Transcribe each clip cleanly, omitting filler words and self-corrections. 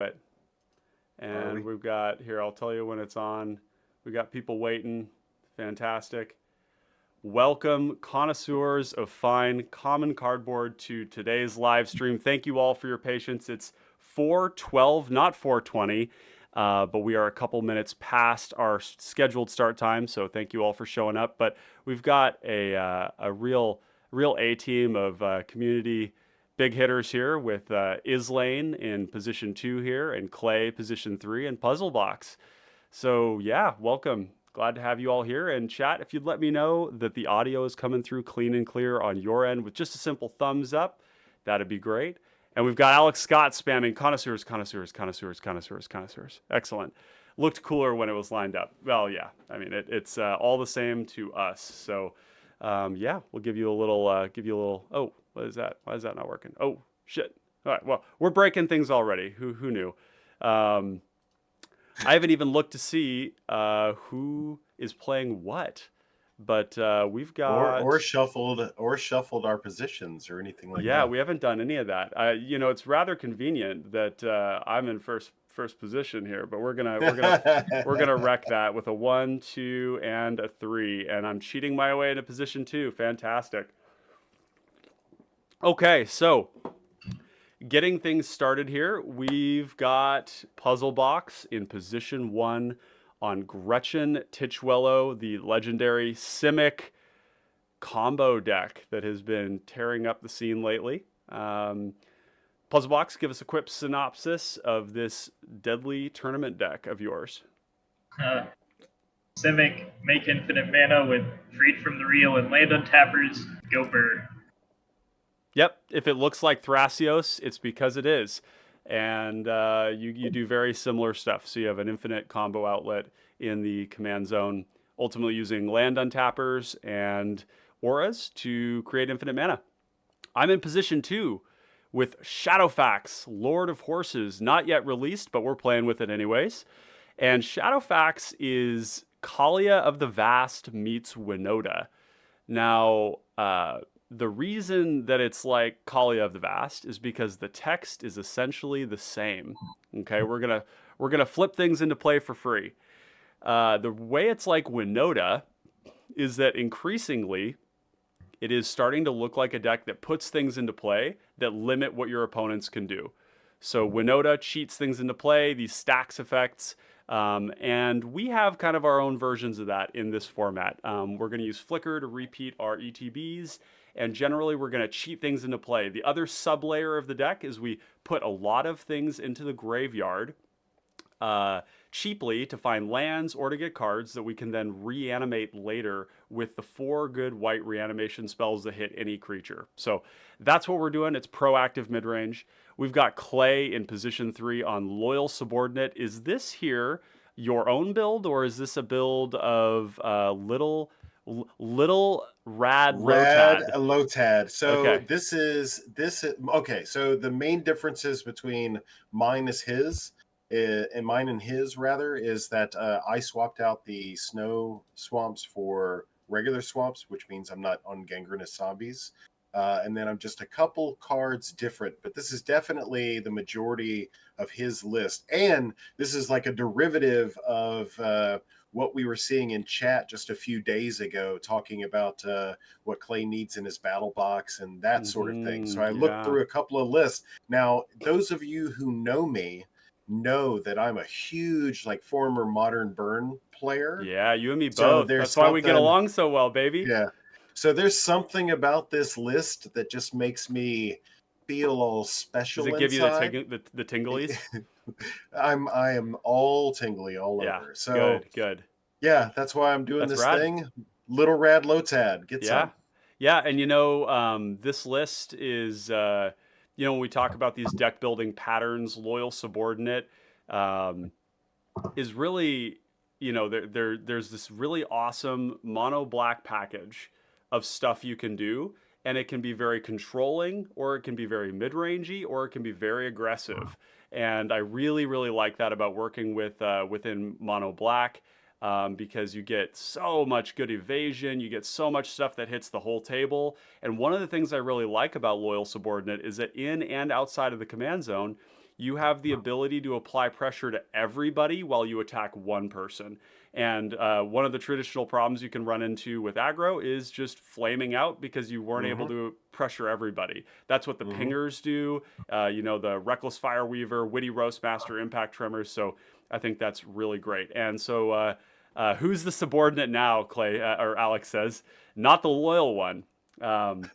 it. And we've got here, I'll tell you when it's on. We got people waiting. Fantastic. Welcome, connoisseurs of fine common cardboard, to today's live stream. Thank you all for your patience. It's 4:12, not 4:20, but we are a couple minutes past our scheduled start time. So thank you all for showing up. But we've got a real A team of community big hitters here with Islane in position 2 here, and Clay position 3, and Puzzlebox. So yeah, welcome. Glad to have you all here. And chat, if you'd let me know that the audio is coming through clean and clear on your end with just a simple thumbs up, that'd be great. And we've got Alex Scott spamming connoisseurs, connoisseurs, connoisseurs, connoisseurs, connoisseurs. Excellent. Looked cooler when it was lined up. Well, yeah, I mean, it's all the same to us. So yeah, we'll give you a little, oh, what is that? Why is that not working? Oh, shit. All right, well, we're breaking things already. Who knew? I haven't even looked to see who is playing what, but we've got or shuffled our positions or anything like that. Yeah, we haven't done any of that. It's rather convenient that I'm in first position here, but we're gonna wreck that with a 1, 2, and a 3, and I'm cheating my way into position 2. Fantastic. Okay, so getting things started here, we've got Puzzlebox in position 1 on Gretchen Titchwellow, the legendary Simic combo deck that has been tearing up the scene lately. Puzzlebox, give us a quick synopsis of this deadly tournament deck of yours. Simic, make infinite mana with Freed from the Real and Land Untappers, go burn. Yep, if it looks like Thrasios, it's because it is. And you do very similar stuff. So you have an infinite combo outlet in the command zone, ultimately using land untappers and auras to create infinite mana. I'm in position 2 with Shadowfax, Lord of Horses, not yet released, but we're playing with it anyways. And Shadowfax is Kalia of the Vast meets Winota. Now, the reason that it's like Kalia of the Vast is because the text is essentially the same. Okay, we're gonna flip things into play for free. The way it's like Winota is that increasingly it is starting to look like a deck that puts things into play that limit what your opponents can do. So Winota cheats things into play, these stacks effects, and we have kind of our own versions of that in this format. We're going to use Flicker to repeat our ETBs, and generally we're going to cheat things into play. The other sub-layer of the deck is we put a lot of things into the graveyard cheaply to find lands or to get cards that we can then reanimate later with the 4 good white reanimation spells that hit any creature. So that's what we're doing. It's proactive midrange. We've got Clay in position 3 on Loyal Subordinate. Is this here your own build, or is this a build of little Rad Lotad? So okay. this is okay. So the main differences between mine is his. And mine and his rather is that I swapped out the snow swamps for regular swamps, which means I'm not on gangrenous zombies, and then I'm just a couple cards different, but this is definitely the majority of his list, and this is like a derivative of what we were seeing in chat just a few days ago, talking about what Clay needs in his battle box and that sort of thing. So I looked through a couple of lists. Now, those of you who know me know that I'm a huge former Modern Burn player. Yeah, you and me both. That's why we get along so well, baby. Yeah. So there's something about this list that just makes me feel all special. Does it give inside. you the tinglies? I am all tingly all over. So good. Yeah, that's why I'm doing this thing. Little Rad Lotad. Get some. Yeah, and this list is when we talk about these deck building patterns, Loyal Subordinate is really, there's this really awesome mono black package of stuff you can do, and it can be very controlling, or it can be very mid-rangey, or it can be very aggressive. And I really, really like that about working with within mono black. Because you get so much good evasion, you get so much stuff that hits the whole table. And one of the things I really like about Loyal Subordinate is that in and outside of the command zone, you have the ability to apply pressure to everybody while you attack one person. And one of the traditional problems you can run into with aggro is just flaming out because you weren't able to pressure everybody. That's what the pingers do. The Reckless Fireweaver, Witty Roastmaster, Impact Tremors. So I think that's really great. And so who's the subordinate now, Clay, or Alex says? Not the loyal one. And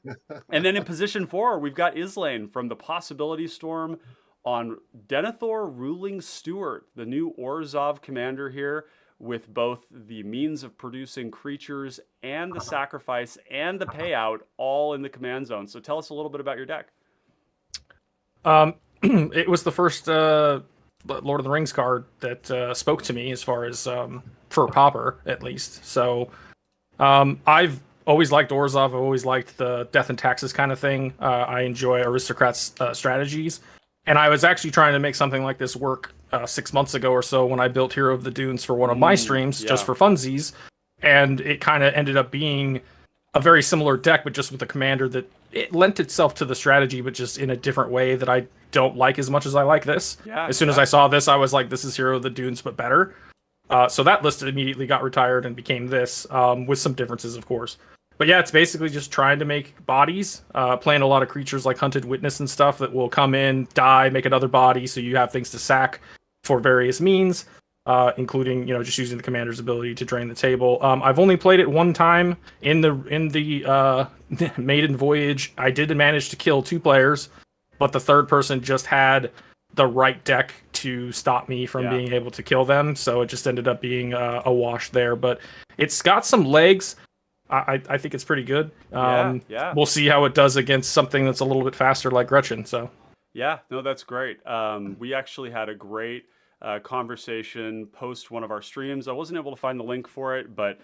then in position 4, we've got Islane from the Possibility Storm on Denethor Ruling Steward, the new Orzhov commander here, with both the means of producing creatures and the sacrifice and the payout all in the command zone. So tell us a little bit about your deck. It was the first Lord of the Rings card that spoke to me as far as for Pauper, at least. So I've always liked Orzhov. I've always liked the death and taxes kind of thing. I enjoy aristocrats' strategies. And I was actually trying to make something like this work 6 months ago or so when I built Hero of the Dunes for one of my streams, just for funsies. And it kind of ended up being a very similar deck, but just with a commander that it lent itself to the strategy, but just in a different way that I don't like as much as I like this. Yeah, as soon as I saw this, I was like, this is Hero of the Dunes, but better. So that list immediately got retired and became this, with some differences, of course. But yeah, it's basically just trying to make bodies, playing a lot of creatures like Hunted Witness and stuff that will come in, die, make another body, so you have things to sack for various means, including just using the commander's ability to drain the table. I've only played it one time in the Maiden Voyage. I did manage to kill 2 players, but the third person just had the right deck to stop me from being able to kill them, so it just ended up being a wash there. But it's got some legs. I think it's pretty good. We'll see how it does against something that's a little bit faster like Gretchen. So yeah, no, that's great. We actually had a great conversation post one of our streams. I wasn't able to find the link for it, but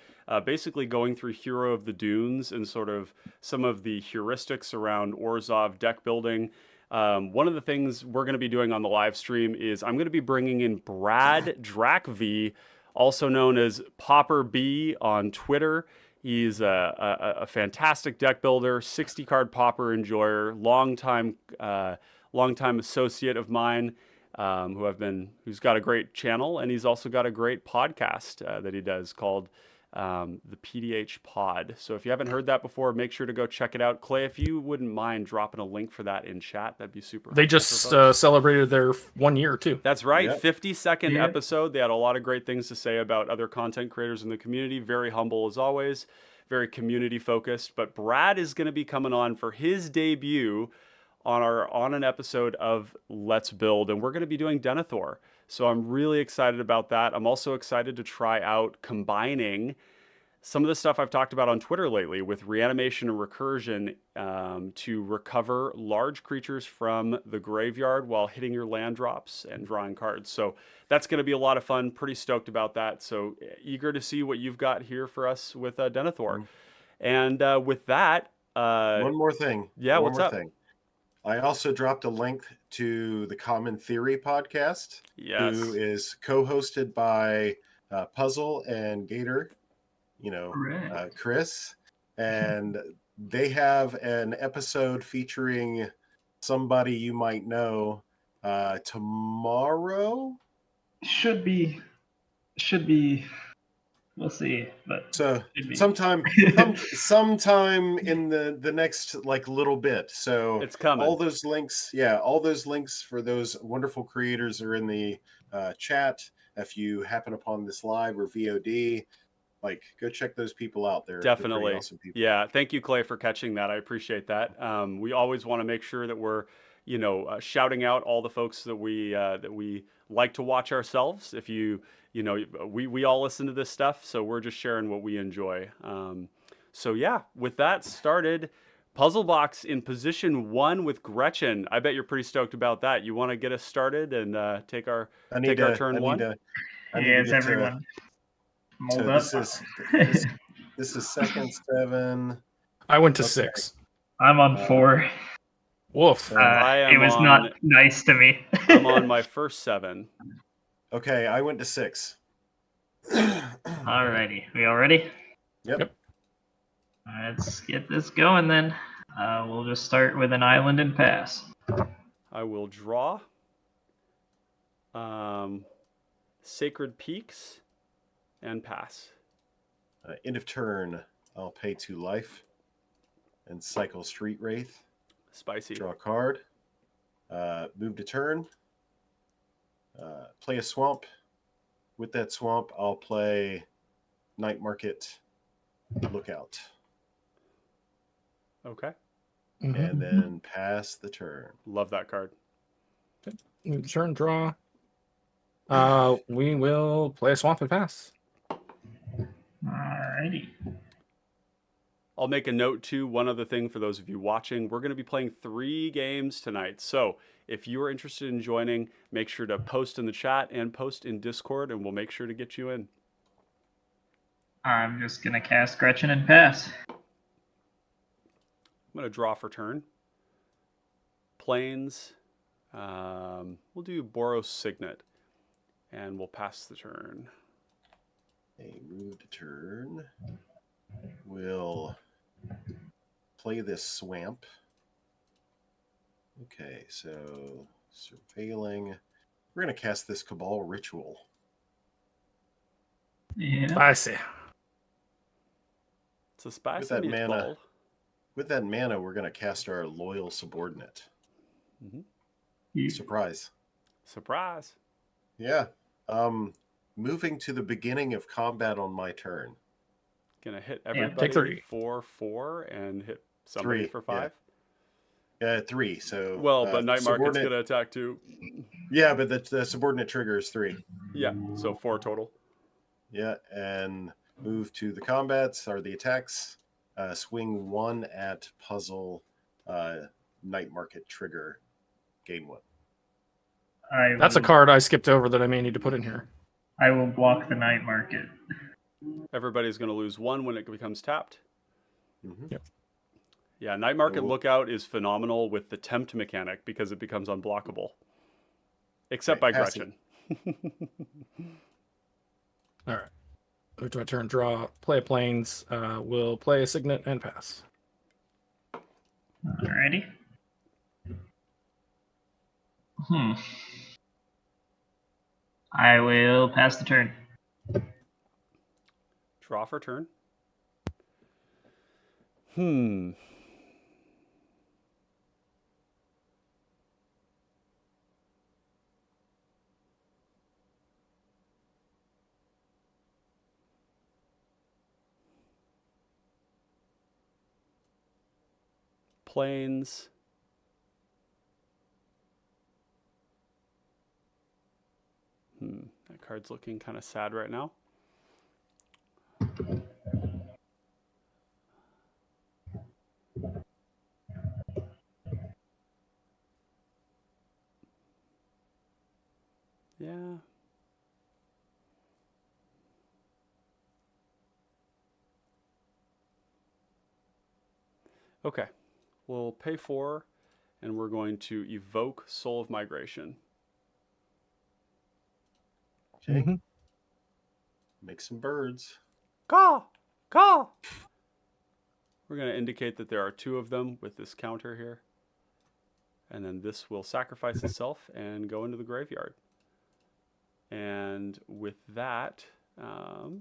basically going through Hero of the Dunes and sort of some of the heuristics around Orzhov deck building. One of the things we're going to be doing on the live stream is I'm going to be bringing in Brad Drakv, also known as Pauper B on Twitter. He's a fantastic deck builder, 60-card Pauper enjoyer, longtime associate of mine, who's got a great channel, and he's also got a great podcast that he does called the PDH Pod. So if you haven't heard that before, make sure to go check it out. Clay, if you wouldn't mind dropping a link for that in chat, that'd be super. They just celebrated their 1 year too. That's right. 52nd episode. They had a lot of great things to say about other content creators in the community. Very humble as always, very community focused. But Brad is going to be coming on for his debut on an episode of Let's Build, and we're going to be doing Denethor. So I'm really excited about that. I'm also excited to try out combining some of the stuff I've talked about on Twitter lately with reanimation and recursion to recover large creatures from the graveyard while hitting your land drops and drawing cards. So that's going to be a lot of fun. Pretty stoked about that. So eager to see what you've got here for us with Denethor. And with that... one more thing. Yeah, what's up? I also dropped a link to the Common Theory podcast, who is co-hosted by Puzzle and Gator, Chris, and they have an episode featuring somebody you might know tomorrow. Should be. We'll see, but so sometime in the next little bit. So it's coming. All those links for those wonderful creators are in the chat. If you happen upon this live or VOD, go check those people out. They're definitely awesome people. Yeah, thank you, Clay, for catching that. I appreciate that. We always want to make sure that we're shouting out all the folks that we like to watch ourselves. If we all listen to this stuff, so we're just sharing what we enjoy. So yeah, with that started, Puzzle Box in position 1 with Gretchen. I bet you're pretty stoked about that. You want to get us started and take our turn 1? Yes, everyone. Mold up. This is second 7. I went to 6. I'm on 4. Woof. It was not nice to me. I'm on my first 7. Okay, I went to 6. Alrighty, we all ready? Yep. Let's get this going then. We'll just start with an island and pass. I will draw. Sacred Peaks, and pass. End of turn, I'll pay 2 life and cycle Street Wraith. Spicy. Draw a card. Move to turn. Play a swamp. With that swamp, I'll play Night Market Lookout. Okay. And then pass the turn. Love that card. Turn draw. We will play a swamp and pass. Alrighty. I'll make a note too. One other thing for those of you watching, we're going to be playing 3 games tonight. So if you are interested in joining, make sure to post in the chat and post in Discord, and we'll make sure to get you in. I'm just gonna cast Gretchen and pass. I'm going to draw for turn. Plains. We'll do Boros Signet, and we'll pass the turn. A move to turn. We'll play this swamp. Okay, so surveilling. We're going to cast this Cabal Ritual. Yeah. I see. It's a spicy With that mana. meatball. With that mana, we're going to cast our Loyal Subordinate. Surprise. Surprise. Yeah. Moving to the beginning of combat on my turn. Gonna hit Take everybody 3. for 4 and hit somebody 3, for 5. 3. So Well, but Night Market's subordinate- gonna attack too. Yeah, but the subordinate trigger is 3. Yeah, so 4 total. Yeah, and move to the combats or the attacks. Swing 1 at puzzle. Night Market trigger. Gain 1. That's a card I skipped over that I may need to put in here. I will block the Night Market. Everybody's gonna lose 1 when it becomes tapped. Mm-hmm. Yep. Yeah, Night Market Cool. Lookout is phenomenal with the tempt mechanic because it becomes unblockable. Except Right, by passing. Gretchen. All right. Move to my turn, draw, play a plains. We'll play a signet and pass. Alrighty. I will pass the turn. Draw for turn. Plains. That card's looking kind of sad right now. Yeah. Okay. We'll pay 4, and we're going to evoke Soul of Migration. Okay. Make some birds. Caw! Caw! We're going to indicate that there are 2 of them with this counter here. And then this will sacrifice itself and go into the graveyard. And with that, I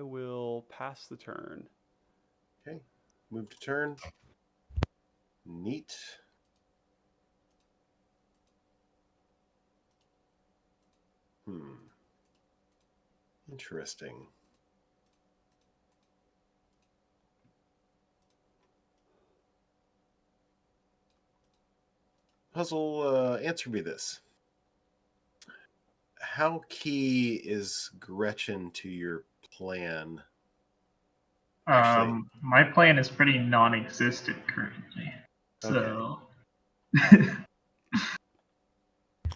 will pass the turn. Okay. Move to turn. Neat. Interesting. Puzzle, answer me this. How key is Gretchen to your plan? Actually- My plan is pretty non-existent currently. So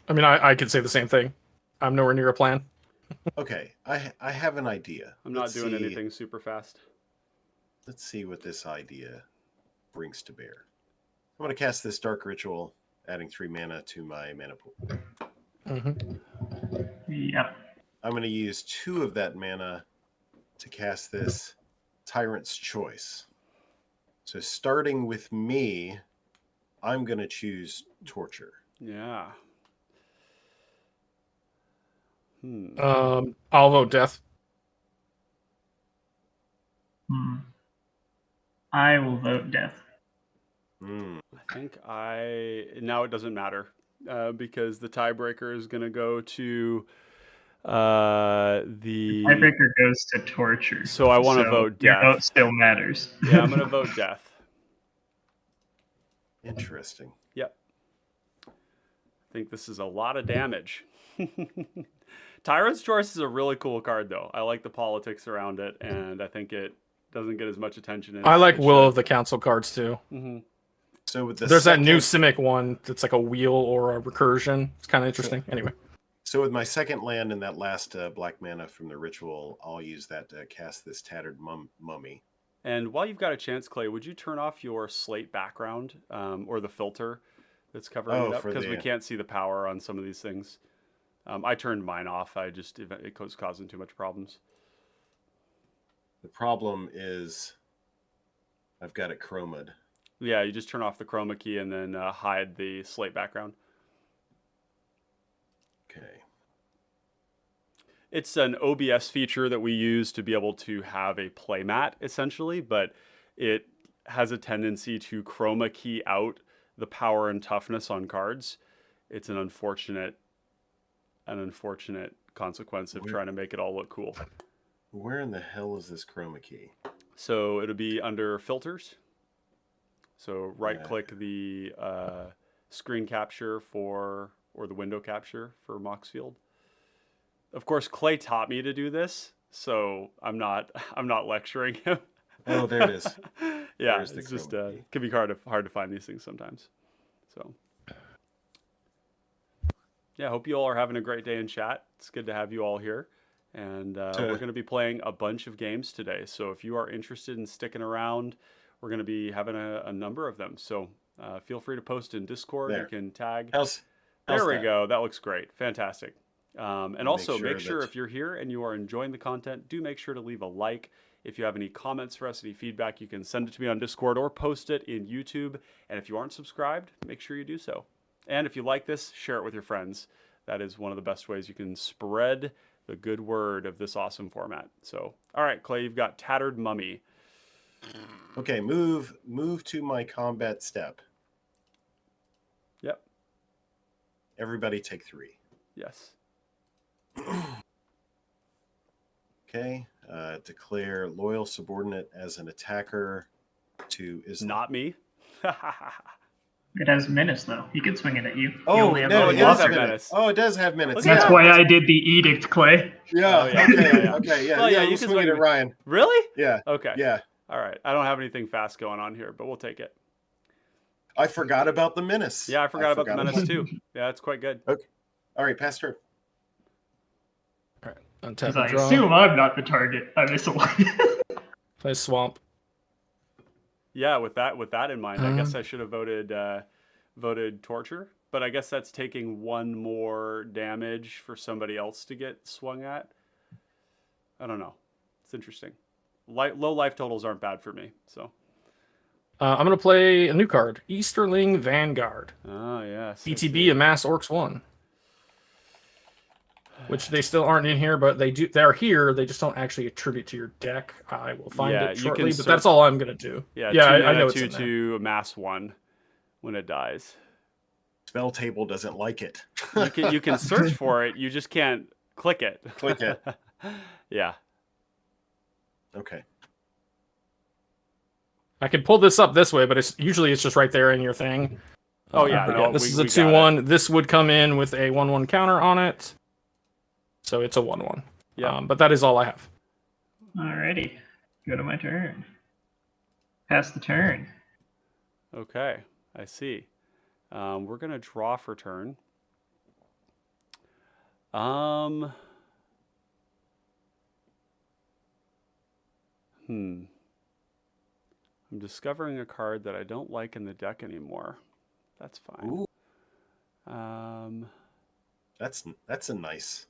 I mean, I could say the same thing. I'm nowhere near a plan. Okay, I have an idea. I'm not Let's doing see- anything super fast. Let's see what this idea brings to bear. I'm going to cast this Dark Ritual, adding 3 mana to my mana pool. Yep. I'm going to use 2 of that mana to cast this Tyrant's Choice. So starting with me, I'm going to choose Torture. Yeah. I'll vote death. I will vote death. Hmm. I think now it doesn't matter because the tiebreaker is going to go to the Tiebreaker goes to torture. So I want to vote your death. vote still matters. Yeah, I'm going to vote death. Interesting. Yep. I think this is a lot of damage. Tyrant's Choice is a really cool card, though. I like the politics around it, and I think it doesn't get as much attention as I like it Will should. of the Council cards too. Mm-hmm. So with the There's that new Simic one that's like a wheel or a recursion. It's kind of interesting. Anyway. So with my second land in that last black mana from the ritual, I'll use that to cast this Tattered Mummy. And while you've got a chance, Clay, would you turn off your slate background or the filter that's covering it up? Because we can't see the power on some of these things. I turned mine off. It was causing too much problems. The problem is I've got it chroma'd. Yeah, you just turn off the chroma key and then hide the slate background. Okay. It's an OBS feature that we use to be able to have a playmat, essentially, but it has a tendency to chroma key out the power and toughness on cards. It's an unfortunate consequence of trying to make it all look cool. Where in the hell is this chroma key? So it'll be under filters. So right-click the screen capture or the window capture for Moxfield. Of course, Clay taught me to do this, so I'm not lecturing him. Oh, there it is. Yeah, it's just it can be hard to find these things sometimes. So yeah, hope you all are having a great day in chat. It's good to have you all here. And we're going to be playing a bunch of games today. So if you are interested in sticking around, we're going to be having a number of them. So feel free to post in Discord. There. You can tag. There we go. That looks great. Fantastic. And also make sure that... if you're here and you are enjoying the content, do make sure to leave a like. If you have any comments for us, any feedback, you can send it to me on Discord or post it in YouTube. And if you aren't subscribed, make sure you do so. And if you like this, share it with your friends. That is one of the best ways you can spread the good word of this awesome format. So, all right, Clay, you've got Tattered Mummy. Okay, move to my combat step. Yep. Everybody take 3. Yes. Okay, declare loyal subordinate as an attacker to Islam. Not me. It has menace, though. He can swing it at you. Oh, no, it does have menace. Oh, it does have menace. That's why I did the edict, Clay. Yeah, okay, yeah. Well, yeah, you you can can swing it at Ryan. Really? Yeah. Okay. Yeah. All right. I don't have anything fast going on here, but we'll take it. I forgot about the menace. Yeah, I forgot about the menace too. Yeah, it's quite good. Okay. All right, pass turn. All right. Because Untap I and draw. assume I'm not the target. I miss a one. Play swamp. Yeah, with that in mind, I guess I should have voted torture, but I guess that's taking one more damage for somebody else to get swung at. I don't know. It's interesting. Low life totals aren't bad for me, so. I'm going to play a new card, Easterling Vanguard. Oh, yes. ETB Amass Orcs 1. Which they still aren't in here, but they're here. They just don't actually attribute to your deck. I will find it shortly, but that's all I'm going to do. Yeah, I know it's in there. 2/2 Amass 1 when it dies. Spell table doesn't like it. You can search for it, you just can't click it. Click it. Yeah. Okay. I can pull this up this way, but it's just right there in your thing. Oh yeah, no, this is a 2/1. This would come in with a 1/1 counter on it, so it's a 1/1. Yeah, but that is all I have. Alrighty, go to my turn. Pass the turn. Okay, I see. We're gonna draw for turn. I'm discovering a card that I don't like in the deck anymore. That's fine. Ooh. That's a nice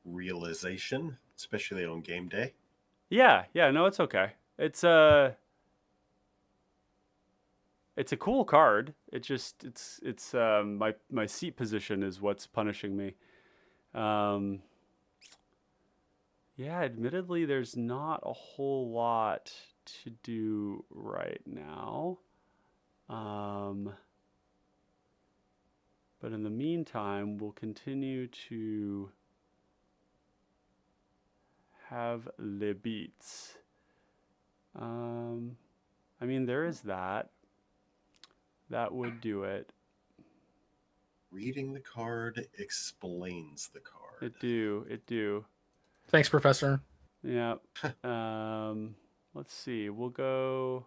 realization, especially on game day. Yeah, no, it's okay. It's It's a cool card. It's my seat position is what's punishing me. Um, yeah, admittedly, there's not a whole lot to do right now. But in the meantime, we'll continue to have le beats. I mean, there is that. That would do it. Reading the card explains the card. It do. Thanks, Professor. Yeah. Let's see. We'll go.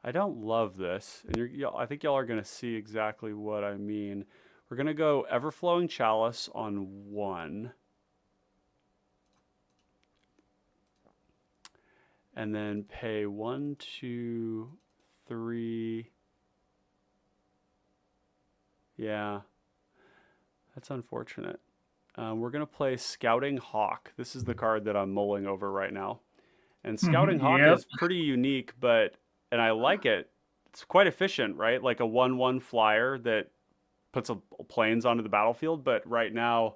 I don't love this, and I think y'all are gonna see exactly what I mean. We're gonna go Everflowing Chalice on 1, and then pay 1, 2, 3. Yeah, that's unfortunate. We're gonna play Scouting Hawk. This is the card that I'm mulling over right now, and Scouting Hawk Yep. is pretty unique, and I like it. It's quite efficient, right? Like a 1/1 flyer that puts planes onto the battlefield. But right now,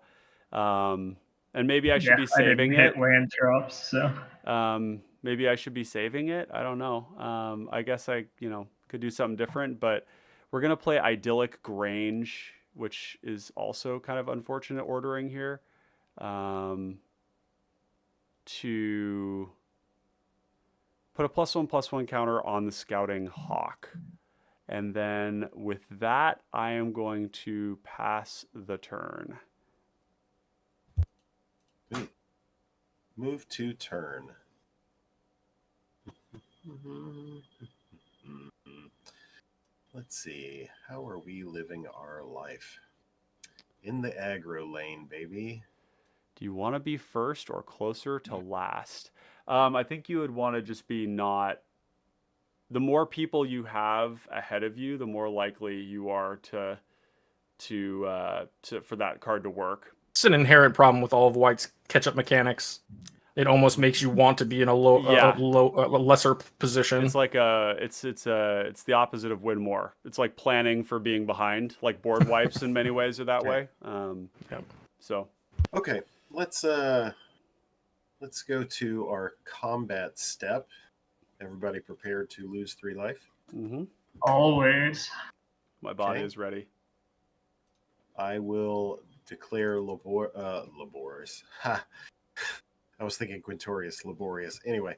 and maybe I should be saving I didn't it. hit land drops, so. Maybe I should be saving it. I don't know. I guess I could do something different. But we're gonna play Idyllic Grange, which is also kind of unfortunate ordering here. To put a +1/+1 counter on the Scouting Hawk. And then with that, I am going to pass the turn. Move to turn. Let's see. How are we living our life? In the aggro lane, baby. Do you want to be first or closer to last? I think you would want to just be not. The more people you have ahead of you, the more likely you are to for that card to work. It's an inherent problem with all of White's catch-up mechanics. It almost makes you want to be in a lesser position. It's like it's the opposite of win more. It's like planning for being behind. Like board wipes in many ways are that way. Yep. So okay, let's go to our combat step. Everybody prepared to lose 3 life. Always. My body Okay. is ready. I will declare laborious. Ha! I was thinking Quintorius, laborious. Anyway,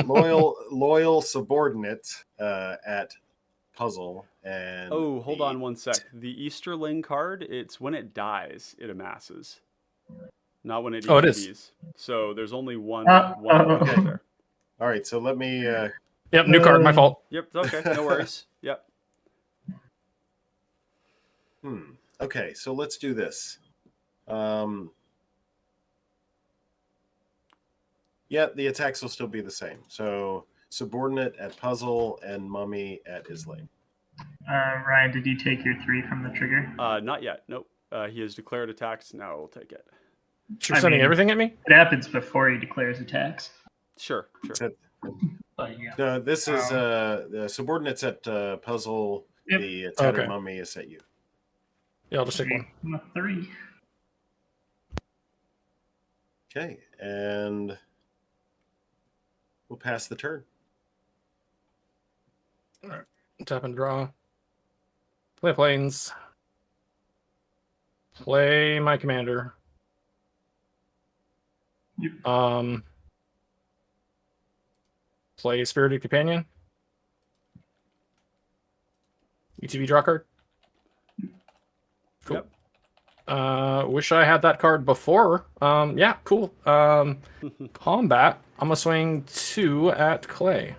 loyal subordinate at puzzle. And oh, hold on one sec. The Easterling card, it's when it dies, it amasses. Not when it ETBs. Oh, it is. So there's only one okay. there. All right, so let me... Yep, new card, my fault. Yep, okay, no worries. Yep. Okay, so let's do this. Yeah, the attacks will still be the same. So subordinate at puzzle and mummy at Islay. Ryan, did you take your 3 from the trigger? Not yet. Nope. He has declared attacks. Now we'll take it. You're sending everything at me? It happens before he declares attacks. Sure. But yeah. No, this is the subordinates at puzzle. Yep. The tattered mummy is at you. Yeah, I'll just take one. 3. Okay, and we'll pass the turn. All right. Tap and draw. Play planes. Play my commander. Yep. Play Spirited Companion. ETB draw card. Cool. Yep. Wish I had that card before. Yeah, cool. Combat. I'm gonna swing 2 at Clay.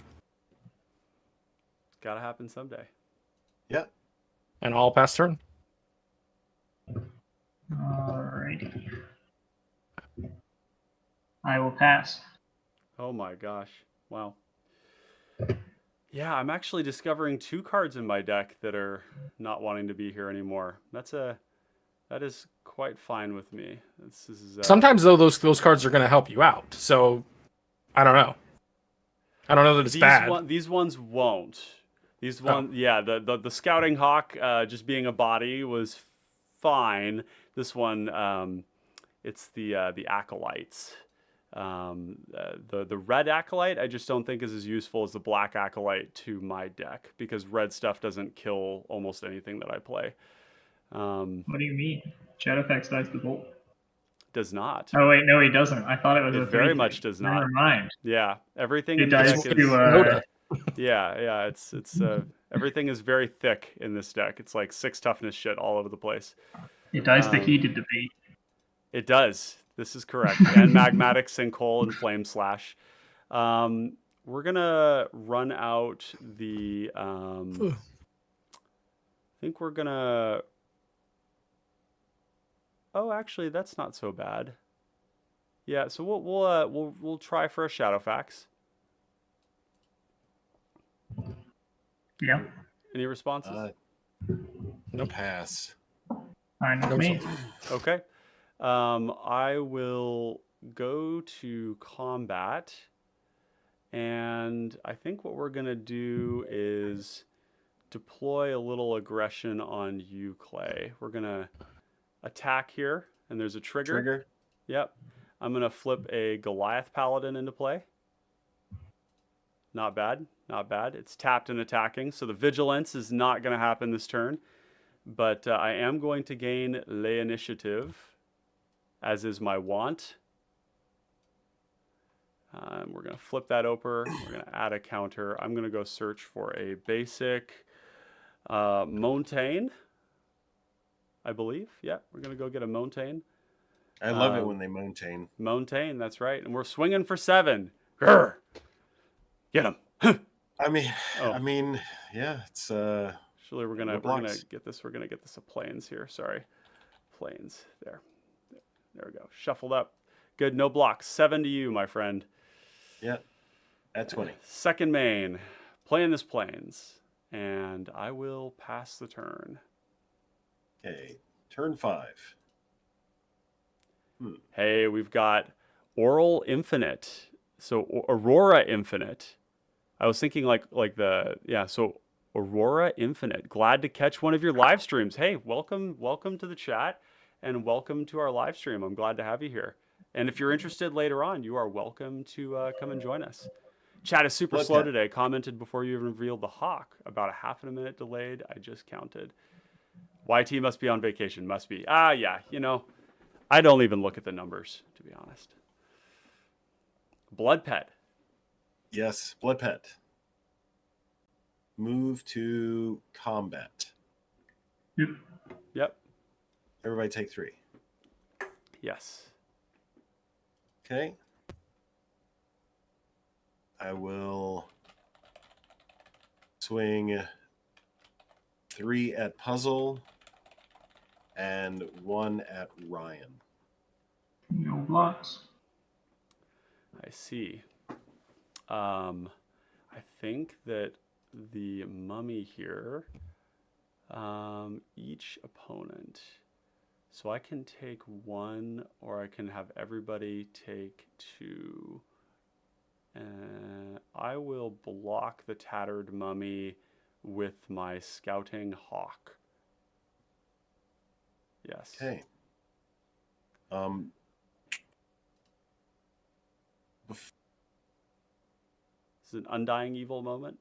Gotta happen someday. Yeah. And I'll pass turn. Alrighty. I will pass. Oh my gosh. Wow. Yeah, I'm actually discovering 2 cards in my deck that are not wanting to be here anymore. That is quite fine with me. This is Sometimes though those cards are going to help you out. So I don't know. I don't know that it's bad. These ones won't. These ones, yeah. The Scouting Hawk, just being a body, was fine. This one, it's the Acolytes. The red Acolyte, I just don't think is as useful as the black Acolyte to my deck, because red stuff doesn't kill almost anything that I play. What do you mean? Shadowfax dies the bolt. Does not. Oh wait, no, he doesn't. I thought it was It a 3/3. very much does not. Never mind. Yeah, everything It in the dies deck is. to Yeah. It's everything is very thick in this deck. It's like 6 toughness shit all over the place. it dies to heated debate. It does. This is correct. And magmatic sinkhole and flame slash. We're gonna run out the. I think we're gonna. Oh, actually, that's not so bad. Yeah, so we'll try for a Shadowfax. Yeah, Any responses? No pass. fine with me. Okay. I will go to combat, and I think what we're gonna do is deploy a little aggression on you, Clay. We're gonna attack here, and there's a trigger. Yep. I'm gonna flip a Goliath Paladin into play. Not bad, not bad. It's tapped and attacking, so the vigilance is not gonna happen this turn. But I am going to gain lay initiative, as is my want. We're going to flip that over. We're going to add a counter. I'm going to go search for a basic Montaigne, I believe. Yeah, we're going to go get a Montaigne. I love it when they Montaigne. Montaigne, that's right. And we're swinging for 7. Grr! Get him. I mean, yeah, it's Actually, we're gonna get this. We're gonna get this a plains here. Sorry, plains. There we go. Shuffled up. Good. No blocks. 7 to you, my friend. Yeah, at 20. Second main, playing this plains, and I will pass the turn. Okay, turn 5. Hey, we've got Oral Infinite. So Aurora Infinite. I was thinking so Aurora Infinite. Glad to catch one of your live streams. Hey, welcome to the chat, and welcome to our live stream. I'm glad to have you here. And if you're interested later on, you are welcome to come and join us. Chat is super slow today. Commented before you even revealed the hawk. About a half a minute delayed. I just counted. YT must be on vacation. Must be. Yeah. I don't even look at the numbers, to be honest. Blood Pet. Yes, Blood Pet. Move to combat. Yep. Everybody take 3. Yes. Okay. I will swing 3 at Puzzle and 1 at Ryan. No blocks. I see. I think that the mummy here, each opponent. So I can take 1, or I can have everybody take 2. I will block the tattered mummy with my scouting hawk. Yes. Okay. This is an undying evil moment.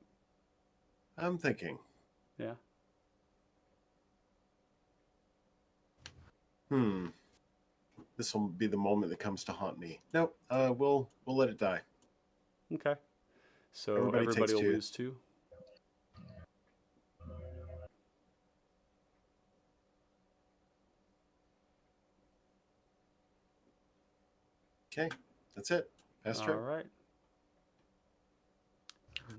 I'm thinking. Yeah. This will be the moment that comes to haunt me. Nope. We'll let it die. Okay. So Everybody everybody takes will 2. lose 2. Okay. That's it. Pass turn. All right.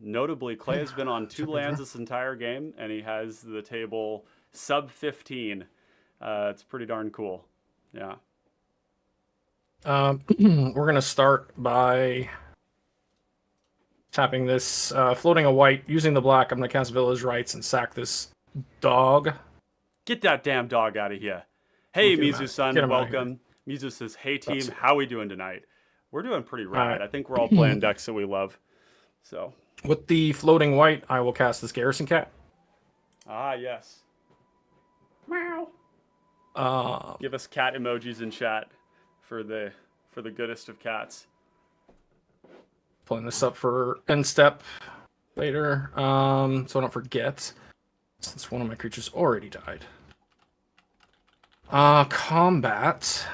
Notably, Clay has been on 2 lands this entire game, and he has the table sub 15. It's pretty darn cool. Yeah. We're gonna start by tapping this, floating a white, using the black. I'm gonna cast Village Rites and sack this dog. Get that damn dog out of here. Hey, Get him Mizu Get son, him out of here. welcome. Mizu says, "Hey team, That's- how we doing tonight?" We're doing pretty rad. right. I think we're all playing decks that we love. So, With the floating white, I will cast this Garrison Cat. yes. Meow. Um, Give us cat emojis in chat for the goodest of cats. Pulling this up for end step later. So I don't forget, since one of my creatures already died. Combat.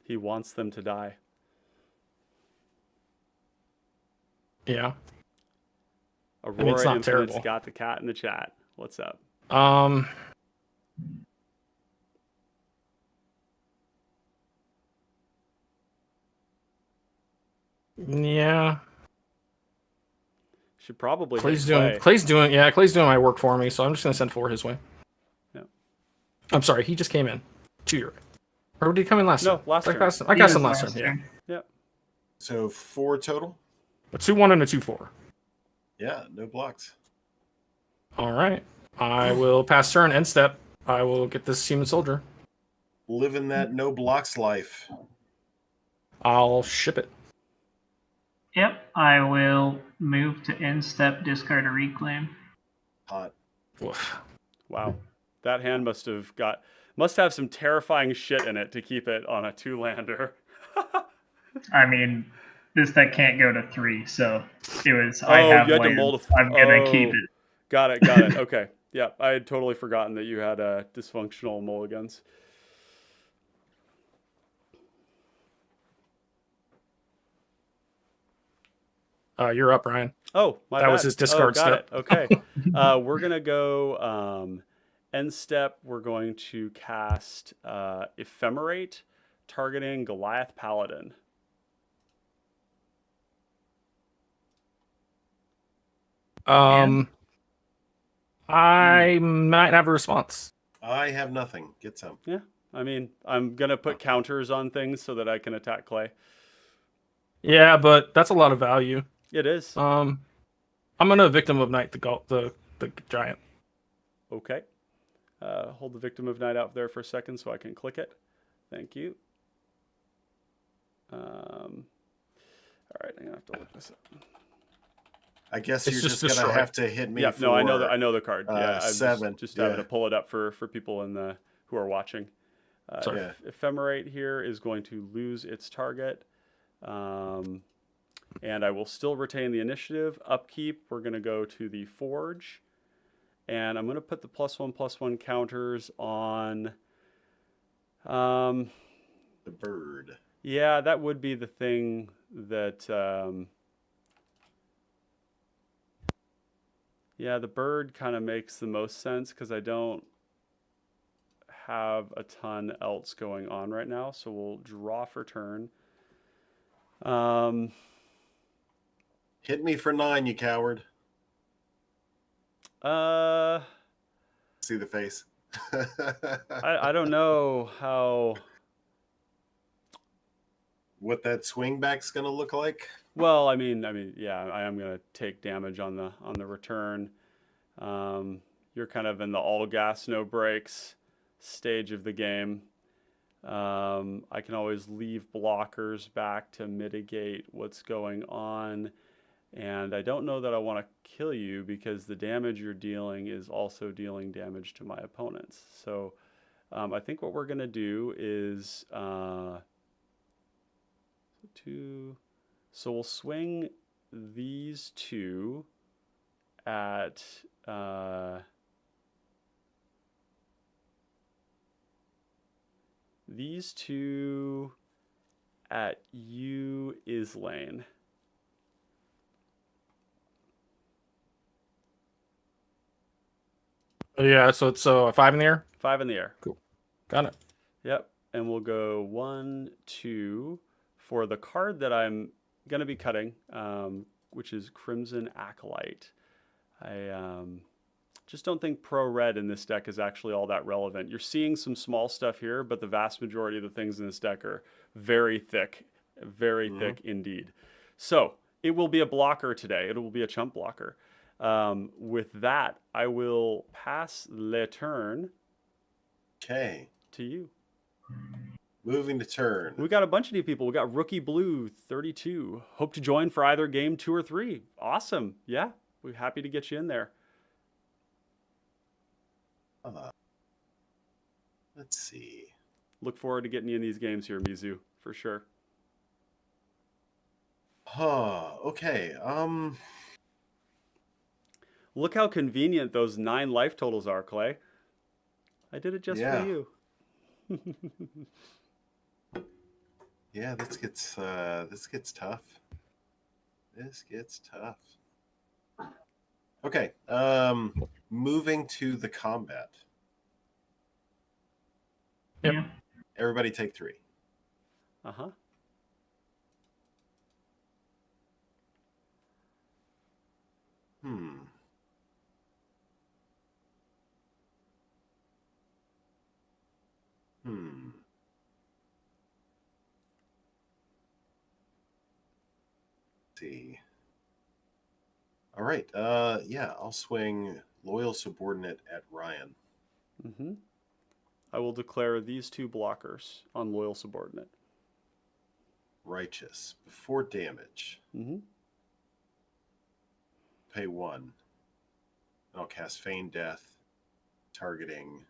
He wants them to die. Yeah. Aurora it's not Infinite's terrible. got the cat in the chat. What's up? Yeah. Should probably Clay's hit doing my work for me, so I'm just gonna send 4 his way. Yeah. I'm sorry, he just came in. 2 your way. Or did he come in last No, turn? last turn. I He got was some last turn, yeah. turn. Yep. So 4 total. A 2-1 and a 2-4. Yeah, no blocks. Alright. I will pass turn, end step. I will get this human soldier. Living that no blocks life. I'll ship it. Yep, I will move to end step, discard a reclaim. Hot. Woof. Wow. That hand must have some terrifying shit in it to keep it on a 2-lander. I mean, this deck can't go to 3, so it was. Oh, I have you had to land. mold I'm gonna keep it. Got it. Okay. Yeah, I had totally forgotten that you had dysfunctional mulligans. You're up, Ryan. Oh, That was his discard got step. it. Okay. We're going to go end step. We're going to cast Ephemerate, targeting Goliath Paladin. I might have a response. I have nothing. Get some. Yeah. I mean, I'm going to put counters on things so that I can attack Clay. Yeah, but that's a lot of value. It is. I'm gonna Victim of Night the giant. Okay. Hold the Victim of Night out there for a second so I can click it. Thank you. All right, I'm gonna have to look this up. I guess It's you're just just gonna destroy. have to hit me. Yeah, for, no, I know the card. Yeah, I'm 7. just having to pull it up for people in the who are watching. Sorry. Yeah. Ephemerate here is going to lose its target, and I will still retain the initiative. Upkeep, we're going to go to the Forge, and I'm going to put the +1/+1 counters on. The bird. Yeah, that would be the thing that. Yeah, the bird kind of makes the most sense because I don't have a ton else going on right now. So we'll draw for turn. Hit me for 9, you coward. See the face. I don't know how. What that swing back's gonna look like. Well, I mean, yeah, I am gonna take damage on the return. You're kind of in the all gas, no brakes stage of the game. I can always leave blockers back to mitigate what's going on, and I don't know that I want to kill you because the damage you're dealing is also dealing damage to my opponents. So I think what we're gonna do is so we'll swing these two at you, Islane. Yeah, so it's a 5 in the air. 5 in the air. Cool. Got it. Yep. And we'll go 1, 2 for the card that I'm going to be cutting, which is Crimson Acolyte. I just don't think pro red in this deck is actually all that relevant. You're seeing some small stuff here, but the vast majority of the things in this deck are very thick indeed. So it will be a blocker today. It will be a chump blocker. With that, I will pass le turn Okay. To you. Moving to turn. We got a bunch of new people. We got Rookie Blue 32. Hope to join for either game 2 or 3. Awesome. Yeah, we're happy to get you in there. Let's see. Look forward to getting you in these games here, Mizu, for sure. Okay. Look how convenient those 9 life totals are, Clay. I did it just for you. Yeah, this gets tough. This gets tough. Okay. Moving to the combat. Yep. Yeah. Everybody take 3. Uh-huh. See. All right. Yeah, I'll swing loyal subordinate at Ryan. Mm-hmm. I will declare these 2 blockers on loyal subordinate. Righteous. Before damage. Mm-hmm. Pay 1. I'll cast Feign Death, targeting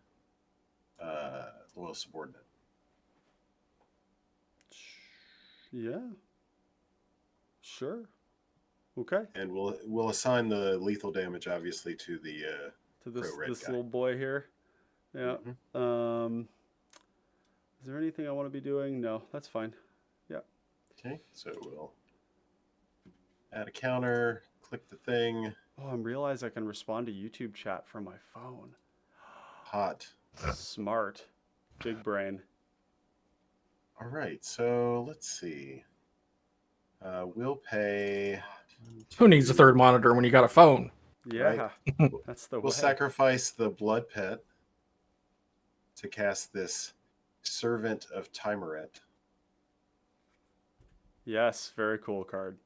loyal subordinate. Yeah. Sure. Okay. And we'll assign the lethal damage, obviously, to the To this red guy. little boy here. Yeah. Mhm. Is there anything I want to be doing? No, that's fine. Yeah. Okay, so we'll add a counter, click the thing. Oh, I realize I can respond to YouTube chat from my phone. Hot. Smart. Big brain. All right, so let's see. We'll pay. Who needs a third monitor when you got a phone? Yeah. Right. That's the We'll way. sacrifice the blood pet to cast this Servant of Timeret. Yes, very cool card.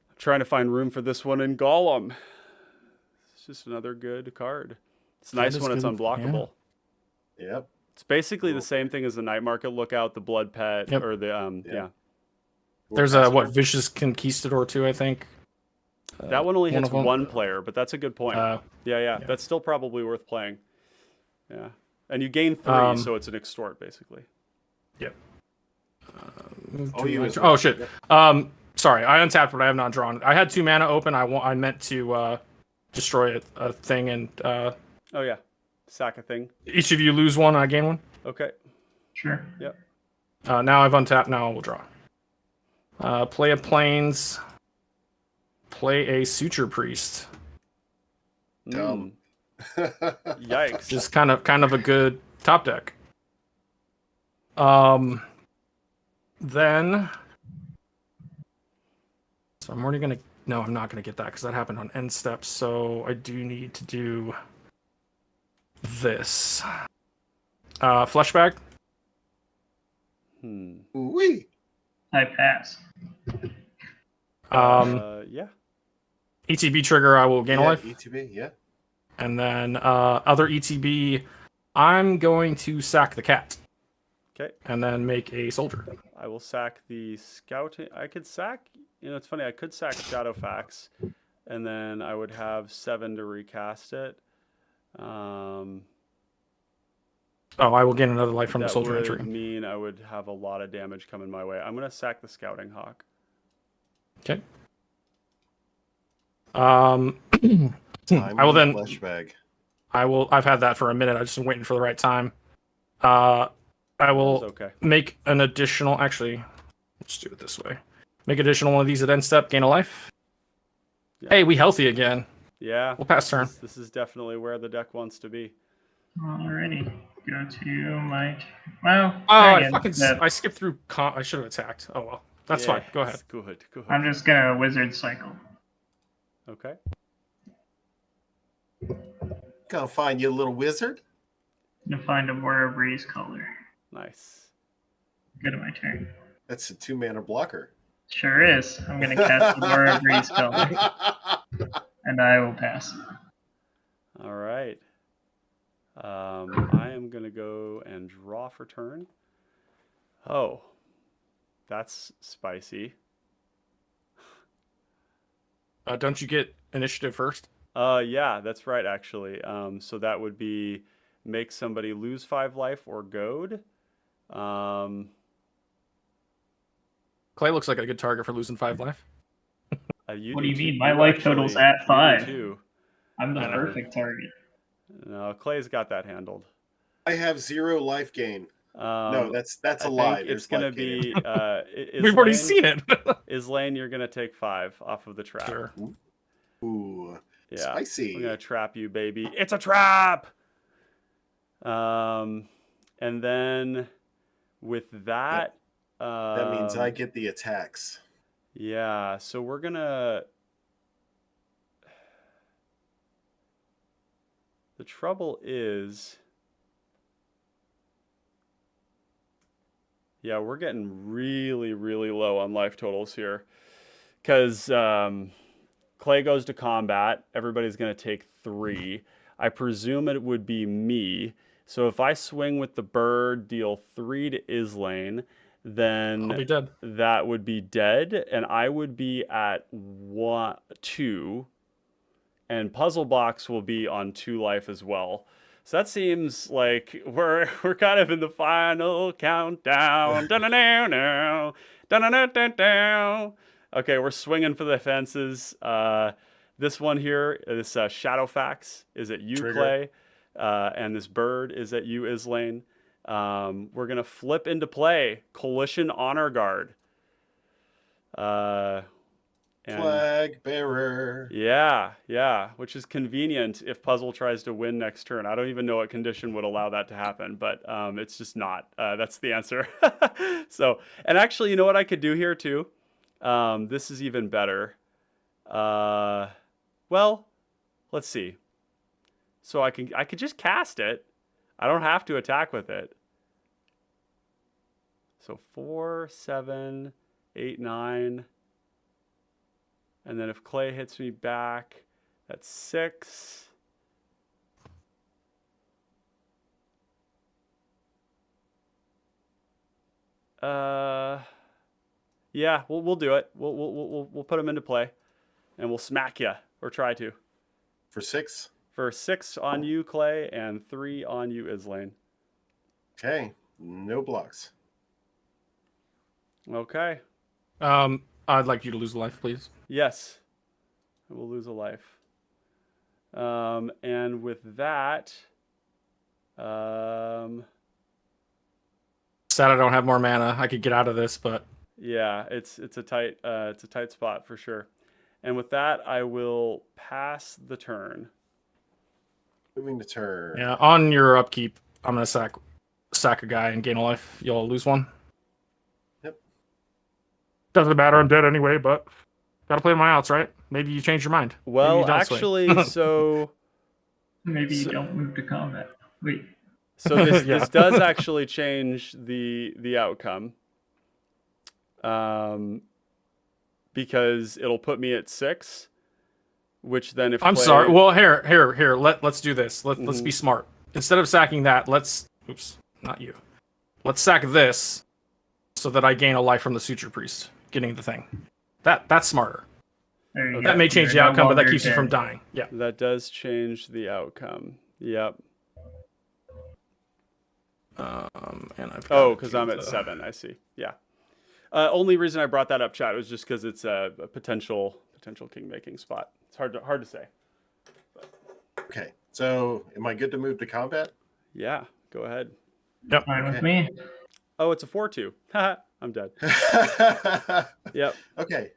I'm trying to find room for this one in Golem. It's just another good card. It's nice is when it's good. unblockable. Yep. It's basically Cool. the same thing as the Night Market Lookout, the Blood Pet, Yep. or the Yeah. There's a what Vicious Conquistador too, I think. That one only one hits of 'em. one player, but that's a good point. Yeah. That's still probably worth playing. Yeah. And you gain 3, so it's an extort, basically. Yep. you as Oh well. shit. Yep. Sorry, I untapped, but I have not drawn. I had 2 mana open. I meant to destroy a thing, and Oh, yeah. Sack a thing. each of you lose 1, I gain 1. Okay. Sure. Yep. Now I've untapped. Now I will draw. Play a Plains. Play a Suture Priest. Dumb. Yikes. Just kind of a good top deck. Then, so I'm already gonna. No, I'm not gonna get that because that happened on end steps. So I do need to do this. Fleshbag. Wee. I pass. Yeah. ETB trigger. I will gain a life. ETB, yeah. And then other ETB. I'm going to sack the cat. Okay. And then make a soldier. I will sack the scouting. I could sack. It's funny. I could sack Shadowfax, and then I would have 7 to recast it. Oh, I will gain another life from the That soldier would entry. mean I would have a lot of damage coming my way. I'm gonna sack the Scouting Hawk. Okay. Time I will then. Fleshbag. I've had that for a minute. I just been waiting for the right time. I will Okay. make an additional. Actually, let's do it this way. Make additional one of these at end step. Gain a life. Yeah. Hey, we healthy again. Yeah. We'll pass turn. This is definitely where the deck wants to be. Alrighty. Go to my. Well, Oh, dang it. I skipped through. I should have attacked. Oh well, that's fine. Go ahead. Good. I'm just gonna wizard cycle. Okay. Gonna find you a little wizard. To find a Warrior Breeze color. Nice. Go to my turn. That's a 2-mana blocker. Sure is. I'm gonna cast the Warrior Breeze color, and I will pass. All right. I am going to go and draw for turn. Oh, that's spicy. Don't you get initiative first? Yeah, that's right, actually. So that would be make somebody lose 5 life or goad. Clay looks like a good target for losing 5 life. What do you too- mean? My life total's at you do 5. too. I'm the I know. perfect target. No, Clay's got that handled. I have 0 life gain. No, that's I a think lie. it's There's going to life gain. be We've already seen it. Islane, you're going to take 5 off of the trap. Sure. Ooh, Yeah. spicy. I'm going to trap you, baby. It's a trap! And then with that... That means I get the attacks. Yeah, so we're going to... The trouble is... Yeah, we're getting really, really low on life totals here. Because Clay goes to combat. Everybody's going to take 3. I presume it would be me. So if I swing with the bird, deal 3 to Islane, then I'll be dead. that would be dead. And I would be at 2. And Puzzle Box will be on 2 life as well. So that seems like we're kind of in the final countdown. Da-na-na-na, da-na-na-na-na. Okay, we're swinging for the fences. This one here, this Shadowfax, is at you, Trigger. Clay, and this bird is at you, Islane. We're gonna flip into play Coalition Honor Guard. And Flag bearer. yeah, which is convenient if Puzzle tries to win next turn. I don't even know what condition would allow that to happen, but it's just not. That's the answer. So, and actually, you know what I could do here too? This is even better. Well, let's see. So I could just cast it. I don't have to attack with it. So 4, 7, 8, 9. And then if Clay hits me back, that's 6. Yeah, we'll do it. We'll put him into play, and we'll smack you or try to. For 6. For 6 on you, Clay, and 3 on you, Islane. Okay, no blocks. Okay. I'd like you to lose a life, please. Yes, we'll lose a life. And with that, Sad I don't have more mana. I could get out of this, but yeah, it's a tight spot for sure. And with that, I will pass the turn. Moving to turn. yeah, on your upkeep, I'm gonna sack a guy and gain a life. You'll lose 1. Yep. Doesn't matter. I'm dead anyway, but gotta play my outs, right? Maybe you change your mind. Maybe you Well, don't swing. actually, so Maybe you don't move to combat. Wait. so this Yeah. this does actually change the outcome. Because it'll put me at 6, which then if I'm Clay- sorry. Well, here. Let's do this. Let's Mhm. be smart. Instead of sacking that, oops, not you. Let's sack this so that I gain a life from the Suture Priest getting the thing. That's smarter. There you Okay. go. That may change the You're no outcome, but that longer keeps you from dead. dying. Yeah. that does change the outcome. Yep. And I've Oh, got because to I'm at the- 7. I see. Yeah. Only reason I brought that up, chat, was just because it's a potential king making spot. It's hard to say. Okay, so am I good to move to combat? Yeah. Go ahead. Yep. Fine with Okay. me. Oh, it's a 4-2. Haha, I'm dead. Yep. Okay,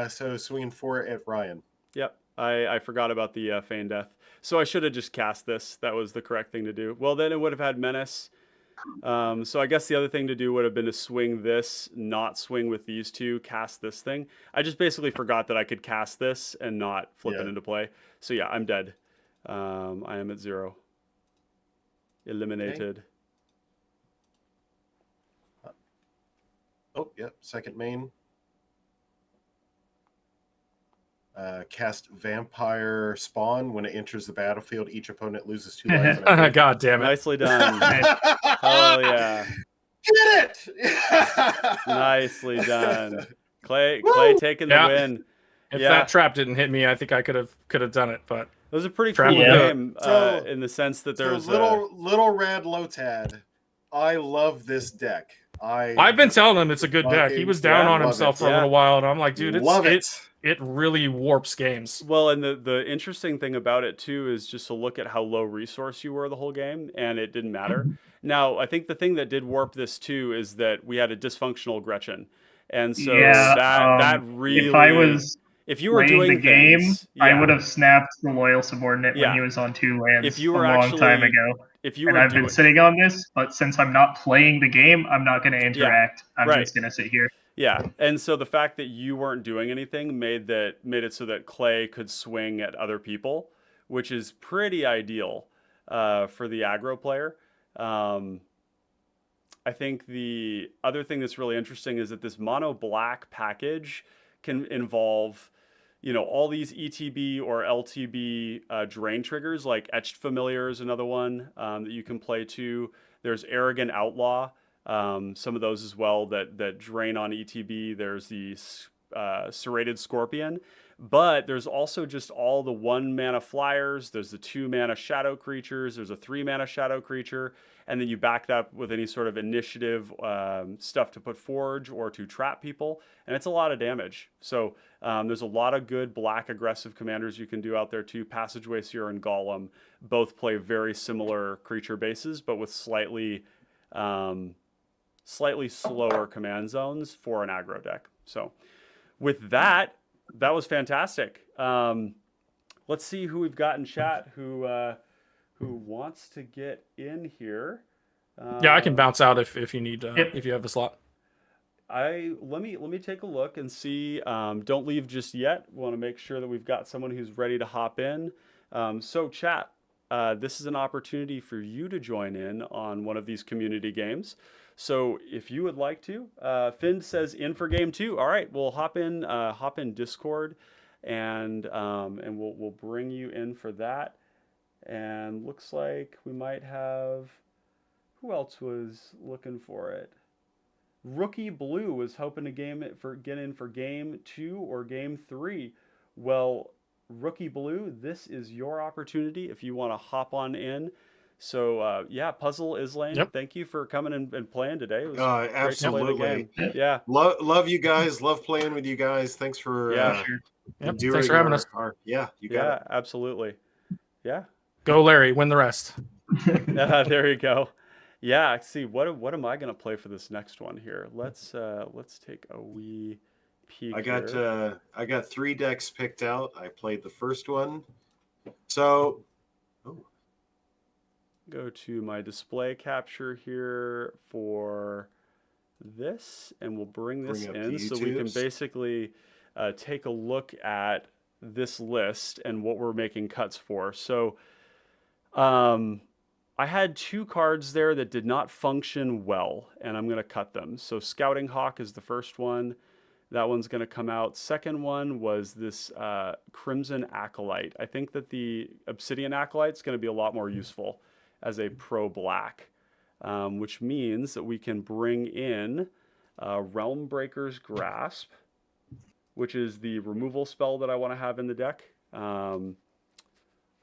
so swinging 4 at Ryan. Yep. I forgot about the feign death. So I should have just cast this. That was the correct thing to do. Well, then it would have had menace. So I guess the other thing to do would have been to swing this, not swing with these two, cast this thing. I just basically forgot that I could cast this and not flip it Yeah. into play. So yeah, I'm dead. I am at 0. Eliminated. Oh, yep, second main. cast Vampire Spawn. When it enters the battlefield, each opponent loses 2 life. And I win. God damn it. Nicely done. Hell yeah. Get it! Nicely done. Clay Woo! taking the Yeah. win. If Yeah. that trap didn't hit me, I think I could have done it. But It was a pretty Trap cool would do it. game So- in the sense that So there's little Rad Lotad. I love this deck. I've been telling him it's a good deck. He was down Yeah, on love himself it. for a little while, and I'm like, dude, love it really warps games. well, and the interesting thing about it too is just to look at how low resource you were the whole game, and it didn't matter. Now, I think the thing that did warp this too is that we had a dysfunctional Gretchen, and so Yeah, that really, if I was if you were playing doing the game, things, I yeah. would have snapped the loyal subordinate Yeah. when he was on 2 lands If you were a long time actually- ago. if you And were I've doing, been sitting on this, but since I'm not playing the game, I'm not going to interact. I'm right. just going to sit here. yeah, and so the fact that you weren't doing anything made it so that Clay could swing at other people, which is pretty ideal for the aggro player. I think the other thing that's really interesting is that this mono black package can involve, all these ETB or LTB drain triggers, like Etched Familiar is another one that you can play too. There's Arrogant Outlaw, some of those as well that drain on ETB. There's the Serrated Scorpion, but there's also just all the 1 mana flyers. There's the 2 mana shadow creatures. There's a 3 mana shadow creature. And then you back that up with any sort of initiative stuff to put forge or to trap people. And it's a lot of damage. So there's a lot of good black aggressive commanders you can do out there too. Passageway Seer and Golem both play very similar creature bases, but with slightly slower command zones for an aggro deck. So with that was fantastic. Let's see who we've got in chat who wants to get in here. Yeah, I can bounce out if you need Yep. if you have a slot. Let me take a look and see. Don't leave just yet. We want to make sure that we've got someone who's ready to hop in. So chat, this is an opportunity for you to join in on one of these community games. So if you would like to, Finn says in for game 2. All right, we'll hop in Discord, and we'll bring you in for that. And looks like we might have, who else was looking for it? Rookie Blue was hoping to get in for game 2 or game 3. Well, Rookie Blue, this is your opportunity if you want to hop on in. So Puzzle Islane, Yep. Thank you for coming and playing today. It was great to play the Absolutely. game. Yeah. Love you guys. Love playing with you guys. Thanks for Yeah. Yep. enduring Thanks for having us. you got it. Absolutely. Yeah. Go, Larry. Win the rest. There you go. Yeah, let's see, what am I gonna play for this next one here? Let's take a wee peek. I here. got 3 decks picked out. I played the first one. So Go to my display capture here for this, and we'll bring this Bring up in the so we can YouTubes. basically take a look at this list and what we're making cuts for. So I had 2 cards there that did not function well, and I'm going to cut them. So Scouting Hawk is the first one. That one's going to come out. Second one was this Crimson Acolyte. I think that the Obsidian Acolyte is going to be a lot more useful as a pro-black, which means that we can bring in Realmbreaker's Grasp, which is the removal spell that I want to have in the deck.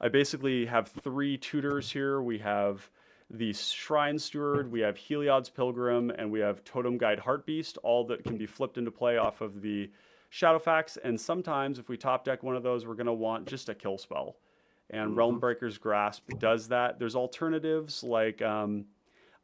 I basically have 3 tutors here. We have the Shrine Steward, we have Heliod's Pilgrim, and we have Totem Guide Heartbeast, all that can be flipped into play off of the Shadowfax. And sometimes if we top deck one of those, we're going to want just a kill spell. And Realmbreaker's Grasp does that. There's alternatives like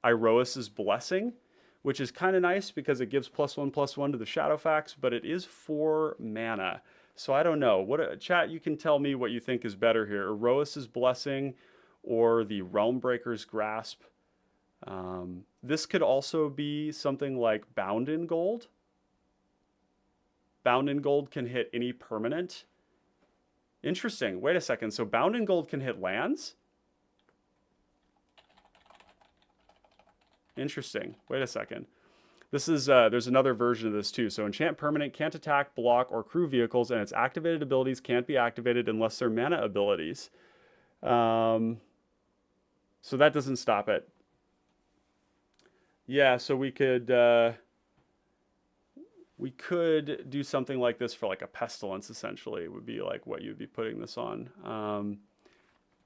Iroas's Blessing, which is kind of nice because it gives +1/+1 to the Shadowfax, but it is 4 mana. So I don't know. Chat, you can tell me what you think is better here. Iroas's Blessing or the Realmbreaker's Grasp. This could also be something like Bound in Gold. Bound in Gold can hit any permanent. Interesting. Wait a second. So Bound in Gold can hit lands? Interesting. Wait a second. This is there's another version of this too. So enchant permanent can't attack, block, or crew vehicles, and its activated abilities can't be activated unless they're mana abilities. So that doesn't stop it. Yeah, so we could do something like this for like a pestilence. Essentially, it would be like what you'd be putting this on.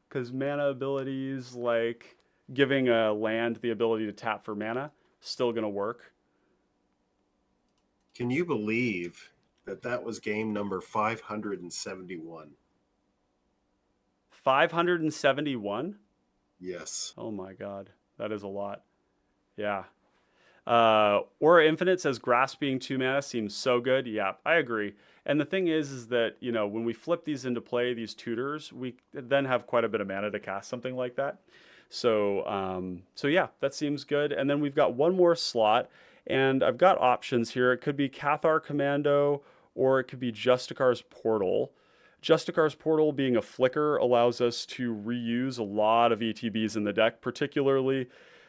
Because mana abilities, like giving a land the ability to tap for mana, still gonna work. Can you believe that was game number 571? 571? Yes. Oh my god, that is a lot. Yeah. Aura Infinite says Grasp being 2 mana seems so good. Yeah, I agree. And the thing is that, you know, when we flip these into play, these tutors, we then have quite a bit of mana to cast something like that. So, so yeah, that seems good. And then we've got one more slot, and I've got options here. It could be Cathar Commando, or it could be Justicar's Portal. Justicar's Portal, being a flicker, allows us to reuse a lot of ETBs in the deck, particularly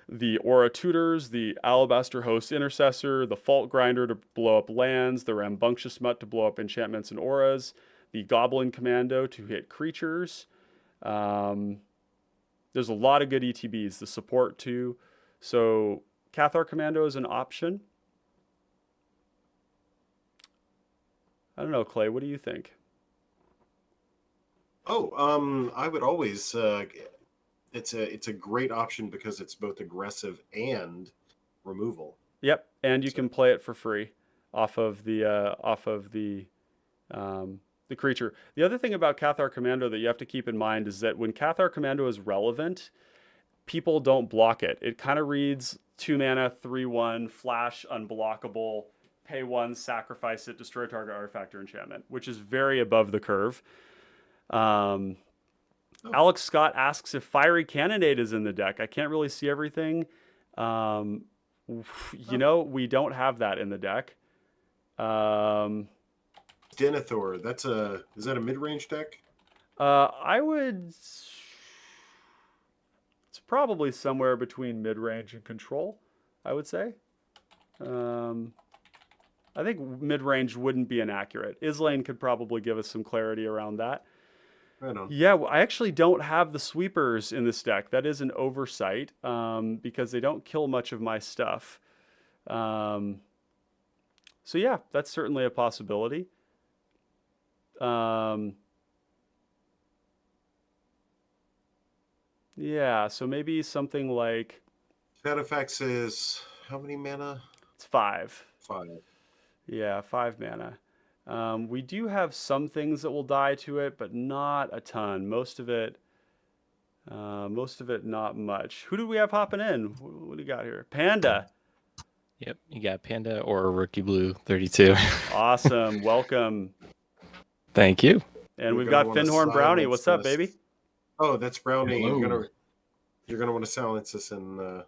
the Aura Tutors, the Alabaster Host Intercessor, the Fault Grinder to blow up lands, the Rambunctious Mutt to blow up enchantments and auras, the Goblin Commando to hit creatures. There's a lot of good ETBs, the support too. So Cathar Commando is an option. I don't know, Clay, what do you think? Oh, I would always. It's a great option because it's both aggressive and removal. Yep, and you can play it for free off of the creature. The other thing about Cathar Commando that you have to keep in mind is that when Cathar Commando is relevant, people don't block it. It kind of reads 2 mana, 3/1, flash, unblockable, pay 1, sacrifice it, destroy target artifact or enchantment, which is very above the curve. Alex Scott asks if Fiery Cannonade is in the deck. I can't really see everything. You know, we don't have that in the deck. Denethor, is that a mid-range deck? I would. It's probably somewhere between mid-range and control, I would say. I think mid-range wouldn't be inaccurate. Islane could probably give us some clarity around that. Right on. Yeah, I actually don't have the sweepers in this deck. That is an oversight because they don't kill much of my stuff. So yeah, that's certainly a possibility. Yeah, so maybe something like... Shadowfax is how many mana? It's 5. 5. Yeah, 5 mana. We do have some things that will die to it, but not a ton. Most of it, not much. Who do we have hopping in? What do you got here? Panda. Yep, you got Panda or Rookie Blue 32. Awesome. Welcome. Thank you. And we've got Finhorn Brownie. What's up, baby? Oh, that's Brownie. Hello. You're gonna want to silence this in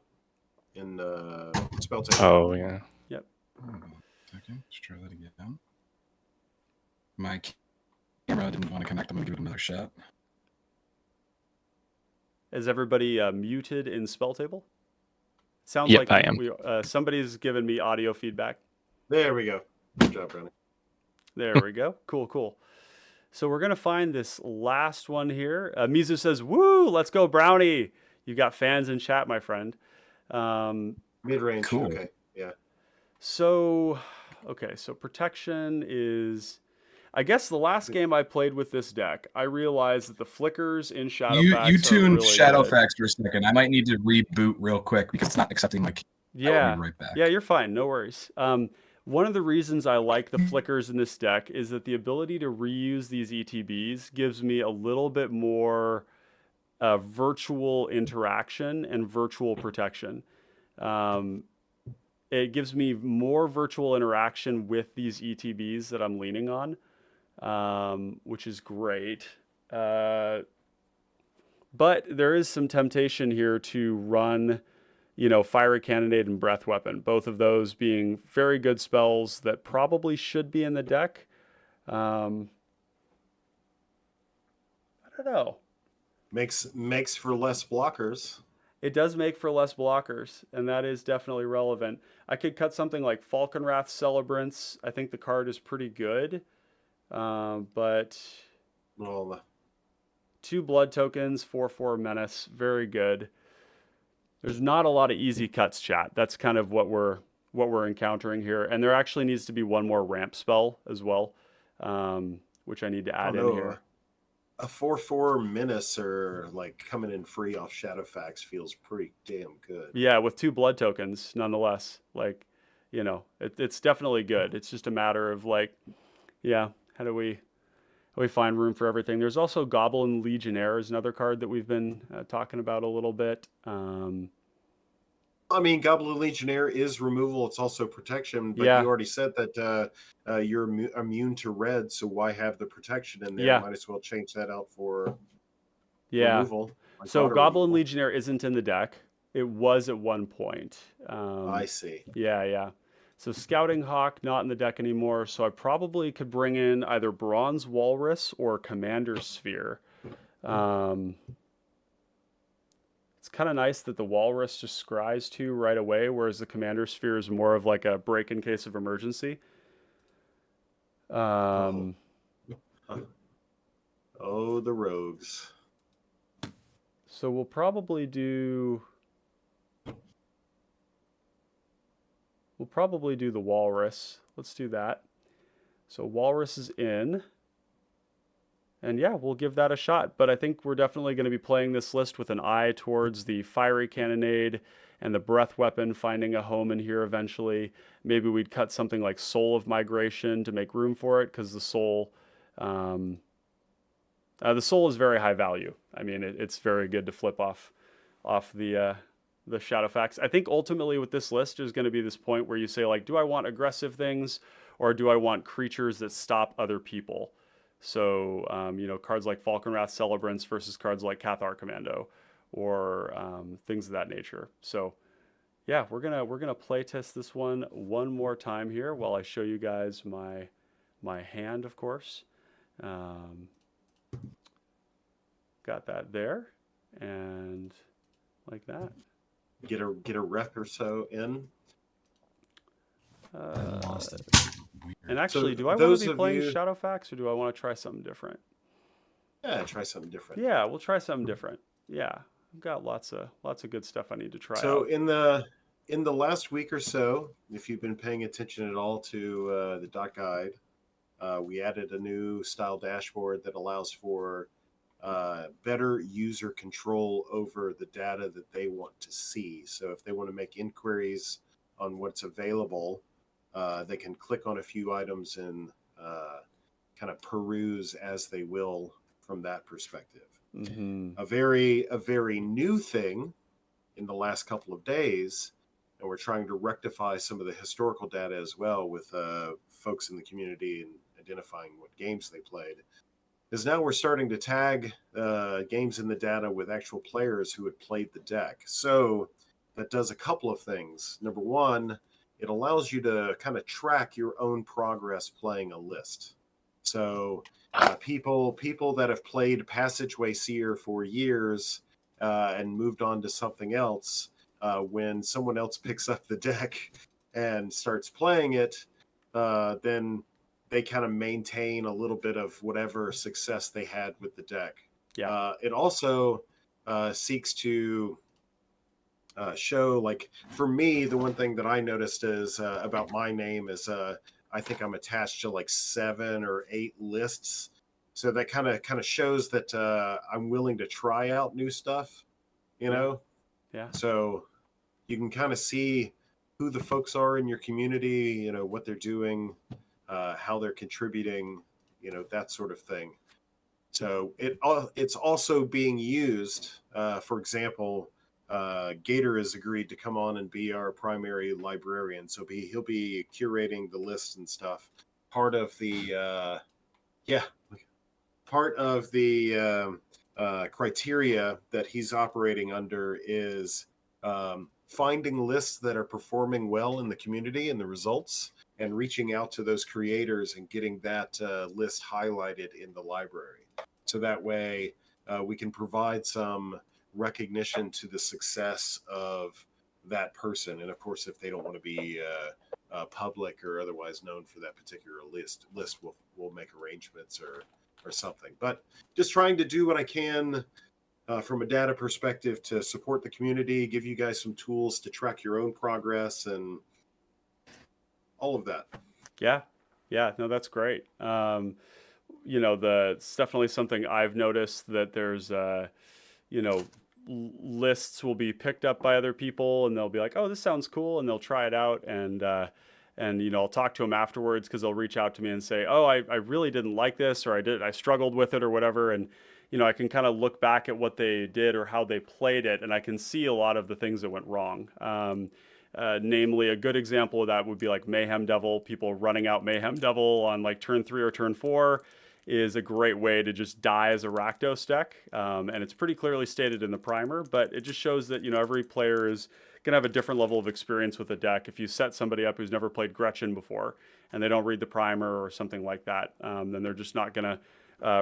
spell check. Oh, yeah. Yep. Okay, let's try that again. My camera didn't want to connect. I'm going to give it another shot. Is everybody muted in Spell Table? Sounds Yep, like I am. Somebody's given me audio feedback. There we go. Good job, Brownie. There we go. Cool. So we're going to find this last one here. Mizu says, woo, let's go, Brownie. You got fans in chat, my friend. Mid-range. Cool. Okay. Yeah. So protection is... I guess the last game I played with this deck, I realized that the flickers in Shadowfax You tuned really Shadowfax for a second. I might need to reboot real quick because it's not accepting my key. Yeah. I'll be right back. Yeah, you're fine. No worries. One of the reasons I like the flickers in this deck is that the ability to reuse these ETBs gives me a little bit more virtual interaction and virtual protection. It gives me more virtual interaction with these ETBs that I'm leaning on, which is great. But there is some temptation here to run, Fiery Cannonade and Breath Weapon, both of those being very good spells that probably should be in the deck. I don't know. Makes for less blockers. It does make for less blockers, and that is definitely relevant. I could cut something like Falconwrath Celebrants. I think the card is pretty good, but Well, 2 blood tokens, 4/4 menace, very good. There's not a lot of easy cuts, chat. That's kind of what we're encountering here, and there actually needs to be one more ramp spell as well, which I need to add in here. a 4/4 menace or like coming in free off Shadowfax feels pretty damn good. Yeah, with 2 blood tokens, nonetheless. Like, it's definitely good. It's just a matter of like, yeah, how do we find room for everything? There's also Goblin Legionnaire is another card that we've been talking about a little bit. I mean, Goblin Legionnaire is removal. It's also protection, but Yeah. you already said that you're immune to red, so why have the protection in there? Yeah. Might as well change that out for Yeah. removal. Like So auto Goblin removal. Legionnaire isn't in the deck. It was at one point. I see. Yeah. So Scouting Hawk not in the deck anymore. So I probably could bring in either Bronze Walrus or Commander Sphere. It's kind of nice that the Walrus just scries 2 right away, whereas the Commander Sphere is more of like a break in case of emergency. Oh, the rogues. So we'll probably do the Walrus. Let's do that. So Walrus is in. And yeah, we'll give that a shot. But I think we're definitely going to be playing this list with an eye towards the Fiery Cannonade and the Breath Weapon finding a home in here eventually. Maybe we'd cut something like Soul of Migration to make room for it, because the Soul is very high value. I mean, it's very good to flip off the Shadowfax. I think ultimately with this list there's going to be this point where you say, like, do I want aggressive things or do I want creatures that stop other people? So, cards like Falconwrath Celebrants versus cards like Cathar Commando, or things of that nature. So, yeah, we're gonna play test this one more time here while I show you guys my hand, of course. Got that there, and like that. Get a rep or so in. I lost it. Weird. And actually, So do I want those to be of playing you- Shadowfax, or do I want to try something different? Yeah, try something different. Yeah, we'll try something different. Yeah, I've got lots of good stuff I need to try So out. in the last week or so, if you've been paying attention at all to the dot guide, we added a new style dashboard that allows for better user control over the data that they want to see. So if they want to make inquiries on what's available, they can click on a few items and kind of peruse as they will from that perspective. Mm-hmm. A very new thing in the last couple of days, and we're trying to rectify some of the historical data as well with folks in the community and identifying what games they played, is now we're starting to tag games in the data with actual players who had played the deck. So that does a couple of things. Number one, it allows you to kind of track your own progress playing a list. So people that have played Passageway Seer for years and moved on to something else, when someone else picks up the deck and starts playing it, then they kind of maintain a little bit of whatever success they had with the deck. Yeah. It also seeks to show, like, for me, the one thing that I noticed is about my name is I think I'm attached to like 7 or 8 lists. So that kind of shows that I'm willing to try out new stuff, you know? Yeah. So you can kind of see who the folks are in your community, you know, what they're doing, how they're contributing, you know, that sort of thing. So it's also being used, for example, Gator has agreed to come on and be our primary librarian. So he'll be curating the lists and stuff. Part of the criteria that he's operating under is finding lists that are performing well in the community and the results, and reaching out to those creators and getting that list highlighted in the library. So that way we can provide some recognition to the success of that person. And of course, if they don't want to be public or otherwise known for that particular list, we'll make arrangements or something. But just trying to do what I can from a data perspective to support the community, give you guys some tools to track your own progress and all of that. Yeah. No, that's great. It's definitely something I've noticed, that there's, lists will be picked up by other people and they'll be like, oh, this sounds cool. And they'll try it out. And I'll talk to them afterwards, because they'll reach out to me and say, oh, I really didn't like this, or I struggled with it or whatever. And, I can kind of look back at what they did or how they played it, and I can see a lot of the things that went wrong. Namely, a good example of that would be like Mayhem Devil. People running out Mayhem Devil on like turn 3 or turn 4 is a great way to just die as a Rakdos deck. And it's pretty clearly stated in the primer, but it just shows that, every player is going to have a different level of experience with a deck. If you set somebody up who's never played Gretchen before and they don't read the primer or something like that, then they're just not going to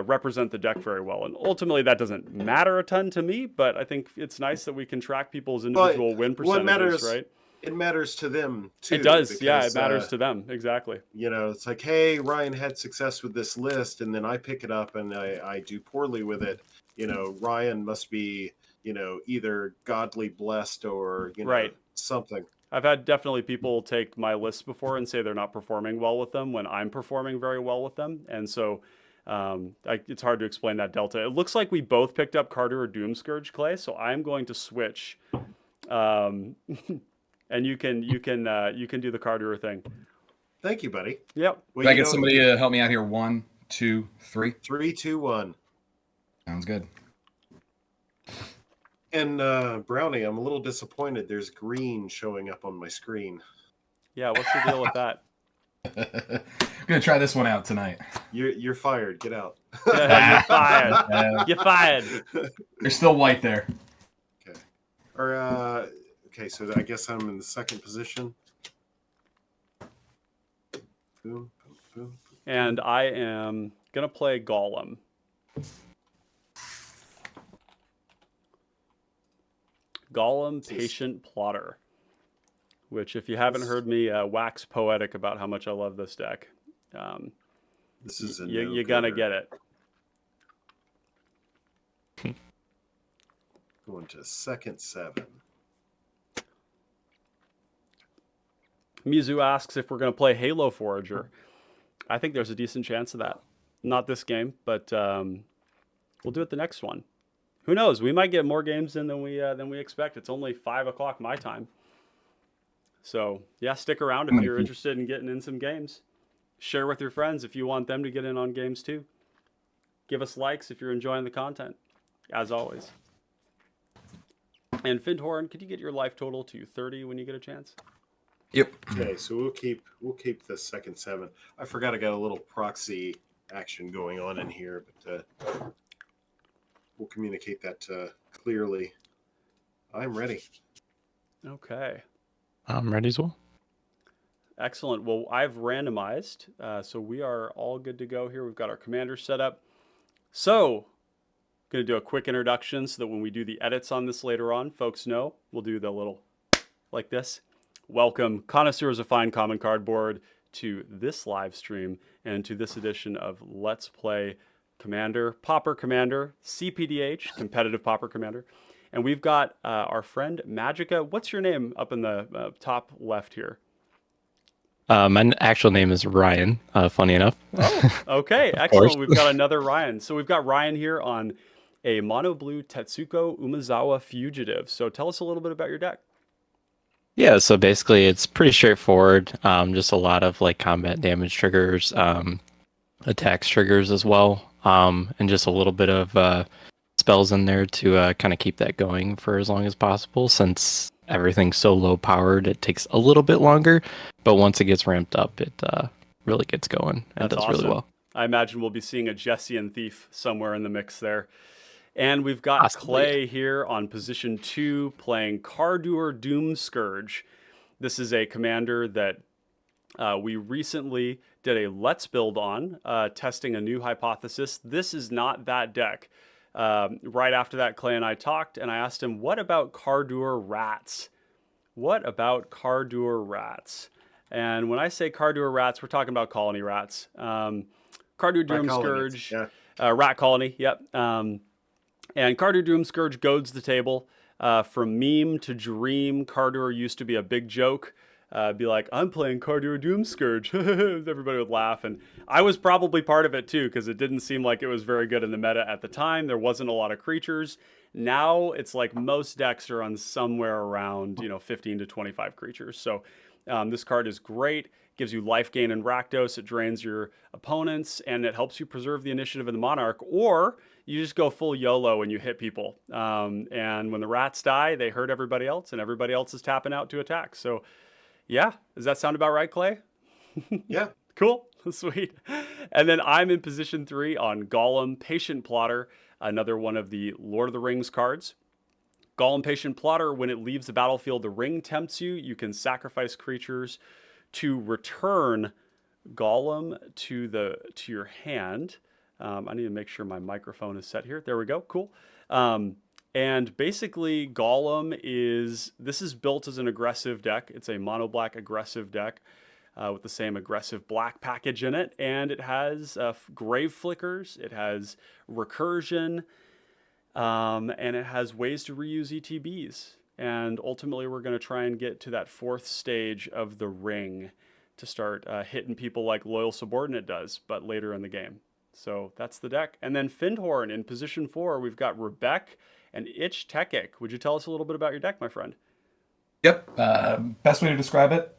represent the deck very well. And ultimately that doesn't matter a ton to me, but I think it's nice that we can track people's individual win percentages, right? It matters to them too. It does. Because, it matters to them. Exactly. It's like, hey, Ryan had success with this list, and then I pick it up and I do poorly with it. Ryan must be, either godly blessed or, right. something. I've had definitely people take my lists before and say they're not performing well with them when I'm performing very well with them. And so it's hard to explain that delta. It looks like we both picked up Carter Doomscourge, Clay. So I'm going to switch. And you can do the Carter thing. Thank you, buddy. Yep. Well, Can I get somebody to help me out here? 1, 2, 3. 3, 2, 1. Sounds good. And Brownie, I'm a little disappointed. There's green showing up on my screen. Yeah, what's the deal with that? I'm gonna try this one out tonight. You're fired. Get out. You're fired. You're fired. There's still white there. Okay. Or okay, so I guess I'm in the second position. Boom, boom, boom. And I am gonna play Golem. Golem, Patient Plotter. Which, if you haven't heard me wax poetic about how much I love this deck, this is you're gonna get it. Going to second 7. Mizu asks if we're going to play Halo Forager. I think there's a decent chance of that. Not this game, but we'll do it the next one. Who knows? We might get more games in than we expect. It's only 5 o'clock my time. So, yeah, stick around if you're interested in getting in some games. Share with your friends if you want them to get in on games too. Give us likes if you're enjoying the content, as always. And Findhorn, could you get your life total to 30 when you get a chance? Yep. Okay, so we'll keep the second 7. I forgot I got a little proxy action going on in here, but we'll communicate that clearly. I'm ready. Okay. I'm ready as well. Excellent. Well, I've randomized, so we are all good to go here. We've got our commander set up. So, going to do a quick introduction so that when we do the edits on this later on, folks know. We'll do the little like this. Welcome, connoisseurs of fine common cardboard, to this live stream and to this edition of Let's Play Commander, Pauper Commander, cPDH, competitive Pauper Commander. And we've got our friend Magica. What's your name up in the top left here? My actual name is Ryan, funny enough. Oh, okay, excellent. We've got another Ryan. So we've got Ryan here on a mono blue Tetsuko Umezawa Fugitive. So tell us a little bit about your deck. Yeah, so basically it's pretty straightforward. Just a lot of like combat damage triggers, attacks triggers as well, and just a little bit of spells in there to kind of keep that going for as long as possible. Since everything's so low powered, it takes a little bit longer, but once it gets ramped up, it really gets going and That's does really awesome. well. I imagine we'll be seeing a Jessian Thief somewhere in the mix there. And we've got Possibly. Clay here on position 2 playing Cardur Doomscourge. This is a commander that we recently did a Let's Build on, testing a new hypothesis. This is not that deck. right after that, Clay and I talked, and I asked him, what about Cardur rats? What about Cardur rats? And when I say Cardur rats, we're talking about colony rats. Cardur Rat Doom colonies, Scourge, yeah. rat colony, yep. And Cardur Doom Scourge goads the table. From meme to dream, Cardur used to be a big joke. Be like, I'm playing Cardur Doom Scourge. Everybody would laugh. And I was probably part of it too, because it didn't seem like it was very good in the meta at the time. There wasn't a lot of creatures. Now it's like most decks are on somewhere around 15 to 25 creatures. So this card is great. Gives you life gain and Rakdos. It drains your opponents, and it helps you preserve the initiative in the Monarch. Or you just go full YOLO and you hit people. And when the rats die, they hurt everybody else, and everybody else is tapping out to attack. So yeah, does that sound about right, Clay? Yeah. Cool. Sweet. And then I'm in position 3 on Gollum Patient Plotter, another one of the Lord of the Rings cards. Gollum Patient Plotter, when it leaves the battlefield, the ring tempts you. You can sacrifice creatures to return Gollum to your hand. I need to make sure my microphone is set here. There we go. Cool. And basically, Gollum is built as an aggressive deck. It's a mono black aggressive deck with the same aggressive black package in it, and it has grave flickers. It has recursion. And it has ways to reuse ETBs. And ultimately, we're going to try and get to that 4th stage of the ring to start hitting people like Loyal Subordinate does, but later in the game. So that's the deck. And then Findhorn in position 4, we've got Rebek and Ich Tekik. Would you tell us a little bit about your deck, my friend? Yep. Best way to describe it,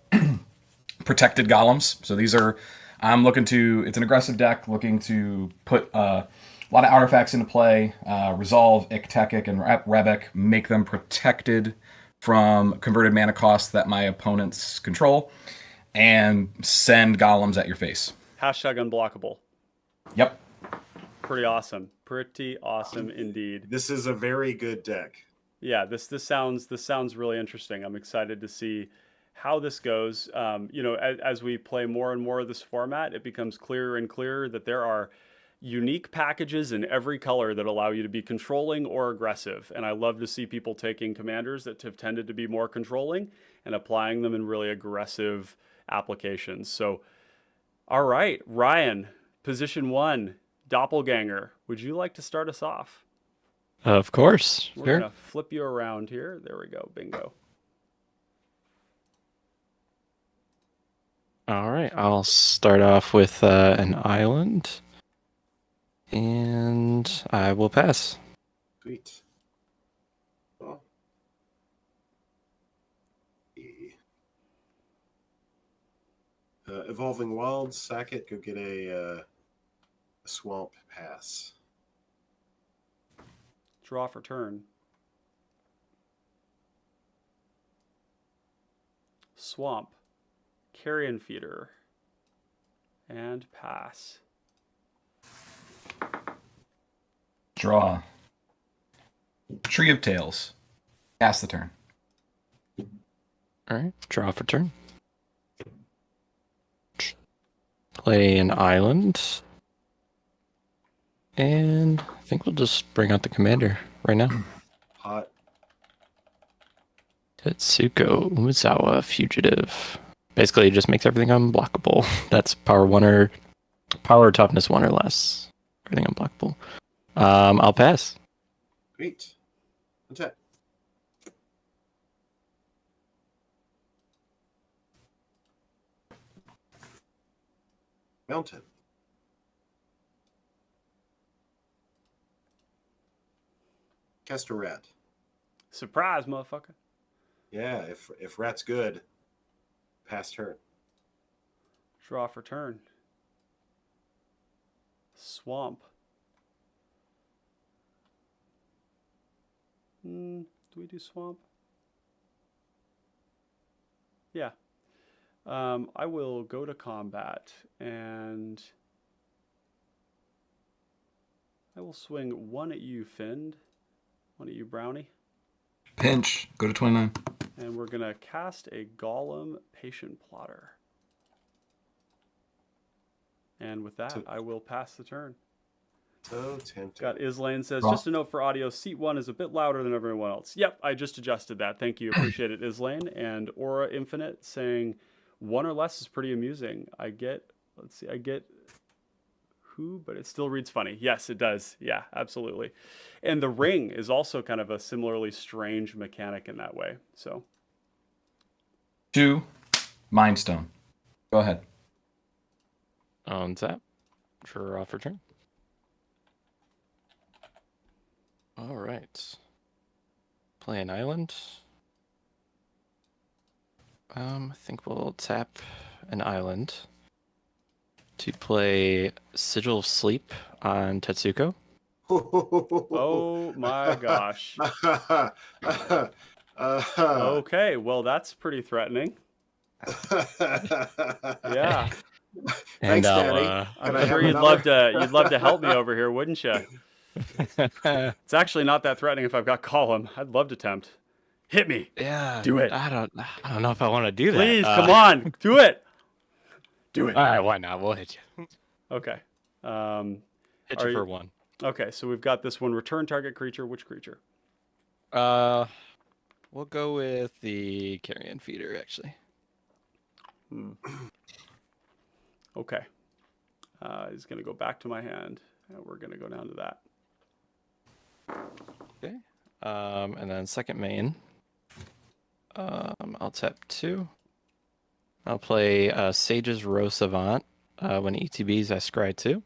protected golems. So these are, it's an aggressive deck looking to put a lot of artifacts into play, resolve Iktekik and Rebek, make them protected from converted mana costs that my opponents control, and send golems at your face. Hashtag unblockable. Yep. Pretty awesome. Pretty awesome indeed. This is a very good deck. Yeah, this sounds really interesting. I'm excited to see how this goes. As we play more and more of this format, it becomes clearer and clearer that there are unique packages in every color that allow you to be controlling or aggressive. And I love to see people taking commanders that have tended to be more controlling and applying them in really aggressive applications. So, all right, Ryan, position 1, Doppelganger. Would you like to start us off? Of course. We're Sure. going to flip you around here. There we go. Bingo. All right. I'll start off with an island. And I will pass. Sweet. Well, Evolving Wilds, sack it, go get a swamp, pass. Draw for turn. Swamp, Carrion Feeder, and pass. Draw. Tree of Tails. Pass the turn. All right. Draw for turn. Play an island. And I think we'll just bring out the commander right now. Hot. Tetsuko Umezawa Fugitive. Basically, it just makes everything unblockable. That's power 1 or power toughness 1 or less. Everything unblockable. I'll pass. Sweet. Attack. Mountain. Cast a rat. Surprise, motherfucker. Yeah, if rat's good, pass turn. Draw for turn. Swamp. Do we do swamp? Yeah. I will go to combat and I will swing 1 at you, Find. 1 at you, Brownie. Pinch. Go to 29. And we're going to cast a Gollum Patient Plotter. And with that, I will pass the turn. So tempting. Got Islane says, Well- just a note for audio, seat 1 is a bit louder than everyone else. Yep, I just adjusted that. Thank you. Appreciate it, Islane. And Aura Infinite saying 1 or less is pretty amusing. I get who, but it still reads funny. Yes, it does. Yeah, absolutely. And the ring is also kind of a similarly strange mechanic in that way. So 2, Mind Stone. Go ahead. On tap. Draw off return. All right. Play an island. I think we'll tap an island to play Sigil of Sleep on Tetsuko. oh my gosh. Okay, well that's pretty threatening. Yeah. Thanks, Daddy. I'm Can I sure have you'd love to help me over here, wouldn't you? It's actually not that threatening if I've got column. I'd love to tempt. Hit me. Yeah. Do it. I don't know if I want to do that. Please, come on. Do it. Do it. All right, why not? We'll hit you. Okay. Hit Are you you- for 1. Okay, so we've got this one. Return target creature. Which creature? We'll go with the carrion feeder actually. Okay. He's going to go back to my hand. And we're going to go down to that. Okay. And then second main. I'll tap 2. I'll play Sage's Row Savant. When ETBs, I scry 2.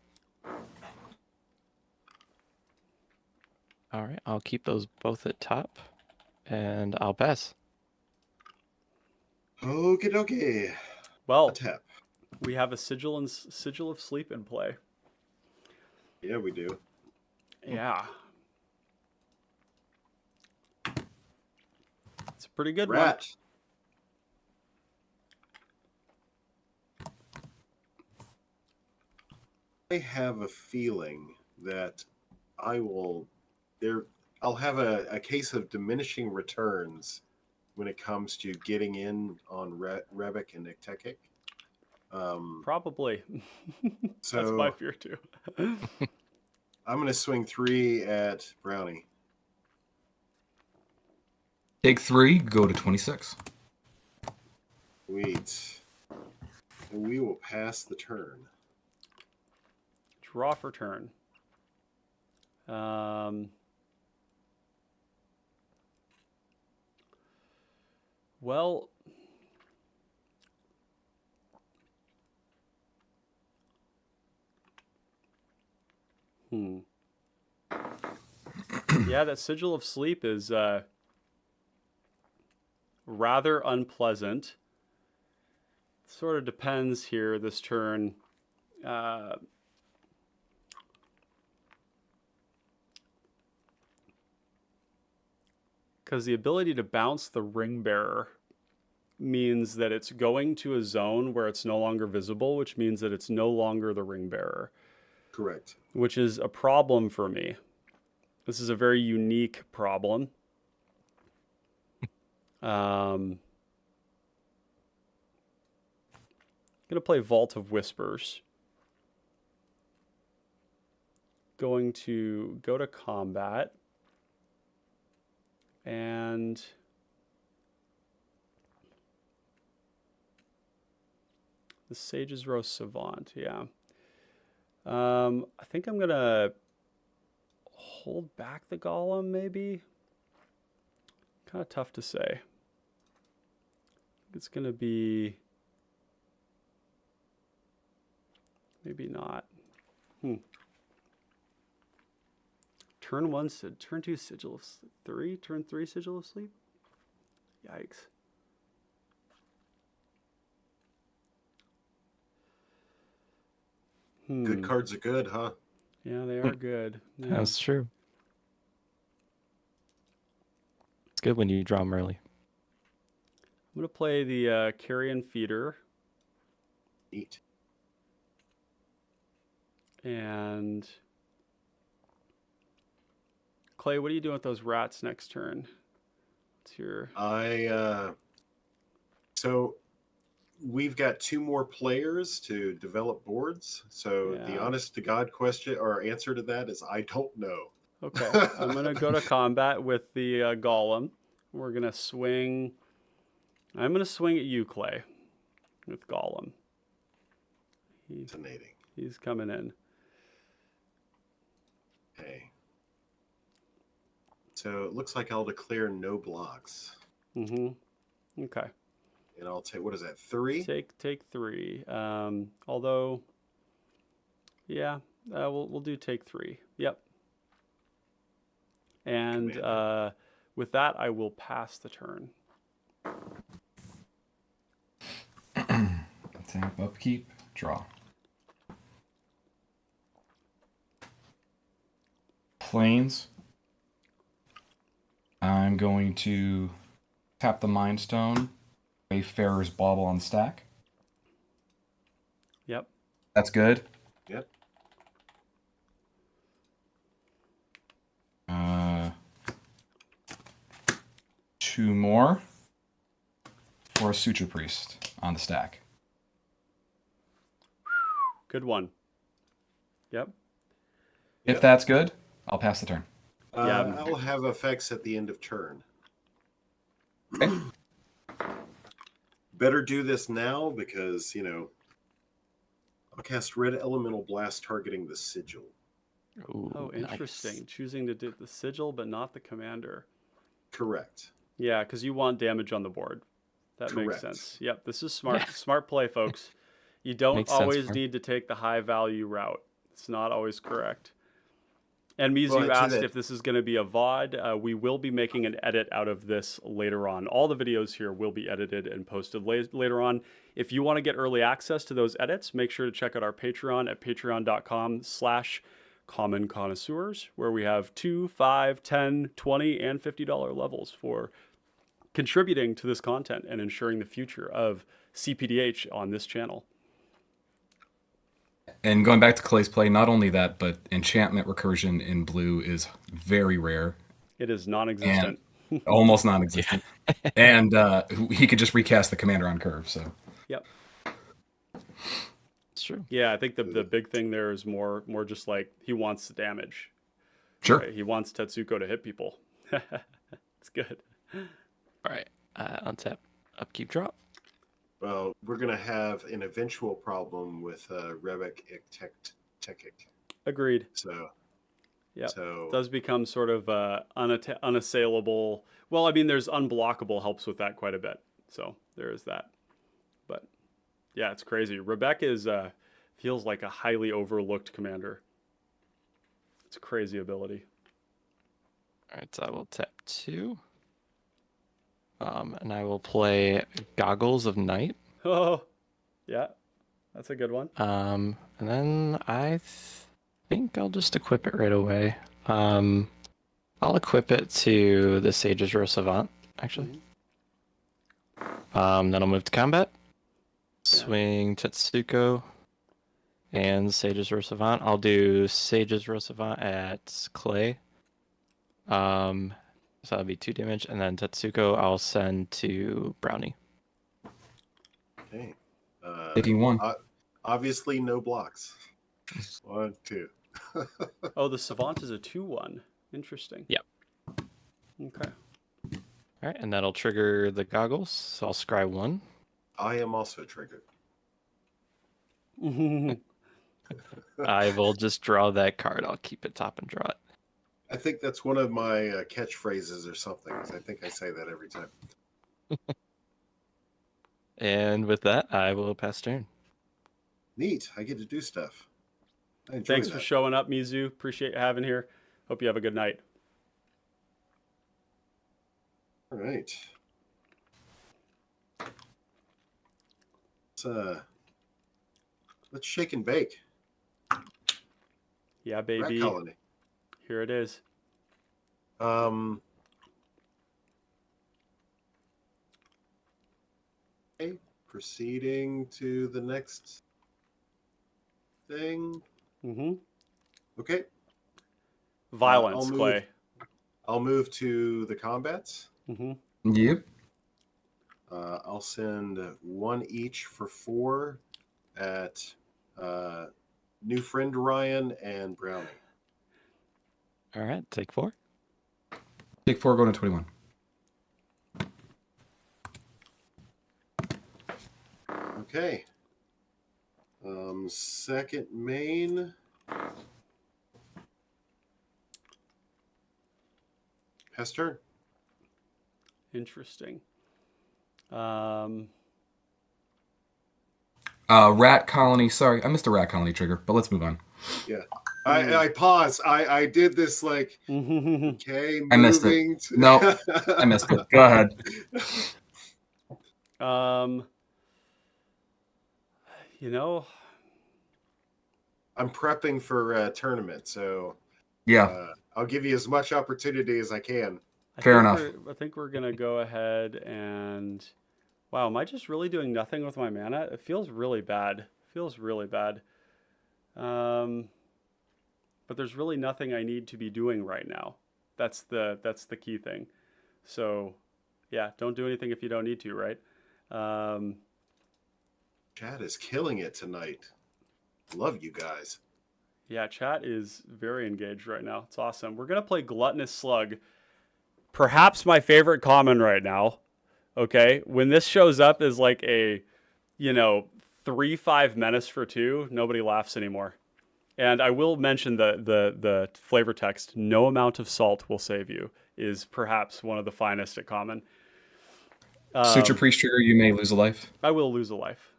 All right, I'll keep those both at top, and I'll pass. Okie dokie. Well, A tap. we have a sigil of sleep in play. Yeah, we do. Yeah. It's a pretty good Rat. I have a feeling that I'll have a case of diminishing returns when it comes to getting in on Rebic and Iktekik. one. Probably. So That's my fear too. I'm going to swing 3 at Brownie. Take 3, go to 26. Sweet. And we will pass the turn. Draw for turn. Well, yeah, that Sigil of Sleep is rather unpleasant. Sort of depends here this turn. Because the ability to bounce the Ring Bearer means that it's going to a zone where it's no longer visible, which means that it's no longer the Ring Bearer, Correct. which is a problem for me. This is a very unique problem. I'm going to play Vault of Whispers. Going to go to combat. And the Sage's Row Savant, yeah. I think I'm going to hold back the Golem, maybe. Kind of tough to say. It's going to be... maybe not. Turn 1, turn 2 Sigil of 3, turn 3 Sigil of Sleep? Yikes. Good cards are good, huh? Yeah, they are good. Yeah. That's true. It's good when you draw them early. I'm going to play the Carrion Feeder. Neat. And... Clay, what are you doing with those rats next turn? What's your... So we've got 2 more players to develop boards. So the Yeah. honest to God question or answer to that is I don't know. Okay, I'm gonna go to combat with the golem. We're gonna swing. I'm gonna swing at you, Clay, with golem. Fascinating. He's coming in. Okay. So it looks like I'll declare no blocks. Mm-hmm. Okay. And I'll take, what is that, 3? Take 3. Although, yeah, we'll do take 3. Yep. And Commander. with that, I will pass the turn. Tap, upkeep, draw. Plains. I'm going to tap the Mind Stone, Wayfarer's Bauble on the stack. Yep. That's good. Yep. 2 more for a Suture Priest on the stack. Good one. Yep. If Yep. that's good, I'll pass the turn. Yeah. I'll have effects at the end of turn. Okay. Better do this now because, I'll cast Red Elemental Blast targeting the sigil. Ooh, Oh, interesting. nice. Choosing to do the sigil, but not the commander. Correct. Yeah, because you want damage on the board. That makes Correct. sense. Yep, this is smart. Yeah. Smart play, folks. You don't Makes sense, always Mark. need to take the high value route. It's not always correct. And Mizu Well, to asked that- if this is going to be a VOD. We will be making an edit out of this later on. All the videos here will be edited and posted later on. If you want to get early access to those edits, make sure to check out our Patreon at patreon.com/common connoisseurs, where we have $2, $5, $10, $20, and $50 levels for contributing to this content and ensuring the future of cPDH on this channel. And going back to Clay's play, not only that, but enchantment recursion in blue is very rare, It is non-existent. almost non-existent. And he could just recast the commander on curve. So Yep. It's true. Yeah, I think the big thing there is more just like he wants the damage. sure. Right? He wants Tetsuko to hit people. It's good. All right. Untap, upkeep, drop. Well, we're going to have an eventual problem with Rebek Tekik. Agreed. So, Yep. so Does become sort of unassailable. Well, I mean, there's unblockable helps with that quite a bit. So there is that. But yeah, it's crazy. Rebecca is feels like a highly overlooked commander. It's a crazy ability. All right, so I will tap 2. And I will play Goggles of Night. Oh, yeah, that's a good one. And then I think I'll just equip it right away. I'll equip it to the Sage's Row Savant, actually. Then I'll move to combat. Swing Tetsuko and Sage's Row Savant. I'll do Sage's Row Savant at Clay. So that'll be 2 damage, and then Tetsuko I'll send to Brownie. okay. Taking 1. Obviously, no blocks. 1, 2. Oh, the Savant is a 2/1. Interesting. Yep. Okay. All right, and that'll trigger the goggles. So I'll scry 1. I am also triggered. I will just draw that card. I'll keep it top and draw it. I think that's one of my catchphrases or something. 'Cause I think I say that every time. And with that, I will pass turn. Neat. I get to do stuff. I enjoy Thanks that. for showing up, Mizu. Appreciate you having here. Hope you have a good night. All right. Let's shake and bake. Yeah, Rat baby. colony. Here it is. Okay, proceeding to the next thing. Mm-hmm. Okay, Violence, I'll move. Clay. I'll move to the combats. Mm-hmm. Yep. I'll send 1 each for 4 at new friend Ryan and Brownie. All right, take 4. Take 4, going to 21. Okay. Second main. Pass turn. Interesting. Rat colony. Sorry, I missed a rat colony trigger, but let's move on. Yeah. I paused. I did this like, okay, I missed it. moving. No, I missed it. Go ahead. You know, I'm prepping for a tournament, so Yeah, I'll give you as much opportunity as I can. Fair enough. I think we're gonna go ahead and. Wow, am I just really doing nothing with my mana? It feels really bad. Feels really bad. But there's really nothing I need to be doing right now. That's the key thing. So, yeah, don't do anything if you don't need to, right? Chad is killing it tonight. Love you guys. Yeah, chat is very engaged right now. It's awesome. We're gonna play Gluttonous Slug. Perhaps my favorite common right now. Okay, when this shows up as like a, 3/5 menace for 2, nobody laughs anymore. And I will mention the flavor text. No amount of salt will save you is perhaps one of the finest at common. Suture Priest trigger, you may lose a life. I will lose a life.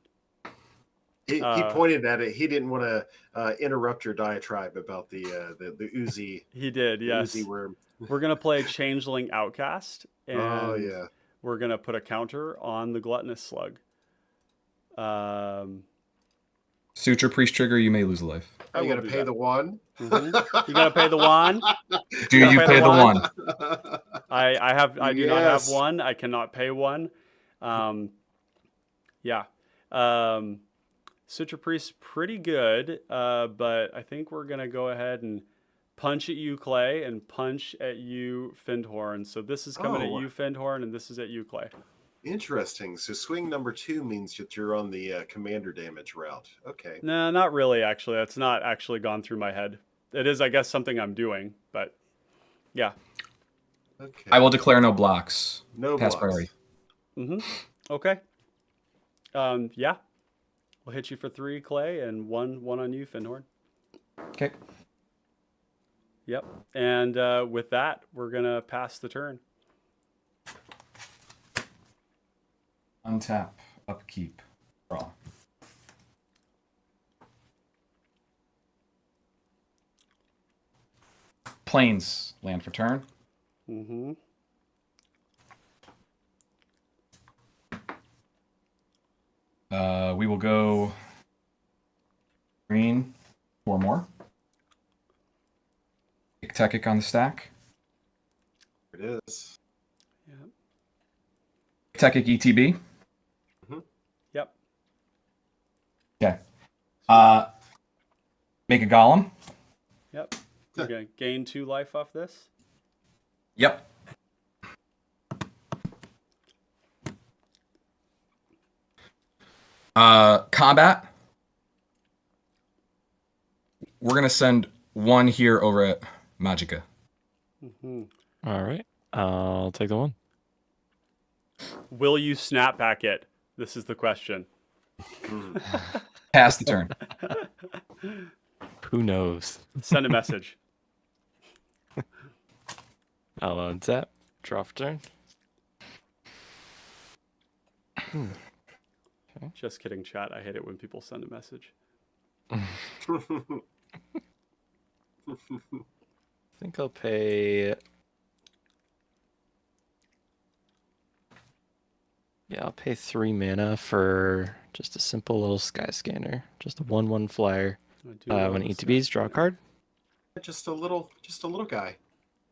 He pointed at it. He didn't want to interrupt your diatribe about the oozy. He did, yes. Oozy worm. We're gonna play Changeling Outcast, and Oh yeah. we're gonna put a counter on the Gluttonous Slug. Suture Priest trigger, you may lose a life. You gotta pay the 1. Mm-hmm. You gotta pay the 1. Do you pay the 1? I do not have 1. I cannot pay 1. Yeah. Suture Priest pretty good, but I think we're gonna go ahead and punch at you, Clay, and punch at you, Findhorn. So this is coming at you, Findhorn, and this is at you, Clay. Interesting. So swing number 2 means that you're on the commander damage route. Okay. No, not really, actually. That's not actually gone through my head. It is, I guess, something I'm doing, but yeah. Okay. I will declare no blocks. No Pass blocks. priority. Mm-hmm. Okay. Yeah. We'll hit you for 3, Clay, and one on you, Findhorn. Okay. Yep. And with that, we're going to pass the turn. Untap, upkeep, draw. Plains, land for turn. Mm-hmm. We will go green, 4 more. Techic on the stack. It is. Yep. Techic ETB. Yep. Okay. Make a golem. Yep. You're going to gain 2 life off this? Yep. Combat. We're gonna send 1 here over at Magicka. Mm-hmm. All right, I'll take the 1. Will you snap back it? This is the question. Pass the turn. Who knows? Send a message. I'll untap, draw for turn. Just kidding, chat. I hate it when people send a message. I think I'll pay. Yeah, I'll pay 3 mana for just a simple little sky scanner. Just a 1/1 flyer. When ETBs, draw a card. Just a little guy.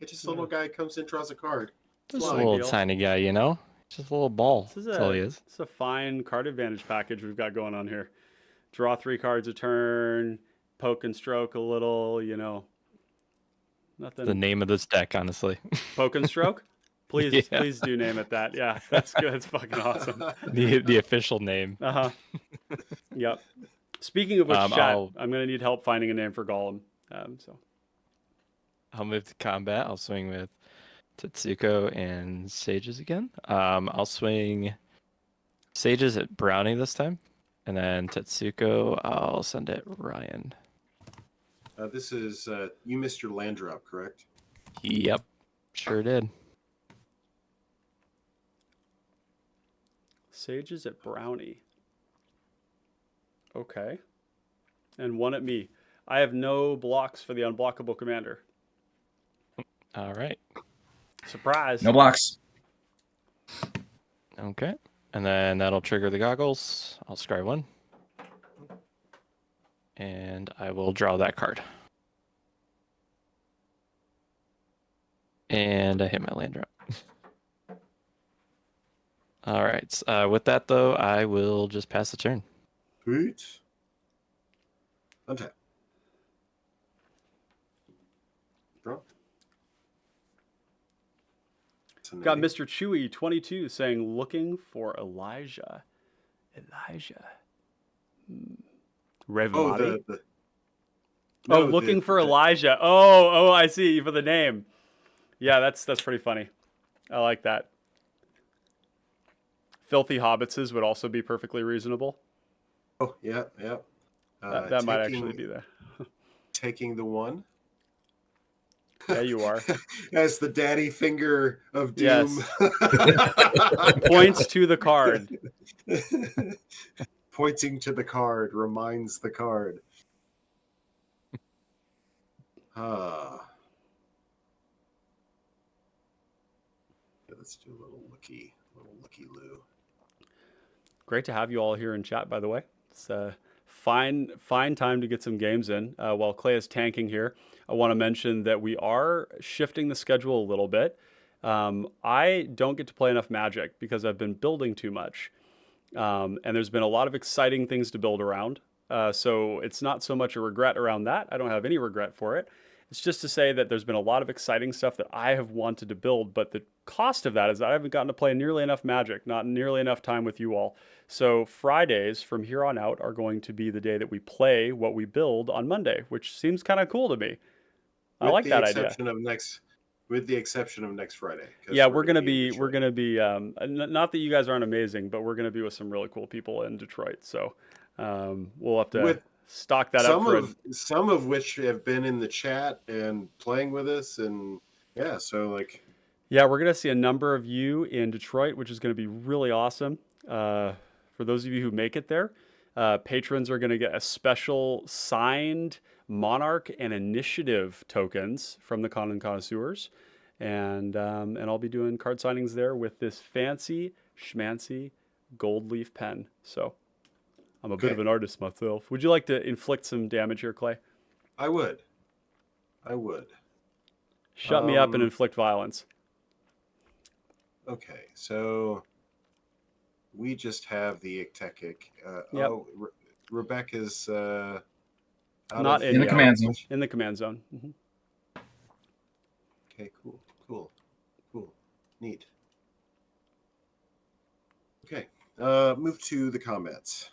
It's just a little guy comes in, draws a card. Just a Flying little deal. tiny guy, you know? Just a little ball. This is That's all he is. It's a fine card advantage package we've got going on here. Draw 3 cards a turn, poke and stroke a little, Nothing. The name of this deck, honestly. Poke and stroke? Please, Yeah. please do name it that. Yeah, that's good. It's fucking awesome. The official name. Uh huh. Yep. Speaking of which, chat, I'll I'm gonna need help finding a name for Gollum. So move to combat. I'll swing with Tetsuko and Sages again. I'll swing Sages at Brownie this time, and then Tetsuko I'll send it Ryan. This is you missed your land drop, correct? Yep, sure did. Sages at Brownie. Okay. And one at me. I have no blocks for the unblockable commander. All right. Surprise. No blocks. Okay. And then that'll trigger the goggles. I'll scry one. And I will draw that card. And I hit my land drop. All right. With that, though, I will just pass the turn. Sweet. Untap. Draw. Got Mr. Chewy 22 saying looking for Elijah. Elijah. Revmati? No, looking for Elijah. Oh, I see for the name. Yeah, that's pretty funny. I like that. Filthy Hobbitses would also be perfectly reasonable. Oh, yeah. That might actually be there. Taking the one. Yeah, you are. As the daddy finger of doom. Yes. Points to the card. Pointing to the card reminds the card. Let's do a little looky loo. Great to have you all here in chat, by the way. It's fine time to get some games in. While Clay is tanking here, I want to mention that we are shifting the schedule a little bit. I don't get to play enough Magic because I've been building too much. And there's been a lot of exciting things to build around. So it's not so much a regret around that. I don't have any regret for it. It's just to say that there's been a lot of exciting stuff that I have wanted to build, but the cost of that is that I haven't gotten to play nearly enough Magic, not nearly enough time with you all. So Fridays from here on out are going to be the day that we play what we build on Monday, which seems kind of cool to me. I like that idea. With the exception of next Friday. Yeah, we're gonna be not that you guys aren't amazing, but we're gonna be with some really cool people in Detroit. So we'll have to stock that up. Some of which have been in the chat and playing with us, and yeah, so like. Yeah, we're gonna see a number of you in Detroit, which is gonna be really awesome. For those of you who make it there, patrons are gonna get a special signed Monarch and Initiative tokens from the Connoisseurs, and I'll be doing card signings there with this fancy schmancy gold leaf pen. So I'm a bit of an artist myself. Would you like to inflict some damage here, Clay? I would. Shut me up and inflict violence. Okay, so we just have the Iktekik. Yep. Rebecca's not in the command zone. In the command zone. Mm-hmm. Okay, cool. Neat. Okay, move to the combats.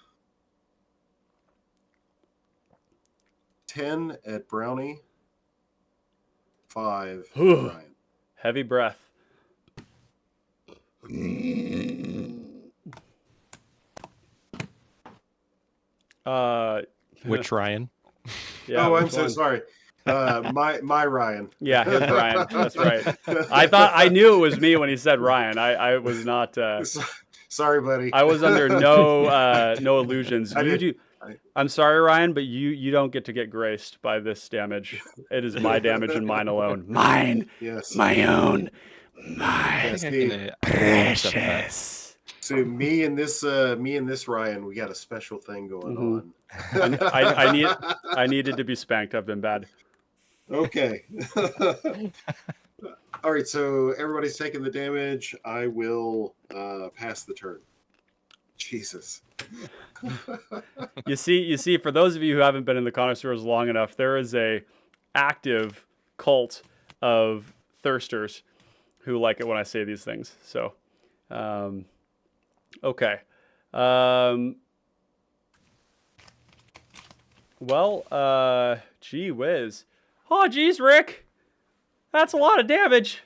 10 at Brownie. 5 at Ryan. Heavy breath. Which Ryan? Yeah, I'm so sorry. My Ryan. Yeah, his Ryan. That's right. I knew it was me when he said Ryan. I was not. Sorry, buddy. I was under no illusions. I'm sorry, Ryan, but you don't get to get graced by this damage. It is my damage and mine alone. Mine. Yes. My own. Mine. Yes, Precious. So me and this Ryan, we got a special thing going on. I needed to be spanked. I've been bad. Okay. All right, so everybody's taking the damage. I will pass the turn. Jesus. You see, for those of you who haven't been in the Connoisseurs long enough, there is a active cult of thirsters who like it when I say these things. So, okay. Well, gee whiz. Oh, geez, Rick. That's a lot of damage.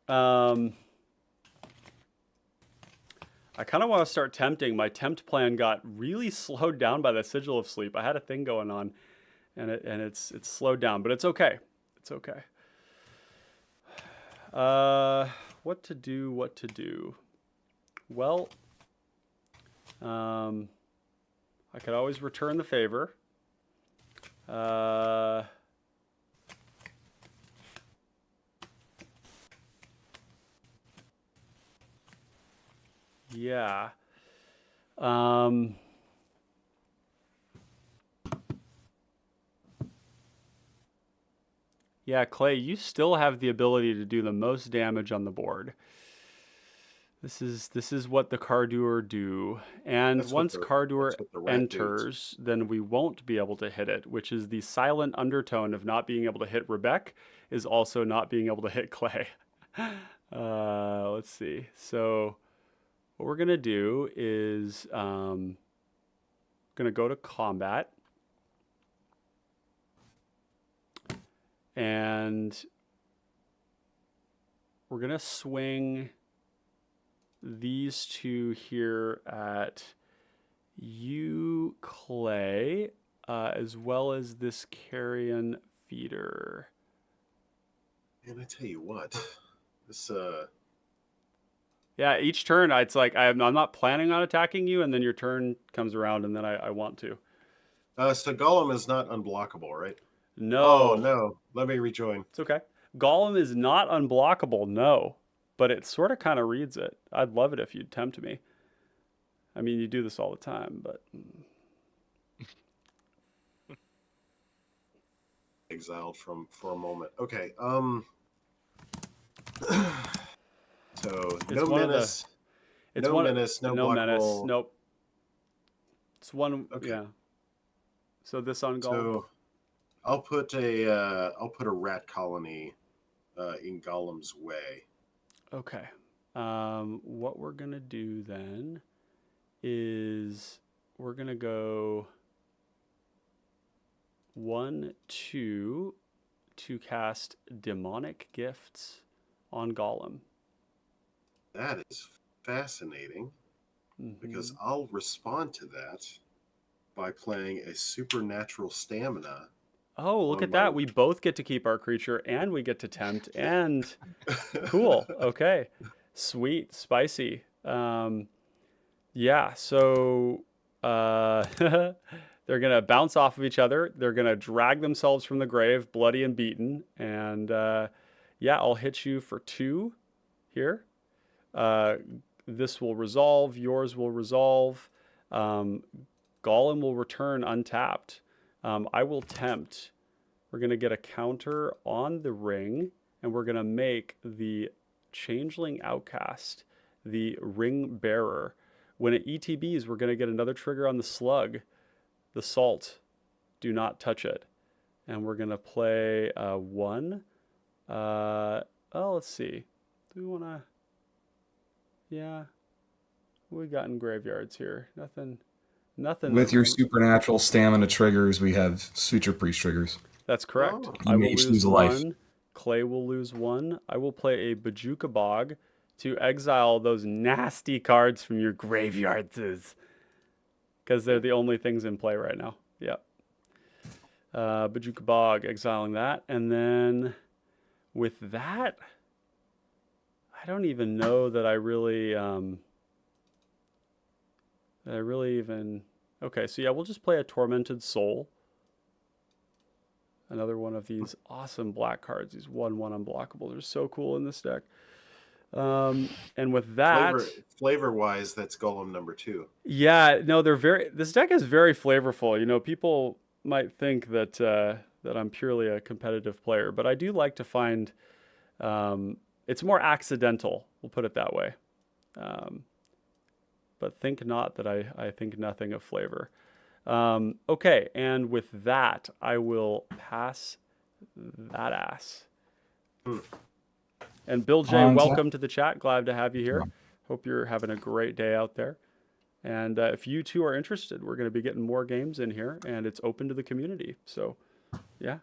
I kind of want to start tempting. My tempt plan got really slowed down by the Sigil of Sleep. I had a thing going on, and it's slowed down, but it's okay. It's okay. What to do? What to do? Well, I could always return the favor. Yeah. Yeah, Clay, you still have the ability to do the most damage on the board. This is what the Cardour do. And That's what once the- Cardour that's what the rat enters, then we won't be able to hit it, which is the silent undertone of not being able to hit Rebecca is also not being able to hit Clay. Let's see. So what we're going to do is going to go to combat. And we're going to swing these two here at you, Clay, as well as this carrion feeder. And I tell you what, this Yeah, each turn, it's like I'm not planning on attacking you, and then your turn comes around, and then I want to. so Gollum is not unblockable, right? No. Oh no, let me rejoin. It's okay. Gollum is not unblockable, no. But it sort of kind of reads it. I'd love it if you'd tempt me. I mean, you do this all the time, but... Exiled for a moment. Okay. So It's no one of the- menace. It's No one, menace, no no blockable. menace. Nope. It's one. Okay. Yeah. So this on Gollum. So I'll put a rat colony in Gollum's way. Okay. What we're gonna do then is we're gonna go 1, 2 to cast Demonic Gifts on Gollum. That is fascinating because Mhm. I'll respond to that by playing a supernatural stamina. Oh, look on at that. my- We both get to keep our creature and we get to tempt and cool. Okay. Sweet. Spicy. Yeah, so they're going to bounce off of each other. They're going to drag themselves from the grave, bloody and beaten. And yeah, I'll hit you for 2 here. This will resolve. Yours will resolve. Gollum will return untapped. I will tempt. We're going to get a counter on the ring, and we're going to make the Changeling Outcast the Ring Bearer. When it ETBs, we're going to get another trigger on the Slug, the Salt. Do not touch it. And we're going to play 1. Let's see. Do we want to... Yeah. What we got in graveyards here? Nothing. With your supernatural stamina triggers, we have Suture Priest triggers. That's correct. Oh. I You will may each lose lose a life. 1. Clay will lose 1. I will play a Bajuka Bog to exile those nasty cards from your graveyards. Because they're the only things in play right now. Yep. Bajuka Bog, exiling that. And then with that, I don't even know that I really even... Okay, so yeah, we'll just play a Tormented Soul. Another one of these awesome black cards. These 1/1 unblockable. They're so cool in this deck. And with that... Flavor wise, that's Gollum number 2. Yeah, no, this deck is very flavorful. You know, people might think that that I'm purely a competitive player, but I do like to find it's more accidental, we'll put it that way. But think not that I think nothing of flavor. Okay, and with that, I will pass that ass. And Bill J, On welcome to the chat. Glad to have you here. Sure. Hope you're having a great day out there. And if you two are interested, we're going to be getting more games in here, and it's open to the community. So, yeah.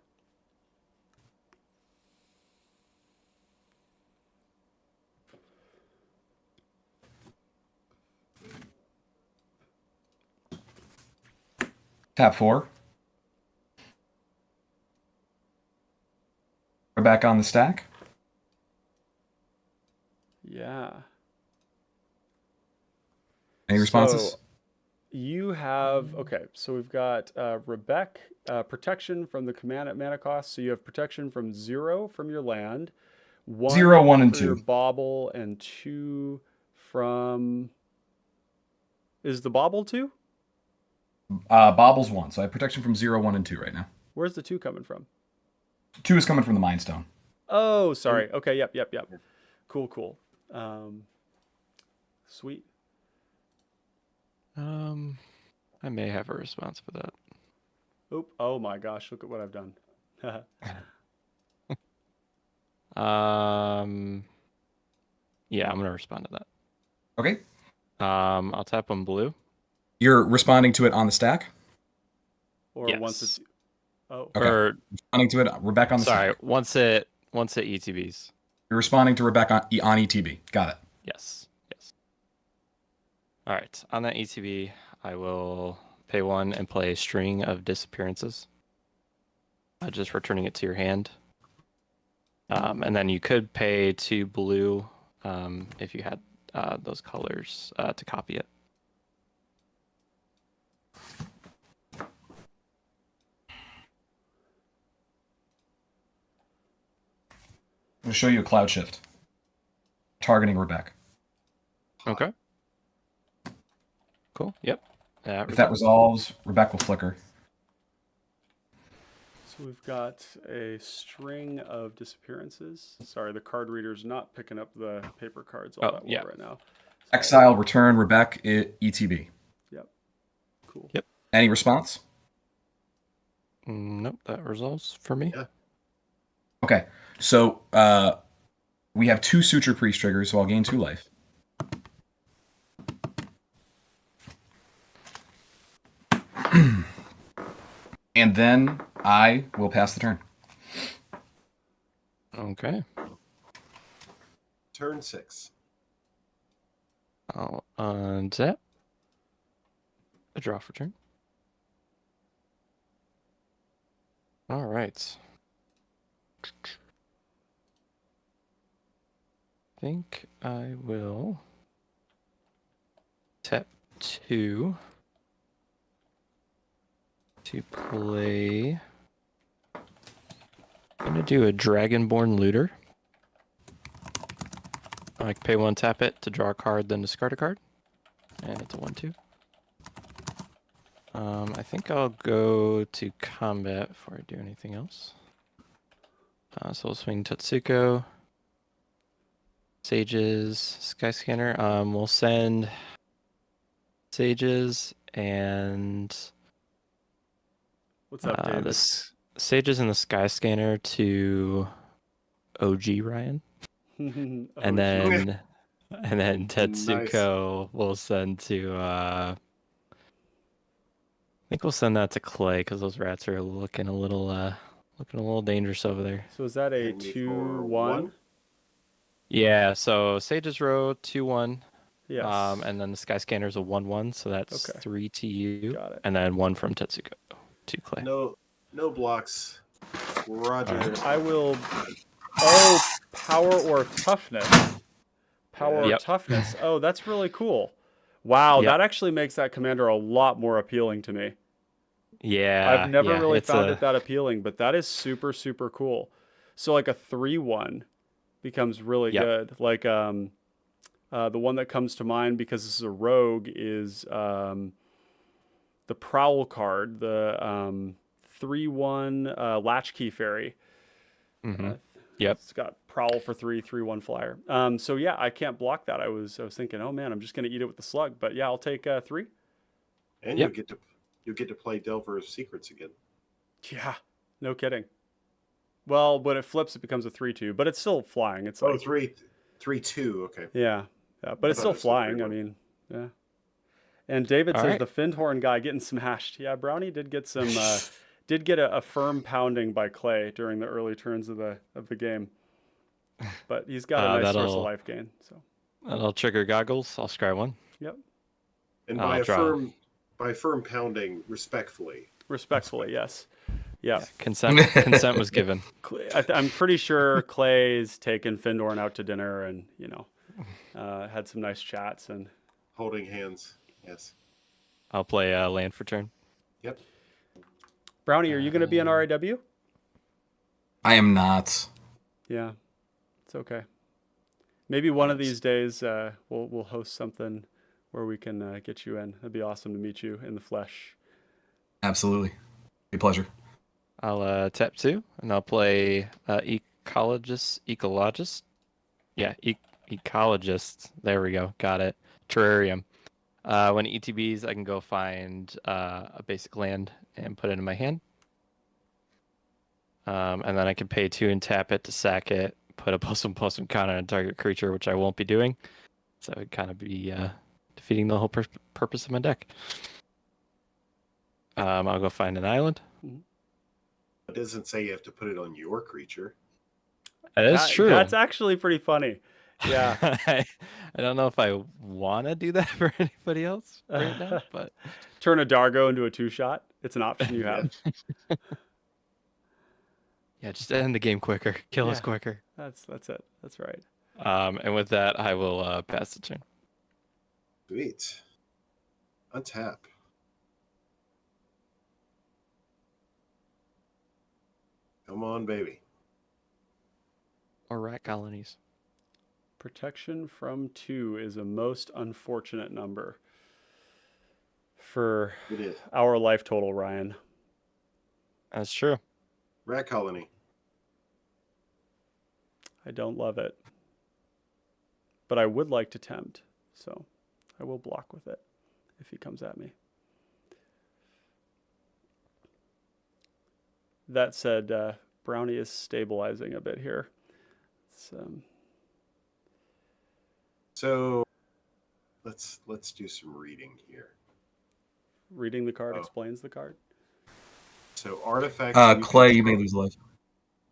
Tap 4. We're back on the stack. Yeah. Any responses? So you have, okay, so we've got Rebecca, protection from the command at mana cost. So you have protection from 0 from your land, 1 0, 1, and for your 2. bauble, and 2 from, is the bauble 2? Baubles 1. So I have protection from 0, 1, and 2 right now. Where's the 2 coming from? 2 is coming from the Mind Stone. Oh, sorry. Okay, yep. Cool. Sweet. I may have a response for that. Oop. Oh my gosh, look at what I've done. Yeah, I'm gonna respond to that. Okay. I'll tap on blue. You're responding to it on the stack? Or Yes. once it's, oh, Okay. Or Responding to it, Rebecca on the sorry, stack. once it ETBs. You're responding to Rebecca on ETB. Got it. Yes. All right. On that ETB, I will pay 1 and play a string of disappearances. Just returning it to your hand. And then you could pay 2 blue if you had those colors to copy it. I'm going to show you a cloud shift. Targeting Rebecca. Okay. Cool. Yep. If that resolves, Rebecca will flicker. so we've got a string of disappearances. Sorry, the card reader's not picking up the paper cards all Oh, that well yeah. right now. So, Exile, return, Rebecca, ETB. Yep. Cool. Yep. Any response? Nope, that resolves for me. Yeah. Okay. So we have 2 Suture Priest triggers, so I'll gain 2 life. And then I will pass the turn. Okay. Turn 6. I'll untap. A draw for turn. All right. I think I will tap 2 to play. I'm gonna do a Dragonborn Looter. I can pay 1, tap it to draw a card, then discard a card, and it's a 1/2. I think I'll go to combat before I do anything else. So we'll swing Tetsuko, Sages, Skyscanner. We'll send Sages and What's up, David? the Sages and the Skyscanner to OG Ryan, and then Tetsuko will send to. I think we'll send that to Clay because those rats are looking a little dangerous over there. So is that a And me for 2/1? 1? Yeah, so Sages Row 2/1. Yes. And then the Skyscanner's a 1/1, so that's Okay. 3 to you. Got it. And then 1 from Tetsuko to Clay. No blocks. Roger. I will. Oh, power or toughness. Power or Yep. toughness. Oh, that's really cool. Wow, Yep. that actually makes that commander a lot more appealing to me. Yeah. I've never really it's found it that appealing, but that is super, super cool. So like a 3/1 becomes really Yep. good. Like the one that comes to mind because this is a rogue is the Prowl card, the 3/1 Latchkey Fairy. Mhm. Yep. It's got Prowl for 3, 3/1 flyer. So yeah, I can't block that. I was thinking, oh man, I'm just gonna eat it with the slug. But yeah, I'll take 3. And Yep. you'll get to play Delver's Secrets again. Yeah, no kidding. Well, when it flips, it becomes a 3/2, but it's still flying. It's like 3/2. Okay. yeah, but it's thought still it was a flying. I 3/1. mean, yeah. And David All says right. the Findhorn guy getting smashed. Yeah, Brownie did get some did get a firm pounding by Clay during the early turns of the game, but he's got a nice source of that'll life gain. So that'll trigger goggles. I'll scry one. yep, And I'll draw. by firm pounding, respectfully. respectfully, yes, yeah. Consent was given. I'm pretty sure Clay's taken Findorn out to dinner and had some nice chats and Holding hands. Yes. I'll play land for turn. Yep. Brownie, are you going to be on RIW? I am not. Yeah, it's okay. Maybe one of these days we'll host something where we can get you in. It'd be awesome to meet you in the flesh. Absolutely. A pleasure. I'll tap 2, and I'll play ecologist. Yeah, ecologist. There we go. Got it. Terrarium. When it ETBs, I can go find a basic land and put it in my hand. And then I can pay 2 and tap it to sack it, put a +1/+1 counter on a target creature, which I won't be doing. So it would kind of be defeating the whole purpose of my deck. I'll go find an island. It doesn't say you have to put it on your creature. That is true. That's actually pretty funny. Yeah. I don't know if I want to do that for anybody else right now, but Turn a Dargo into a 2-shot. It's an option you have. yeah, just end the game quicker, kill us Yeah. quicker. That's it. That's right. And with that, I will pass the turn. Sweet. Untap. Come on, baby. Or rat colonies. Protection from 2 is a most unfortunate number for It is. our life total, Ryan. That's true. Rat colony. I don't love it. But I would like to tempt, so I will block with it if he comes at me. That said, Brownie is stabilizing a bit here. So let's do some reading here. Reading the card Oh. explains the card. So artifacts. Clay, you may lose life.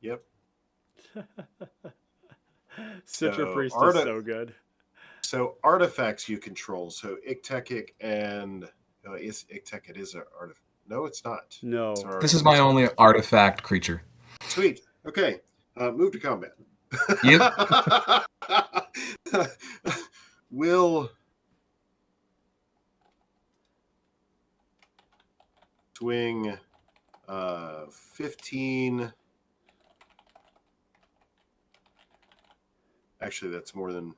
Yep. Citra So, Priest is so good. So artifacts you control. So Iktekik and is Iktekik is an artifact? No, it's not. No. It's This is my only artifact creature. Sweet. Okay. Move to combat. Yep. Will swing 15. Actually, that's more than.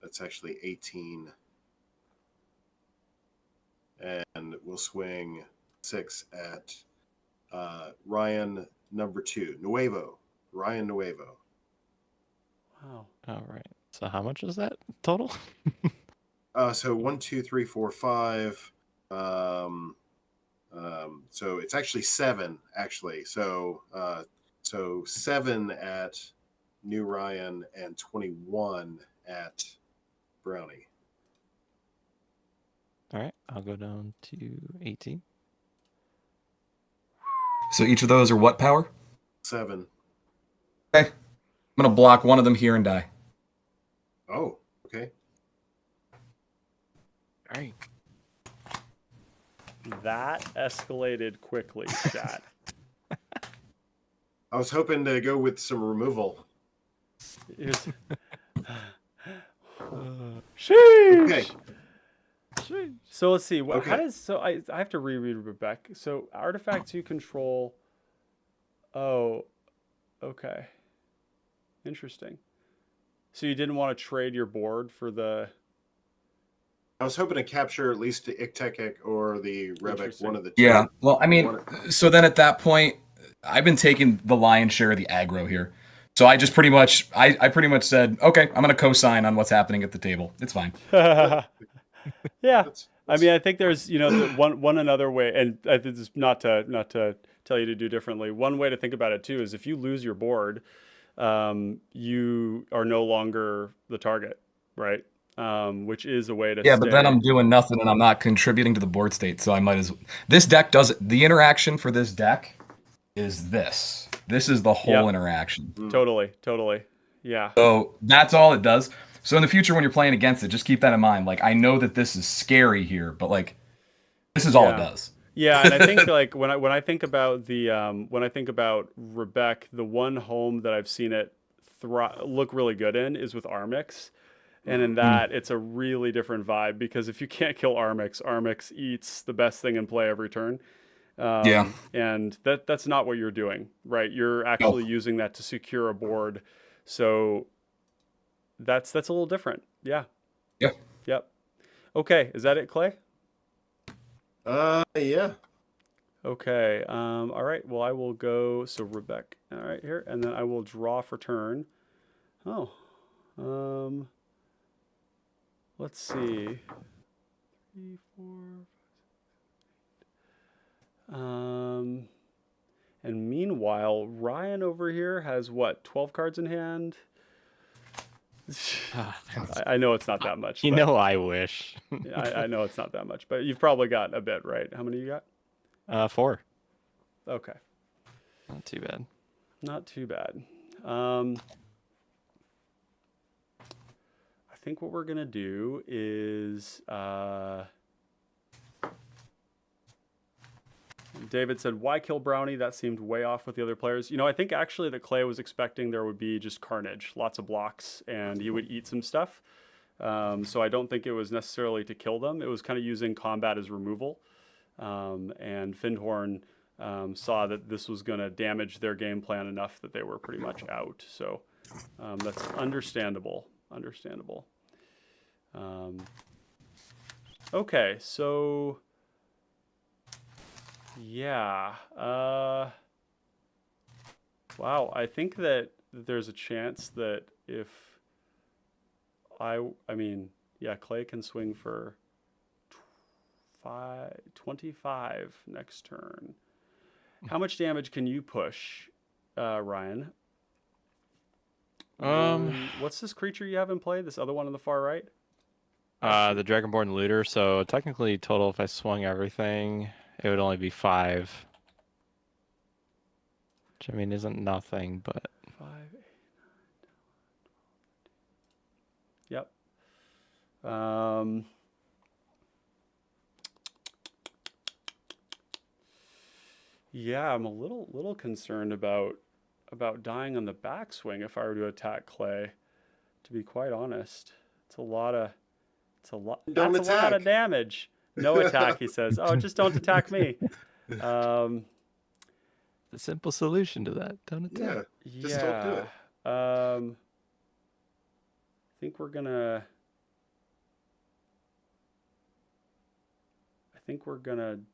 That's actually 18. And we'll swing 6 at Ryan number 2. Nuevo. Ryan Nuevo. Wow. All right. So how much is that total? So 1, 2, 3, 4, 5. So it's actually 7. Actually, so 7 at New Ryan and 21 at Brownie. All right. I'll go down to 18. So each of those are what power? 7. Okay. I'm going to block one of them here and die. Oh, okay. All right. That escalated quickly, chat. I was hoping to go with some removal. It was- Sheesh. Okay. So let's see. How Okay. does so I have to reread Rebecca. So artifacts you control. Oh, okay. Interesting. So you didn't want to trade your board for the. I was hoping to capture at least the Iktekik or the Rebek, Interesting. one of the two. Yeah. Well, I mean, One- so then at that point, I've been taking the lion's share of the aggro here. So I just pretty much, I pretty much said, okay, I'm going to co-sign on what's happening at the table. It's fine. Yeah. That's- I mean, I think there's, one another way, and this is not to tell you to do differently. One way to think about it too is if you lose your board, you are no longer the target, right? Which is a way to Yeah, stay. but then I'm doing nothing and I'm not contributing to the board state, so I might as. This deck does the interaction for this deck is this. This is the whole Yep. interaction. Totally. Yeah. So that's all it does. So in the future, when you're playing against it, just keep that in mind. Like, I know that this is scary here, but like, this is all it does. Yeah, and I think like when I think about the when I think about Rebek, the one home that I've seen it look really good in is with Armix. And in that, it's a really different vibe because if you can't kill Armix, Armix eats the best thing in play every turn. Yeah. And that's not what you're doing, right? You're actually using that to secure a board. So that's a little different. Yeah. Yeah. Yep. Okay. Is that it, Clay? Yeah. Okay. All right. Well, I will go. So Rebek. All right, here, and then I will draw for turn. Oh. Let's see. 3, 4. And meanwhile, Ryan over here has what? 12 cards in hand. I know it's not that much. You but know, I wish. I know it's not that much, but you've probably got a bit, right? How many you got? 4. Okay. Not too bad. Not too bad. I think what we're going to do is... David said, why kill Brownie? That seemed way off with the other players. You know, I think actually that Clay was expecting there would be just carnage, lots of blocks, and he would eat some stuff. So I don't think it was necessarily to kill them. It was kind of using combat as removal. And Findhorn saw that this was going to damage their game plan enough that they were pretty much out. So that's understandable. Okay, so... Yeah. Wow. I think that there's a chance that if I mean, yeah, Clay can swing for 25 next turn. How much damage can you push, Ryan? What's this creature you have in play? This other one on the far right? The Dragonborn Looter. So technically, total, if I swung everything, it would only be 5. Which, I mean, isn't nothing, but... 5, 8, 9, 10. Yep. Yeah, I'm a little concerned about dying on the backswing if I were to attack Clay. To be quite honest, that's a lot of damage. No attack, he says. Oh, just don't attack me. The simple solution to that, don't attack. Yeah, just don't do it. I think we're gonna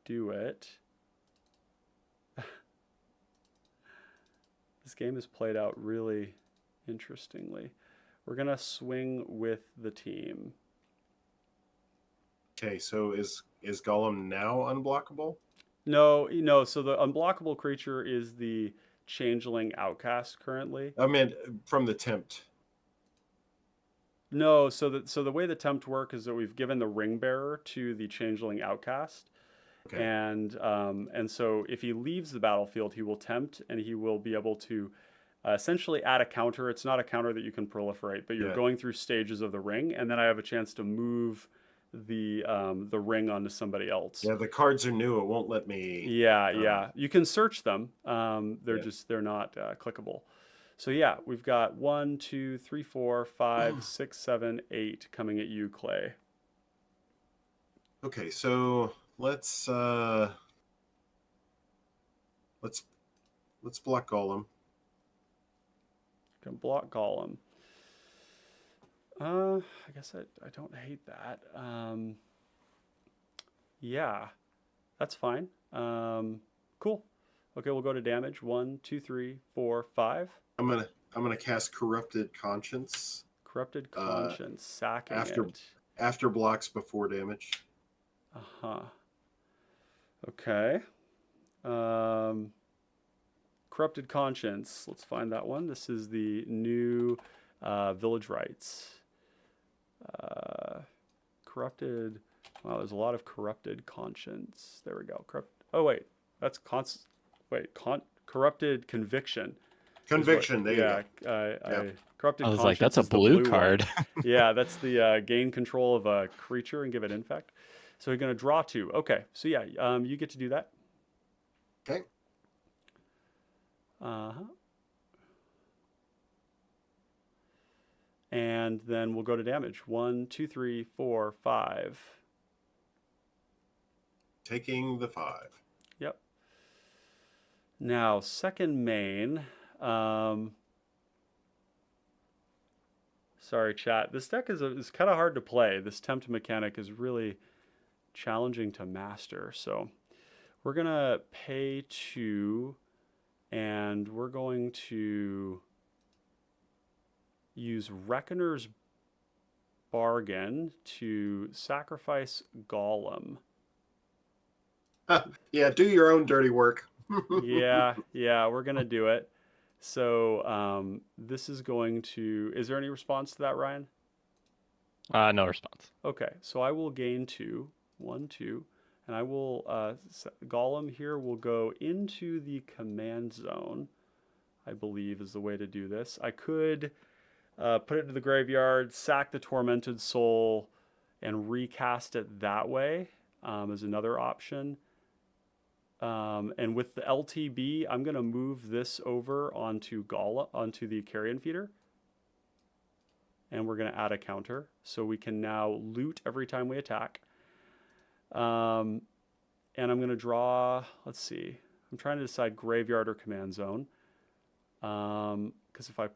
do it. This game is played out really interestingly. We're gonna swing with the team. Okay, so is Gollum now unblockable? No. So the unblockable creature is the Changeling Outcast currently. I mean, from the tempt. No. So the way the tempt work is that we've given the Ring Bearer to the Changeling Outcast, Okay. and so if he leaves the battlefield, he will tempt, and he will be able to essentially add a counter. It's not a counter that you can proliferate, but you're going through stages of the ring, and then I have a chance to move the ring onto somebody else. Yeah, the cards are new. It won't let me. Yeah. You can search them. They're not clickable. So yeah, we've got 1, 2, 3, 4, 5, 6, 7, 8 coming at you, Clay. Okay, so let's block Gollum. Can block Gollum. I guess I don't hate that. Yeah, that's fine. Cool. Okay, we'll go to damage. 1, 2, 3, 4, 5. I'm gonna cast Corrupted Conscience. Corrupted Conscience, sacking it. After blocks, before damage. Okay. Corrupted Conscience. Let's find that one. This is the new Village Rites. Corrupted. Wow, there's a lot of Corrupted Conscience. There we go. Oh wait, that's Corrupted Conviction. Conviction. There you go. Corrupted I was Conscience like, that's a is the blue one. card. Yeah, that's the gain control of a creature and give it infect. So you're going to draw 2. Okay, so yeah, you get to do that. Okay. And then we'll go to damage. 1, 2, 3, 4, 5. Taking the 5. Yep. Now, second main. Sorry, chat. This deck is kind of hard to play. This tempt mechanic is really challenging to master. So we're going to pay 2, and we're going to use Reckoner's Bargain to sacrifice Golem. Yeah, do your own dirty work. yeah, we're going to do it. So this is going to... Is there any response to that, Ryan? No response. Okay, so I will gain 2. 1, 2. And I will... Golem here will go into the command zone, I believe is the way to do this. I could put it to the graveyard, sack the Tormented Soul, and recast it that way as another option. And with the LTB, I'm going to move this over onto the Carrion Feeder. And we're going to add a counter. So we can now loot every time we attack. And I'm going to draw, let's see. I'm trying to decide graveyard or command zone. Because if I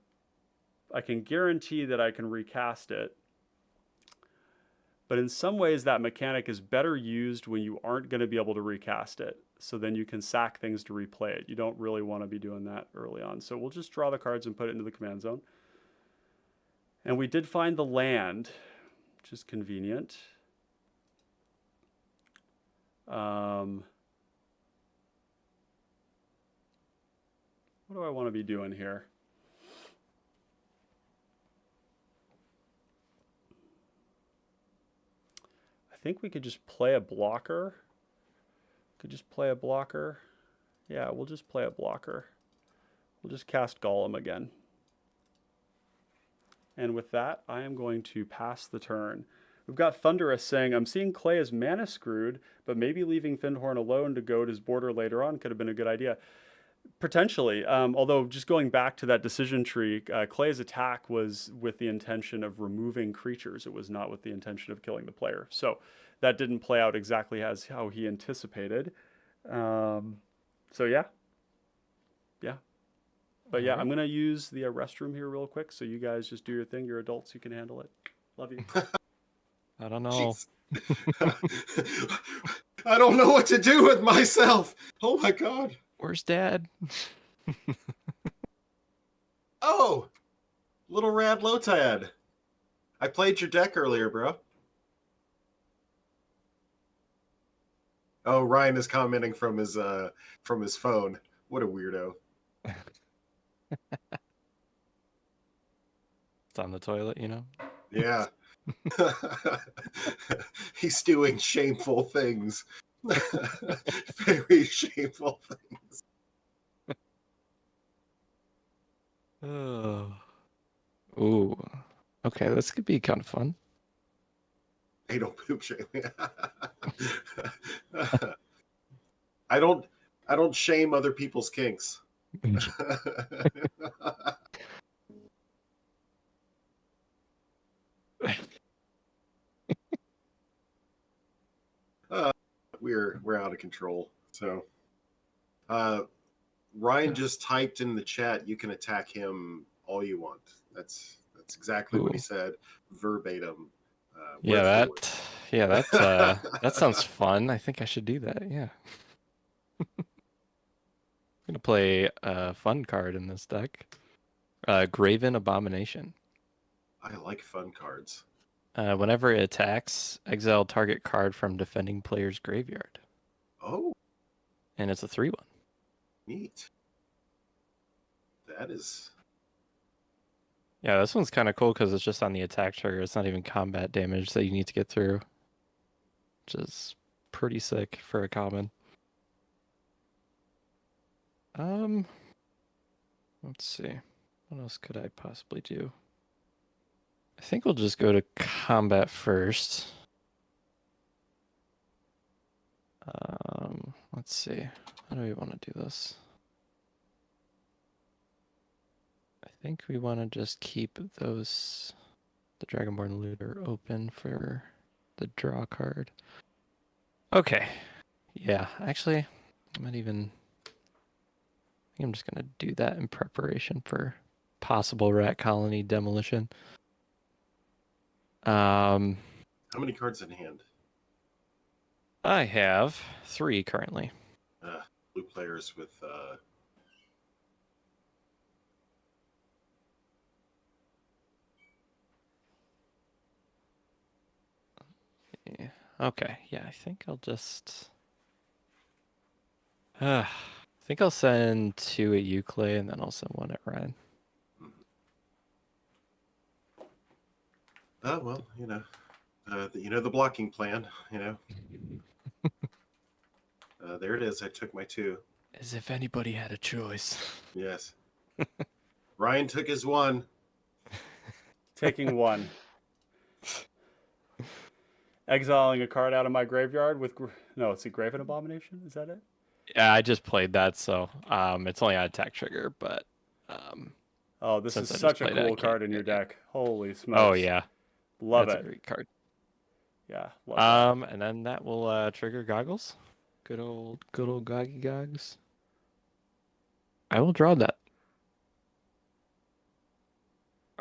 can guarantee that I can recast it. But in some ways, that mechanic is better used when you aren't going to be able to recast it. So then you can sack things to replay it. You don't really want to be doing that early on. So we'll just draw the cards and put it into the command zone. And we did find the land, which is convenient. What do I want to be doing here? I think we could just play a blocker. Yeah, we'll just play a blocker. We'll just cast Golem again. And with that, I am going to pass the turn. We've got Thunderous saying, I'm seeing Clay as mana screwed, but maybe leaving Findhorn alone to goad his border later on could have been a good idea. Potentially, although just going back to that decision tree, Clay's attack was with the intention of removing creatures. It was not with the intention of killing the player. So that didn't play out exactly as how he anticipated. So yeah. But yeah, I'm going to use the restroom here real quick. So you guys just do your thing. You're adults. You can handle it. Love you. I don't know. I don't know what to do with myself. Oh my God. Where's Dad? Oh, little Rad Lotad. I played your deck earlier, bro. Oh, Ryan is commenting from his phone. What a weirdo. It's on the toilet, you know? Yeah. He's doing shameful things. Very shameful things. Oh. Ooh. Okay, this could be kind of fun. Hey, don't poop shame me. I don't shame other people's kinks. We're out of control. So Ryan just typed in the chat, you can attack him all you want. That's exactly what he said, verbatim. That sounds fun. I think I should do that. Yeah. I'm gonna play a fun card in this deck. Graven Abomination. I like fun cards. Whenever it attacks, exile target card from defending player's graveyard. Oh, And it's a 3/1. neat. That is. Yeah, this one's kind of cool because it's just on the attack trigger. It's not even combat damage that you need to get through, which is pretty sick for a common. Let's see. What else could I possibly do? I think we'll just go to combat first. Let's see. How do we want to do this? I think we want to just keep those, the Dragonborn Looter, open for the draw card. Okay. Yeah, actually, I might even. I think I'm just gonna do that in preparation for possible rat colony demolition. How many cards in hand? I have 3 currently. Blue players with. Yeah. Okay, yeah, I think I'll just. I think I'll send 2 at Euclid and then I'll send 1 at Ryan. Oh well, the blocking plan. There it is. I took my 2. As if anybody had a choice. Yes. Ryan took his 1. Taking 1. Exiling a card out of my graveyard with no, it's a Graven Abomination. Is that it? Yeah, I just played that, so it's only on attack trigger, but Oh, this is since I just such a played it, I cool can't card in your get it. deck. Holy smokes! Oh yeah, love that's it. a great card. Yeah, love that. And then that will trigger goggles. Good old Goggy Gogs. I will draw that.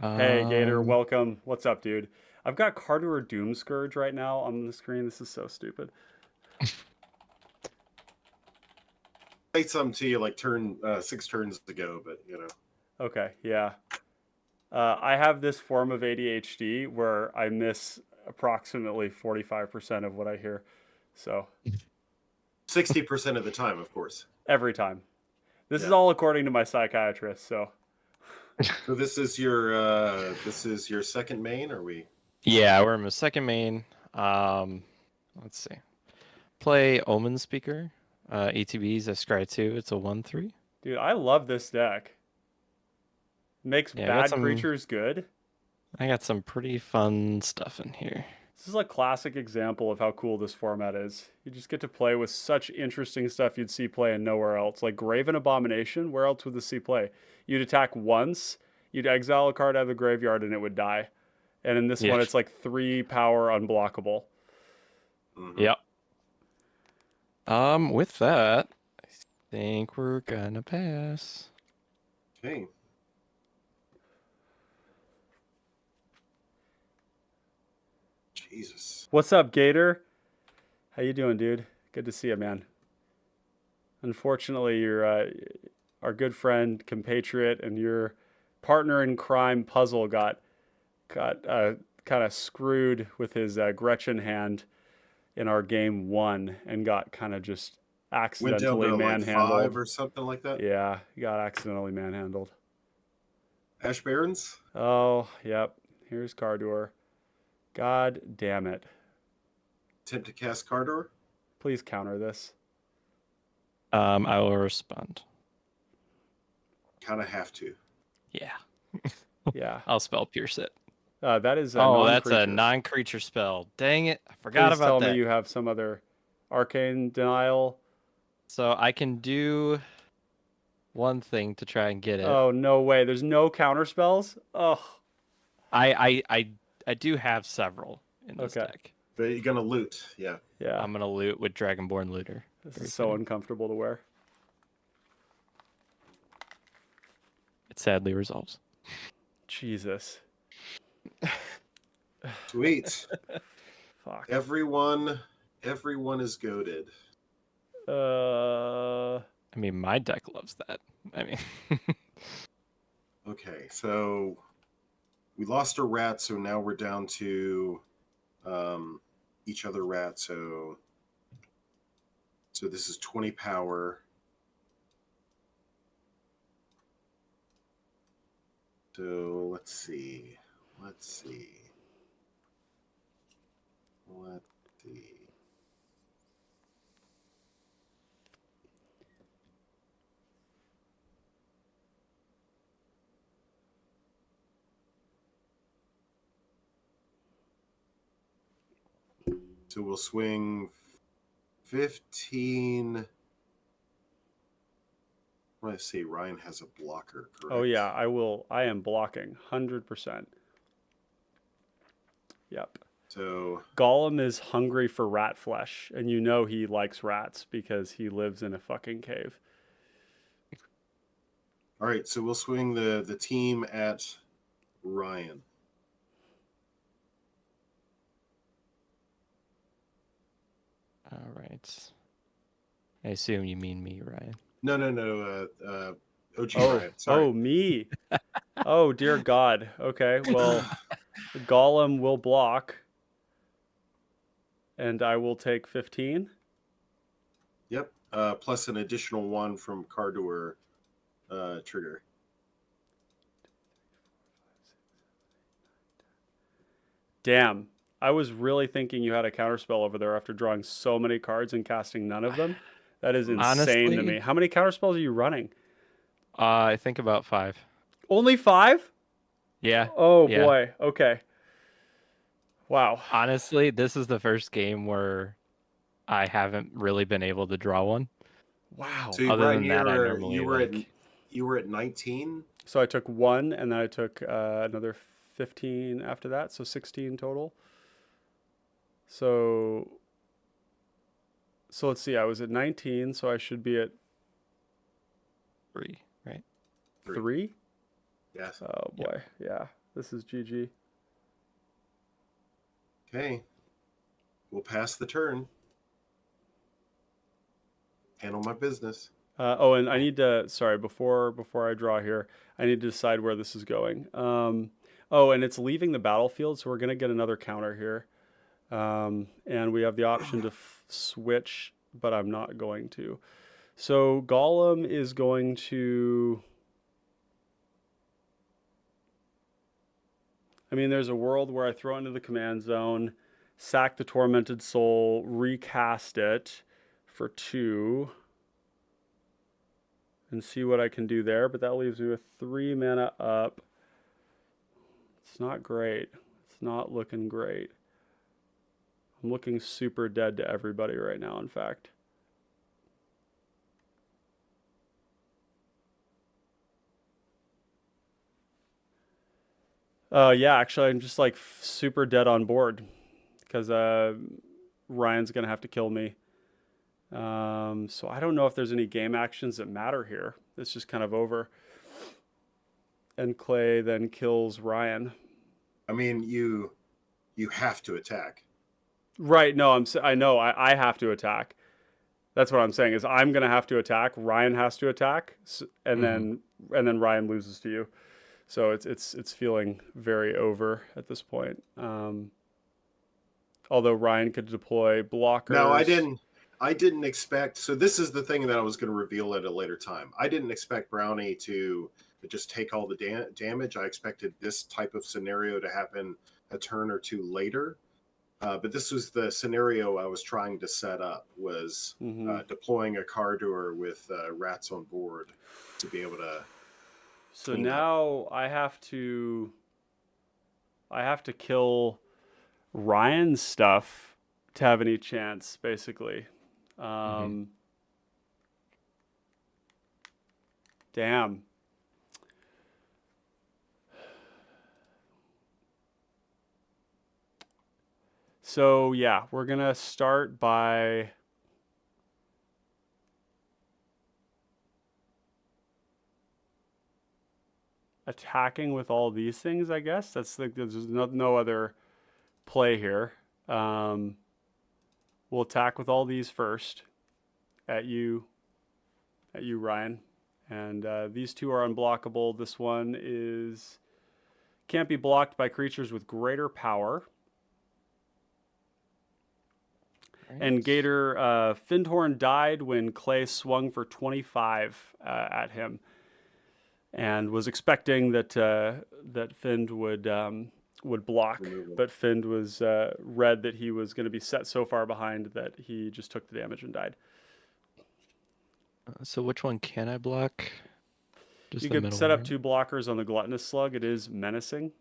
Hey, Gator, welcome. What's up, dude? I've got Carter Doomscourge right now on the screen. This is so stupid. Say something to you like 6 turns ago, but Okay, yeah. I have this form of ADHD where I miss approximately 45% of what I hear. So 60% of the time, of course. every time. This is Yeah. all according to my psychiatrist. So So this is your second main, or we? Yeah, we're in my second main. Let's see. Play Omen Speaker. ETBs, I scry 2. It's a 1/3. dude, I love this deck. Makes Yeah, I got bad some- creatures good. I got some pretty fun stuff in here. This is a classic example of how cool this format is. You just get to play with such interesting stuff you'd see play and nowhere else. Like Graven Abomination, where else would this see play? You'd attack once, you'd exile a card out of the graveyard, and it would die. And in this Yeah. one, it's like 3 power unblockable. Mhm. Yep. With that, I think we're gonna pass. Okay. Jesus. What's up, Gator? How you doing, dude? Good to see you, man. Unfortunately, you're our good friend, compatriot, and your partner in crime, Puzzle, got kind of screwed with his Gretchen hand in our game 1 and got kind of just Went down accidentally to like manhandled. 5 or something like that. Yeah, he got accidentally manhandled. Ash Barons. Oh, yep. Here's Cardor. God damn it. Attempt to cast Cardor. Please counter this. I will respond. Kind of have to. Yeah. Yeah. I'll spell pierce it. That is a That's a non-creature. non-creature spell. Dang it. I forgot Please about tell that. me you have some other arcane denial. So I can do one thing to try and get it. Oh, no way. There's no counter spells? Oh, I do have several in this Okay. deck. But you're gonna loot. Yeah. yeah. I'm gonna loot with Dragonborn Looter. This Very is so fitting. uncomfortable to wear. It sadly resolves. Jesus. Sweet. Fuck. Everyone is goaded. I mean, my deck loves that. I mean, Okay, so we lost a rat, so now we're down to each other rat. So this is 20 power. So let's see. Let's see. So we'll swing 15. Let's see. Ryan has a blocker, correct? Oh yeah, I will. I am blocking 100%. Yep. So Gollum is hungry for rat flesh, and you know he likes rats because he lives in a fucking cave. all right. So we'll swing the team at Ryan. All right. I assume you mean me, Ryan. No. OG Oh, Ryan. Sorry. oh, me. Oh, dear God. Okay, well, Gollum will block, and I will take 15. Yep. Plus an additional 1 from Cardor trigger. Damn. I was really thinking you had a counterspell over there after drawing so many cards and casting none of them. That is insane to Honestly? me. How many counterspells are you running? I think about 5. Only 5? Yeah. Oh, yeah. boy. Okay. Wow. Honestly, this is the first game where I haven't really been able to draw one. Wow. So Other Ryan, than that, I normally you were at 19. So I took 1, and then I took another 15 after that, so 16 total. So let's see. I was at 19, so I should be at 3, right? 3. Yes. Oh boy, yeah. This is GG. Okay. We'll pass the turn. Handle my business. Oh, and I need to. Sorry, before I draw here, I need to decide where this is going. Oh, and it's leaving the battlefield, so we're gonna get another counter here. And we have the option to switch, but I'm not going to. So Gollum is going to. I mean, there's a world where I throw into the command zone, sack the Tormented Soul, recast it for 2, and see what I can do there. But that leaves me with 3 mana up. It's not great. It's not looking great. I'm looking super dead to everybody right now, in fact. Yeah, actually, I'm just like super dead on board because Ryan's going to have to kill me. So I don't know if there's any game actions that matter here. It's just kind of over. And Clay then kills Ryan. I mean, you have to attack. Right. No, I know I have to attack. That's what I'm saying is I'm going to have to attack. Ryan has to attack. And then Ryan loses to you. So it's feeling very over at this point. Although Ryan could deploy blockers. No, I didn't expect. So this is the thing that I was going to reveal at a later time. I didn't expect Brownie to just take all the damage. I expected this type of scenario to happen a turn or 2 later. But this was the scenario I was trying to set up, was deploying a Cardor with rats on board to be able to. So now I have to kill Ryan's stuff to have any chance, basically. Damn. So yeah, we're gonna start by attacking with all these things, I guess. That's there's no other play here. We'll attack with all these first at you, Ryan. And these 2 are unblockable. This one can't be blocked by creatures with greater power. Right. And Gator, Findhorn died when Clay swung for 25 at him. and was expecting that that Find would block, but Find was read that he was going to be set so far behind that he just took the damage and died. So which one can I block? Just You the could middle set up one? 2 blockers on the Gluttonous Slug. It is menacing.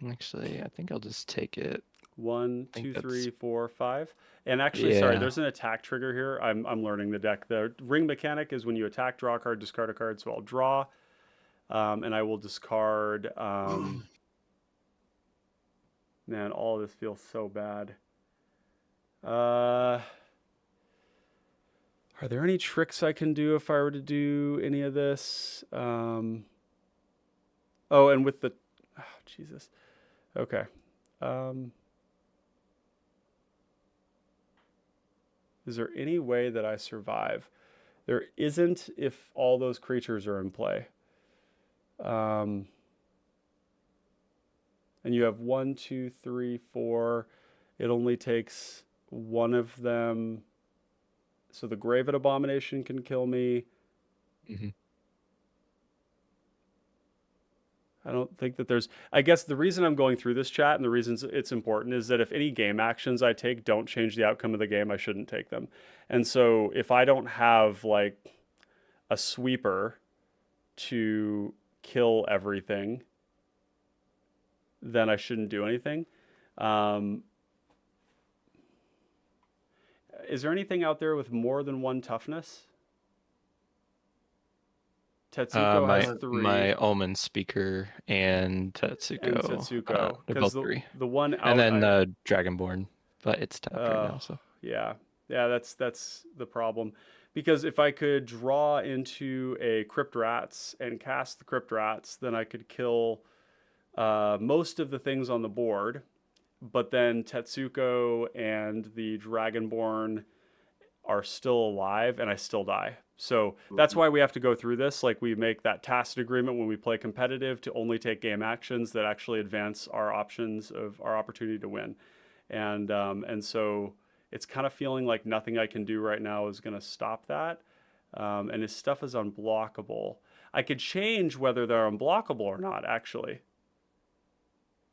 Actually, I think I'll just take it. 1, think 2, that's- 3, 4, 5. And actually, sorry, Yeah. there's an attack trigger here. I'm learning the deck. The ring mechanic is when you attack, draw a card, discard a card. So I'll draw, and I will discard. Man, all of this feels so bad. Are there any tricks I can do if I were to do any of this? Oh, and with the, oh, Jesus. Okay. Is there any way that I survive? There isn't if all those creatures are in play. And you have 1, 2, 3, 4. It only takes one of them. So the Graven Abomination can kill me. I don't think that there's... I guess the reason I'm going through this chat and the reasons it's important is that if any game actions I take don't change the outcome of the game, I shouldn't take them. And so if I don't have like a sweeper to kill everything, then I shouldn't do anything. Is there anything out there with more than 1 toughness? Tetsuko has 3. My Omen Speaker and Tetsuko. And Tetsuko. They're Because both 3. the one out... And then Dragonborn, but it's tapped right now. So Yeah, that's the problem. Because if I could draw into a Crypt Rats and cast the Crypt Rats, then I could kill most of the things on the board. But then Tetsuko and the Dragonborn are still alive, and I still die. So that's why we have to go through this. Like, we make that tacit agreement when we play competitive to only take game actions that actually advance our options of our opportunity to win. And so it's kind of feeling like nothing I can do right now is going to stop that. And his stuff is unblockable. I could change whether they're unblockable or not, actually.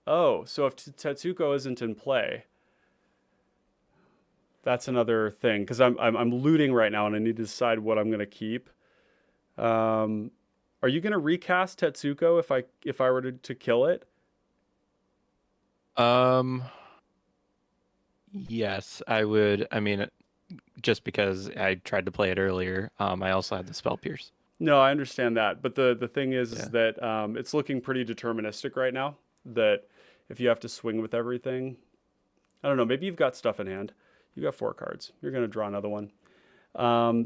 Oh, so if Tetsuko isn't in play, that's another thing, because I'm looting right now and I need to decide what I'm going to keep. Are you going to recast Tetsuko if I were to kill it? yes, I would. I mean, just because I tried to play it earlier, I also had the Spell Pierce. No, I understand that, but the thing is Yeah. that it's looking pretty deterministic right now. That if you have to swing with everything, I don't know. Maybe you've got stuff in hand. You got 4 cards. You're going to draw another one.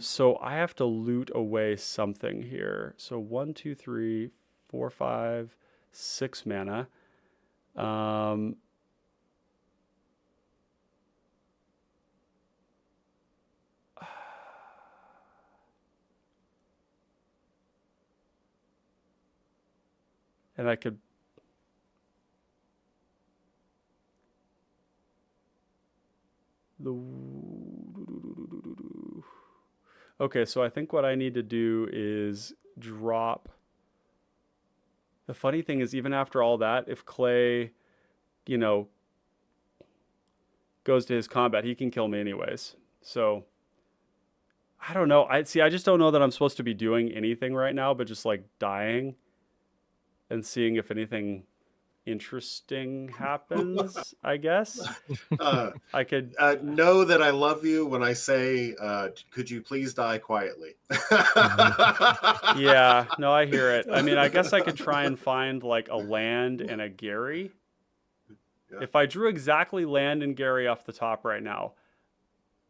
So I have to loot away something here. So 1, 2, 3, 4, 5, 6 mana. And I could... Okay, so I think what I need to do is drop... The funny thing is, even after all that, if Clay, goes to his combat, he can kill me anyways. So, I don't know. I just don't know that I'm supposed to be doing anything right now, but just like dying and seeing if anything interesting happens, I guess. I could know that I love you when I say, could you please die quietly? Yeah, no, I hear it. I mean, I guess I could try and find like a land and a Gary. Yeah. If I drew exactly land and Gary off the top right now,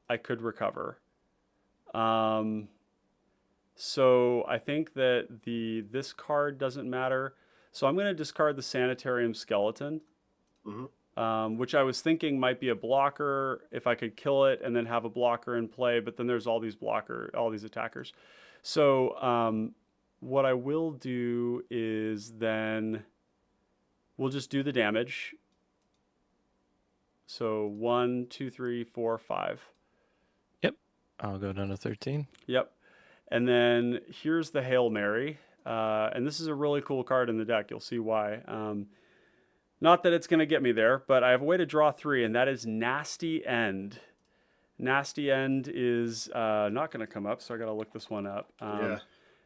I could recover. So I think that this card doesn't matter. So I'm going to discard the Sanitarium Skeleton, which I was thinking might be a blocker if I could kill it and then have a blocker in play. But then there's all these attackers. So what I will do is then we'll just do the damage. So 1, 2, 3, 4, 5. Yep. I'll go down to 13. Yep. And then here's the Hail Mary. And this is a really cool card in the deck. You'll see why. Not that it's going to get me there, but I have a way to draw 3, and that is Nasty End. Nasty End is not going to come up, so I got to look this one up. Yeah.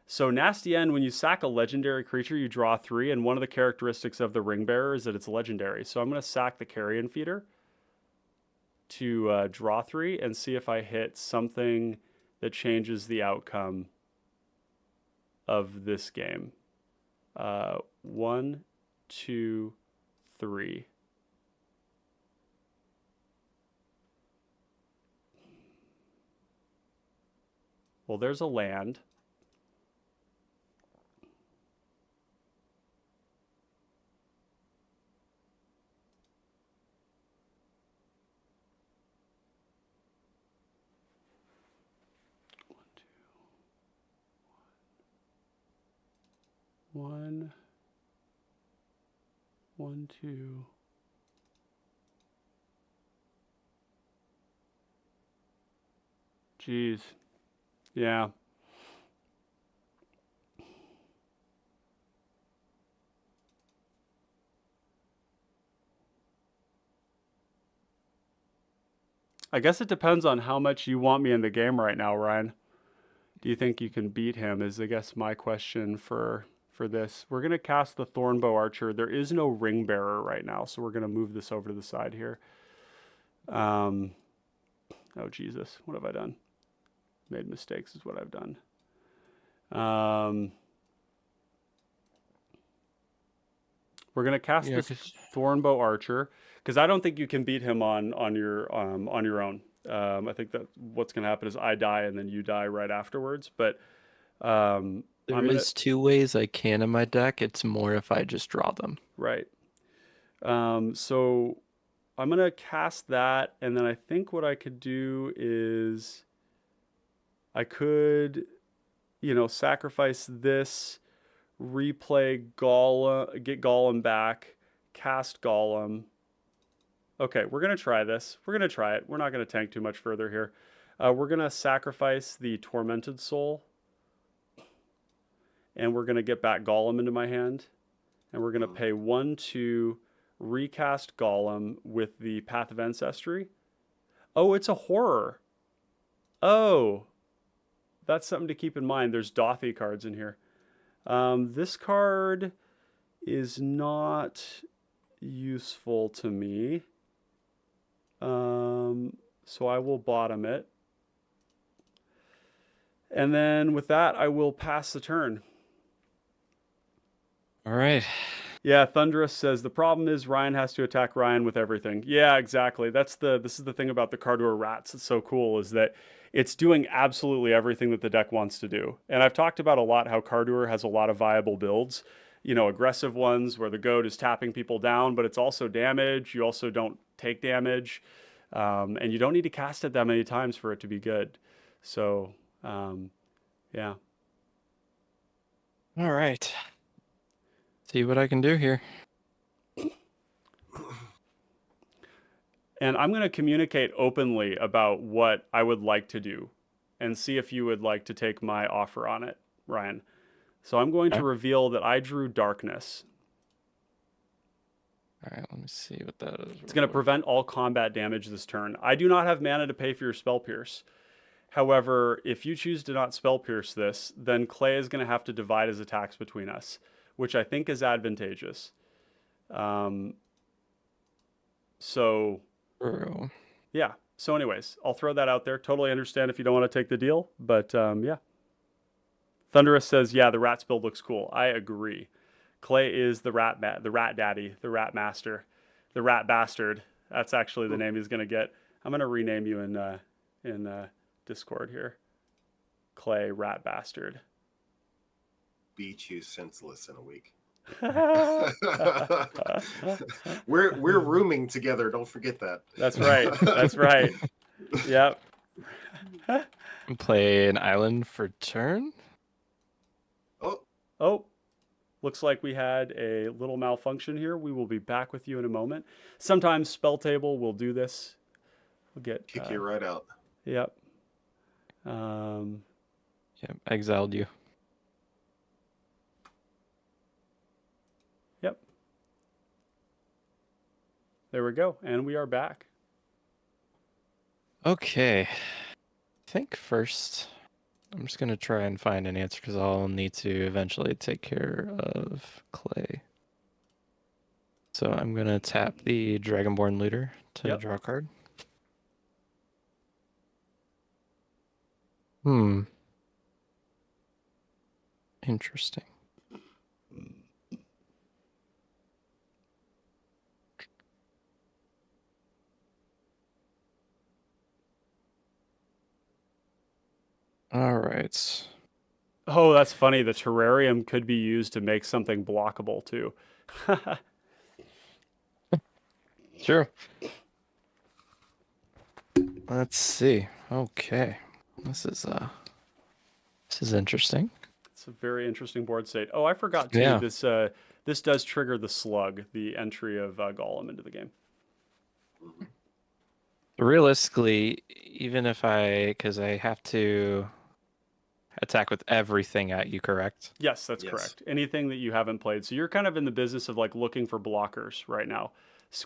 So Nasty End, when you sack a legendary creature, you draw 3, and one of the characteristics of the Ring Bearer is that it's legendary. So I'm going to sack the Carrion Feeder to draw 3 and see if I hit something that changes the outcome of this game. 1, 2, 3. Well, there's a land. One, 2. Jeez. Yeah. I guess it depends on how much you want me in the game right now, Ryan. Do you think you can beat him is, I guess, my question for this. We're going to cast the Thornbow Archer. There is no Ring Bearer right now, so we're going to move this over to the side here. Oh, Jesus. What have I done? Made mistakes is what I've done. We're going to cast this Thornbow Archer because I don't think you can beat him on your own. I think that what's going to happen is I die and then you die right afterwards. But there is 2 ways I can in my deck. It's more if I just draw them. Right. So I'm going to cast that, and then I think what I could do is I could, sacrifice this, replay Golem, get Golem back, cast Golem. Okay, we're going to try this. We're going to try it. We're not going to tank too much further here. We're going to sacrifice the Tormented Soul, and we're going to get back Golem into my hand, and we're going to pay 1 to recast Golem with the Path of Ancestry. Oh, it's a horror. Oh, that's something to keep in mind. There's Dothy cards in here. This card is not useful to me. So I will bottom it. And then with that, I will pass the turn. All right. Yeah, Thunderous says the problem is Ryan has to attack Ryan with everything. Yeah, exactly. This is the thing about the Cardor Rats that's so cool is that it's doing absolutely everything that the deck wants to do. And I've talked about a lot how Cardor has a lot of viable builds. Aggressive ones where the goat is tapping people down, but it's also damage. You also don't take damage. And you don't need to cast it that many times for it to be good. So, yeah. All right. See what I can do here. And I'm going to communicate openly about what I would like to do and see if you would like to take my offer on it, Ryan. So I'm going to reveal that I drew Darkness. All right, let me see what that is. It's going to prevent all combat damage this turn. I do not have mana to pay for your Spell Pierce. However, if you choose to not Spell Pierce this, then Clay is going to have to divide his attacks between us, which I think is advantageous. So, yeah. So anyways, I'll throw that out there. Totally understand if you don't want to take the deal, but yeah. Thunderous says, yeah, the Rats build looks cool. I agree. Clay is the rat daddy, the rat master, the rat bastard. That's actually the name he's going to get. I'm going to rename you in Discord here. Clay, rat bastard. Beat you senseless in a week. We're rooming together. Don't forget that. That's right. That's right. Yep. Play an island for turn. Oh, looks like we had a little malfunction here. We will be back with you in a moment. Sometimes Spell Table will do this. We'll get kick you right out. Yep. Yep, exiled you. There we go. And we are back. Okay. I think first I'm just going to try and find an answer because I'll need to eventually take care of Clay. So I'm going to tap the Dragonborn Looter to Yep. draw a card. Interesting. All right. Oh, that's funny. The terrarium could be used to make something blockable too. Sure. Let's see. Okay. This is interesting. It's a very interesting board state. Oh, I forgot too. Yeah. This does trigger the slug, the entry of Golem into the game. Realistically, even if because I have to attack with everything at you, correct? Yes, that's correct. Anything that you haven't played. So you're kind of in the business of like looking for blockers right now.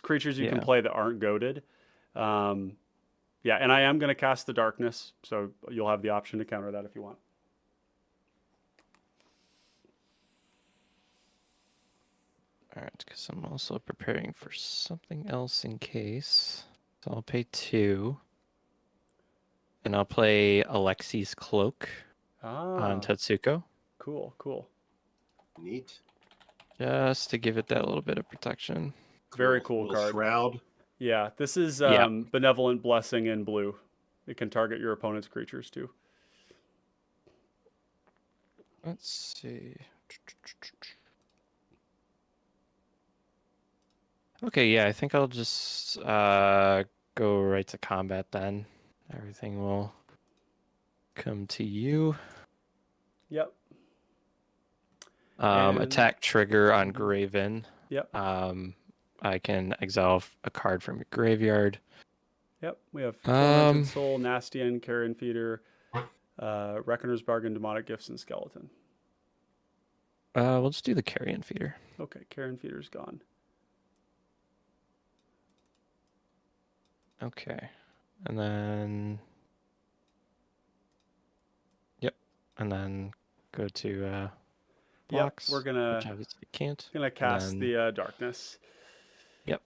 Creatures you can Yeah. play that aren't goaded. Yeah, and I am going to cast the darkness, so you'll have the option to counter that if you want. All right, because I'm also preparing for something else in case. So I'll pay 2. And I'll play Alexi's Cloak on Tetsuko. Cool, cool. Neat. Just to give it that little bit of protection. Very cool Little card. Shroud. Yeah, this is Yeah. Benevolent Blessing in blue. It can target your opponent's creatures too. Let's see. Okay, yeah, I think I'll just go right to combat then. Everything will come to you. Yep. And- Attack trigger on Graven. Yep. I can exile a card from your graveyard. Yep. We have Tormented Soul, Nasty End, Carrion Feeder, Reckoner's Bargain, Demonic Gifts, and Skeleton. We'll just do the Carrion Feeder. Okay, Carrion Feeder's gone. Okay. And then... Yep. And then go to blocks. Yep, we're gonna which obviously can't. cast then- the darkness. Yep.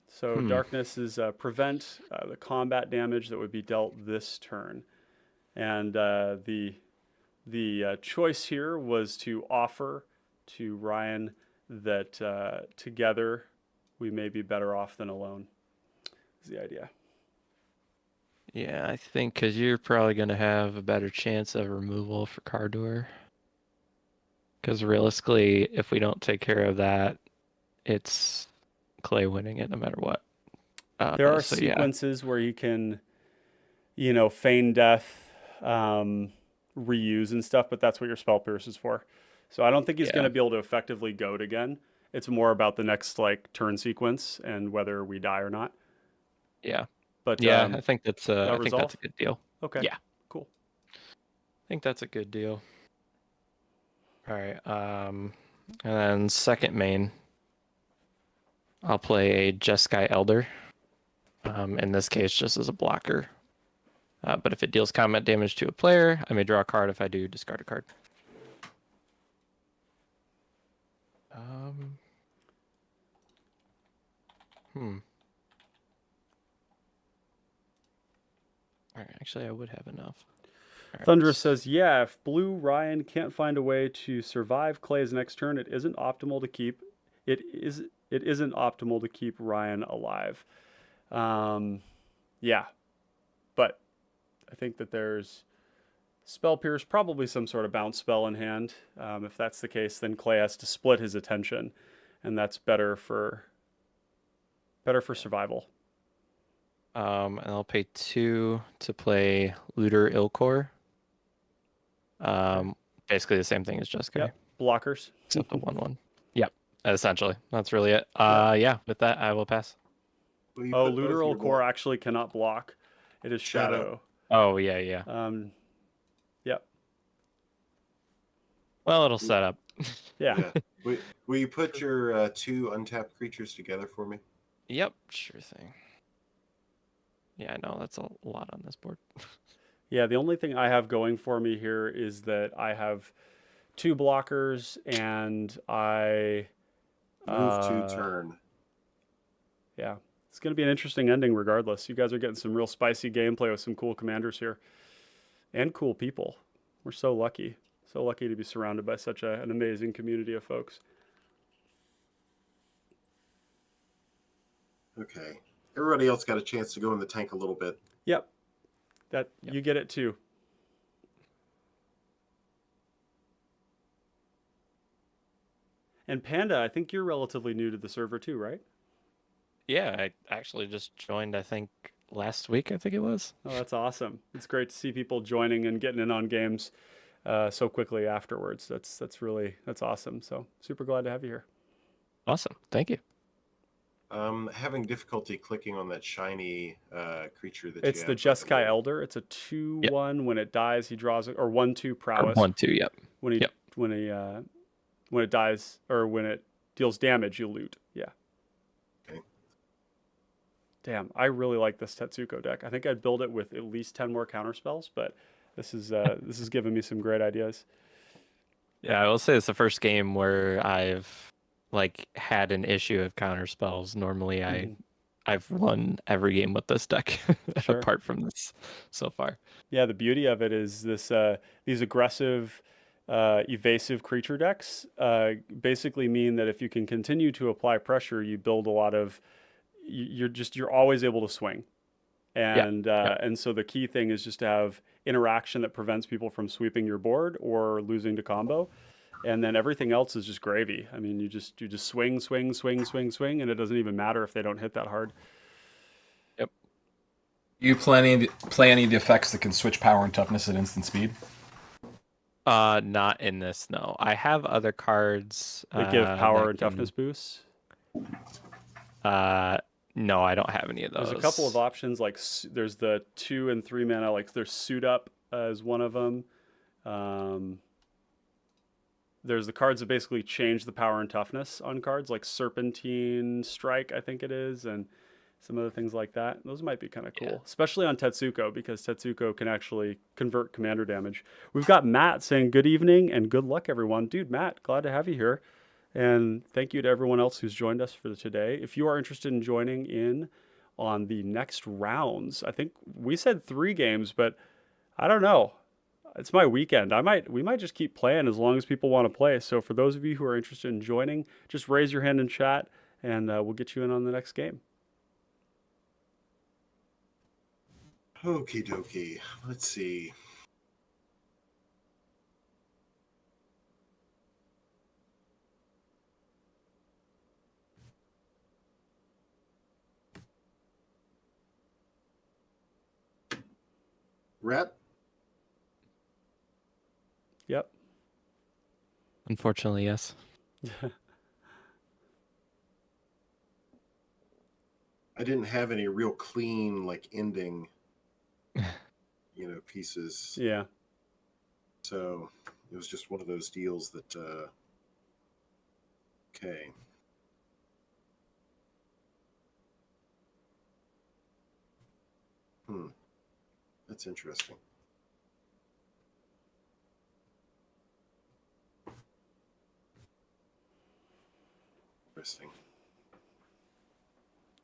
So darkness is prevent the combat damage that would be dealt this turn, and the choice here was to offer to Ryan that together we may be better off than alone. Is the idea. Yeah, I think because you're probably going to have a better chance of removal for Cardor. Because realistically, if we don't take care of that, it's Clay winning it no matter what. There are so sequences where you can, feign death, reuse and stuff, but that's what your Spell Pierce is for. So I don't think he's going to be able to effectively goad again. It's more about the next turn sequence and whether we die or not. Yeah. But yeah, I think that's that I think resolve? that's a good deal. Okay. Yeah. Cool. I think that's a good deal. All right. And then second main, I'll play a Jeskai Elder. In this case, just as a blocker. But if it deals combat damage to a player, I may draw a card. If I do, discard a card. All right, actually, I would have enough. All right, Thunderous says, yeah, if Blue Ryan can't find a way to survive Clay's next turn, it isn't optimal to keep. It isn't optimal to keep Ryan alive. Yeah, but I think that there's Spell Pierce, probably some sort of bounce spell in hand. If that's the case, then Clay has to split his attention, and that's better for survival. And I'll pay 2 to play Looter Ilkor. Basically the same thing as Jeskai. Yep. Blockers. Except the 1/1. Yep. Essentially, that's really it. Yeah. With that, I will pass. Well, you Oh, put both Looter your Core actually cannot block. It is Shadow. Oh yeah. Yep. Well, it'll set up. Yeah. Will you put your 2 untapped creatures together for me? Yep, sure thing. Yeah, I know that's a lot on this board. Yeah, the only thing I have going for me here is that I have 2 blockers and I Move to turn. yeah, it's going to be an interesting ending regardless. You guys are getting some real spicy gameplay with some cool commanders here and cool people. We're so lucky. So lucky to be surrounded by such an amazing community of folks. Okay. Everybody else got a chance to go in the tank a little bit. Yep. Yep. You get it too. And Panda, I think you're relatively new to the server too, right? Yeah, I actually just joined, I think, last week, I think it was. Oh, that's awesome. It's great to see people joining and getting in on games so quickly afterwards. That's awesome. So super glad to have you here. Awesome. Thank you. Having difficulty clicking on that shiny creature that It's you the have. Jeskai Elder. It's a 2/1. When it dies, he draws or 1/2 prowess. 1/2, yep. When he Yep. when it dies or when it deals damage, you loot. Yeah. Okay. Damn, I really like this Tetsuko deck. I think I'd build it with at least 10 more counter spells, but this is giving me some great ideas. Yeah, I will say it's the first game where I've like had an issue of counter spells. Normally I've won every game with this deck Sure. apart from this so far. Yeah, the beauty of it is these aggressive, evasive creature decks basically mean that if you can continue to apply pressure, you build a lot of. You're always able to swing, and and so the key thing is just to have interaction that prevents people from sweeping your board or losing to combo, and then everything else is just gravy. I mean, you just swing, swing, swing, swing, swing, and it doesn't even matter if they don't hit that hard. Yep. You play any of the effects that can switch power and toughness at instant speed? Not in this, no. I have other cards That give power that and toughness boosts. No, I don't have any of those. There's a couple of options, like there's the 2 and 3 mana, like there's Suit Up as one of them. There's the cards that basically change the power and toughness on cards, like Serpentine Strike, I think it is, and some other things like that. Those might be kind of cool, especially on Tetsuko, because Tetsuko can actually convert commander damage. We've got Matt saying good evening and good luck, everyone. Dude, Matt, glad to have you here. And thank you to everyone else who's joined us for today. If you are interested in joining in on the next rounds, I think we said 3 games, but I don't know. It's my weekend. We might just keep playing as long as people want to play. So for those of you who are interested in joining, just raise your hand in chat and we'll get you in on the next game. Okie dokie. Let's see. Rhett? Yep. Unfortunately, yes. I didn't have any real clean, like, ending, pieces. Yeah. So it was just one of those deals that, okay. That's interesting. Interesting.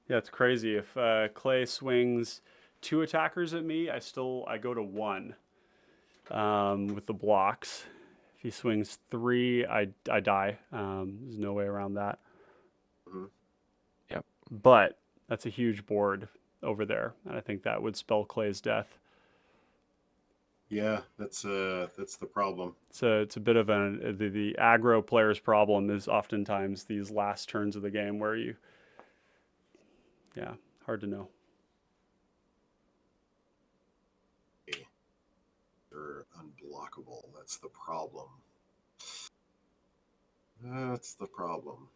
Yeah, it's crazy. If Clay swings 2 attackers at me, I go to 1 with the blocks. If he swings 3, I die. There's no way around that. Mm-hmm. Yep. But that's a huge board over there, and I think that would spell Clay's death. Yeah, that's the problem. It's a bit of the aggro player's problem is oftentimes these last turns of the game where hard to know. They're unblockable. That's the problem. That's the problem.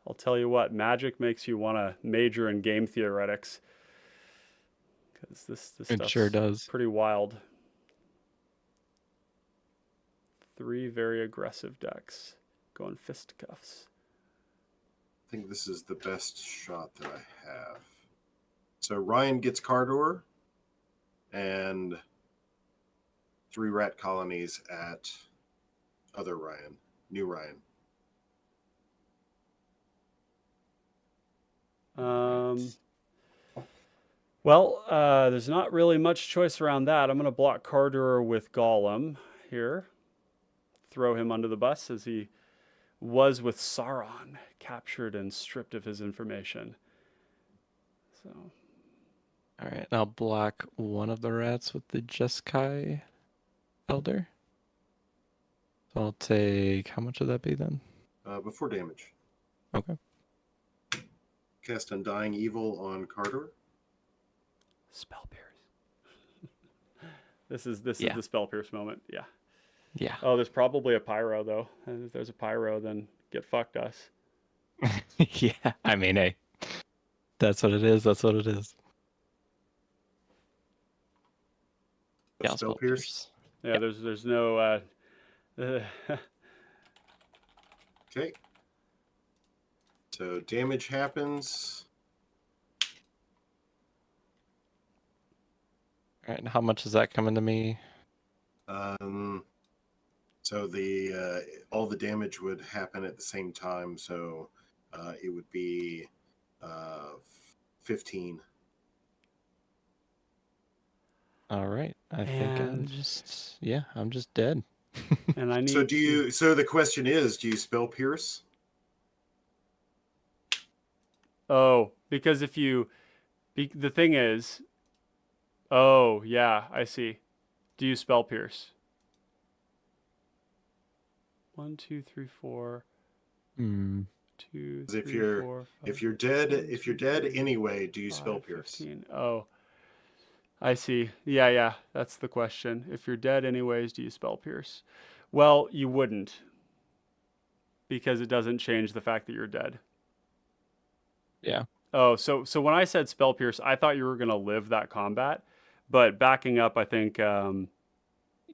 I'll tell you what, Magic makes you want to major in game theoretics, because this It stuff's sure does. pretty wild. 3 very aggressive decks going fisticuffs. I think this is the best shot that I have. So Ryan gets Cardor and 3 rat colonies at other Ryan, new Ryan. Well, there's not really much choice around that. I'm going to block Cardor with Golem here. Throw him under the bus as he was with Sauron, captured and stripped of his information. So, All right, I'll block one of the rats with the Jeskai Elder. So I'll take, how much would that be then? Before damage. Okay. Cast Undying Evil on Cardor. Spell Pierce. This is the Spell Pierce moment. Yeah. Yeah. Oh, there's probably a pyro though. And if there's a pyro, then get fucked us. Yeah. I mean, hey, that's what it is. That's what it is. Yeah, I'll Spell Pierce. Yeah, Yep. there's no Okay. So damage happens. All right, and how much is that coming to me? So the all the damage would happen at the same time. So it would be 15. All right. I think I'm just dead. and I need So do you? So the question is, do you spell Pierce? Oh, because if you the thing is, oh, yeah, I see. Do you spell Pierce? 1, 2, 3, 4. Hmm. 2, If 3, you're 4, 5, if you're dead 1, if you're 2, dead 3, anyway, do you 5, spell Pierce? 15. Oh, I see. Yeah, that's the question. If you're dead anyways, do you spell Pierce? Well, you wouldn't, because it doesn't change the fact that you're dead. Yeah. Oh, so when I said spell Pierce, I thought you were gonna live that combat, but backing up, I think.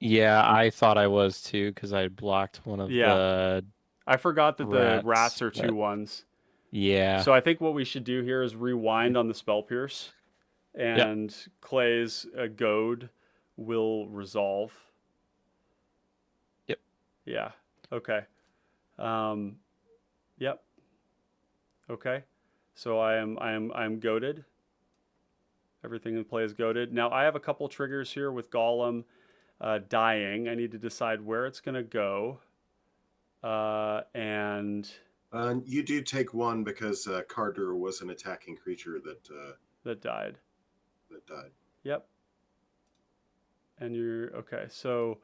Yeah, I thought I was too because I blocked one of Yeah. the I forgot that the rats rats are that- 2/1s. Yeah. So I think what we should do here is rewind on the spell Pierce, and Clay's goad will resolve. Yep. Yeah. Okay. Yep. Okay. So I'm goaded. Everything in play is goaded. Now I have a couple triggers here with Golem dying. I need to decide where it's gonna go. And You do take one because Cardor was an attacking creature that died. that died. Yep. And you're okay. So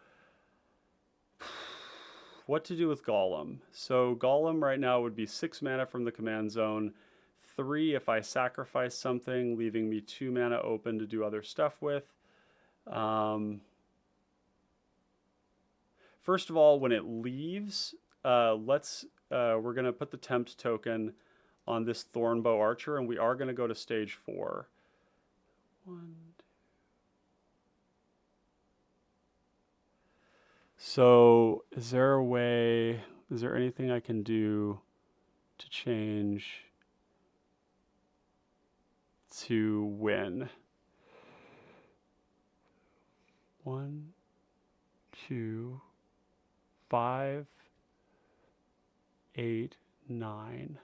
what to do with Golem? So Golem right now would be 6 mana from the command zone, 3 if I sacrifice something, leaving me 2 mana open to do other stuff with. First of all, when it leaves, we're gonna put the tempt token on this Thornbow Archer, and we are gonna go to stage 4. 1, 2. So, is there a way? Is there anything I can do to change to win? 1, 2, 5, 8, 9.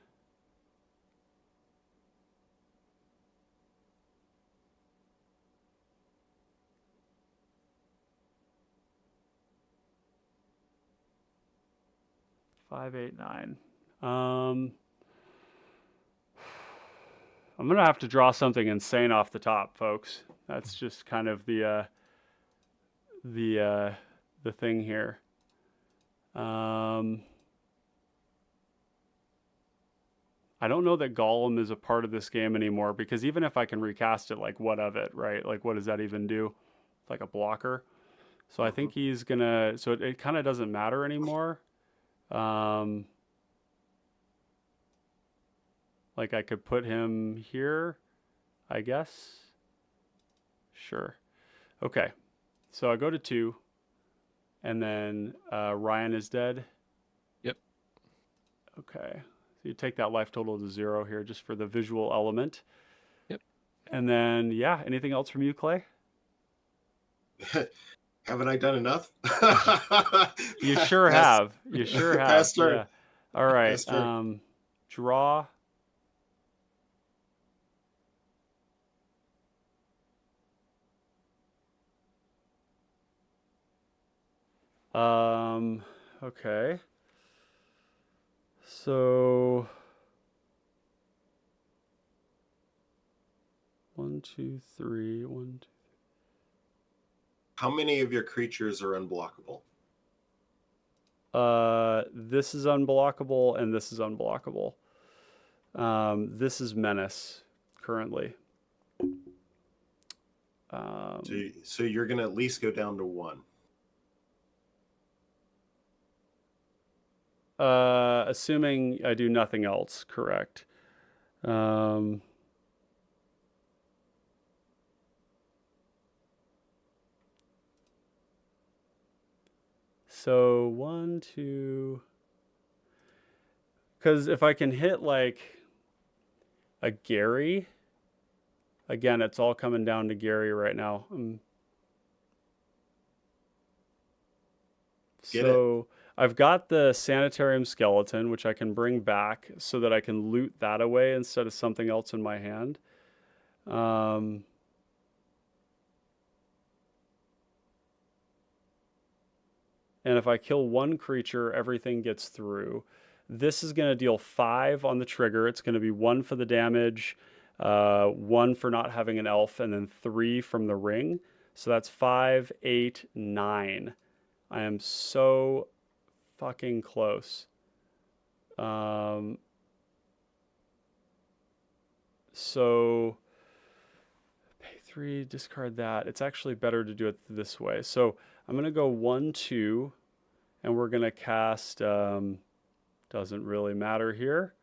Five, 8, 9. I'm gonna have to draw something insane off the top, folks. That's just kind of the thing here. I don't know that Golem is a part of this game anymore, because even if I can recast it, like, what of it, right? Like, what does that even do? It's like a blocker. So I think he's gonna. So it kind of doesn't matter anymore. Like I could put him here, I guess. Sure. Okay. So I go to 2, and then Ryan is dead. Yep. Okay. So you take that life total to 0 here just for the visual element. Yep. And then, yeah, anything else from you, Clay? Haven't I done enough? You sure Pass- have. You sure have. Pass turn. Yeah. All right. Pass turn. Draw. Okay. So 1, 2, 3, 1, 2. How many of your creatures are unblockable? This is unblockable and this is unblockable. This is menace currently. So you're going to at least go down to 1. Assuming I do nothing else, correct. So 1, 2. Because if I can hit like a Gary, again, it's all coming down to Gary right now. So I've got the sanitarium skeleton, which I can bring back so that I can loot that away instead of something else in my hand. And if I kill one creature, everything gets through. This is going to deal 5 on the trigger. It's going to be 1 for the damage, 1 for not having an elf, and then 3 from the ring. So that's 5, 8, 9. I am so fucking close. So pay 3, discard that. It's actually better to do it this way. So I'm going to go 1, 2, and we're going to cast, doesn't really matter here.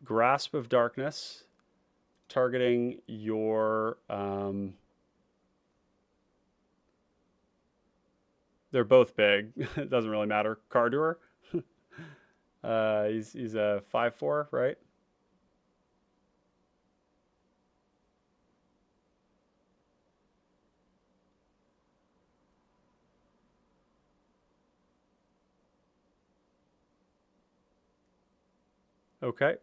Grasp of Darkness, targeting your, they're both big. It doesn't really matter. Cardur. He's a 5/4, right? Okay.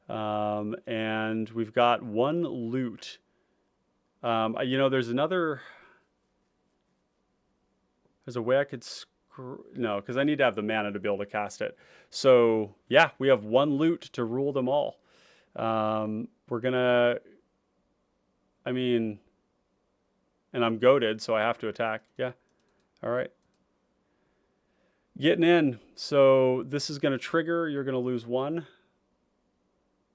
And we've got 1 loot. You know, there's a way I could no, because I need to have the mana to be able to cast it. So yeah, we have 1 loot to rule them all. We're gonna, I mean, and I'm goated, so I have to attack. Yeah. All right. Getting in. So this is gonna trigger. You're gonna lose 1.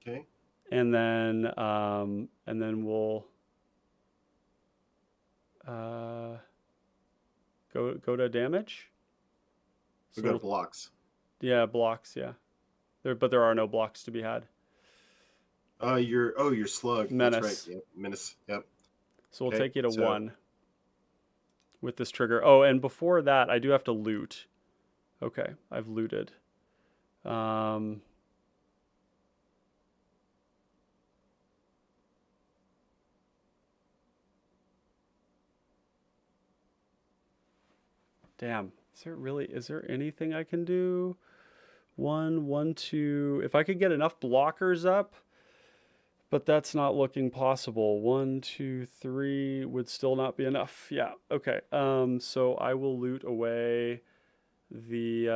Okay. And then we'll go to damage. We So go to blocks. yeah, blocks. Yeah, but there are no blocks to be had. Your slug. Menace. That's right. Yep. Menace. Yep. So we'll Okay, take you to so- 1 with this trigger. Oh, and before that, I do have to loot. Okay, I've looted. Damn. Is there anything I can do? 1, 1, 2. If I could get enough blockers up, but that's not looking possible. 1, 2, 3 would still not be enough. Yeah. Okay. So I will loot away the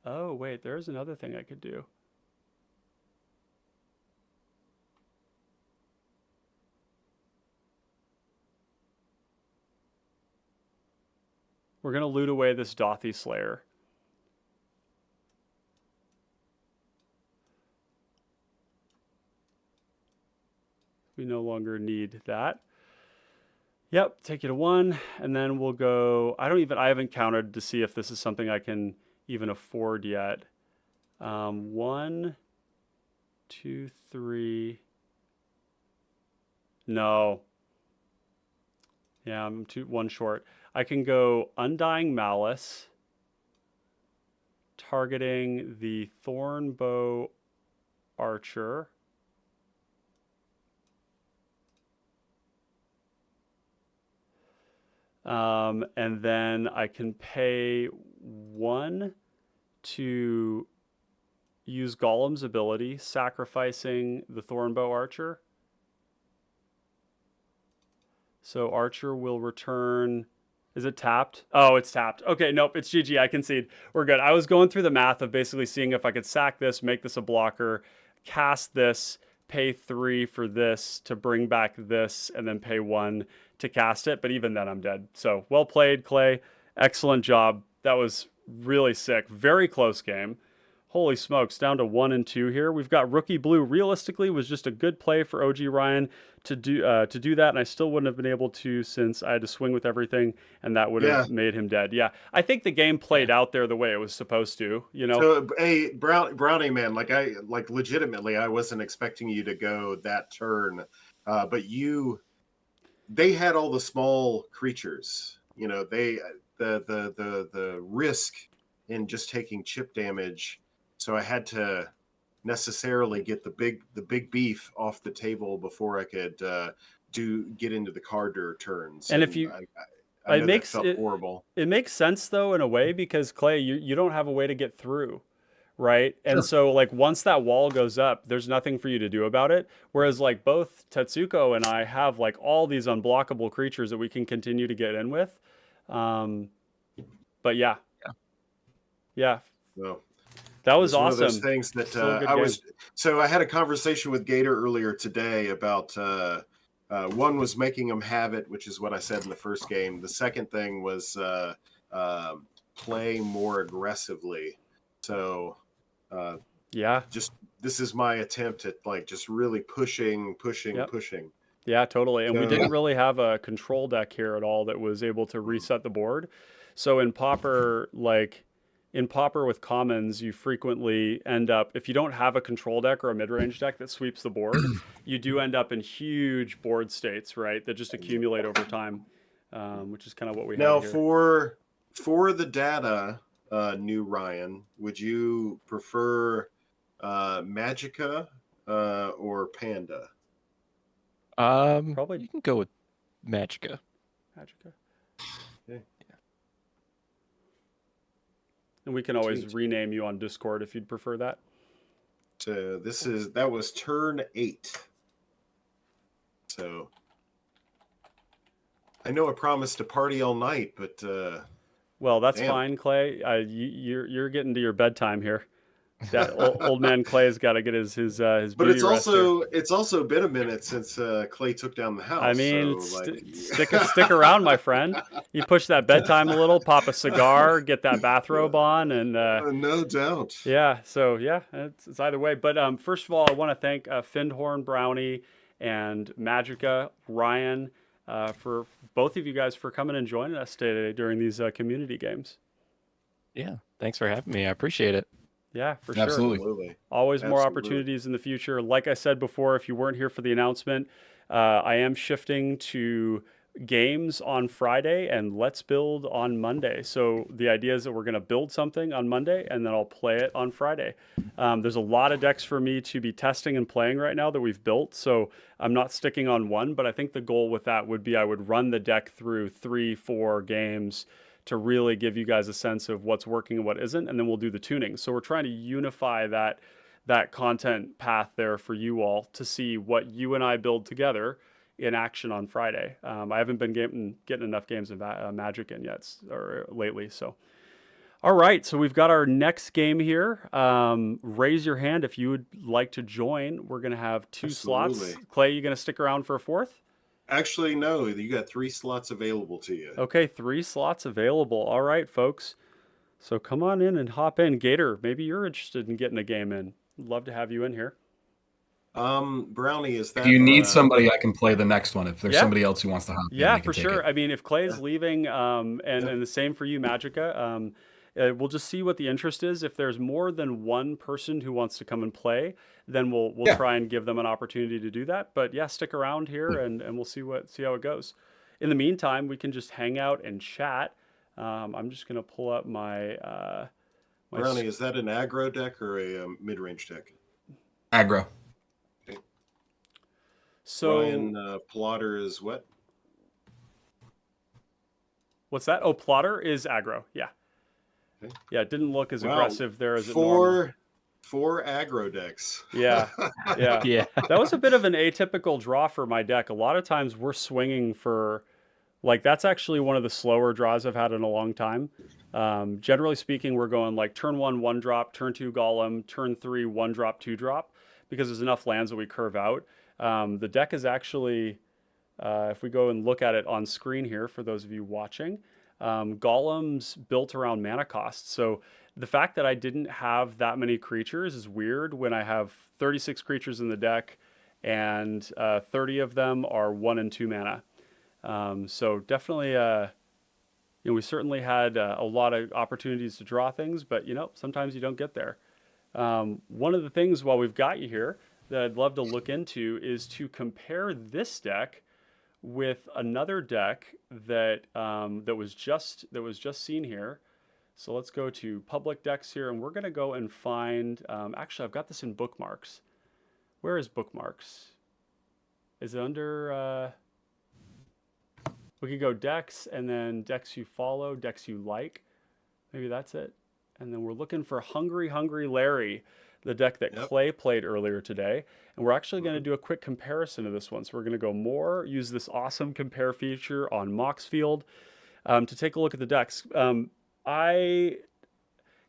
oh wait, there's another thing I could do. We're going to loot away this Dothy Slayer. We no longer need that. Yep, take you to 1, and then we'll go. I haven't counted to see if this is something I can even afford yet. 1, 2, 3. No. Yeah, I'm 1 short. I can go Undying Malice, targeting the Thornbow Archer. And then I can pay 1 to use Golem's ability, sacrificing the Thornbow Archer. So Archer will return. Is it tapped? Oh, it's tapped. Okay, nope, it's GG. I concede. We're good. I was going through the math of basically seeing if I could sack this, make this a blocker, cast this, pay 3 for this to bring back this, and then pay 1 to cast it. But even then, I'm dead. So well played, Clay. Excellent job. That was really sick. Very close game. Holy smokes, down to 1 and 2 here. We've got Rookie Blue. Realistically, was just a good play for OG Ryan to do that, and I still wouldn't have been able to since I had to swing with everything, and that would have made him dead. Yeah, I think the game played out there the way it was supposed to. You know. So, hey, Brownie man, like legitimately, I wasn't expecting you to go that turn, but they had all the small creatures. You know, the risk in just taking chip damage. So I had to necessarily get the big beef off the table before I could get into the card turns. And if you, I know that felt horrible. It makes sense though in a way because Clay, you don't have a way to get through, right? And so like once that wall goes up, there's nothing for you to do about it. Whereas like both Tetsuko and I have like all these unblockable creatures that we can continue to get in with. But yeah. So, that was awesome. One of those things that I had a conversation with Gator earlier today about one was making them have it, which is what I said in the first game. The second thing was play more aggressively. So this is my attempt at like just really pushing. Yeah, totally. And we didn't really have a control deck here at all that was able to reset the board. So in Pauper, with commons, you frequently end up, if you don't have a control deck or a mid-range deck that sweeps the board, you do end up in huge board states, right? That just accumulate over time, which is kind of what we have here. For the data, new Ryan, would you prefer Magicka or Panda? Probably you can go with Magicka. Okay. And we can always rename you on Discord if you'd prefer that. So that was turn 8. So I know I promised to party all night, but well, that's fine, Clay. You're getting to your bedtime here. That old man Clay's got to get his But beauty it's rest also it's also been a minute since Clay took down the house. I mean, so, stick around, my friend. You push that bedtime a little, pop a cigar, get that bathrobe on, and no doubt. Yeah. So yeah, it's either way. But first of all, I want to thank Findhorn, Brownie, and Magicka, Ryan, for both of you guys for coming and joining us today during these community games. Yeah, thanks for having me. I appreciate it. Yeah, for sure. Absolutely. Always more opportunities in the future. Like I said before, if you weren't here for the announcement, I am shifting to games on Friday and Let's Build on Monday. So the idea is that we're going to build something on Monday and then I'll play it on Friday. There's a lot of decks for me to be testing and playing right now that we've built. So I'm not sticking on one, but I think the goal with that would be I would run the deck through 3-4 games to really give you guys a sense of what's working and what isn't, and then we'll do the tuning. So we're trying to unify that content path there for you all to see what you and I build together in action on Friday. I haven't been getting enough games of Magic in yet or lately. So, all right. So we've got our next game here. Raise your hand if you would like to join. We're going to have 2 slots. Clay, you going to stick around for a 4th? Actually, no. You got 3 slots available to you. Okay, 3 slots available. All right, folks. So come on in and hop in. Gator, maybe you're interested in getting a game in. Love to have you in here. Brownie, is If that you need somebody, I can play the next one. If there's Yeah. somebody else who wants to hop in, Yeah, they can for take sure. it. I mean, if Clay's Yeah. leaving, and the same for you, Magica, we'll just see what the interest is. If there's more than one person who wants to come and play, then we'll Yeah. try and give them an opportunity to do that. But yeah, stick around here and we'll see how it goes. In the meantime, we can just hang out and chat. I'm just gonna pull up my Brownie, is that an aggro deck or a mid-range deck? Aggro. so Ryan Plotter is what? what's that? Oh, Plotter is aggro. Yeah. Okay. Yeah, it didn't look as Wow. aggressive there as it normal. Four aggro decks. Yeah, yeah. Yeah. That was a bit of an atypical draw for my deck. A lot of times we're swinging for, like, that's actually one of the slower draws I've had in a long time. Generally speaking, we're going like turn 1, 1-drop, turn 2, Golem, turn 3, 1-drop, 2-drop, because there's enough lands that we curve out. The deck is actually, if we go and look at it on screen here, for those of you watching, Golem's built around mana cost. So the fact that I didn't have that many creatures is weird when I have 36 creatures in the deck and 30 of them are 1 and 2 mana. So definitely, we certainly had a lot of opportunities to draw things, but sometimes you don't get there. One of the things while we've got you here that I'd love to look into is to compare this deck with another deck that that was just seen here. So let's go to public decks here, and we're gonna go and find. Actually, I've got this in bookmarks. Where is bookmarks? Is it under? We could go decks and then decks you follow, decks you like. Maybe that's it. And then we're looking for Hungry Hungry Larry, the deck that Clay played earlier today. And we're actually going to do a quick comparison of this one. So we're going to go use this awesome compare feature on Moxfield to take a look at the decks. I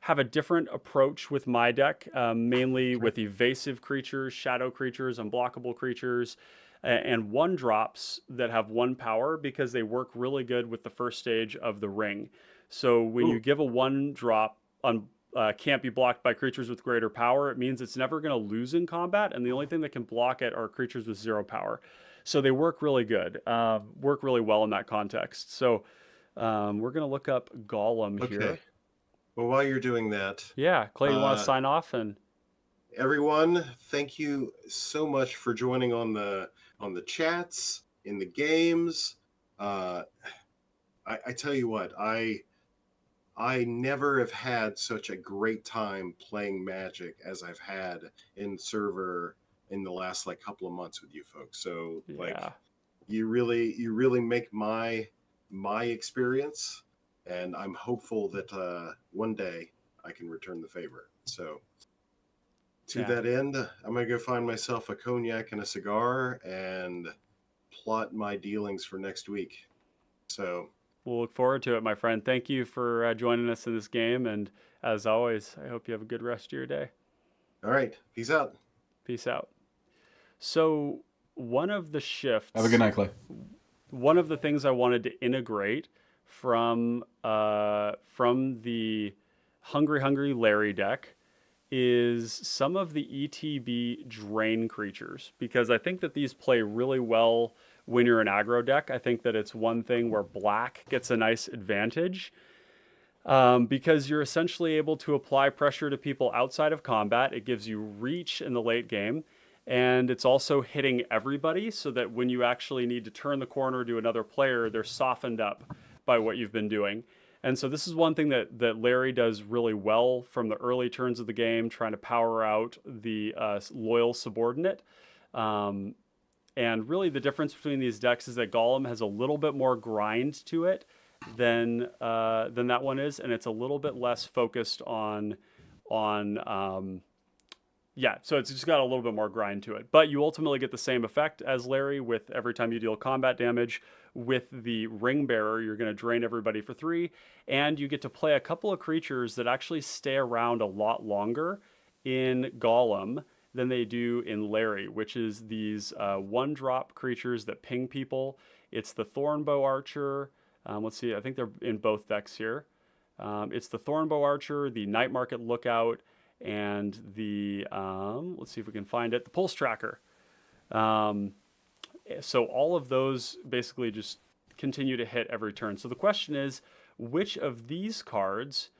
have a different approach with my deck, mainly with evasive creatures, shadow creatures, unblockable creatures, and 1-drops that have 1 power because they work really good with the first stage of the ring. So when you give a 1-drop on can't be blocked by creatures with greater power, it means it's never going to lose in combat, and the only thing that can block it are creatures with 0 power. So they work really good, work really well in that context. So we're going to look up Golem here. Well, while you're doing that, yeah, Clay, you want to sign off? And everyone, thank you so much for joining on the chats, in the games. I tell you what, I never have had such a great time playing Magic as I've had in server in the last couple of months with you folks. So you really make my experience, and I'm hopeful that one day I can return the favor. So to that end, I'm going to go find myself a cognac and a cigar and plot my dealings for next week. So we'll look forward to it, my friend. Thank you for joining us in this game. And as always, I hope you have a good rest of your day. All right. Peace out. Peace out. So one of the shifts... Have a good night, Clay. One of the things I wanted to integrate from the Hungry Hungry Larry deck is some of the ETB drain creatures, because I think that these play really well when you're an aggro deck. I think that it's one thing where black gets a nice advantage because you're essentially able to apply pressure to people outside of combat. It gives you reach in the late game, and it's also hitting everybody so that when you actually need to turn the corner to another player, they're softened up by what you've been doing. And so this is one thing that Larry does really well from the early turns of the game, trying to power out the loyal subordinate. And really the difference between these decks is that Golem has a little bit more grind to it than that one is, and it's a little bit less focused on so it's just got a little bit more grind to it. But you ultimately get the same effect as Larry with every time you deal combat damage. With the Ring Bearer, you're going to drain everybody for 3, and you get to play a couple of creatures that actually stay around a lot longer in Golem than they do in Larry, which is these 1-drop creatures that ping people. It's the Thornbow Archer. Let's see, I think they're in both decks here. It's the Thornbow Archer, the Night Market Lookout, and the let's see if we can find it, the pulse tracker. So all of those basically just continue to hit every turn. So the question is, which of these cards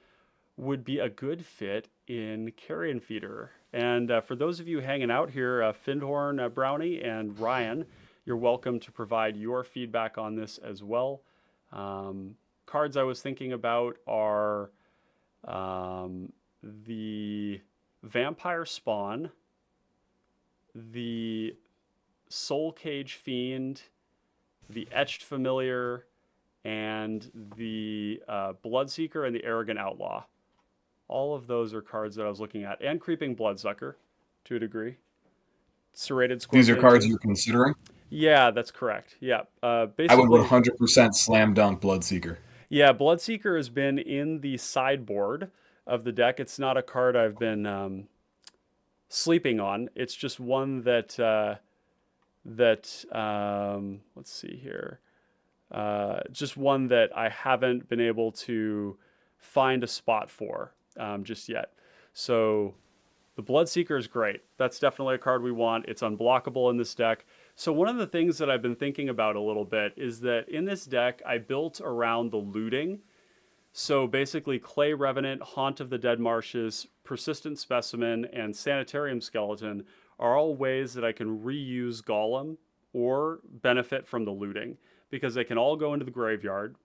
would be a good fit in Carrion Feeder? And for those of you hanging out here, Findhorn, Brownie, and Ryan, you're welcome to provide your feedback on this as well. Cards I was thinking about are the Vampire Spawn, the Soul Cage Fiend, the Etched Familiar, and the Bloodseeker and the Arrogant Outlaw. All of those are cards that I was looking at, and Creeping Bloodsucker to a degree. Serrated Scorpion. These are cards too. you're considering? Yeah, that's correct. Yeah. Basically, I would 100% slam dunk Bloodseeker. Yeah, Bloodseeker has been in the sideboard of the deck. It's not a card I've been sleeping on. It's just one that let's see here. Just one that I haven't been able to find a spot for just yet. So the Bloodseeker is great. That's definitely a card we want. It's unblockable in this deck. So one of the things that I've been thinking about a little bit is that in this deck, I built around the looting. So basically Clay Revenant, Haunt of the Dead Marshes, Persistent Specimen, and Sanitarium Skeleton are all ways that I can reuse Golem or benefit from the looting, because they can all go into the graveyard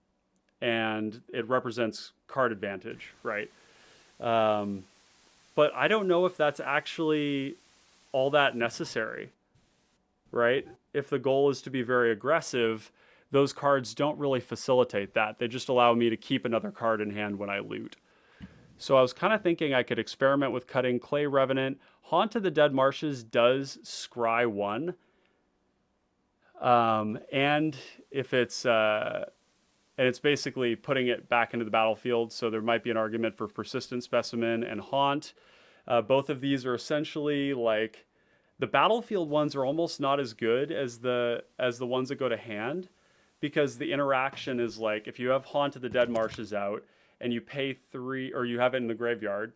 and it represents card advantage, right? But I don't know if that's actually all that necessary, right? If the goal is to be very aggressive, those cards don't really facilitate that. They just allow me to keep another card in hand when I loot. So I was kind of thinking I could experiment with cutting Clay Revenant. Haunt of the Dead Marshes does scry 1. And if it's basically putting it back into the battlefield, so there might be an argument for Persistent Specimen and Haunt. Both of these are essentially like, the battlefield ones are almost not as good as the ones that go to hand, because the interaction is like, if you have Haunt of the Dead Marshes out and you pay 3, or you have it in the graveyard,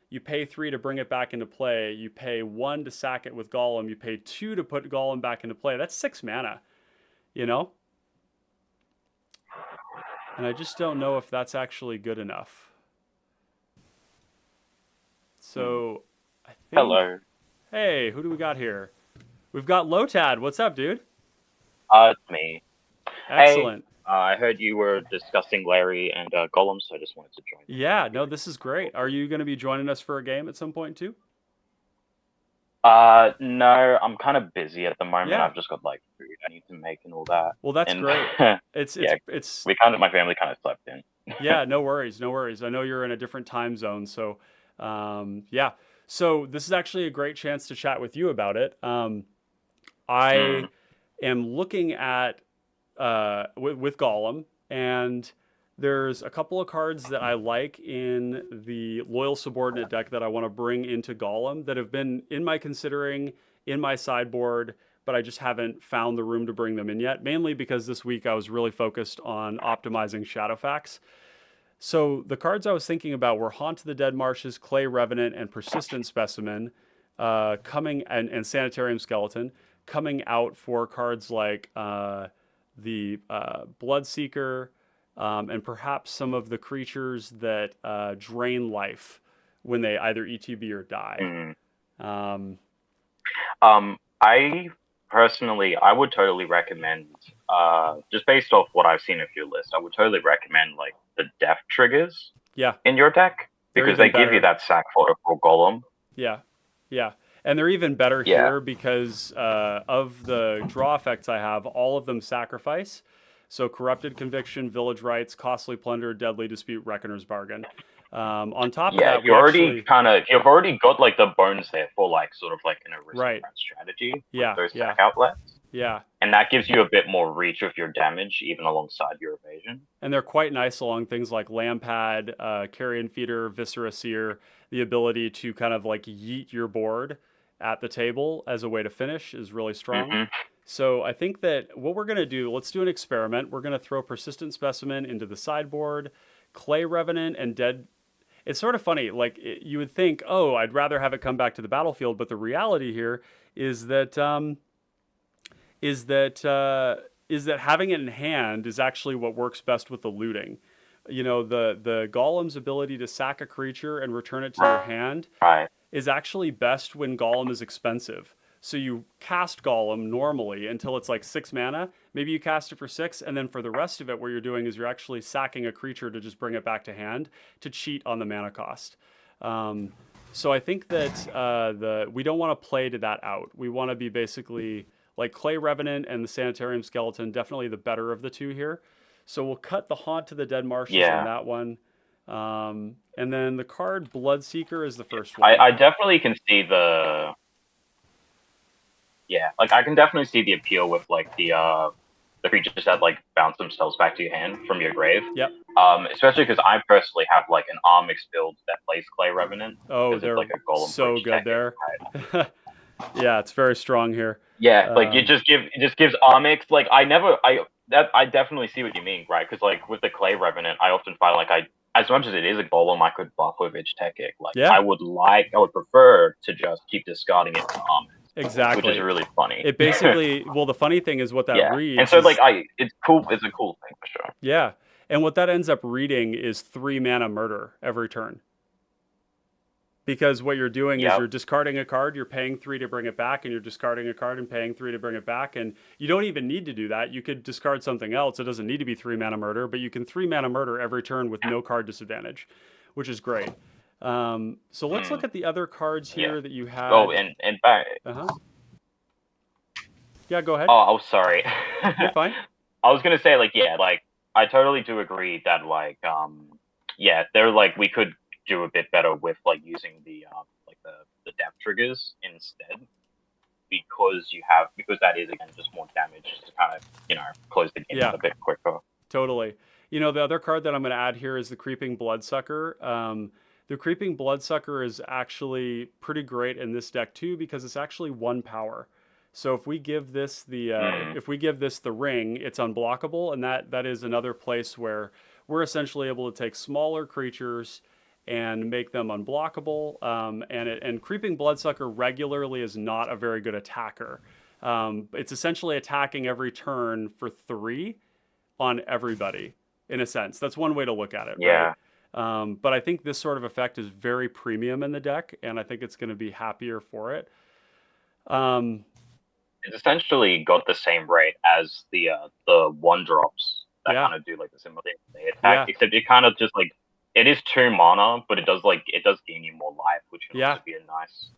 you pay 3 to bring it back into play, you pay 1 to sack it with Golem, you pay 2 to put Golem back into play. That's 6 mana, you know? And I just don't know if that's actually good enough. So, I think... Hello. Hey, who do we got here? We've got Lotad. What's up, dude? It's me. Excellent. Hey, I heard you were discussing Larry and Golem, so I just wanted to join. Yeah, no, this is great. Are you going to be joining us for a game at some point too? No, I'm kind of busy at the moment. Yeah. I've just got like food I need to make and all that. Well, that's And- great. It's Yeah, it's my family kind of slept in. yeah, no worries, no worries. I know you're in a different time zone, so yeah. So this is actually a great chance to chat with you about it. I am looking at with Golem, and there's a couple of cards that I like in the Loyal Subordinate deck that I want to bring into Golem that have been in my considering in my sideboard, but I just haven't found the room to bring them in yet, mainly because this week I was really focused on optimizing Shadowfax. So the cards I was thinking about were Haunt of the Dead Marshes, Clay Revenant, and Persistent Specimen, coming and Sanitarium Skeleton, coming out for cards like the Bloodseeker, and perhaps some of the creatures that drain life when they either ETB or die. I personally, I would totally recommend, just based off what I've seen of your list, I would totally recommend like the death triggers Yeah, in your deck, They're because even they give better. you that sack photo for Golem. yeah, yeah. And they're even better Yeah. here because of the draw effects I have, all of them sacrifice. So Corrupted Conviction, Village Rites, Costly Plunder, Deadly Dispute, Reckoner's Bargain. On top of Yeah, that, you've already got like the bones there for like sort of like an aristocrat strategy with Yeah, those yeah. sack outlets. Yeah, And that gives you a bit more reach of your damage, even alongside your evasion. and they're quite nice along things like Lampad, Carrion Feeder, Viscera Seer, the ability to kind of like yeet your board at the table as a way to finish is really strong. Mhm. So I think that what we're going to do, let's do an experiment. We're going to throw Persistent Specimen into the sideboard, Clay Revenant and Dead. it's sort of funny. Like you would think, oh, I'd rather have it come back to the battlefield, but the reality here is that is that having it in hand is actually what works best with the looting. You know, the golem's ability to sack a creature and return it to your hand Right. is actually best when golem is expensive. So you cast golem normally until it's like 6 mana. Maybe you cast it for 6, and then for the rest of it, what you're doing is you're actually sacking a creature to just bring it back to hand to cheat on the mana cost. So I think that we don't want to play to that out. We want to be basically like Clay Revenant and the Sanitarium Skeleton, definitely the better of the two here. So we'll cut the Haunt to the Dead Marshes on that one. And then the card Bloodseeker is the first one. I definitely can see the... Yeah, like I can definitely see the appeal with like the creatures that like bounce themselves back to your hand from your grave. Yep. Especially because I personally have like an Armix build that plays Clay Revenant. Oh, they're like a golem so good there. Right? Yeah, it's very strong here. Yeah, like it just gives Armix. Like I definitely see what you mean, right? Because like with the Clay Revenant, I often find like as much as it is a golem, I could buff with its Techic. Like I would prefer to just keep discarding it to Armix. Exactly. Which is really funny. It basically, well, the funny thing is what that reads. And so, like, it's cool. It's a cool thing for sure. Yeah. And what that ends up reading is 3 mana murder every turn. Because what you're doing is you're discarding a card, you're paying 3 to bring it back, and you're discarding a card and paying 3 to bring it back. And you don't even need to do that. You could discard something else. It doesn't need to be 3 mana murder, but you can 3 mana murder every turn with no card disadvantage, which is great. So let's look at the other cards here that you have. Oh, and back. Yeah, go ahead. Oh, sorry. You're fine. I was gonna say, like, I totally do agree that, like, they're like we could do a bit better with like using the depth triggers instead, because that is again just more damage to kind of close the game a bit quicker. Totally. You know, the other card that I'm going to add here is the Creeping Bloodsucker. The Creeping Bloodsucker is actually pretty great in this deck too, because it's actually 1 power. So if we give this the ring, it's unblockable, and that is another place where we're essentially able to take smaller creatures and make them unblockable. And Creeping Bloodsucker regularly is not a very good attacker. It's essentially attacking every turn for 3 on everybody, in a sense. That's one way to look at it. Yeah. Right? But I think this sort of effect is very premium in the deck, and I think it's going to be happier for it. It's essentially got the same rate as the 1-drops that kind of do like the similar thing. They attack, except it kind of just like it is 2 mana, but it does gain you more life, which can also be a nice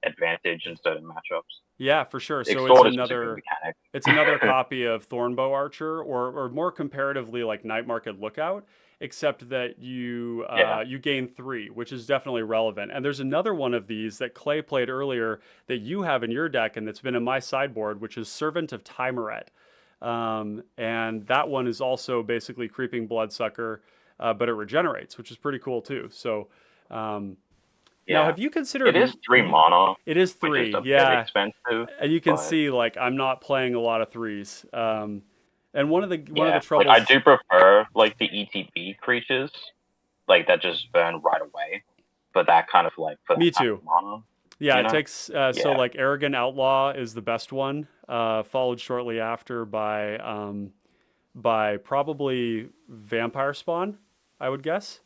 advantage in certain matchups. Yeah, for sure. So it's another copy of Thornbow Archer, or more comparatively like Night Market Lookout, except that you gain 3, which is definitely relevant. And there's another one of these that Clay played earlier that you have in your deck and that's been in my sideboard, which is Servant of Tymaret. And that one is also basically Creeping Bloodsucker, but it regenerates, which is pretty cool too. So now, have you considered... It is 3 mana. It is 3, which is a bit expensive. And you can see, like, I'm not playing a lot of 3s. And one of the troubles... Like, I do prefer, like, the ETB creatures, like, that just burn right away. But that kind of, like... For Me too. Mana, yeah, it takes... So, like, Arrogant Outlaw is the best one, followed shortly after by probably Vampire Spawn, I would guess.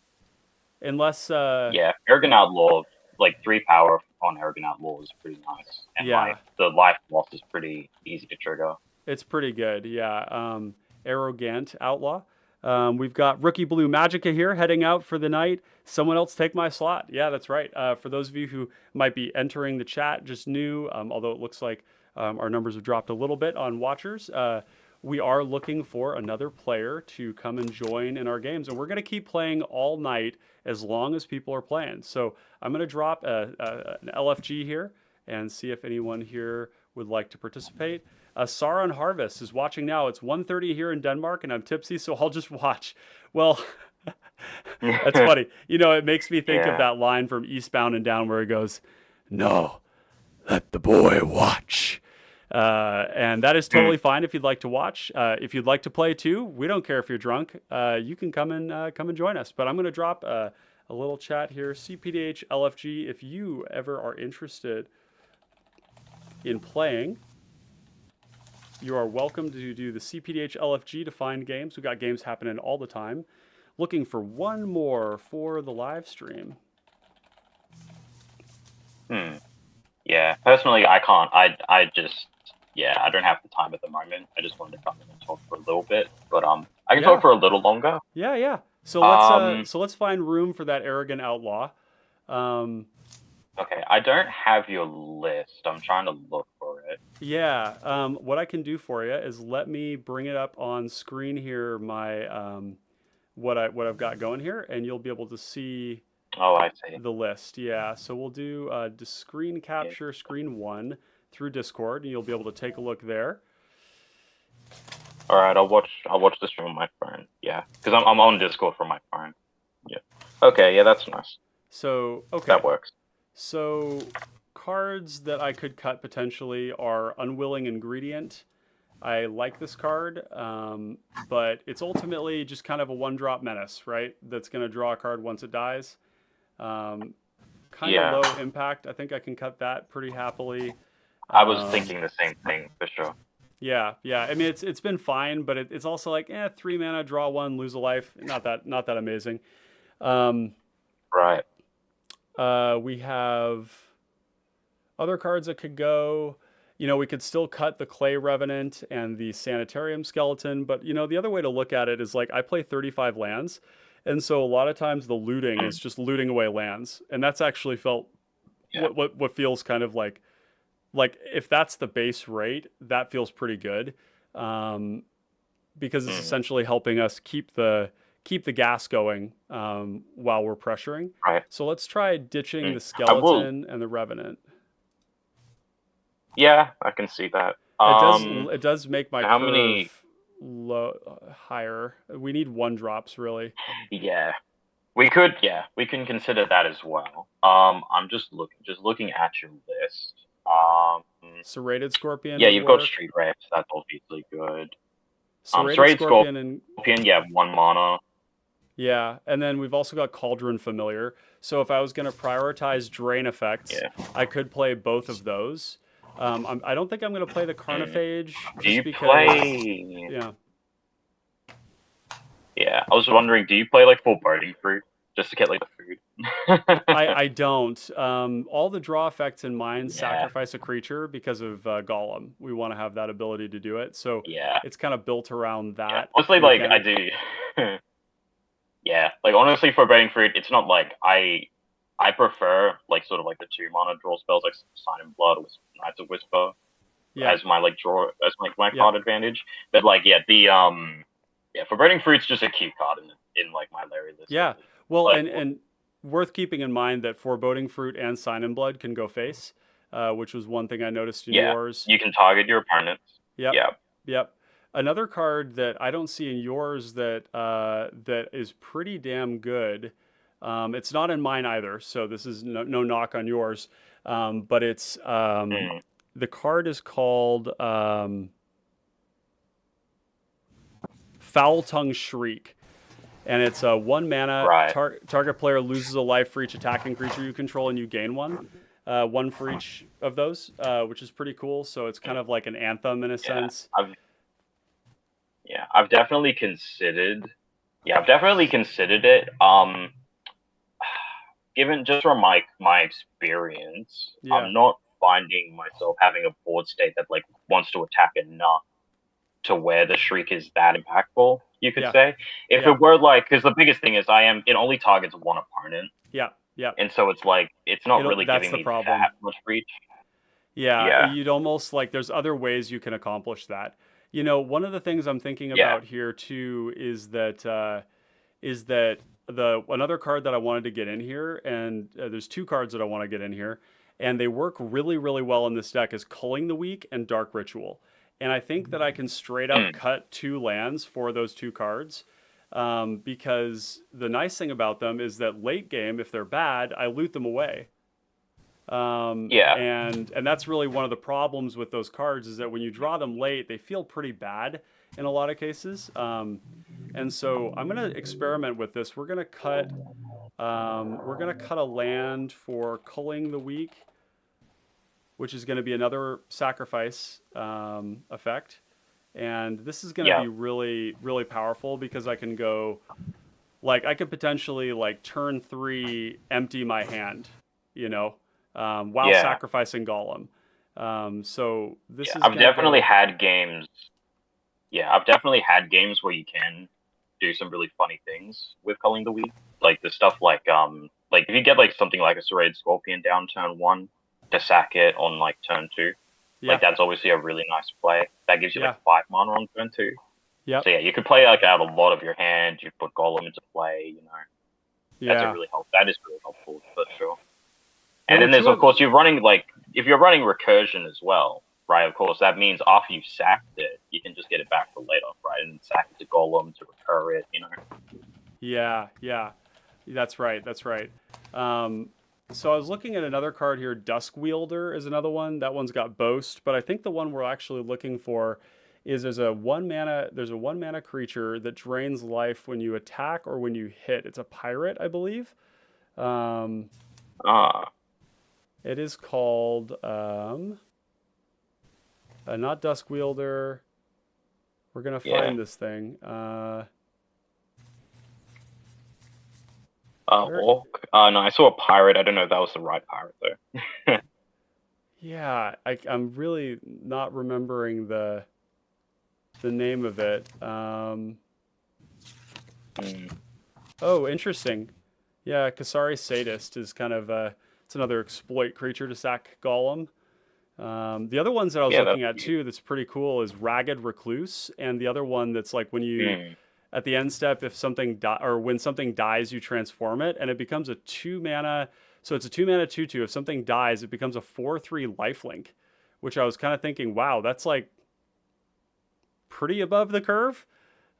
Unless... Arrogant Outlaw, like, 3 power on Arrogant Outlaw is pretty nice. And, the life loss is pretty easy to trigger. It's pretty good, Arrogant Outlaw. We've got Rookie Blue Magica here heading out for the night. Someone else take my slot. Yeah, that's right. For those of you who might be entering the chat just new, although it looks like our numbers have dropped a little bit on watchers, we are looking for another player to come and join in our games. And we're going to keep playing all night as long as people are playing. So I'm going to drop an LFG here and see if anyone here would like to participate. Sauron Harvest is watching now. It's 1:30 here in Denmark, and I'm tipsy, so I'll just watch. Well, that's funny. You know, it makes me think of that line from Eastbound and Down where he goes, "No, let the boy watch." And that is totally fine if you'd like to watch. If you'd like to play too, we don't care if you're drunk. You can come and join us. But I'm going to drop a a little chat here. cPDH LFG, if you ever are interested in playing, you are welcome to do the cPDH LFG to find games. We got games happening all the time. Looking for one more for the live stream. Yeah, personally, I can't. I just, yeah, I don't have the time at the moment. I just wanted to come in and talk for a little bit, but I can talk for a little longer. Yeah. So let's find room for that arrogant outlaw. Okay, I don't have your list. I'm trying to look for it. Yeah. What I can do for you is let me bring it up on screen here. My what I've got going here, and you'll be able to see. Oh, I see. The list. Yeah. So we'll do screen capture, screen 1 through Discord, and you'll be able to take a look there. All right, I'll watch this from my phone. Yeah, because I'm on Discord from my phone. Yeah. Okay. Yeah, that's nice. So okay. That works. So cards that I could cut potentially are Unwilling Ingredient. I like this card, but it's ultimately just kind of a 1-drop menace, right? That's going to draw a card once it dies. Kind of low impact. I think I can cut that pretty happily. I was thinking the same thing for sure. Yeah. I mean, it's been fine, but it's also like 3 mana, draw 1, lose a life. Not that amazing. Right. We have other cards that could go. We could still cut the Clay Revenant and the Sanitarium Skeleton, but the other way to look at it is like I play 35 lands, and so a lot of times the looting is just looting away lands, and that's actually felt what feels kind of like if that's the base rate, that feels pretty good, because it's essentially helping us keep the gas going while we're pressuring. Right. So let's try ditching the Skeleton and the Revenant. Yeah, I can see that. It does make my curve higher. We need 1-drops really. Yeah, we can consider that as well. I'm just looking at your list. Serrated Scorpion. Yeah, you've got Street Reps. That's obviously good. Serrated Scorpion and 1 mana. Yeah, and then we've also got Cauldron Familiar. So if I was going to prioritize drain effects, I could play both of those. I don't think I'm going to play the Carnophage. Do you play? Yeah. Yeah, I was wondering, do you play like Foreboding Fruit just to get like the food? I don't. All the draw effects in mine sacrifice a creature because of Golem. We want to have that ability to do it. So it's kind of built around that. Yeah. Honestly, like I do. Yeah, like honestly, Foreboding Fruit, it's not like I prefer like sort of like the 2 mana draw spells like Sign in Blood or Knights of Whisper as my like my card advantage. But like Foreboding Fruit's just a cute card in like my Larry list. Yeah. Well, like, and worth keeping in mind that Foreboding Fruit and Sign in Blood can go face, which was one thing I noticed in yours. You can target your opponents. Yep. Another card that I don't see in yours that is pretty damn good. It's not in mine either, so this is no knock on yours. But it's the card is called Foul Tongue Shriek, and it's a 1 mana. Target player loses a life for each attacking creature you control, and you gain 1. 1 for each of those, which is pretty cool. So it's kind of like an anthem in a sense. I've definitely considered. Yeah, I've definitely considered it. Given just from my experience, I'm not finding myself having a board state that like wants to attack enough to where the Shriek is that impactful. You could say if it were like, because the biggest thing is it only targets 1 opponent. Yeah. And so it's like it's not really giving me that much reach. Yeah, you'd almost like there's other ways you can accomplish that. One of the things I'm thinking about here too is that another card that I wanted to get in here, and there's 2 cards that I want to get in here, and they work really, really well in this deck, is Culling the Weak and Dark Ritual. And I think that I can straight up cut 2 lands for those 2 cards, because the nice thing about them is that late game, if they're bad, I loot them away. And that's really one of the problems with those cards, is that when you draw them late, they feel pretty bad in a lot of cases. And so I'm going to experiment with this. We're going to cut we're going to cut a land for Culling the Weak, which is going to be another sacrifice effect. And this is going to be really, really powerful because I can go, like, I could potentially, like, turn 3, empty my hand, while sacrificing Golem. So this is I've definitely had games. Yeah, I've definitely had games where you can do some really funny things with Culling the Weak. Like the stuff like if you get like something like a Serrated Scorpion down turn 1 to sack it on like turn 2. Yeah. Like that's obviously a really nice play. That gives you like 5 mana on turn 2. Yeah. So yeah, you could play like out a lot of your hand. You put Golem into play. That's a really that is really helpful for sure. And then there's of course you're running if you're running recursion as well, right? Of course that means after you've sacked it, you can just get it back for later, right? And sack it to Golem to recur it, Yeah. That's right. So I was looking at another card here. Dusk Wielder is another one. That one's got Boast, but I think the one we're actually looking for is there's a 1 mana creature that drains life when you attack or when you hit. It's a pirate, I believe. It is called not Dusk Wielder. We're gonna find this thing. Orc. No, I saw a pirate. I don't know if that was the right pirate though. Yeah, I'm really not remembering the name of it. Oh, interesting. Yeah, Kasari Sadist is kind of it's another exploit creature to sack Golem. The other ones that I was looking at too that's pretty cool is Ragged Recluse, and the other one that's like when you at the end step, if something when something dies, you transform it, and it becomes a 2 mana. So it's a 2 mana 2/2. If something dies, it becomes a 4/3 lifelink, which I was kind of thinking, wow, that's like pretty above the curve.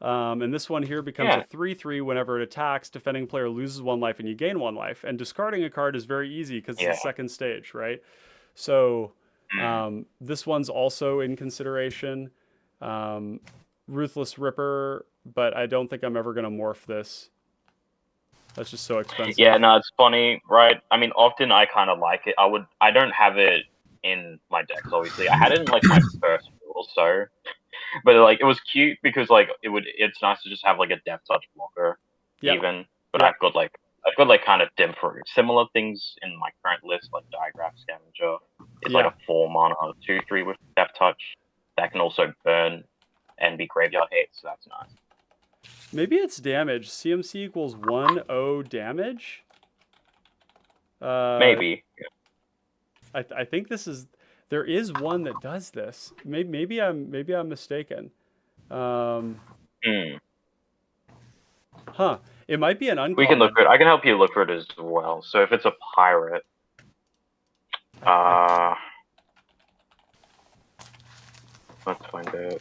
And this one here becomes a 3/3 whenever it attacks. Defending player loses 1 life and you gain 1 life. And discarding a card is very easy because it's the second stage, right? So this one's also in consideration. Ruthless Ripper, but I don't think I'm ever going to morph this. That's just so expensive. Yeah, no, it's funny, right? I mean, often I kind of like it. I don't have it in my decks, obviously. I had it in like my first or so, but like it was cute because like it's nice to just have like a Death Touch blocker, even. But I've got like kind of different similar things in my current list, like Diagraph Scavenger. It's like a 4 mana 2/3 with Death Touch that can also burn and be graveyard hate, so that's nice. Maybe it's damage. CMC equals 1/0 damage. Maybe. I think there is one that does this. Maybe I'm mistaken. Huh. It might be an uncommon. We can look for it. I can help you look for it as well. So if it's a pirate, let's find it.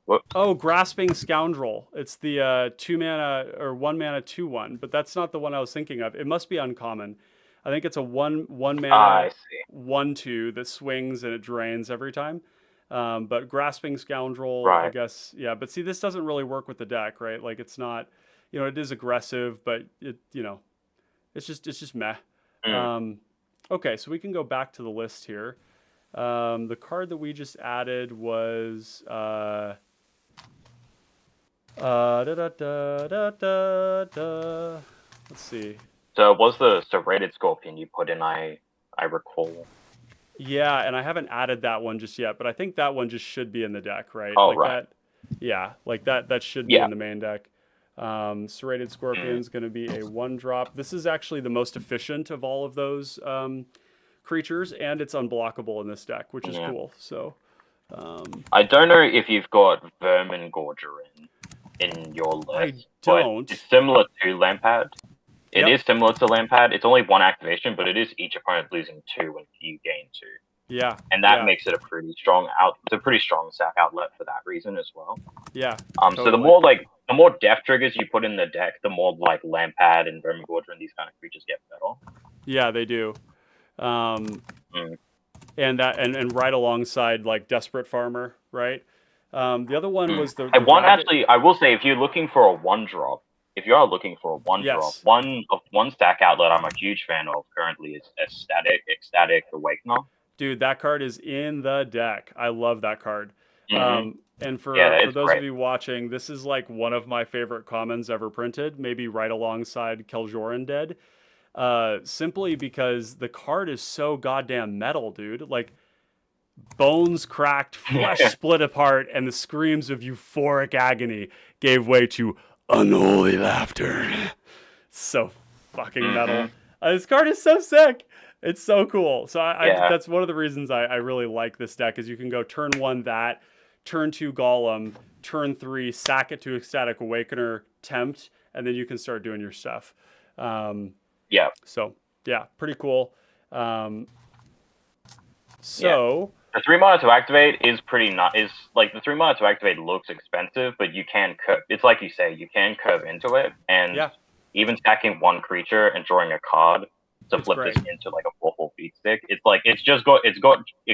What? Oh, Grasping Scoundrel. It's the 2 mana or 1 mana 2/1, but that's not the one I was thinking of. It must be uncommon. I think it's a one mana 1/2 that swings and it drains every time. But Grasping Scoundrel, I guess, yeah. But see, this doesn't really work with the deck, right? Like it's not, it is aggressive, but it's just meh. Okay, so we can go back to the list here. The card that we just added was let's see. So it was the Serrated Scorpion you put in, I recall. Yeah, and I haven't added that one just yet, but I think that one just should be in the deck, right? Oh, like right. That should be in the main deck. Serrated Scorpion is going to be a 1-drop. This is actually the most efficient of all of those creatures, and it's unblockable in this deck, which is cool. So I don't know if you've got Vermin Gorger in your list. I don't. It's similar to Lampad. It is similar to Lampad. It's only 1 activation, but it is each opponent losing 2 when you gain 2. Yeah. And that makes it a pretty strong sack outlet for that reason as well. Yeah. So the more death triggers you put in the deck, the more like Lampad and Vermin Gorger and these kind of creatures get better. Yeah, they do. And right alongside like Desperate Farmer, right? The other one was I will say if you're looking for a 1-drop, if you are looking for a one drop, Yes. one stack outlet I'm a huge fan of currently is Ecstatic Awakener. Dude, that card is in the deck. I love that card. And for it's those great. of you watching, this is like one of my favorite commons ever printed, maybe right alongside Kel'Joran Dead. Simply because the card is so goddamn metal, dude. Like, bones cracked, flesh split apart, and the screams of euphoric agony gave way to unholy laughter. So fucking metal. This card is so sick. It's so cool. So that's one of the reasons I really like this deck, is you can go turn 1 that, turn 2 Golem, turn 3 sack it to Ecstatic Awakener, tempt, and then you can start doing your stuff. So yeah, pretty cool. The 3 mana to activate is pretty the 3 mana to activate looks expensive, but you can curve. It's like you say, you can curve into it, and even stacking 1 creature and drawing a card to flip this into like a 4/4 beat stick. It's like it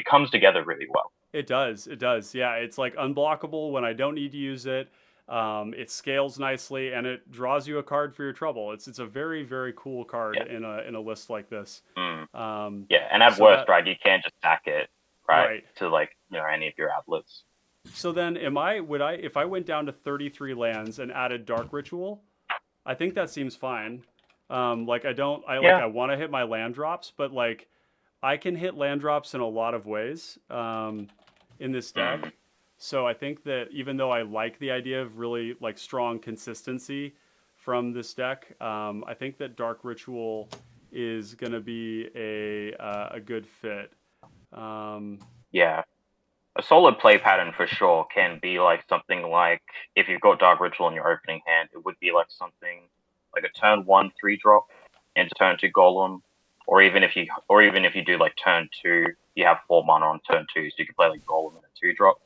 comes together really well. It does. Yeah, it's like unblockable when I don't need to use it. It scales nicely, and it draws you a card for your trouble. It's a very, very cool card in a list like this. And at worst, right, you can't just stack it to like any of your outlets. So then, if I went down to 33 lands and added Dark Ritual, I think that seems fine. I want to hit my land drops, but like I can hit land drops in a lot of ways in this deck. So I think that even though I like the idea of really like strong consistency from this deck, I think that Dark Ritual is going to be a good fit. A solid play pattern for sure can be like something like, if you've got Dark Ritual in your opening hand, it would be like something like a turn 1 3-drop into turn 2 Golem, or even if you do like turn 2, you have 4 mana on turn 2, so you can play like Golem and a 2-drop,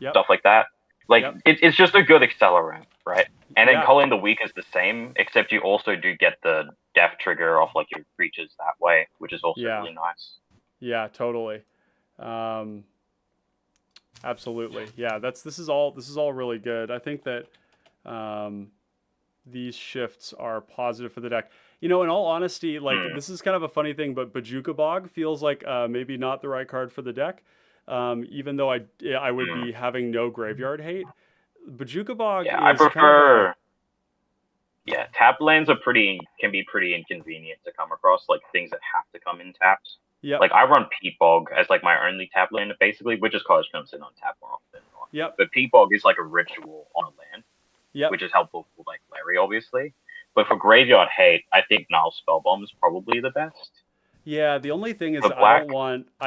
stuff like that. Like it's just a good accelerant, right? And then Culling the Weak is the same, except you also do get the death trigger off like your creatures that way, which is also really nice. Yeah, totally. Absolutely. Yeah, this is all really good. I think that these shifts are positive for the deck. In all honesty, like this is kind of a funny thing, but Bojuka Bog feels like maybe not the right card for the deck. Even though I would be having no graveyard hate. Bojuka Bog is I prefer. Kind of tap lands can be pretty inconvenient to come across, like things that have to come in taps. Like I run Peat Bog as like my only tap land, basically, which is college comes in on tap more often. But Peat Bog is like a ritual on a land, which is helpful for like Larry, obviously. But for graveyard hate, I think Null Spellbomb is probably the best. Yeah, the only thing is I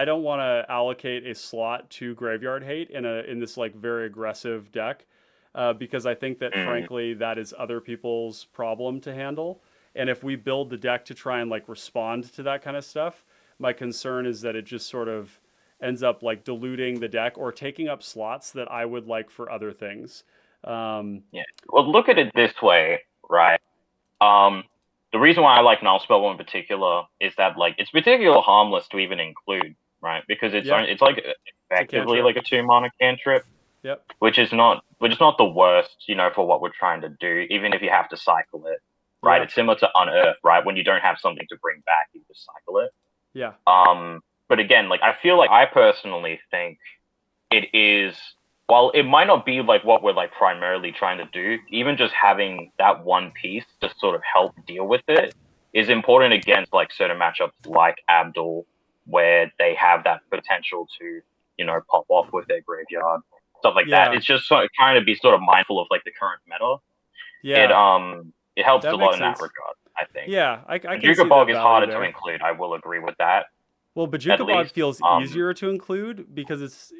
don't want to allocate a slot to graveyard hate in this like very aggressive deck, because I think that frankly that is other people's problem to handle. And if we build the deck to try and like respond to that kind of stuff, my concern is that it just sort of ends up like diluting the deck or taking up slots that I would like for other things. Well, look at it this way, right? The reason why I like Null Spellbomb in particular is that like it's particularly harmless to even include, right? Because it's like effectively like a 2-mana cantrip. Which is not the worst, for what we're trying to do, even if you have to cycle it. Right? It's similar to Unearth, right? When you don't have something to bring back, you just cycle it. But again, like I personally think it is, while it might not be like what we're like primarily trying to do, even just having that one piece to sort of help deal with it is important against like certain matchups like Abdul, where they have that potential to, pop off with their graveyard, stuff like that. It's just sort of trying to be sort of mindful of like the current meta. It helps a lot in that regard, I think. I can see Bojuka Bog that is harder there. to include. I will agree with that. Well, Bojuka Bog feels easier to include because it's,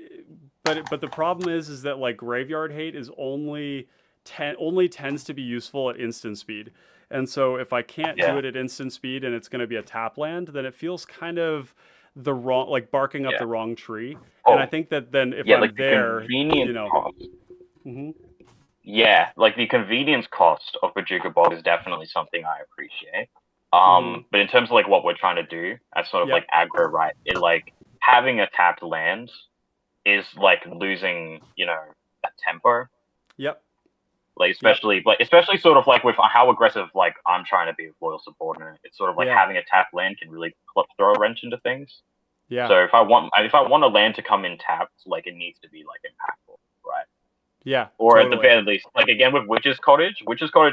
but the problem is that like graveyard hate is only tends to be useful at instant speed, and so if I can't do it at instant speed and it's going to be a tap land, then it feels kind of the wrong, like barking up the wrong tree. And I think that then if I'm like there, cost. Like the convenience cost of Bojuka Bog is definitely something I appreciate. But in terms of like what we're trying to do as sort of like aggro, right? It like having a tapped land is like losing, that tempo. Like especially sort of like with how aggressive like I'm trying to be with loyal subordinate. It's sort of like Yeah. having a tap land can really throw a wrench into things. Yeah. So if I want a land to come in tapped, like it needs to be like impactful, right? Yeah. Or at totally. the very least, like again with Witch's Cottage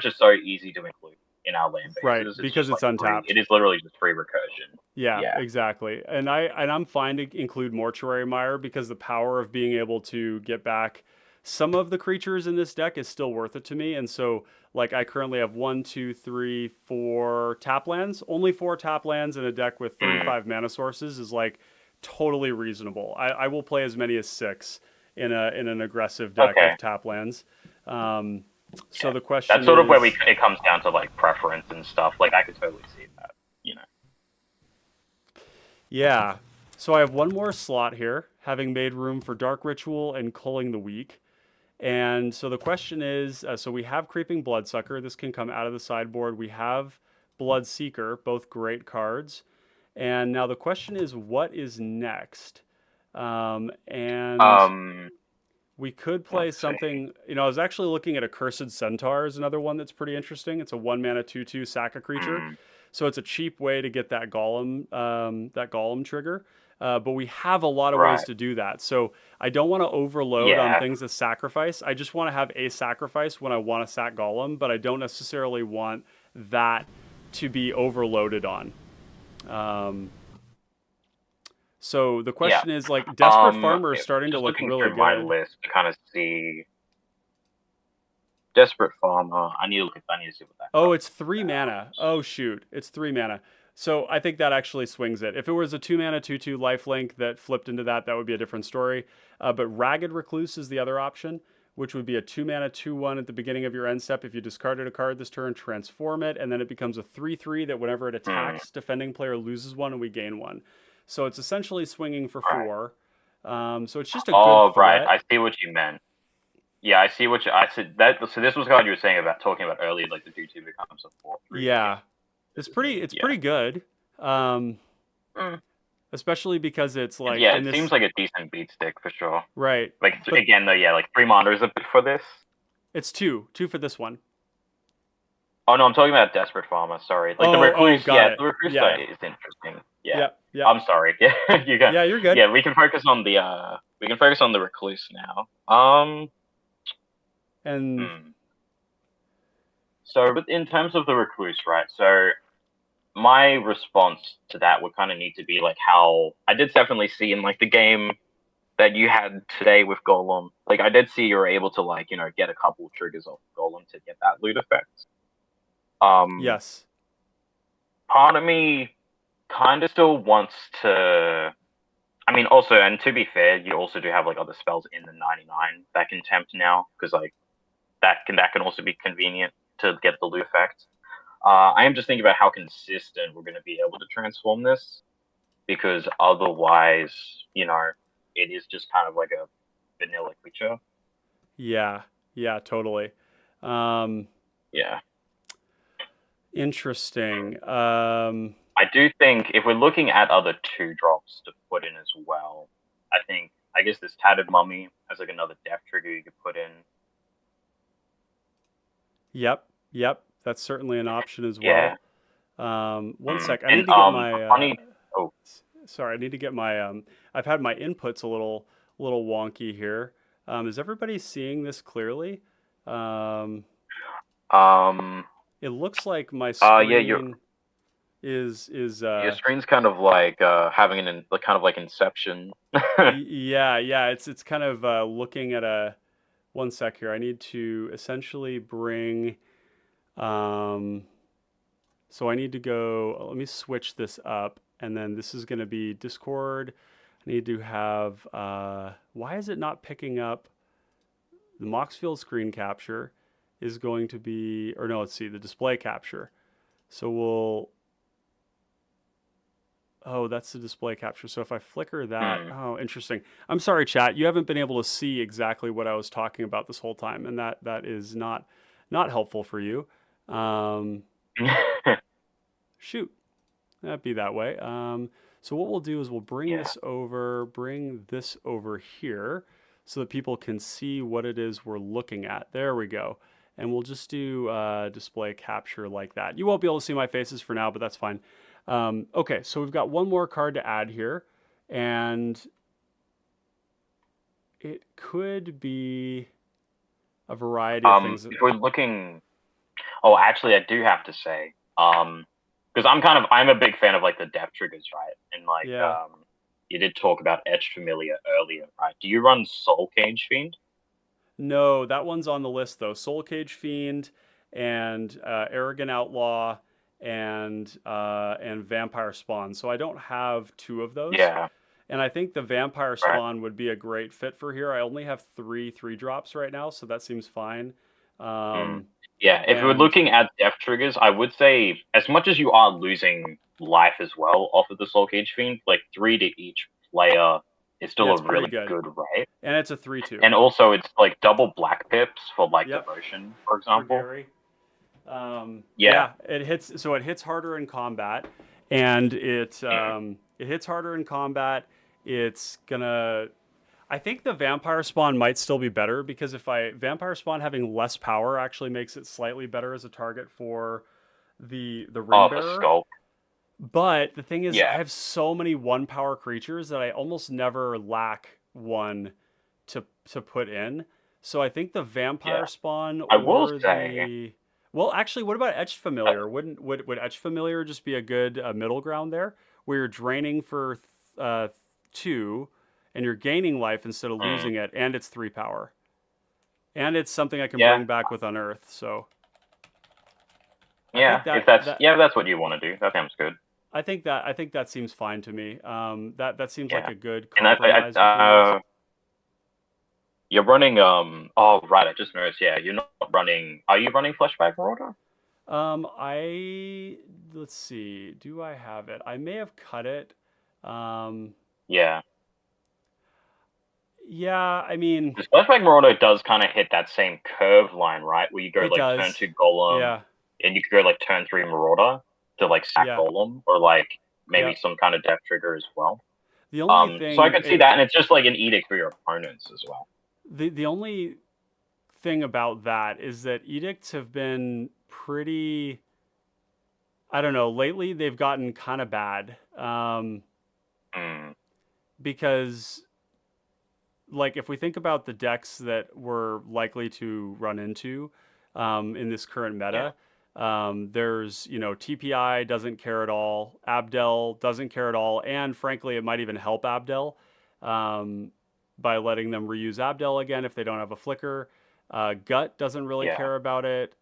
is so easy to include in our land bases. Right, It's because just, it's like, free. untapped. It is literally just free recursion. Yeah, exactly. And I'm fine to include Mortuary Mire because the power of being able to get back some of the creatures in this deck is still worth it to me. And so like I currently have 1, 2, 3, 4 tap lands. Only 4 tap lands in a deck with 35 mana sources is like totally reasonable. I will play as many as 6 in an aggressive deck of tap lands. So the question that's sort of where is, it comes down to like preference and stuff. Like I could totally see that, you know. Yeah. So I have one more slot here, having made room for Dark Ritual and Culling the Weak. And so the question is, so we have Creeping Bloodsucker. This can come out of the sideboard. We have Bloodseeker, both great cards. And now the question is, what is next? And we could play something, I was actually looking at Accursed Centaur is another one that's pretty interesting. It's a 1 mana 2/2 sack a creature. So it's a cheap way to get that golem trigger. But we have a lot of ways to do that. So I don't want to overload on things as sacrifice. I just want to have a sacrifice when I want to sack golem, but I don't necessarily want that to be overloaded on. So the question is, like, Desperate Farmer is starting to look really good. My list to kind of see Desperate Farmer. I need to see what that. Oh, it's 3 mana. Oh shoot, it's 3 mana. So I think that actually swings it. If it was a 2 mana 2/2 lifelink that flipped into that would be a different story. But Ragged Recluse is the other option, which would be a 2 mana 2/1 at the beginning of your end step. If you discarded a card this turn, transform it, and then it becomes a 3/3 that whenever it attacks, defending player loses 1 and we gain 1. So it's essentially swinging for 4. So it's just a good threat. I see what you meant. Yeah, I see what I said. So this was what you were saying about talking about earlier, like the 2/2 becomes a 4/3. Yeah, it's pretty good. Especially because it's like it seems like a decent beat stick for sure. Right. Like again though, like 3 mana is a bit for this. It's 2 for this one. Oh no, I'm talking about Desperate Farmer. Sorry, like the Recluse. The Recluse is interesting. Yeah. I'm sorry. Yeah, Yeah, you're good. Yeah, we can focus on the Recluse now. So, but in terms of the Recluse, right? So, my response to that would kind of need to be like how I did definitely see in like the game that you had today with Golem. Like I did see you were able to like get a couple triggers off Golem to get that loot effect. Yes. Part of me kind of still wants to. I mean, also, and to be fair, you also do have like other spells in the 99 that can tempt now, because like that can also be convenient to get the loot effect. I am just thinking about how consistent we're going to be able to transform this, because otherwise, it is just kind of like a vanilla creature. Yeah, totally. Yeah. Interesting. I do think if we're looking at other 2-drops to put in as well, I guess this Tattered Mummy as like another death trigger you could put in. Yep. That's certainly an option as well. Yeah. One sec. I need to get my. Sorry, I need to get my. I've had my inputs a little wonky here. Is everybody seeing this clearly? It looks like my screen is your screen's kind of like having kind of like Inception. yeah. It's kind of looking at a. One sec here. I need to essentially bring. So I need to go. Let me switch this up, and then this is going to be Discord. I need to have. Why is it not picking up? The Moxfield screen capture is going to be, or no, let's see, the display capture. So we'll. Oh, that's the display capture. So if I flicker that, oh, interesting. I'm sorry, chat. You haven't been able to see exactly what I was talking about this whole time, and that is not helpful for you. Shoot, that'd be that way. So what we'll do is we'll bring this over here, so that people can see what it is we're looking at. There we go. and we'll just do display capture like that. You won't be able to see my faces for now, but that's fine. Okay, so we've got one more card to add here, and it could be a variety of things. If we're looking, actually, I do have to say, because I'm a big fan of like the depth triggers, right? And like, Yeah. you did talk about Etched Familiar earlier, right? Do you run Soul Cage Fiend? No, that one's on the list though. Soul Cage Fiend and Arrogant Outlaw and Vampire Spawn. So I don't have two of those. Yeah. And I think the Vampire Spawn would be a great fit for here. I only have 3 3-drops right now, so that seems fine. Yeah, if we're looking at depth triggers, I would say as much as you are losing life as well off of the Soul Cage Fiend, like 3 to each player is still a really good rate. And it's a 3/2. And also it's like double black pips for like devotion, for example. For Gary. It hits harder in combat, and it hits harder in combat. It's gonna. I think the Vampire Spawn might still be better because Vampire Spawn having less power actually makes it slightly better as a target for the Ring Bearer. Sculpt. But the thing is, I have so many 1-power creatures that I almost never lack one to put in. So I think the Vampire Spawn. I will say. Well, actually, what about Etched Familiar? Would Etched Familiar just be a good middle ground there, where you're draining for 2, and you're gaining life instead of losing it, and it's 3 power, and it's something I can bring back with Unearth. So. If that's what you want to do, that sounds good. I think that seems fine to me. That seems like a good compromise. And you're running. Oh right, I just noticed. Yeah, you're not running. Are you running Fleshback Marauder? Let's see. Do I have it? I may have cut it. Yeah. Yeah, I mean. The Fleshback Marauder does kind of hit that same curve line, right? Where you go like turn 2 Golem, and you could go like turn 3 Marauder to like sack Golem, or like maybe some kind of depth trigger as well. The only thing, so I can see that, and it's just like an edict for your opponents as well. The only thing about that is that edicts have been pretty. I don't know. Lately, they've gotten kind of bad, because, like, if we think about the decks that we're likely to run into in this current meta. There's, TPI doesn't care at all. Abdel doesn't care at all. And frankly, it might even help Abdel by letting them reuse Abdel again if they don't have a flicker. Gut doesn't really care about it.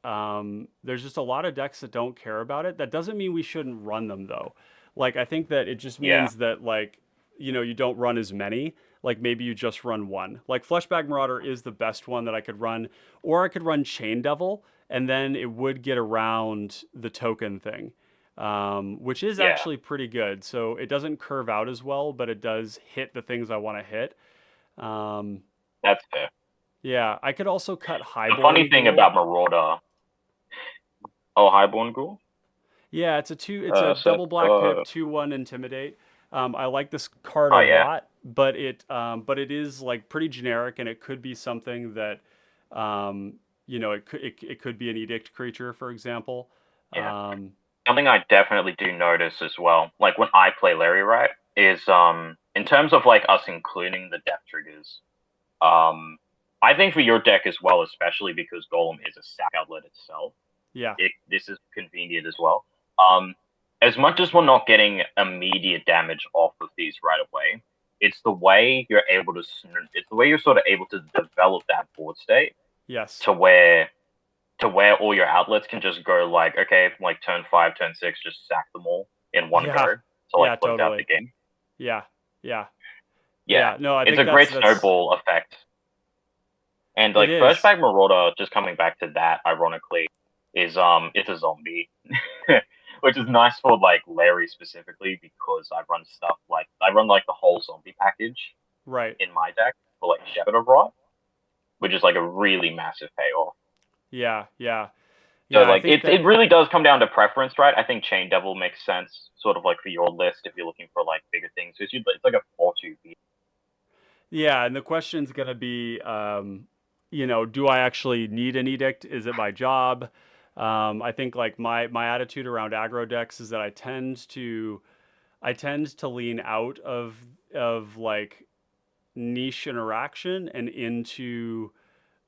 There's just a lot of decks that don't care about it. That doesn't mean we shouldn't run them, though. Like, I think that it just means that, like, you don't run as many. Like, maybe you just run one. Like, Fleshback Marauder is the best one that I could run. Or I could run Chain Devil, and then it would get around the token thing, which is actually pretty good. So it doesn't curve out as well, but it does hit the things I want to hit. That's fair. Yeah, I could also cut Highborn. The funny thing about Marauder... Oh, Highborn Ghoul? Yeah, it's a double black pip, 2/1 Intimidate. I like this card a lot, but it is like pretty generic, and it could be something that... it could be an edict creature, for example. Yeah. Something I definitely do notice as well, like when I play Larry, right, is in terms of like us including the depth triggers, I think for your deck as well, especially because Golem is a sack outlet itself. Yeah. This is convenient as well. As much as we're not getting immediate damage off of these right away, it's the way you're able to. It's the way you're sort of able to develop that board state. Yes. To where all your outlets can just go like, okay, like turn 5, turn 6, just sack them all in one go to like close out the game. Yeah. No, it's a great snowball effect. And like Fleshback Marauder, just coming back to that, ironically, is it's a zombie. Which is nice for like Larry specifically, because I run like the whole zombie package in my deck for like Shepherd of Rot, which is like a really massive payoff. Yeah. So like it really does come down to preference, right? I think Chain Devil makes sense, sort of like for your list if you're looking for like bigger things. It's like a 4/2 beat. Yeah, and the question's gonna be, do I actually need an edict? Is it my job? I think like my attitude around aggro decks is that I tend to lean out of like niche interaction and into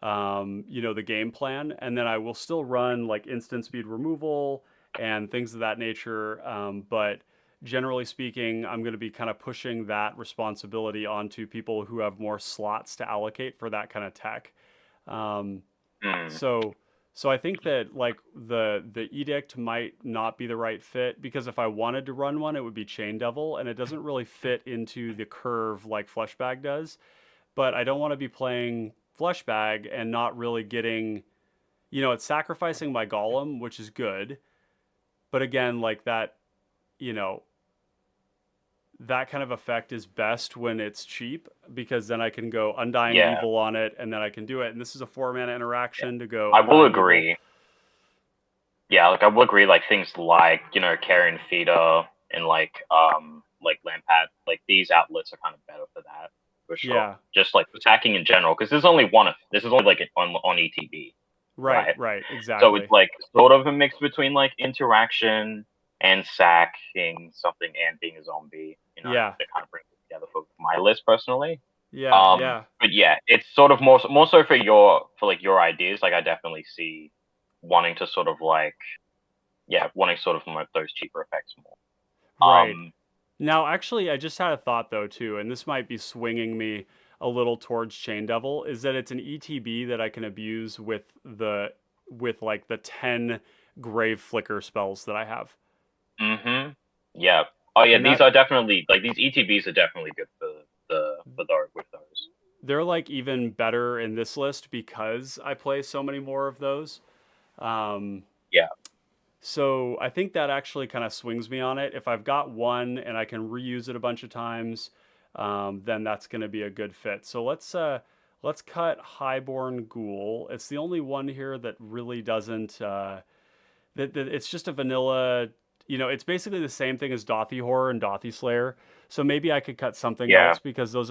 the game plan, and then I will still run like instant speed removal and things of that nature. But generally speaking, I'm going to be kind of pushing that responsibility onto people who have more slots to allocate for that kind of tech. Um, Mm. so so I think that like the edict might not be the right fit, because if I wanted to run one, it would be Chain Devil, and it doesn't really fit into the curve like Fleshbag does. But I don't want to be playing Fleshbag and not really getting, it's sacrificing my Golem, which is good. But again, like that, you know, that kind of effect is best when it's cheap, because then I can go Undying Yeah, Evil on it and then I can do it. And this is a 4 mana interaction to go I will Undying Evil. agree. Yeah, like I will agree. Like things like Carrion Feeder and like Lampad, like these outlets are kind of better for that for sure. Yeah. Just like attacking in general, because there's only one. This is only like on ETB. Right, Right. exactly. So it's like sort of a mix between like interaction and sacking something and being a zombie. Yeah. that kind of brings it together for my list personally. Yeah. But yeah, it's sort of more so for your ideas. Like I definitely see wanting to sort of like those cheaper effects more. Right. Now, actually, I just had a thought though too, and this might be swinging me a little towards Chain Devil, is that it's an ETB that I can abuse with like the 10 Grave Flicker spells that I have. Mm-hmm. Yeah. Oh yeah, And these that- are definitely like these ETBs are definitely good for with those. They're like even better in this list because I play so many more of those. Yeah. So I think that actually kind of swings me on it. If I've got one and I can reuse it a bunch of times, then that's going to be a good fit. So let's cut Highborn Ghoul. It's the only one here that really doesn't. That it's just a vanilla. It's basically the same thing as Dothy Horror and Dothy Slayer. So maybe I could cut something Yeah. else, because those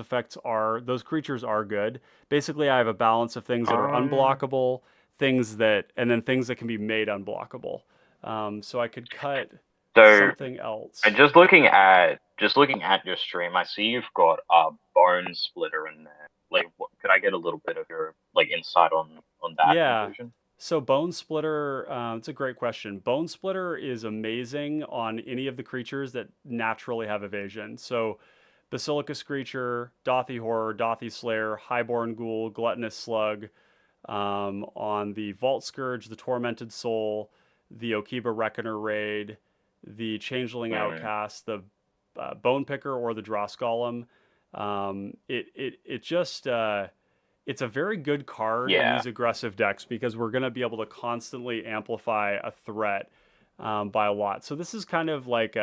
creatures are good. Basically, I have a balance of things that are unblockable, and then things that can be made unblockable. So I could cut something else. And just looking at your stream, I see you've got a Bone Splitter in there. Like, could I get a little bit of your like insight on that conclusion? So Bone Splitter, it's a great question. Bone Splitter is amazing on any of the creatures that naturally have evasion. So Basilica Screecher, Dothy Horror, Dothy Slayer, Highborn Ghoul, Gluttonous Slug, on the Vault Scourge, the Tormented Soul, the Okiba Reckoner Raid, the Changeling Outcast, the Bone Picker, or the Dross Golem. It's a very good card in these aggressive decks, because we're going to be able to constantly amplify a threat by a lot. So this is kind of like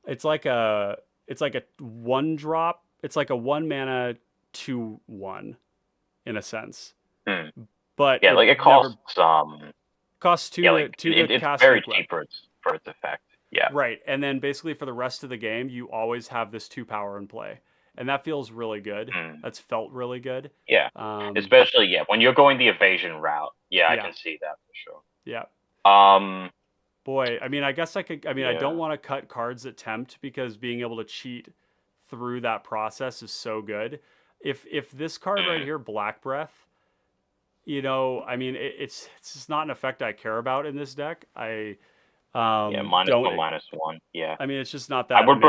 it's like a 1-drop. It's like a 1 mana 2/1 in a sense. But yeah, like it costs costs 2 to cast. It's very cheap for its effect. Yeah. Right, and then basically for the rest of the game, you always have this 2 power in play. And that feels really good. That's felt really good. Yeah. Especially when you're going the evasion route. Yeah, I can see that for sure. Yeah. Boy, I mean, I guess I could. I mean, I don't want to cut cards that tempt, because being able to cheat through that process is so good. If this card right here, Black Breath, I mean, it's just not an effect I care about in this deck. -1. Yeah. I mean, it's just not that. I would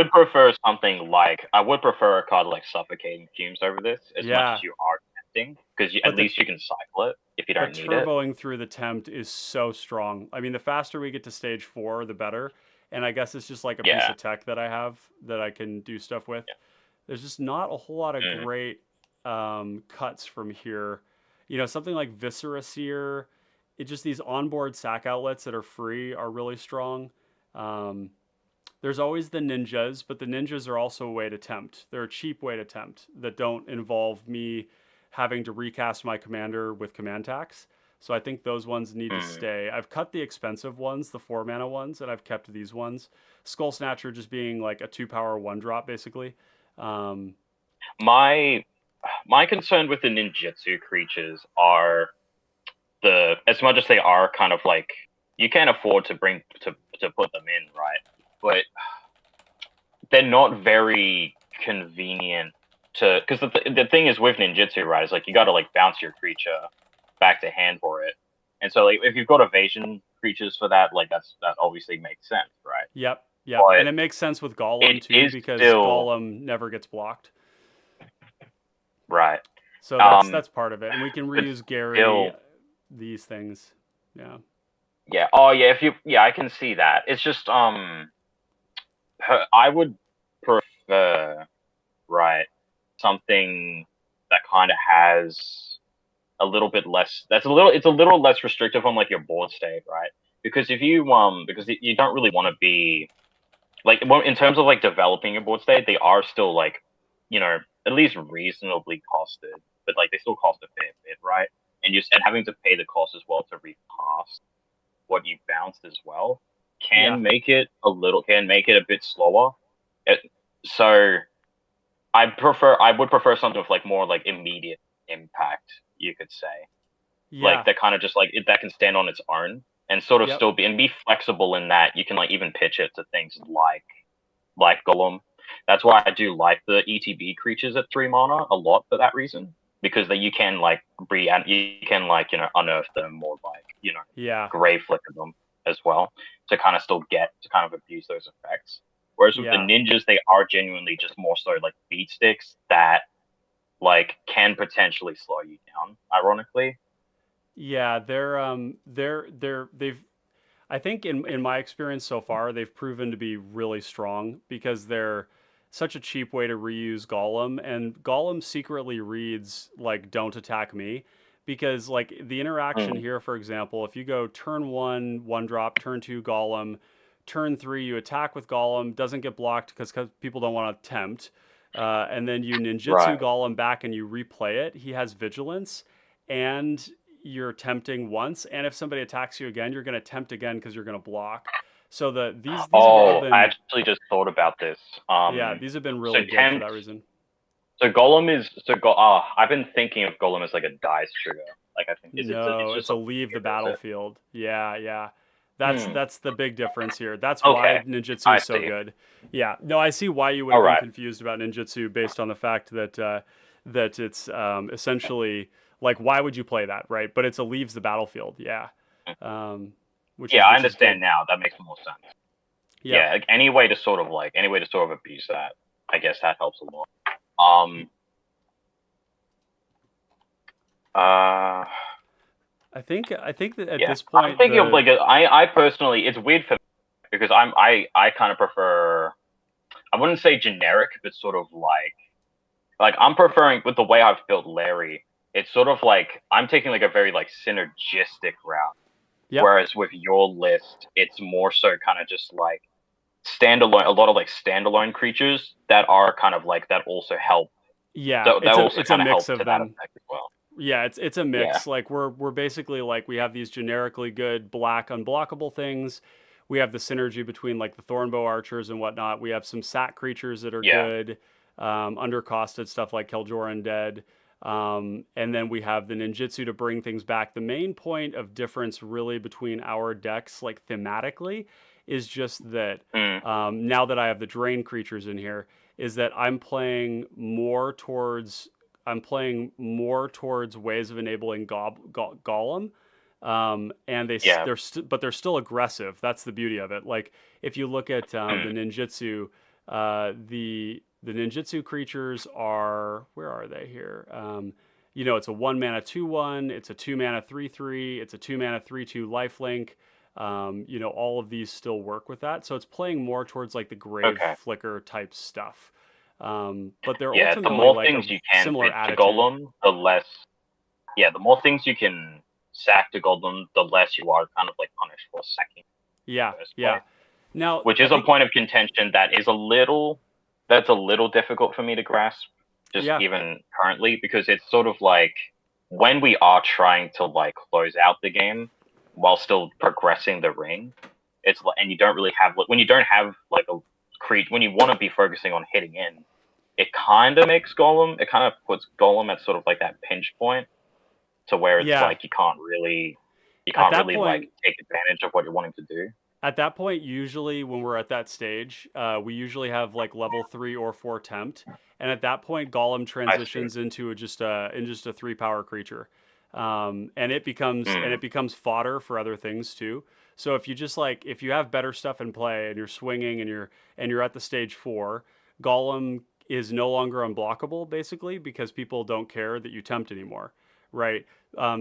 prefer something like I would prefer a card like Suffocating Fumes over this, as much as you are tempting, because at least you can cycle it if you don't need it. Turboing through the tempt is so strong. I mean, the faster we get to stage 4, the better. And I guess it's just like a piece of tech that I have that I can do stuff with. There's just not a whole lot of great cuts from here. Something like Viscera Seer. It's just these onboard sack outlets that are free are really strong. There's always the ninjas, but the ninjas are also a way to tempt. They're a cheap way to tempt that don't involve me having to recast my commander with command tax. So I think those ones need to stay. I've cut the expensive ones, the 4 mana ones, and I've kept these ones. Skull Snatcher just being like a 2 power 1-drop basically. My my concern with the ninjutsu creatures are as much as they are kind of like you can't afford to put them in, right? But they're not very convenient because the thing is with ninjutsu, right, is like you got to like bounce your creature back to hand for it, and so like if you've got evasion creatures for that, like that obviously makes sense, right? Yep. But And it makes sense with Golem it too, is because still- Golem never gets blocked. Right. So that's part of it, and we can reuse Gary still- these things. Yeah. Yeah. Oh, yeah. I can see that. It's just I would prefer, right, something that kind of has a little bit less. It's a little less restrictive on like your board state, right? Because if you because you don't really want to be like in terms of like developing your board state, they are still like, at least reasonably costed, but like they still cost a fair bit, right? And having to pay the cost as well to recast what you bounced as well can make it a bit slower. So I would prefer something with like more like immediate impact, you could say. Like that kind of just like that can stand on its own and sort of still be flexible in that you can like even pitch it to things like Golem. That's why I do like the ETB creatures at 3 mana a lot for that reason, because you can like unearth them or like grave flicker them as well to kind of abuse those effects. Whereas with the ninjas, they are genuinely just more so like beat sticks that like can potentially slow you down, ironically. Yeah, they've I think in my experience so far, they've proven to be really strong because they're such a cheap way to reuse Golem, and Golem secretly reads like "Don't attack me," because like the interaction here, for example, if you go turn 1 drop, turn 2 Golem, turn 3 you attack with Golem, doesn't get blocked because people don't want to tempt, and then you ninjutsu Golem back and you replay it. He has vigilance, and you're tempting once, and if somebody attacks you again, you're going to tempt again because you're going to block. So these have all been... I actually just thought about this. These have been really good for that reason. So Golem is I've been thinking of Golem as like a dice trigger. Like I think it's a leave the battlefield. Yeah. That's the big difference here. That's why ninjutsu is so good. Yeah. No, I see why you would have been confused about ninjutsu based on the fact that it's essentially like, why would you play that, right? But it's a leaves the battlefield. Yeah. I understand now. That makes more sense. Yeah, like any way to sort of abuse that. I guess that helps a lot. I think that at this point, I'm thinking of like I personally, it's weird for me because I kind of prefer. I wouldn't say generic, but sort of like I'm preferring with the way I've built Larry. It's sort of like I'm taking like a very like synergistic route. Yep. Whereas with your list, it's more so kind of just like standalone, a lot of like standalone creatures that are kind of like that also help. Yeah, it's a mix of them as well. Yeah, it's a mix. Yeah. Like we're basically like we have these generically good black unblockable things. We have the synergy between like the Thornbow archers and whatnot. We have some sat creatures that are good, undercosted stuff like Kel'Joran Dead. And then we have the ninjutsu to bring things back. The main point of difference really between our decks, like thematically, is just that now that I have the drain creatures in here, is that I'm playing more towards ways of enabling Golem. And they're still aggressive. That's the beauty of it. Like if you look at the ninjutsu, the ninjutsu creatures are, where are they here? It's a 1 mana 2/1, it's a 2 mana 3/3, it's a 2 mana 3/2 lifelink. All of these still work with that. So it's playing more towards like the grave flicker type stuff. But they're ultimately the more like things you can similar fit attitude. To Golem, the less. Yeah, the more things you can sack to Golem, the less you are kind of like punished for sacking. Yeah. Now, which is a point of contention that's a little difficult for me to grasp, even currently, because it's sort of like when we are trying to like close out the game while still progressing the ring, and you don't really have when you don't have like a create when you want to be focusing on hitting in, it kind of makes Golem. It kind of puts Golem at sort of like that pinch point, to where it's Yeah. like you can't really At that like point, take advantage of what you're wanting to do. at that point, usually when we're at that stage, we usually have like level 3 or 4 tempt, and at that point, Golem transitions into just a 3-power creature, and it becomes fodder for other things too. So if you have better stuff in play and you're swinging and you're at the stage 4, Golem is no longer unblockable basically because people don't care that you tempt anymore, right?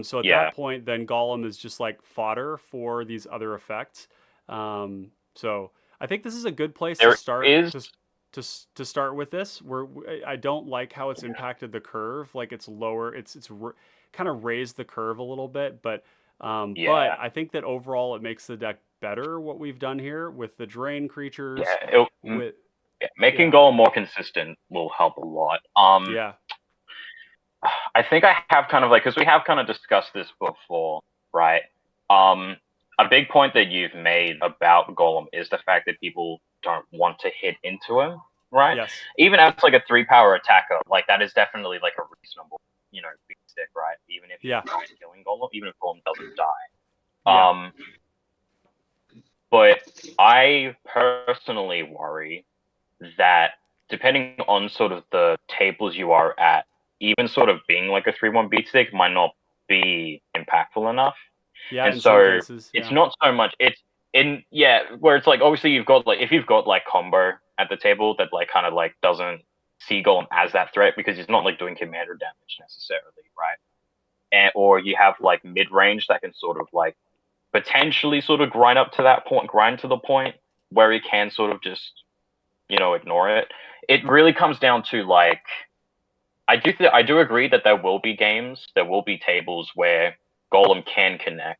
So at that point, then Golem is just like fodder for these other effects. So I think this is a good place to start. To start with this, I don't like how it's impacted the curve. Like it's lower, it's kind of raised the curve a little bit, but I think that overall it makes the deck better. What we've done here with the drain creatures, making Golem more consistent will help a lot. I think I have kind of like, because we have kind of discussed this before, right? A big point that you've made about Golem is the fact that people don't want to hit into him, right? Yes. Even as like a 3-power attacker, like that is definitely like a reasonable, big stick, right? Even if you're not killing Golem, even if Golem doesn't die. But I personally worry that depending on sort of the tables you are at, even sort of being like a 3-1 beat stick might not be impactful enough. Yeah, and in so some cases, it's not so much. It's where it's like obviously you've got like if you've got like combo at the table that like kind of like doesn't see Golem as that threat because he's not like doing commander damage necessarily, right? Or you have like mid range that can sort of like potentially sort of grind to the point where he can sort of just ignore it. It really comes down to like I do agree that there will be tables where Golem can connect,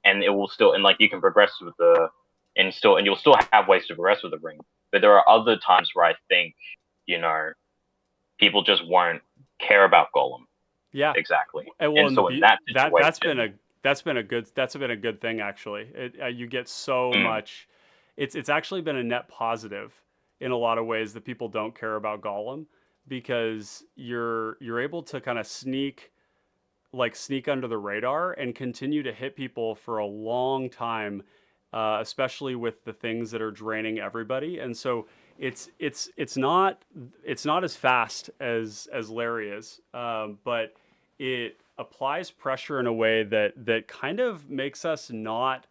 and it will still, and like you can progress with and you'll still have ways to progress with the ring. But there are other times where I think, people just won't care about Golem. Yeah, exactly. And so in that situation, that's been a good thing actually. You get so much. It's actually been a net positive in a lot of ways that people don't care about Golem because you're able to kind of sneak under the radar and continue to hit people for a long time, especially with the things that are draining everybody. And so it's not as fast as Larry is, but it applies pressure in a way that kind of makes us not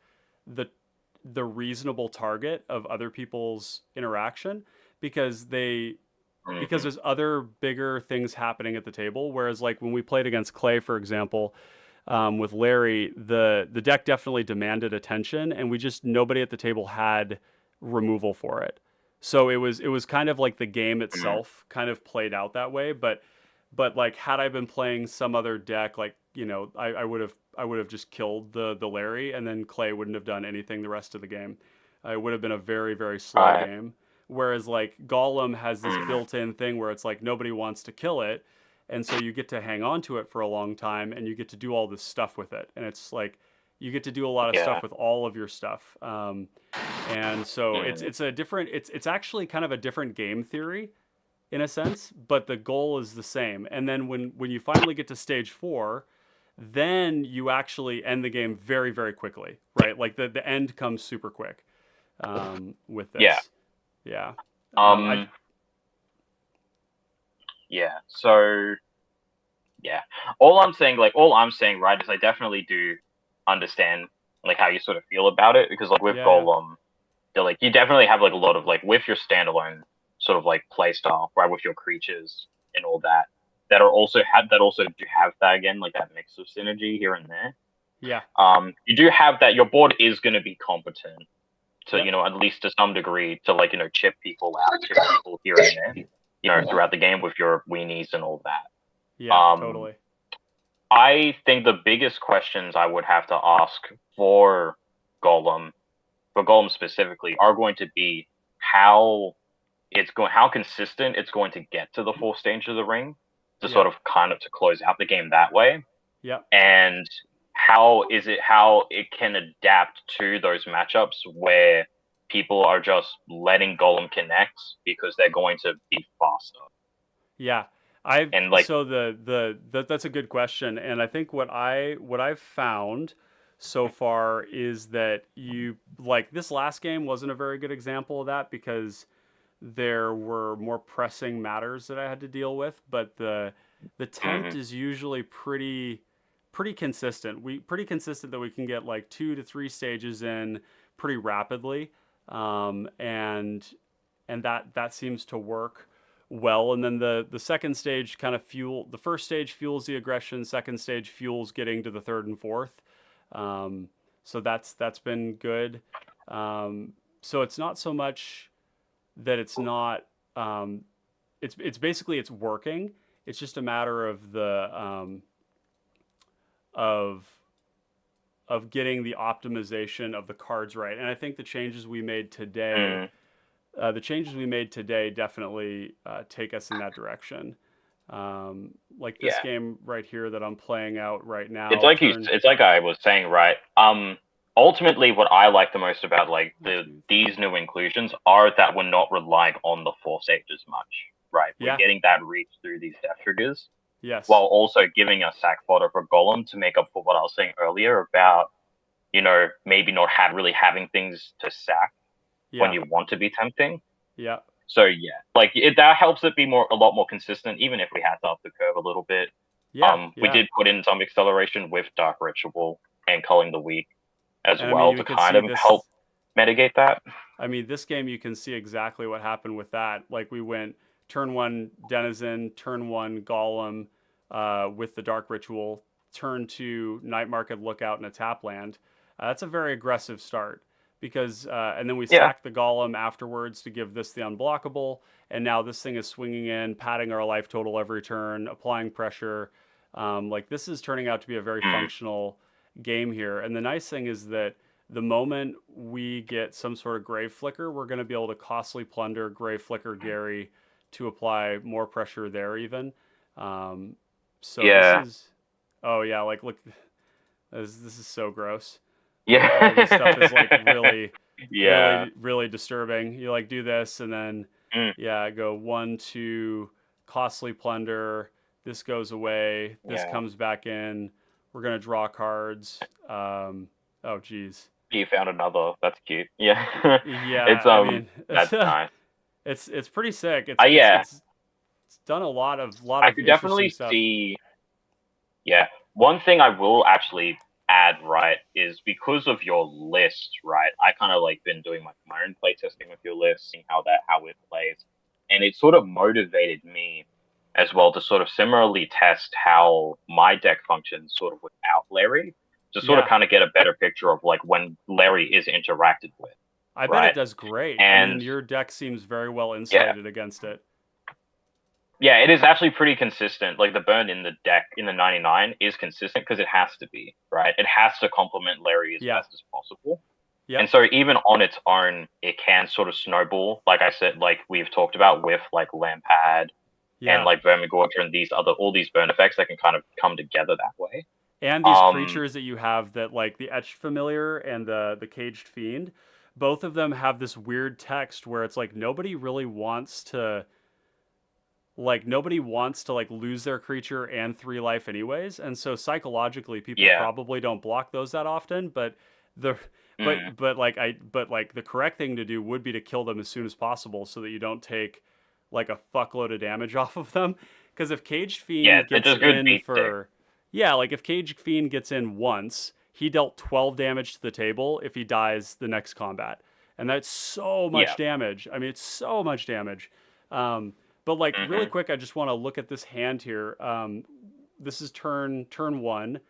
the reasonable target of other people's interaction because there's other bigger things happening at the table. Whereas like when we played against Clay, for example, with Larry, the deck definitely demanded attention and nobody at the table had removal for it. So it was kind of like the game itself kind of played out that way. But like had I been playing some other deck, like, I would have just killed the Larry and then Clay wouldn't have done anything the rest of the game. It would have been a very, very slow game. Whereas like Golem has this built-in thing where it's like nobody wants to kill it, and so you get to hang on to it for a long time, and you get to do all this stuff with it, and it's like you get to do a lot of stuff with all of your stuff, and so it's actually kind of a different game theory in a sense, but the goal is the same. And then when you finally get to stage 4, then you actually end the game very, very quickly, right? Like the end comes super quick with this. Yeah. So all I'm saying, right, is I definitely do understand like how you sort of feel about it because like with Golem, they're like you definitely have like a lot of like with your standalone sort of like play style, right, with your creatures and all that also do have that again, like that mix of synergy here and there. Yeah. You do have that. Your board is going to be competent to at least to some degree to like chip people here and there throughout the game with your weenies and all that. Totally. I think the biggest questions I would have to ask for Golem specifically are going to be how consistent it's going to get to the 4th stage of the ring to sort of kind of to close out the game that way. And how it can adapt to those matchups where people are just letting Golem connect because they're going to be faster. Yeah. And like, So that's a good question, and I think what I've found so far is that you like this last game wasn't a very good example of that because there were more pressing matters that I had to deal with, but the tempt is usually pretty consistent. Pretty consistent that we can get like 2 to 3 stages in pretty rapidly, and that seems to work well. And then the second stage kind of the first stage fuels the aggression, second stage fuels getting to the third and fourth. So that's been good. So it's not so much that it's not it's basically it's working. It's just a matter of the of getting the optimization of the cards right. And I think the changes we made today definitely take us in that direction. Like this game right here that I'm playing out right now. It's like I was saying, right? Ultimately, what I like the most about like these new inclusions are that we're not relying on the force stage as much, right? We're getting that reach through these death triggers. Yes. While also giving us sack fodder for Golem to make up for what I was saying earlier about, maybe not really having things to sack when you want to be tempting. Yeah. So yeah, like that helps it be a lot more consistent, even if we had to up the curve a little bit. Yeah. We did put in some acceleration with Dark Ritual and Culling the Weak as And, well to kind of help mitigate that. I mean, this game you can see exactly what happened with that. Like we went turn 1 Denizen, turn 1 Golem with the Dark Ritual, turn 2 Night Market Lookout and a tap land. That's a very aggressive start because, and then we sacked the Golem afterwards to give this the unblockable, and now this thing is swinging in, padding our life total every turn, applying pressure. Like this is turning out to be a very functional game here. And the nice thing is that the moment we get some sort of Grave Flicker, we're going to be able to costly plunder Grave Flicker Gary to apply more pressure there even. So this is, oh yeah, like look, this is so gross. Yeah. All this stuff is like really, really disturbing. You like do this and then, go 1, 2, costly plunder. This goes away. This comes back in. We're going to draw cards. Oh, geez. You found another. That's cute. Yeah. Yeah. I mean, that's nice. It's pretty sick. It's done a lot of I could definitely stuff. see. Yeah. One thing I will actually add, right, is because of your list, right? I kind of like been doing my own play testing with your list, seeing how it plays, and it sort of motivated me as well to sort of similarly test how my deck functions sort of without Larry, to sort of kind of get a better picture of like when Larry is interacted with. I bet it does great. And I mean, your deck seems very well insulated against it. Yeah, it is actually pretty consistent. Like the burn in the deck in the 99 is consistent because it has to be, right? It has to complement Larry as best as possible. Yep. And so even on its own, it can sort of snowball, like I said, like we've talked about with like Lampad and like Vermigorgia and all these burn effects that can kind of come together that way. And these creatures that you have that like the Etched Familiar and the Caged Fiend, both of them have this weird text where it's like nobody wants to like lose their creature and 3 life anyways, and so psychologically people probably don't block those that often, but the correct thing to do would be to kill them as soon as possible so that you don't take like a fuckload of damage off of them. Because if Caged Fiend gets in for like if Caged Fiend gets in once, he dealt 12 damage to the table if he dies the next combat, and that's so much damage. I mean, it's so much damage. But like really quick, I just want to look at this hand here. This is turn 1,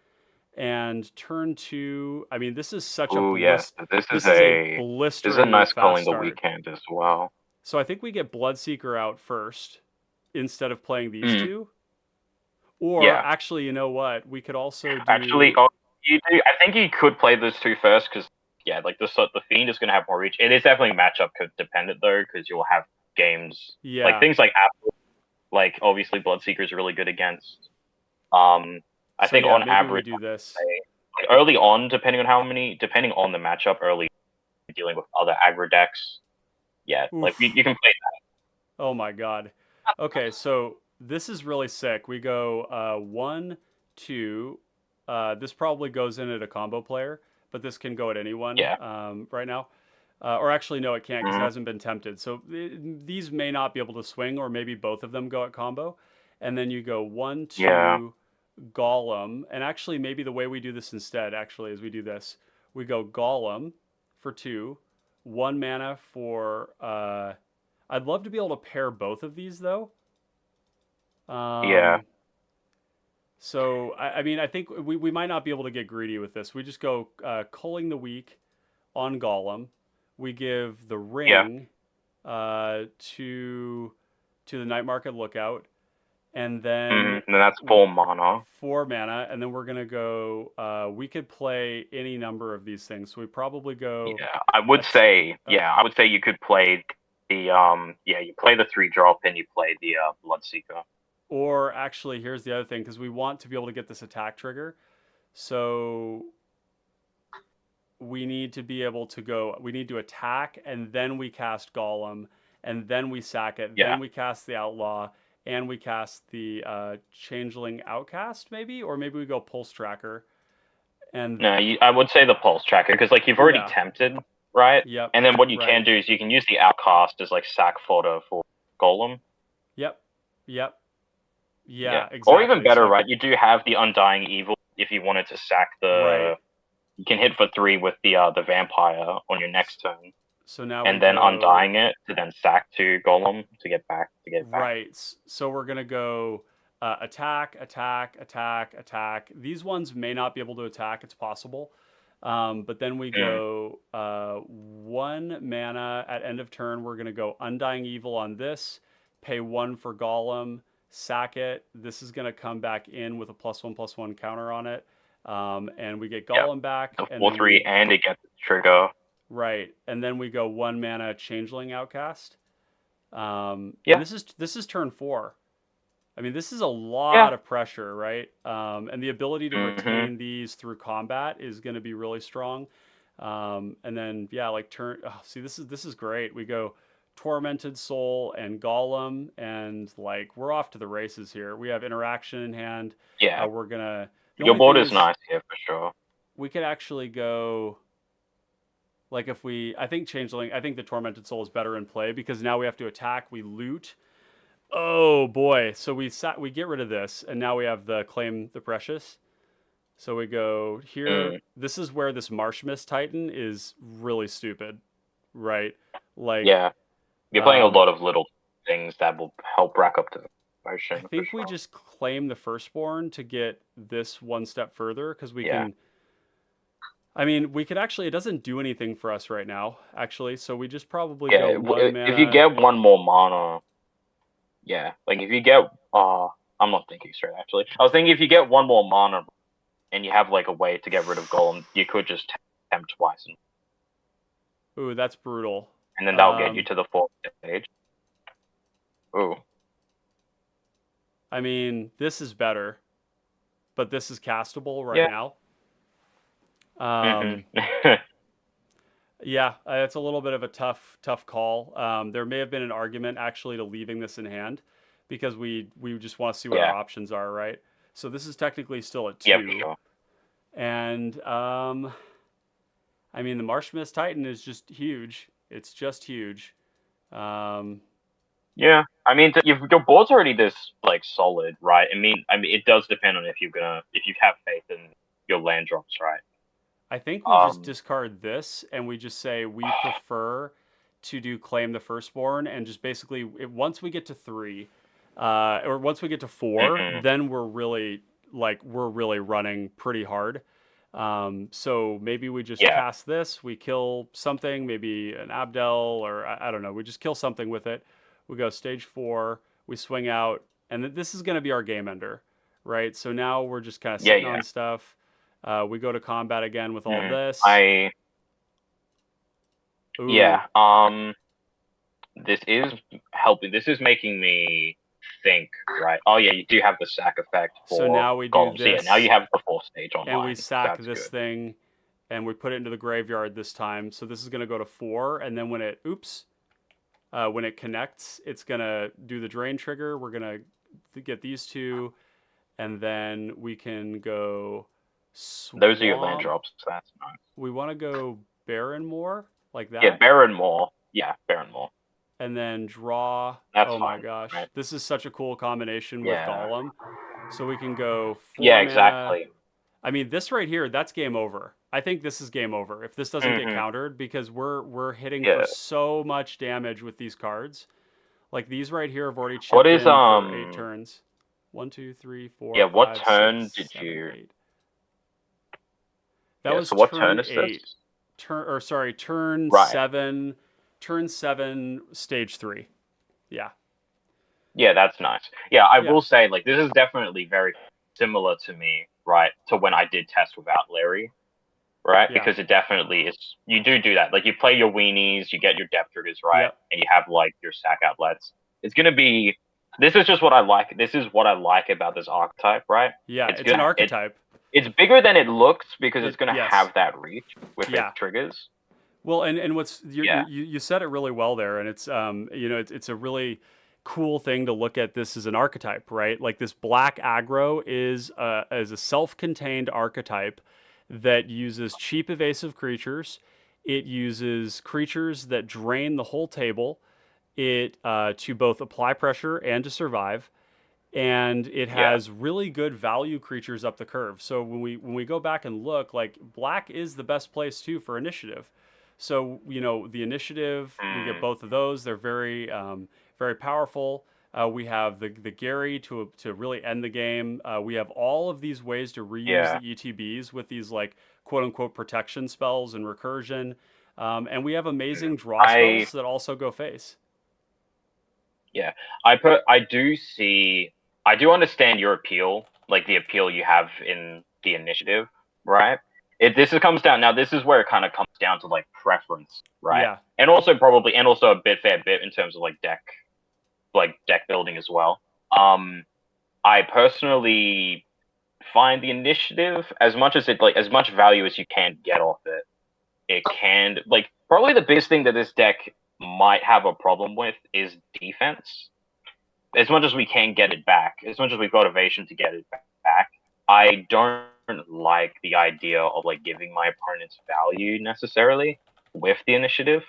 and turn 2. I mean, this is such a this is a blister. This is a nice Culling the Weak hand as well. So I think we get Bloodseeker out first instead of playing these two. Or actually, you know what? We could also do... Actually, you do. I think you could play those 2 first because like the Fiend is going to have more reach. It is definitely matchup dependent though, because you'll have games like things like Apple, like obviously Bloodseeker is really good against. I think on average, we do this early on, depending on the matchup, early dealing with other aggro decks, yeah, like Oof. you can play that. Oh my god. Okay, so this is really sick. We go 1, 2. This probably goes in at a combo player, but this can go at anyone Yeah. right now. Or actually, no, it can't because it Mhm. hasn't been tempted. So these may not be able to swing, or maybe both of them go at combo. And then you go 1, 2, Yeah. Golem. And actually, maybe the way we do this instead, actually, is we do this. We go Golem for 2, 1 mana for. I'd love to be able to pair both of these, though. Yeah. So, I mean, I think we might not be able to get greedy with this. We just go Culling the Weak on Golem. We give the ring to the Night Market Lookout. And then And that's 4 mana. 4 mana. And then we're going to go... we could play any number of these things. So we probably go... Yeah, I would say you could play the you play the 3-drop and you play the Bloodseeker. Or actually, here's the other thing, because we want to be able to get this attack trigger. So we need to be able to go, we need to attack, and then we cast Golem, and then we sack it, then we cast the Outlaw, and we cast the Changeling Outcast, maybe? Or maybe we go Pulse Tracker. And No, I would say the Pulse Tracker, because like you've already tempted, right? Yep. And then what you can do is you can use the Outcast as like sack fodder for Golem. Yep. Yeah, exactly. Or even better, right? You do have the Undying Evil if you wanted to sack the. You can hit for 3 with the Vampire on your next turn. So now and then Undying it to then sack to Golem to get back. Right. So we're gonna go attack. These ones may not be able to attack. It's possible. But then we go 1 mana at end of turn. We're gonna go Undying Evil on this. Pay 1 for Golem. Sack it. This is gonna come back in with a +1/+1 counter on it. And we get Golem back. The 4/3 and it gets the trigger. Right, and then we go 1 mana Changeling Outcast. And this is turn 4. I mean, this is a lot of pressure, right? And the ability to retain these through combat is going to be really strong. And then like turn. Oh, see, this is great. We go Tormented Soul and Golem, and like we're off to the races here. We have interaction in hand. Yeah, we're gonna. Your board is nice here for sure. We could actually go. Like I think the Tormented Soul is better in play because now we have to attack, we loot. Oh boy, so we get rid of this, and now we have the Claim the Precious. So we go here. This is where this Marsh Mist Titan is really stupid, right? Like you're playing a lot of little things that will help rack up the motion. I think we just claim the Firstborn to get this one step further because we can. I mean, we could actually, it doesn't do anything for us right now, actually, so we just probably go 1 mana. If you get 1 more mana, like if you get, I'm not thinking straight, actually. I was thinking if you get 1 more mana and you have like a way to get rid of Golem, you could just tempt twice. Ooh, that's brutal. And then that'll get you to the 4th stage. Ooh. I mean, this is better, but this is castable right now. It's a little bit of a tough call. There may have been an argument actually to leaving this in hand because we just want to see what our options are, right? So this is technically still at 2. Yeah, for sure. And I mean the Marsh Mist Titan is just huge. It's just huge. I mean your board's already this like solid, right? I mean it does depend on if you have faith in your land drops, right? I think we just discard this and we just say we prefer to do Claim the Firstborn and just basically once we get to 3 or once we get to 4, then we're really running pretty hard. So maybe we just cast this, we kill something, maybe an Abdel or I don't know, we just kill something with it. We go stage 4, we swing out, and this is going to be our game ender, right? So now we're just kind of sitting on stuff. We go to combat again with all this. This is helping. This is making me think, right? Oh yeah, you do have the sack effect for so now we do Golem. this. So now you have the 4th stage online. And we sack this thing, and we put it into the graveyard this time. So this is going to go to 4, and then when it connects, it's going to do the drain trigger. We're going to get these 2, and then we can go swamp. Those are your land drops. That's nice. We want to go Barrenmoor, like that. Yeah, Barrenmoor. Yeah, Barrenmoor. And then draw. That's oh my fine, gosh, right? this is such a cool combination with Yeah. Golem. So we can go 4 Yeah, mana. exactly. I mean, this right here, that's game over. I think this is game over if this doesn't get countered, because we're hitting for so much damage with these cards. Like these right here have already chipped What is in for 8 turns. 1, 2, 3, 4. Yeah, what 5, turn 6, did 7, you? 8. That was so what turn turn is 8. this? Turn Right. 7. Turn 7, stage 3. Yeah. Yeah, that's nice. Yeah, I Yeah. will say, like, this is definitely very similar to me, right? To when I did test without Larry, right? Yeah. Because it definitely is. You do that. Like, you play your weenies, you get your depth triggers, right? Yep. And you have like your sack outlets. It's gonna be. This is just what I like. This is what I like about this archetype, right? Yeah, It's it's an gonna- archetype. It's bigger than it looks because it's gonna Yes. have that reach with Yeah. its triggers. Well, and what's Yeah. you said it really well there, and it's it's a really cool thing to look at this as an archetype, right? Like this black aggro is a self-contained archetype that uses cheap evasive creatures. It uses creatures that drain the whole table. It to both apply pressure and to survive. And it has really good value creatures up the curve. So when we go back and look, like black is the best place too for initiative. So the initiative, we get both of those. They're very very powerful. We have the Gary to really end the game. We have all of these ways to reuse the ETBs with these like quote unquote protection spells and recursion. And we have amazing draw spells that also go face. Yeah, I do understand your appeal, like the appeal you have in the initiative, right? This comes down now. This is where it kind of comes down to like preference, right? Yeah. And also a fair bit in terms of like deck building as well. I personally find the initiative, as much value as you can get off it, it can like probably the biggest thing that this deck might have a problem with is defense. As much as we can get it back, as much as we've got evasion to get it back, I don't like the idea of like giving my opponents value necessarily with the initiative.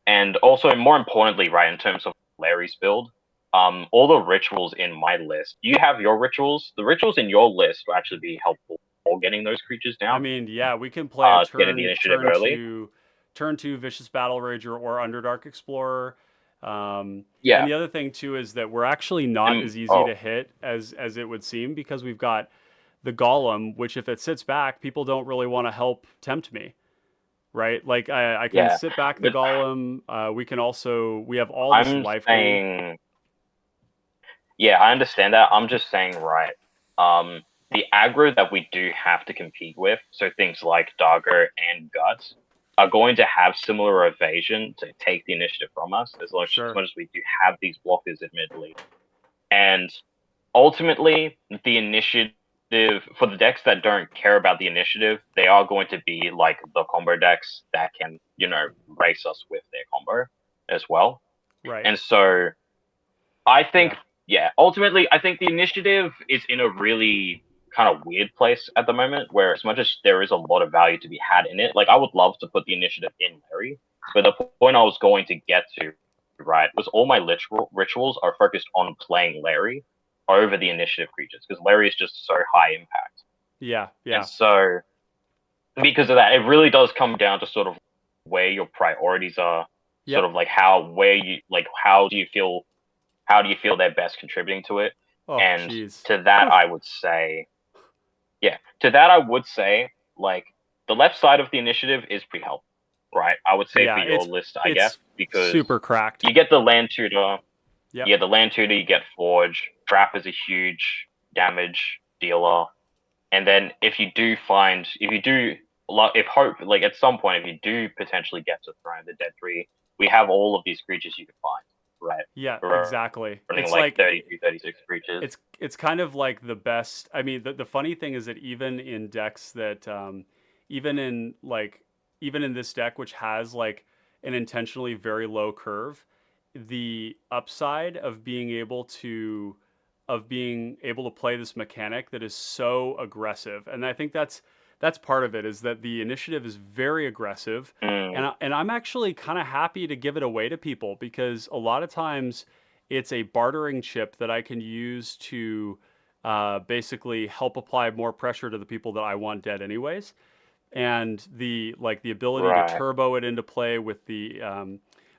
And also, more importantly, right, in terms of Larry's build, all the rituals in my list, you have your rituals. The rituals in your list will actually be helpful for getting those creatures down. I mean, yeah, we can play a getting the initiative early. Turn 2 Vicious Battle Rager or Underdark Explorer. And the other thing too is that we're actually not as easy to hit as it would seem, because we've got the Golem, which if it sits back, people don't really want to help tempt me, right? Like I can sit back the Golem. We have all this life gain. Yeah, I understand that. I'm just saying, right, the aggro that we do have to compete with, so things like Dagger and Guts, are going to have similar evasion to take the initiative from us, as much as we do have these blockers, admittedly. And ultimately, the initiative, for the decks that don't care about the initiative, they are going to be like the combo decks that can, race us with their combo as well. Right. And so, I think, ultimately, I think the initiative is in a really kind of weird place at the moment, where as much as there is a lot of value to be had in it, like I would love to put the initiative in Larry, but the point I was going to get to, right, was all my rituals are focused on playing Larry over the initiative creatures, because Larry is just so high impact. Yeah. And so, because of that, it really does come down to sort of where your priorities are, sort of like how do you feel they're best contributing to it. To that, I would say, like, the left side of the initiative is pretty helpful, right? I would say for your list, I guess, because super cracked. You get the land tutor. Yep. Yeah, the land tutor, you get Forge. Trap is a huge damage dealer. And then if at some point, if you do potentially get to Throne of the Dead Tree, we have all of these creatures you can find, right? Yeah, exactly. Running it's like 32, 36 creatures. It's kind of like the best. I mean, the funny thing is that even in decks that even in this deck, which has like an intentionally very low curve, the upside of being able to play this mechanic that is so aggressive, and I think that's part of it, is that the initiative is very aggressive, and I'm actually kind of happy to give it away to people, because a lot of times it's a bartering chip that I can use to basically help apply more pressure to the people that I want dead anyways. And the ability to Right. turbo it into play with the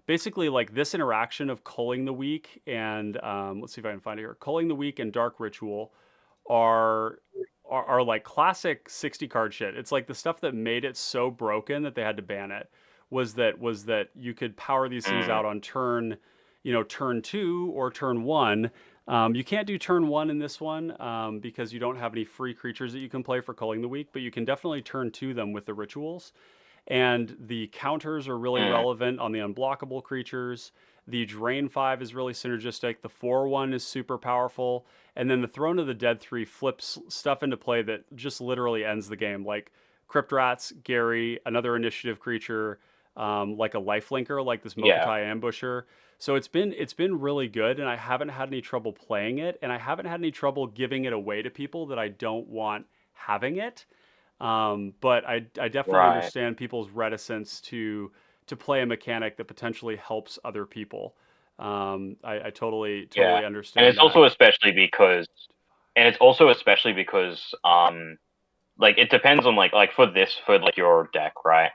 basically like this interaction of Culling the Weak and let's see if I can find it here. Culling the Weak and Dark Ritual are like classic 60 card shit. It's like the stuff that made it so broken that they had to ban it was that you could power these things out on turn 2 or turn 1. You can't do turn 1 in this one because you don't have any free creatures that you can play for Culling the Weak, but you can definitely turn 2 them with the rituals. And the counters are really relevant on the unblockable creatures. The Drain 5 is really synergistic. The 4/1 is super powerful. And then the Throne of the Dead 3 flips stuff into play that just literally ends the game. Like Crypt Rats, Gary, another initiative creature, like a lifelinker, like this Mokutai Ambusher. So it's been really good, and I haven't had any trouble playing it, and I haven't had any trouble giving it away to people that I don't want having it. But I definitely understand people's reticence to play a mechanic that potentially helps other people. I totally understand. And it's also especially because, like it depends on like for your deck, right?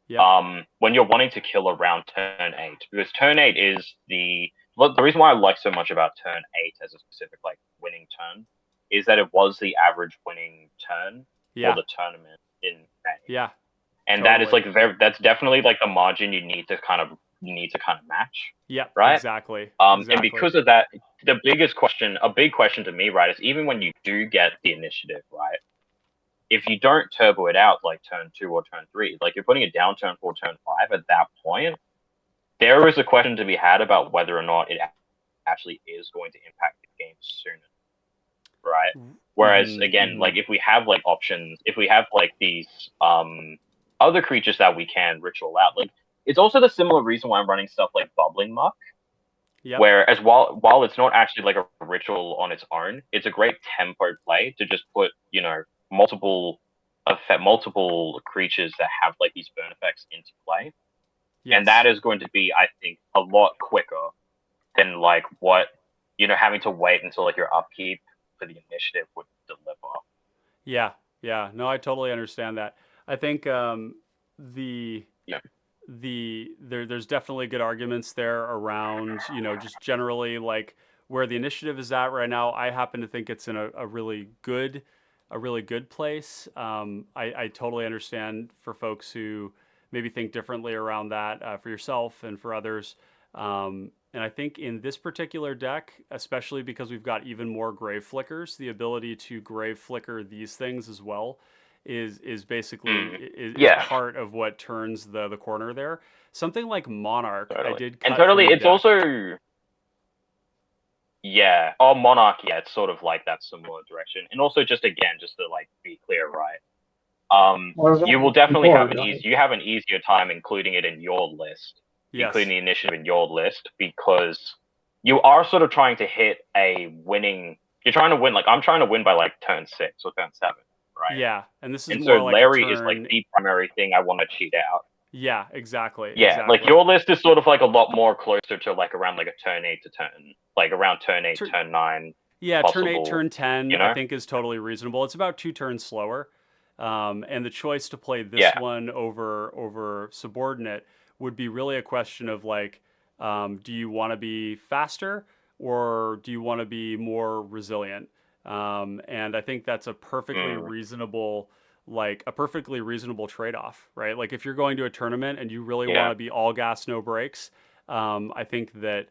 Yeah. When you're wanting to kill around turn 8, because turn 8 is the reason why I like so much about turn 8 as a specific like winning turn is that it was the average winning turn for the tournament in May. Yeah. And that is like that's definitely like the margin you need to kind of match. Yeah. Right. Exactly. And because of that, a big question to me, right, is even when you do get the initiative, right, if you don't turbo it out like turn 2 or turn 3, like you're putting it down turn 4, turn 5, at that point, there is a question to be had about whether or not it actually is going to impact the game sooner. Right. Whereas again, like if we have like options, if we have like these other creatures that we can ritual out, like it's also the similar reason why I'm running stuff like Bubbling Muck. Yep. Whereas while it's not actually like a ritual on its own, it's a great tempo play to just put, multiple creatures that have like these burn effects into play. Yes. And that is going to be, I think, a lot quicker than like what, having to wait until like your upkeep for the initiative would deliver. Yeah. No, I totally understand that. I think there's definitely good arguments there around, just generally like where the initiative is at right now. I happen to think it's in a really good place. I totally understand for folks who maybe think differently around that, for yourself and for others. And I think in this particular deck, especially because we've got even more Grave Flickers, the ability to Grave Flicker these things as well is basically is part of what turns the corner there. Something like Monarch, I did cut from the it's deck. also Monarch, it's sort of like that similar direction. And also just to like be clear, right? You will definitely have an easier time including it in your list. Yes. Including the initiative in your list, because you are sort of trying to hit a winning. You're trying to win, like I'm trying to win by like turn 6 or turn 7, right? Yeah, and this is and more so like Larry is like the primary thing I want to cheat out. Yeah, exactly. Yeah, exactly. like your list is sort of like a lot more closer to like around like a turn 8 to turn 9. Yeah, possible, turn 8, turn 10, I think is totally reasonable. It's about 2 turns slower, and the choice to play this one over Subordinate would be really a question of like, do you want to be faster or do you want to be more resilient? And I think that's a perfectly reasonable trade-off, right? Like if you're going to a tournament and you really want to be all gas, no brakes, I think that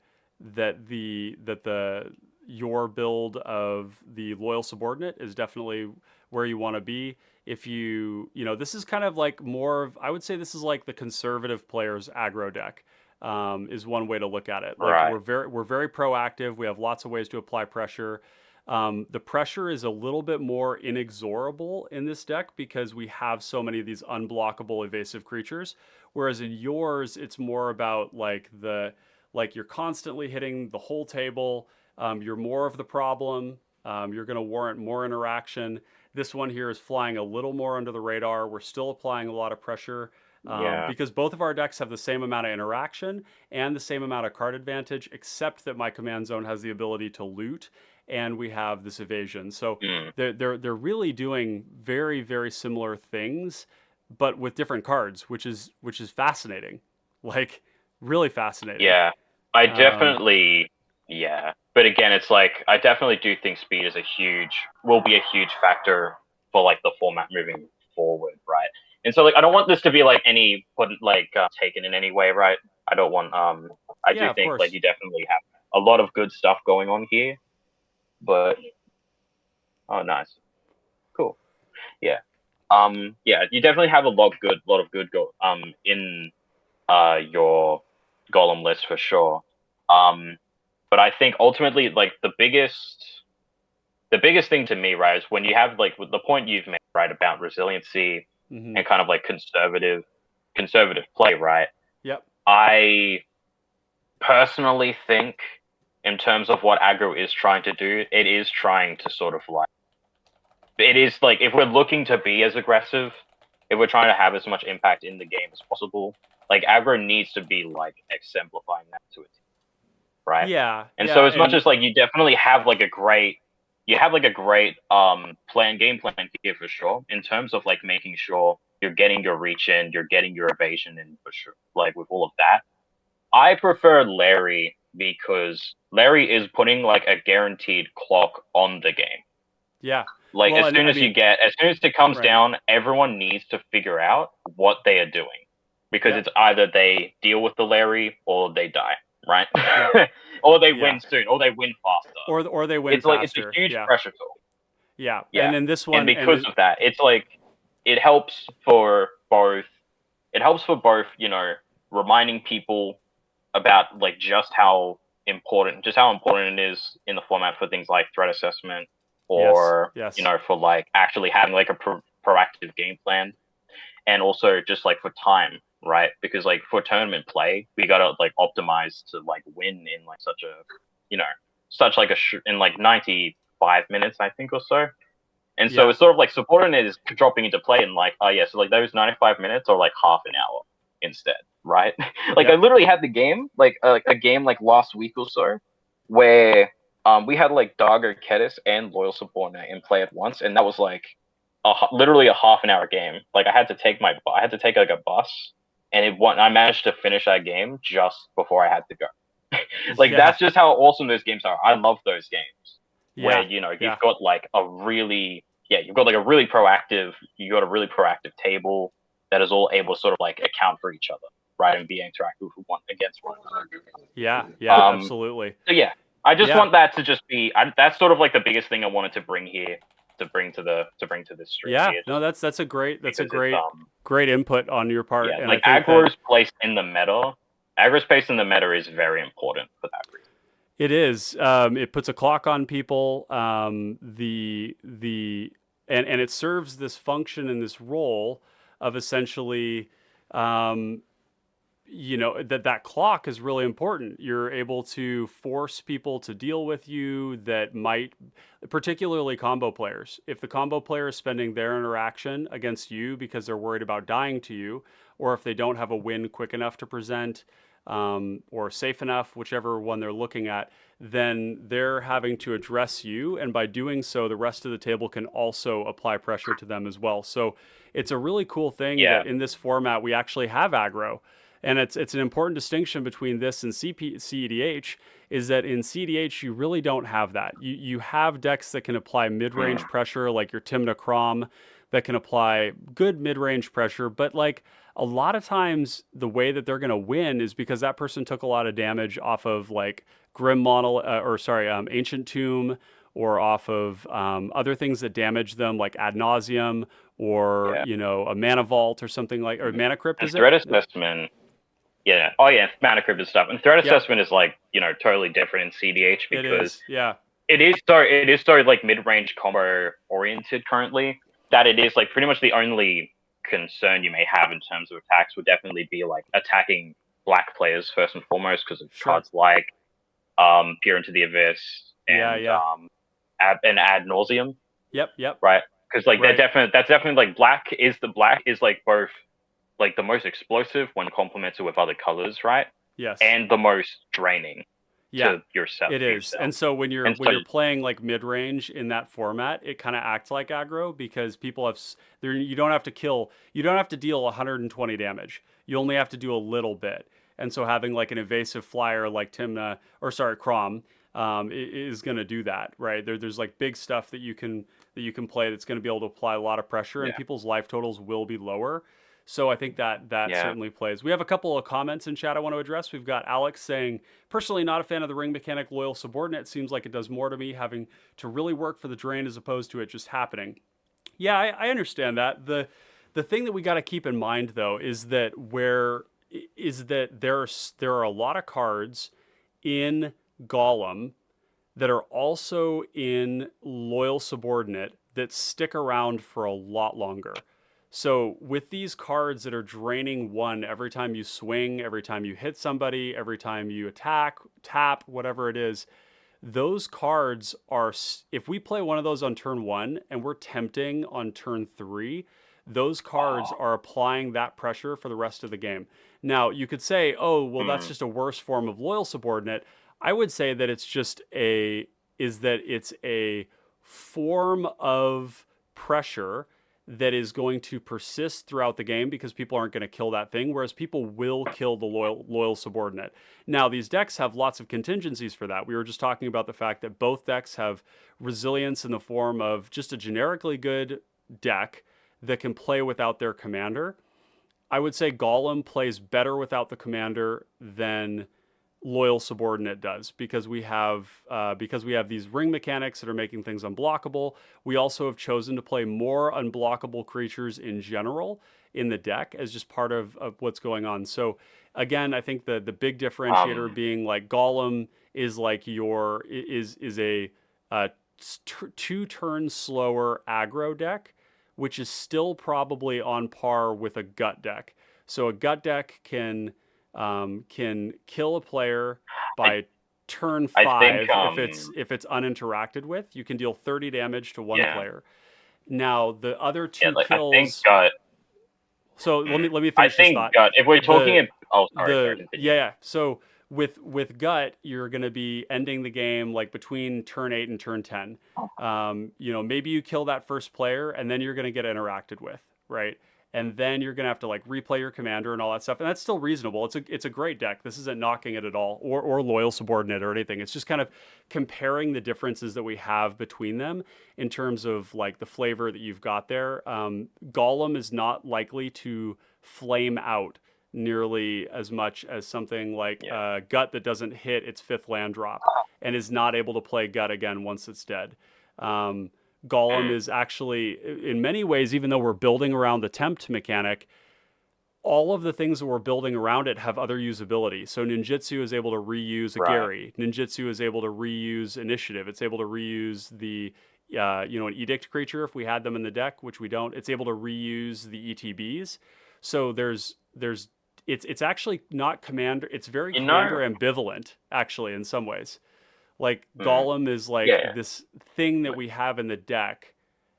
your build of the Loyal Subordinate is definitely where you want to be. If this is kind of like more of, I would say this is like the conservative player's aggro deck, is one way to look at it. Like we're very proactive. We have lots of ways to apply pressure. The pressure is a little bit more inexorable in this deck because we have so many of these unblockable evasive creatures. Whereas in yours, it's more about like you're constantly hitting the whole table. You're more of the problem. You're going to warrant more interaction. This one here is flying a little more under the radar. We're still applying a lot of pressure because both of our decks have the same amount of interaction and the same amount of card advantage, except that my command zone has the ability to loot, and we have this evasion. So they're really doing very, very similar things, but with different cards, which is fascinating, like really fascinating. Yeah, I definitely. Yeah, but again, it's like I definitely do think speed is will be a huge factor for like the format moving forward, right? And so like I don't want this to be like taken in any way, right? I don't want I do of think course. like you definitely have a lot of good stuff going on here, but oh nice, cool, yeah, yeah, you definitely have a lot of good in your golem list for sure. But I think ultimately, like the biggest thing to me, right, is when you have like the point you've made, right, about resiliency Mhm. and kind of like conservative play, right? Yep. I personally think, in terms of what aggro is trying to do, it is trying to sort of like, it is like if we're looking to be as aggressive, if we're trying to have as much impact in the game as possible, like aggro needs to be like exemplifying that to it. Right. Yeah. And yeah, so as much as like you definitely have like a great game plan here for sure, in terms of like making sure you're getting your reach in, you're getting your evasion in for sure. Like with all of that, I prefer Larry because Larry is putting like a guaranteed clock on the game. Yeah. Like Well, as soon as it comes right. down, everyone needs to figure out what they are doing, because Yep. it's either they deal with the Larry or they die. Right? Yep. Or they Yeah. win soon, or they win faster. Or they win It's like faster. it's a huge yeah. pressure tool. Yeah. Yeah. And in this one, And because of that, it's like it helps for both. It helps for both, you know, reminding people about like just how important it is in the format for things like threat assessment, or Yes. you know, for like actually having like a proactive game plan, and also just like for time, right? Because like for tournament play, we gotta like optimize to like win in like such a, you know, in like 95 minutes, I think, or so. And so Yeah. it's sort of like supporting it is dropping into play in like, oh yeah, so like those 95 minutes are like half an hour instead, right? Like Yep. I literally had the game, like a game like last week or so, where we had like Dogger, Kedis, and Loyal Subordinate in play at once, and that was like literally a half an hour game. Like I had to take like a bus, and I managed to finish that game just before I had to go. Like Yeah. that's just how awesome those games are. I love those games where Yeah. you know Yeah. you've got like a really proactive table that is all able to sort of like account for each other, right, and be interactive with one another. Yeah. Absolutely. So yeah, I just Yeah. want that to just be. That's sort of like the biggest thing I wanted to bring here, to bring to this stream. Yeah. Here, No, that's a great because great input on your part. yeah, And like I think aggro's place in the meta. Aggro's place in the meta is very important for that reason. it is. It puts a clock on people. And it serves this function and this role of essentially, you know, that clock is really important. You're able to force people to deal with you that might, particularly combo players. If the combo player is spending their interaction against you because they're worried about dying to you, or if they don't have a win quick enough to present, or safe enough, whichever one they're looking at, then they're having to address you. And by doing so, the rest of the table can also apply pressure to them as well. So it's a really cool thing that in this format, we actually have aggro. And it's an important distinction between this and cEDH, is that in cEDH, you really don't have that. You have decks that can apply mid-range pressure, like your Timna Crom, that can apply good mid-range pressure, but like a lot of times the way that they're going to win is because that person took a lot of damage off of like Ancient Tomb, or off of other things that damage them, like Ad Nauseam, or you know, a Mana Vault or something like, or Mana Crypt. Is Threat it? assessment. Yeah. Oh yeah, Mana Crypt and stuff. And threat assessment is like, you know, totally different in cEDH because it is. Yeah. it is so like mid-range combo oriented currently that it is like pretty much the only concern you may have in terms of attacks would definitely be like attacking black players first and foremost because of cards like Peer into the Abyss and Ad Nauseam. Yep. Right, because like that's definitely like black is like both like the most explosive when complemented with other colors, right? Yes. And the most draining. To yourself. It is. And so when you're playing like mid range in that format, it kind of acts like aggro because people have you don't have to deal 120 damage. You only have to do a little bit. And so having like an evasive flyer like Crom is going to do that, right? There's like big stuff that you can play that's going to be able to apply a lot of pressure, and people's life totals will be lower. So I think that certainly plays. We have a couple of comments in chat I want to address. We've got Alex saying, personally not a fan of the ring mechanic loyal subordinate. Seems like it does more to me having to really work for the drain as opposed to it just happening. Yeah, I understand that. The thing that we got to keep in mind though is that there are a lot of cards in Golem that are also in loyal subordinate that stick around for a lot longer. So with these cards that are draining 1 every time you swing, every time you hit somebody, every time you attack, tap, whatever it is, those cards are, if we play one of those on turn 1 and we're tempting on turn 3, those cards are applying that pressure for the rest of the game. Now, you could say, oh, well, that's just a worse form of loyal subordinate. I would say that it's a form of pressure that is going to persist throughout the game because people aren't going to kill that thing, whereas people will kill the loyal subordinate. Now, these decks have lots of contingencies for that. We were just talking about the fact that both decks have resilience in the form of just a generically good deck that can play without their commander. I would say Golem plays better without the commander than loyal subordinate does because we have these ring mechanics that are making things unblockable. We also have chosen to play more unblockable creatures in general in the deck as just part of what's going on. So again, I think the big differentiator being like Golem is like is a 2 turns slower aggro deck, which is still probably on par with a gut deck. So a gut deck can kill a player by turn 5 if it's uninteracted with. You can deal 30 damage to one player. Now the other 2 kills. I think gut. So let me finish this thought. Gut. If we're talking, So with gut, you're going to be ending the game like between turn 8 and turn 10. Maybe you kill that first player, and then you're going to get interacted with, right? And then you're going to have to like replay your commander and all that stuff. And that's still reasonable. It's a great deck. This isn't knocking it at all or loyal subordinate or anything. It's just kind of comparing the differences that we have between them in terms of like the flavor that you've got there. Golem is not likely to flame out nearly as much as something like Gut that doesn't hit its 5th land drop and is not able to play Gut again once it's dead. Golem is actually, in many ways, even though we're building around the tempt mechanic, all of the things that we're building around it have other usability. So Ninjutsu is able to reuse a Gary. Ninjutsu is able to reuse Initiative. It's able to reuse the, an Edict creature if we had them in the deck, which we don't. It's able to reuse the ETBs. So it's actually not commander. It's very commander ambivalent, actually, in some ways. Like Golem is like this thing that we have in the deck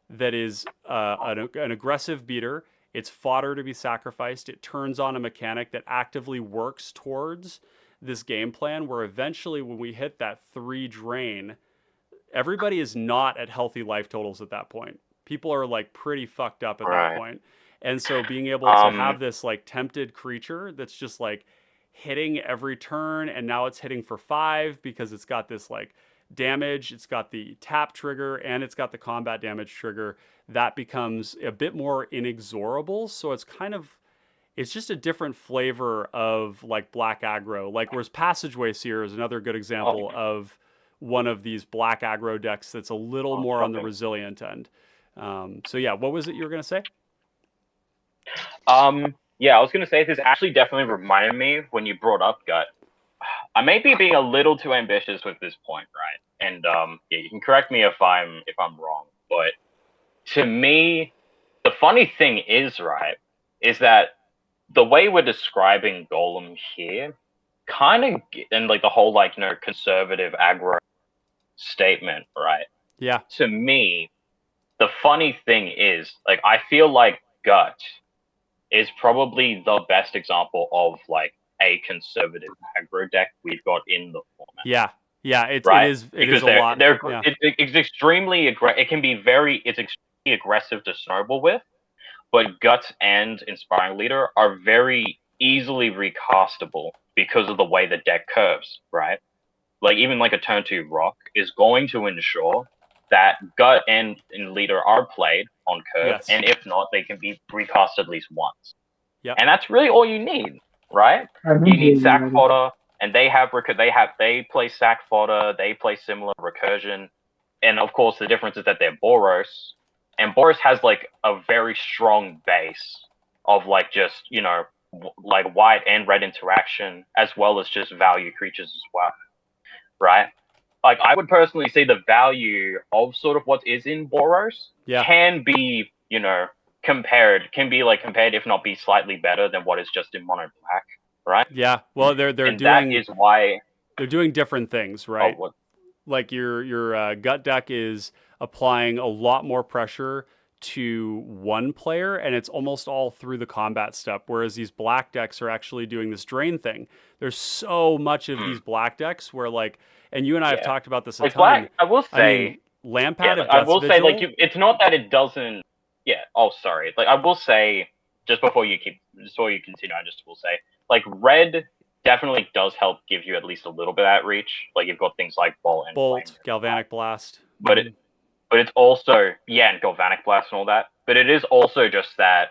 that is an aggressive beater. It's fodder to be sacrificed. It turns on a mechanic that actively works towards this game plan where eventually when we hit that 3 drain, everybody is not at healthy life totals at that point. People are like pretty fucked up at that point. And so being able to have this like tempted creature that's just like hitting every turn, and now it's hitting for 5 because it's got this like damage, it's got the tap trigger, and it's got the combat damage trigger. That becomes a bit more inexorable. So it's just a different flavor of like black aggro. Like whereas Passageway Seer is another good example of one of these black aggro decks that's a little more on the resilient end. What was it you were gonna say? I was going to say this actually definitely reminded me when you brought up Gut. I may be being a little too ambitious with this point, right? And yeah, you can correct me if I'm wrong, but to me, the funny thing is, right, is that the way we're describing Golem here, kind of, and like the whole like conservative aggro statement, right? Yeah. To me, the funny thing is, like, I feel like Gut is probably the best example of like a conservative aggro deck we've got in the format. Yeah. Yeah. It right? is. It Because is a lot. Yeah. it's extremely it can be it's extremely aggressive to snowball with, but Guts and Inspiring Leader are very easily recastable because of the way the deck curves, right? Like even like a turn 2 rock is going to ensure that Gut and Leader are played on curve, Yes. and if not, they can be recast at least once. Yep. And that's really all you need, right? You need sack fodder, and they play sack fodder, they play similar recursion, and of course the difference is that they're Boros, and Boros has like a very strong base of like just like white and red interaction, as well as just value creatures as well, right? Like I would personally say the value of sort of what is in Boros can be compared if not be slightly better than what is just in mono black, right? Yeah. Well, they're doing. That is why they're doing different things, right? Oh, like your Gut deck is applying a lot more pressure to one player, and it's almost all through the combat step, whereas these black decks are actually doing this drain thing. There's so much of these black decks where like, and you and I have talked about this a ton. Black, I will say, I mean, Lampad. I will say, like, it's not that it doesn't. Yeah. Oh, sorry. Like, I will say, just before you continue, I just will say, like, red definitely does help give you at least a little bit of that reach. Like, you've got things like Bolt, Galvanic Blast, but it's also and Galvanic Blast and all that. But it is also just that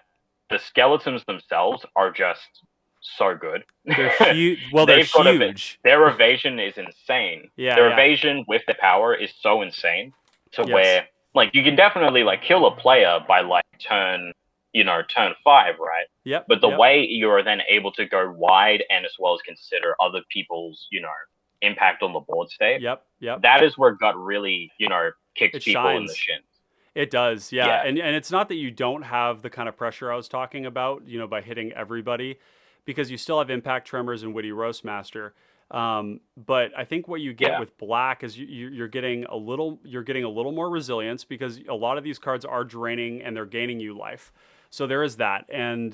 the skeletons themselves are just so good. They're huge. Well, they're huge. Their evasion is insane. Yeah, their evasion with the power is so insane to where like you can definitely like kill a player by like turn 5, right? Yep. But the way you're then able to go wide and as well as consider other people's impact on the board state. Yep. That is where Gut really kicks people in the shins. It does, yeah. And it's not that you don't have the kind of pressure I was talking about, by hitting everybody, because you still have Impact Tremors and Witty Roastmaster. But I think what you get with black is you're getting a little more resilience, because a lot of these cards are draining and they're gaining you life. So there is that, and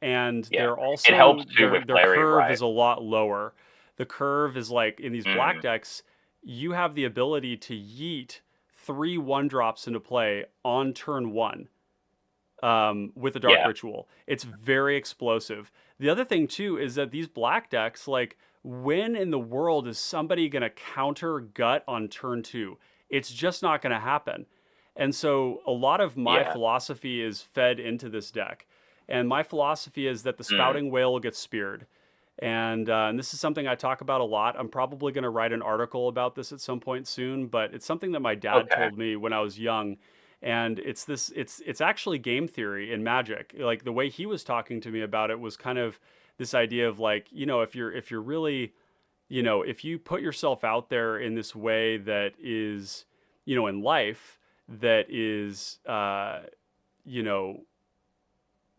they're also it helps too their with Larry, curve right? is a lot lower. The curve is like in these black decks, you have the ability to yeet 3 1-drops into play on turn 1 with a Dark Ritual. It's very explosive. The other thing too is that these black decks, like, when in the world is somebody going to counter Gut on turn 2? It's just not going to happen. And so a lot of my philosophy is fed into this deck. And my philosophy is that the Spouting Whale will get speared. And this is something I talk about a lot. I'm probably going to write an article about this at some point soon, but it's something that my dad told me when I was young. And it's actually game theory in Magic. Like, the way he was talking to me about it was kind of this idea of like, if you're really, if you put yourself out there in this way that is, in life, that is,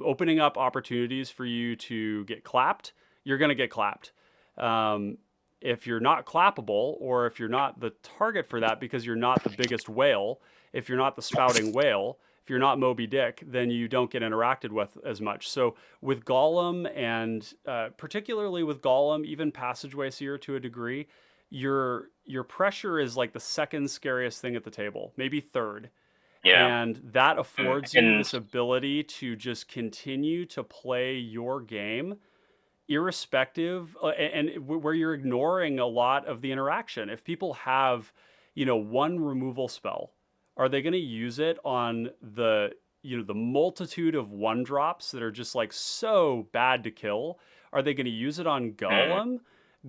opening up opportunities for you to get clapped, you're going to get clapped. If you're not clappable, or if you're not the target for that because you're not the biggest whale, if you're not the Spouting Whale, if you're not Moby Dick, then you don't get interacted with as much. So with Golem, and particularly with Golem, even Passageway Seer to a degree, your pressure is like the second scariest thing at the table, maybe third. Yeah. And that affords you this ability to just continue to play your game irrespective, and where you're ignoring a lot of the interaction. If people have, one removal spell, are they going to use it on the multitude of 1-drops that are just like so bad to kill? Are they going to use it on Golem?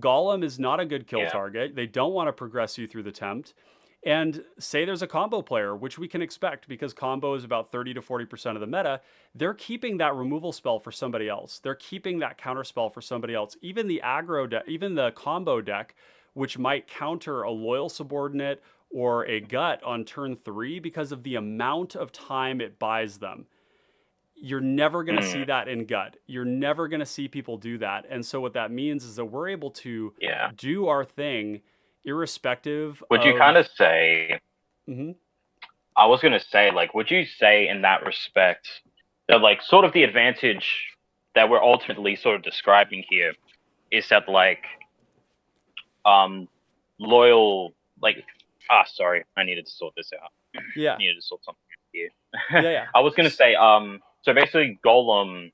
Golem is not a good kill target. They don't want to progress you through the tempt. And say there's a combo player, which we can expect because combo is about 30 to 40% of the meta. They're keeping that removal spell for somebody else. They're keeping that counter spell for somebody else. Even the aggro deck, even the combo deck, which might counter a loyal subordinate or a gut on turn 3 because of the amount of time it buys them. You're never going to see that in gut. You're never going to see people do that. And so what that means is that we're able to do our thing irrespective Would you kind of say, I was going to say, like, would you say in that respect that, like, sort of the advantage that we're ultimately sort of describing here is that, like, loyal, like, sorry, I needed to sort this out. Yeah. I needed to sort something out here. Yeah. I was going to say, so basically Golem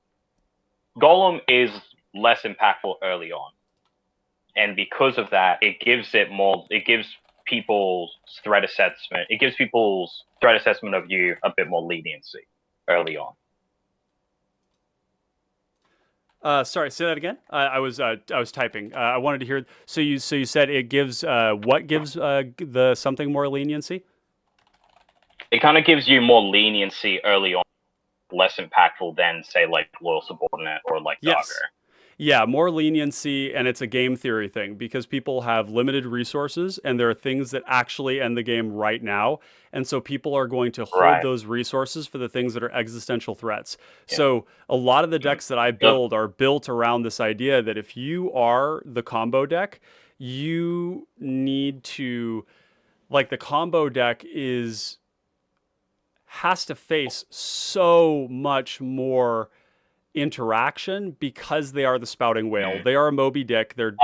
is less impactful early on. And because of that, it gives people's threat assessment of you a bit more leniency early on. Sorry, say that again. I was typing. I wanted to hear. So you said it gives what gives the something more leniency? It kind of gives you more leniency early on, less impactful than say like loyal subordinate or like Dogger. Yeah, more leniency, and it's a game theory thing because people have limited resources and there are things that actually end the game right now. And so people are going to hold those resources for the things that are existential threats. Yeah. So a lot of the decks that I build are built around this idea that if you are the combo deck, you need to, like the combo deck has to face so much more interaction because they are the spouting whale. They are a Moby Dick. They're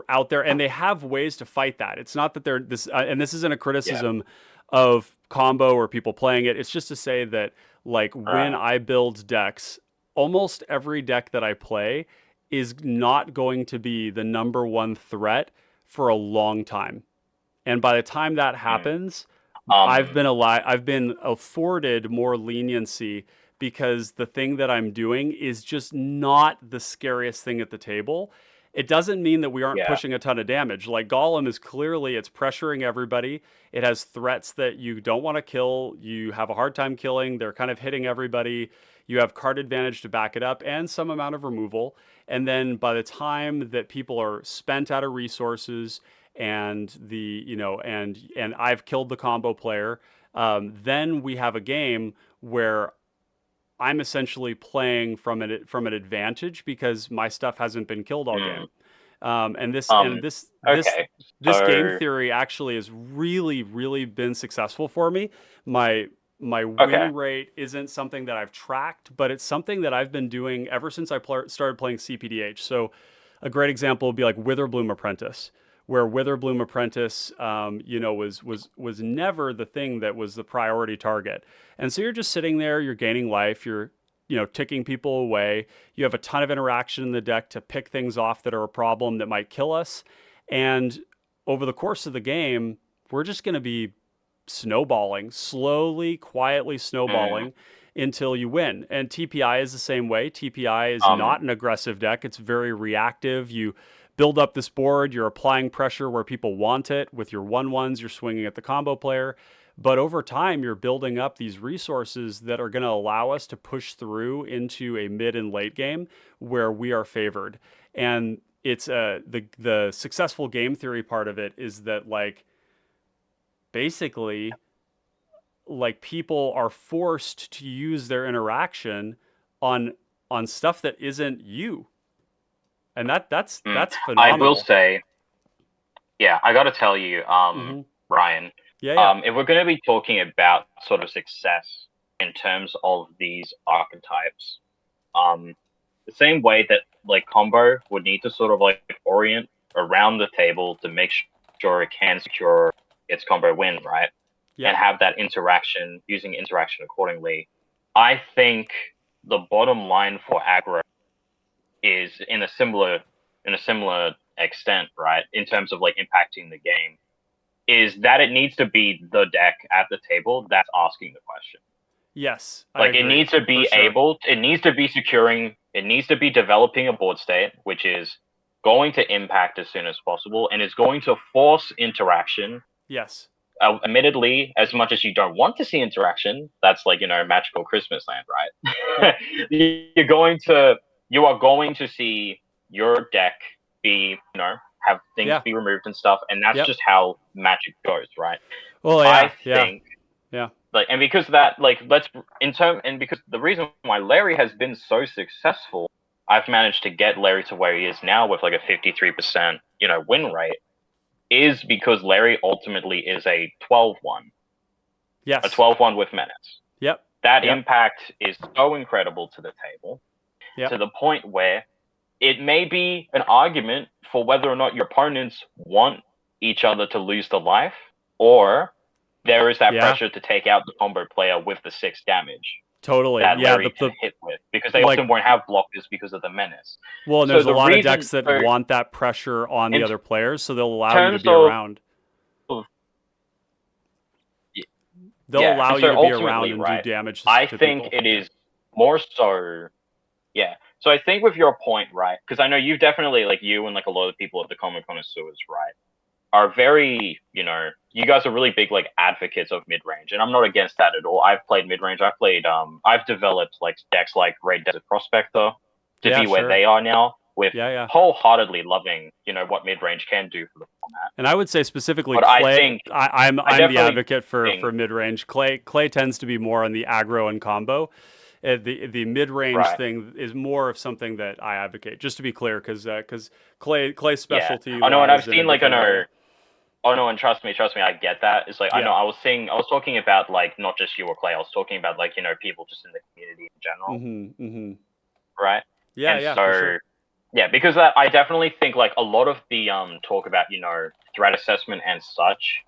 out there and they have ways to fight that. It's not that they're this, and this isn't a criticism of combo or people playing it. It's just to say that like when I build decks, almost every deck that I play is not going to be the number one threat for a long time. And by the time that happens, I've been afforded more leniency because the thing that I'm doing is just not the scariest thing at the table. It doesn't mean that we aren't pushing a ton of damage. Like Golem is clearly, it's pressuring everybody. It has threats that you don't want to kill. You have a hard time killing. They're kind of hitting everybody. You have card advantage to back it up and some amount of removal. And then by the time that people are spent out of resources and and I've killed the combo player, then we have a game where I'm essentially playing from an advantage because my stuff hasn't been killed all game. This game theory actually has really, really been successful for me. My win rate isn't something that I've tracked, but it's something that I've been doing ever since I started playing cPDH. So a great example would be like Witherbloom Apprentice, where Witherbloom Apprentice, was never the thing that was the priority target. And so you're just sitting there, you're gaining life, you're, ticking people away. You have a ton of interaction in the deck to pick things off that are a problem that might kill us. And over the course of the game, we're just going to be snowballing, slowly, quietly snowballing until you win. And TPI is the same way. TPI is not an aggressive deck. It's very reactive. You build up this board, you're applying pressure where people want it. With your 1/1s, you're swinging at the combo player. But over time, you're building up these resources that are going to allow us to push through into a mid and late game where we are favored. And it's the successful game theory part of it is that basically people are forced to use their interaction on stuff that isn't you. And that's phenomenal. I will say, I got to tell you, Ryan, if we're going to be talking about sort of success in terms of these archetypes, the same way that combo would need to sort of orient around the table to make sure it can secure its combo win, right? Yeah. And have that interaction, using interaction accordingly. I think the bottom line for aggro is in a similar extent, right? In terms of impacting the game, is that it needs to be the deck at the table that's asking the question. Yes. It needs to be it needs to be securing, it needs to be developing a board state, which is going to impact as soon as possible and is going to force interaction Yes. Admittedly, as much as you don't want to see interaction, that's like, magical Christmas land, right? You are going to see your deck be, have things Yeah. be removed and stuff, and that's Yep. just how Magic goes, right? Well, I yeah. think, Yeah. like, and because of that, like, and because the reason why Larry has been so successful, I've managed to get Larry to where he is now with like a 53%, win rate, is because Larry ultimately is a 12-1. Yes. A 12-1 with menace. Yep. That Yep. impact is so incredible to the table, Yep. to the point where it may be an argument for whether or not your opponents want each other to lose the life, or there is that Yeah. pressure to take out the combo player with the 6 damage Totally. that Yeah. Larry can hit with, because they like- often won't have blockers because of the menace. Well, and So there's a the lot of reason- decks that so want that pressure on the in other players, so they'll allow you to terms be of- around. They'll Yeah, allow and so you to be around ultimately, and right, do damage to I to think people. it is more so, yeah. So I think with your point, right, because I know you've definitely, like, you and like a lot of people at the Comic Connoisseurs, right, are very, you guys are really big like advocates of mid range, and I'm not against that at all. I've played mid range. I've developed like decks like Great Desert Prospector to Yeah, be where sure. they are now, with Yeah. wholeheartedly loving, what mid range can do for the format. And I would say specifically But I Clay. think- I'm the definitely advocate for think- mid range. Clay tends to be more on the aggro and combo. The mid range Right. thing is more of something that I advocate. Just to be clear, because Clay's specialty. Yeah. Oh no, and I've lies in a seen like different area. Oh no, and trust me, I get that. It's like I Yeah. know I was talking about like not just you or Clay. I was talking about like people just in the community in general, right? Yeah, And yeah, so, for sure. yeah, because I definitely think like a lot of the talk about threat assessment and such,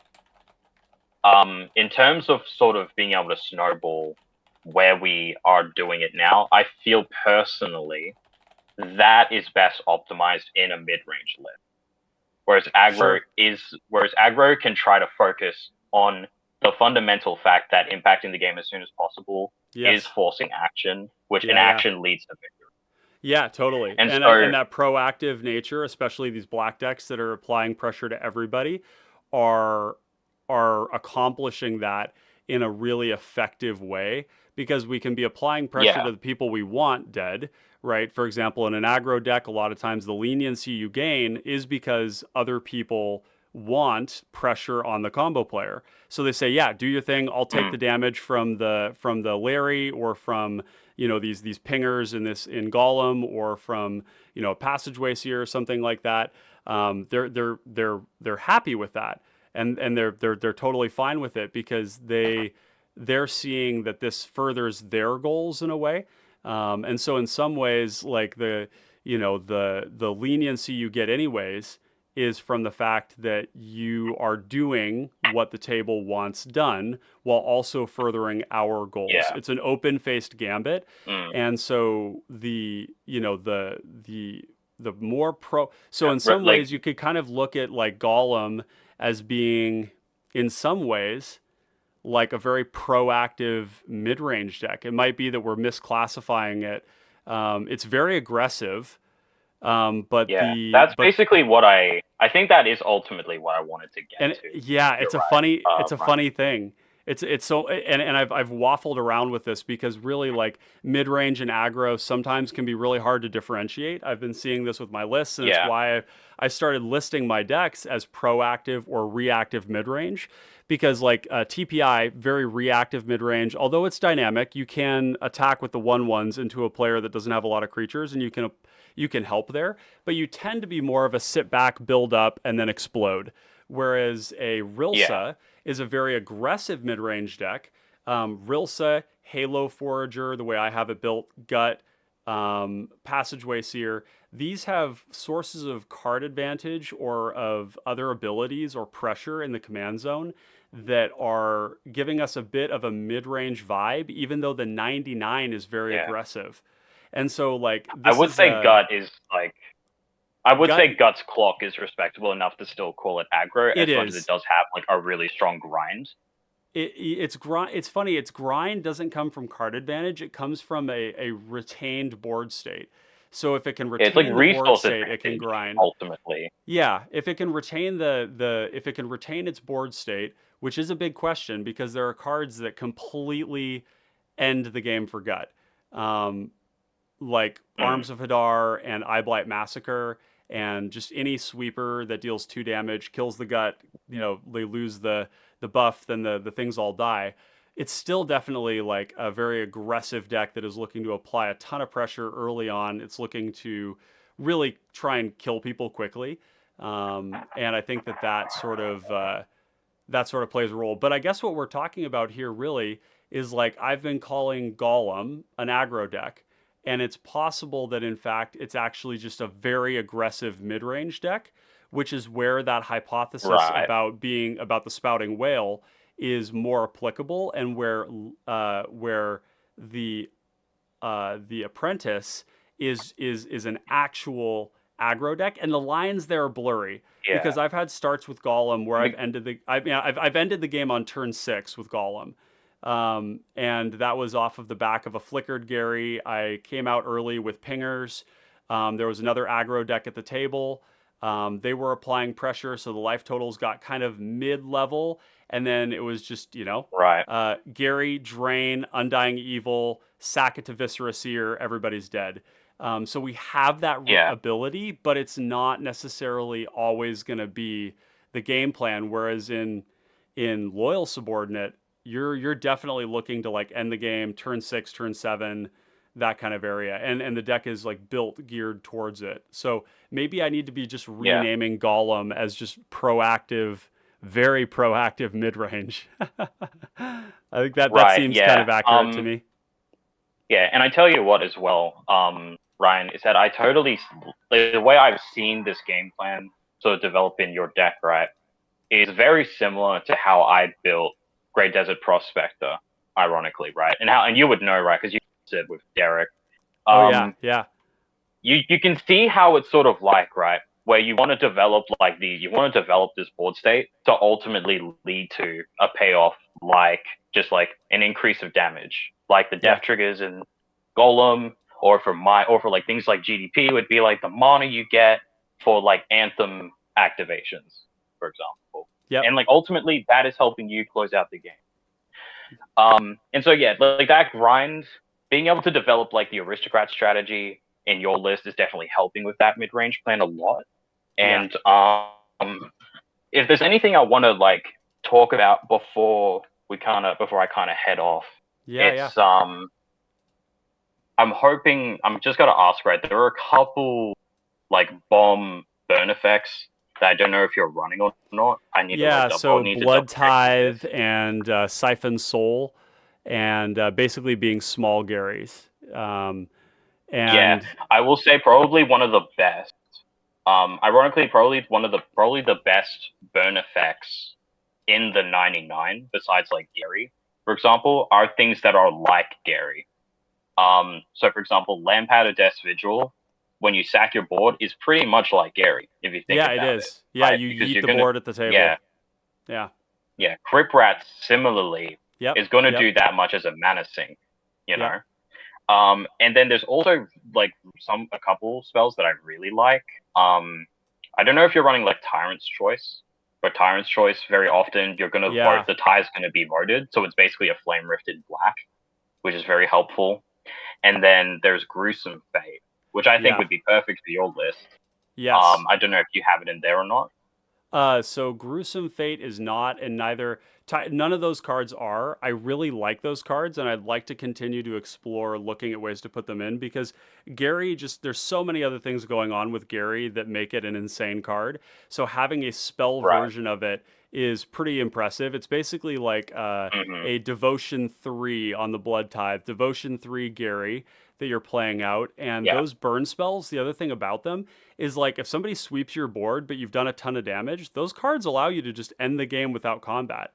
in terms of sort of being able to snowball where we are doing it now, I feel personally that is best optimized in a mid-range list. Whereas aggro can try to focus on the fundamental fact that impacting the game as soon as possible Yes. is forcing action, which Yeah, inaction leads to victory. Yeah, totally. And And so- and that proactive nature, especially these black decks that are applying pressure to everybody, are accomplishing that in a really effective way, because we can be applying pressure Yeah. to the people we want dead, right? For example, in an aggro deck, a lot of times the leniency you gain is because other people want pressure on the combo player. So they say, yeah, do your thing. I'll take the damage from the Larry, or from these pingers in Golem, or from a Passageway Seer or something like that. They're happy with that, and they're totally fine with it, because they're seeing that this furthers their goals in a way. And so in some ways, like the leniency you get anyways is from the fact that you are doing what the table wants done while also furthering our goals. Yeah. It's an open-faced gambit. Mm. And so the more pro, so in Right, some like- ways you could kind of look at like Golem as being, in some ways, like a very proactive mid-range deck. It might be that we're misclassifying it. It's very aggressive, but Yeah, that's basically what I think that is ultimately what I wanted to get and to. yeah, it's You're a right. funny Right. thing. It's so, and I've waffled around with this, because really, like, mid-range and aggro sometimes can be really hard to differentiate. I've been seeing this with my lists, and Yeah. it's why I started listing my decks as proactive or reactive mid-range, because like TPI, very reactive mid-range. Although it's dynamic, you can attack with the 1/1s into a player that doesn't have a lot of creatures, and you can help there. But you tend to be more of a sit back, build up, and then explode. Whereas a Rilsa is a very aggressive mid-range deck. Rilsa, Halo Forager, the way I have it built, Gut, Passageway Seer, these have sources of card advantage or of other abilities or pressure in the command zone that are giving us a bit of a mid-range vibe, even though the 99 is very Yeah. aggressive. And so, like, I this would is say a- Gut is like. I would Gut- say Gut's clock is respectable enough to still call it aggro, It as much as is. it does have like a really strong grind. It's grind. It's funny. Its grind doesn't come from card advantage. It comes from a retained board state. So if it can It's like retain the board resource state, it can advantage, grind. ultimately. Yeah, if it can retain if it can retain its board state, which is a big question because there are cards that completely end the game for gut, like Arms of Hadar and Eyeblight Massacre, and just any sweeper that deals 2 damage, kills the gut. You know, they lose the buff, then the things all die. It's still definitely like a very aggressive deck that is looking to apply a ton of pressure early on. It's looking to really try and kill people quickly. And I think that sort of plays a role. But I guess what we're talking about here really is like I've been calling Golem an aggro deck, and it's possible that in fact it's actually just a very aggressive mid-range deck, which is where that hypothesis Right. about the spouting whale is more applicable, and where the apprentice is an actual aggro deck, and the lines there are blurry because I've had starts with Golem where I've ended the game on turn 6 with Golem, and that was off of the back of a flickered Gary. I came out early with pingers. There was another aggro deck at the table. They were applying pressure, so the life totals got kind of mid-level, and then it was just, Gary, Drain, Undying Evil, sack it to Viscera Seer, everybody's dead. So we have that ability, but it's not necessarily always going to be the game plan. Whereas in Loyal Subordinate, you're definitely looking to like end the game turn 6, turn 7, that kind of area, and the deck is like geared towards it. So maybe I need to be just renaming Golem as just proactive, very proactive mid-range. I think that seems kind of accurate to me. Yeah, and I tell you what as well, Ryan, is that the way I've seen this game plan sort of develop in your deck, right, is very similar to how I built Great Desert Prospector, ironically, right? And you would know, right, because you said with Derek. Yeah. You can see how it's sort of like, right, where you want to develop this board state to ultimately lead to a payoff, like just like an increase of damage, like the death triggers in Golem, or for like things like GDP would be like the mana you get for like Anthem activations, for example. Yeah. And like ultimately that is helping you close out the game. And so like that grind, being able to develop like the aristocrat strategy in your list is definitely helping with that mid-range plan a lot. And if there's anything I want to like talk about before I kind of head off, I'm just gonna ask, right, there are a couple like bomb burn effects that I don't know if you're running or not. I need to Blood Tithe and Siphon Soul, and basically being small Garys. And I will say probably one of the best. Ironically, probably the best burn effects in the 99, besides like Gary, for example, are things that are like Gary. So for example, Lampowder Death's Vigil, when you sack your board, is pretty much like Gary, if you think about it. Yeah, it is. Yeah, right? You eat the board at the table. Yeah. Crip Rat similarly is going to do that much as a mana sink, you know. And then there's also like a couple spells that I really like. I don't know if you're running like Tyrant's Choice, but Tyrant's Choice, very often you're going to vote, the tie is going to be voted, so it's basically a Flame Rift in black, which is very helpful. And then there's Gruesome Fate, which I think would be perfect for your list. Yes. I don't know if you have it in there or not. So Gruesome Fate is not, and none of those cards are. I really like those cards, and I'd like to continue to explore looking at ways to put them in, because Gary, there's so many other things going on with Gary that make it an insane card. So having a spell version of it is pretty impressive. It's basically like a Devotion 3 on the Blood Tithe, Devotion 3 Gary that you're playing out. And those burn spells, the other thing about them is like if somebody sweeps your board but you've done a ton of damage, those cards allow you to just end the game without combat.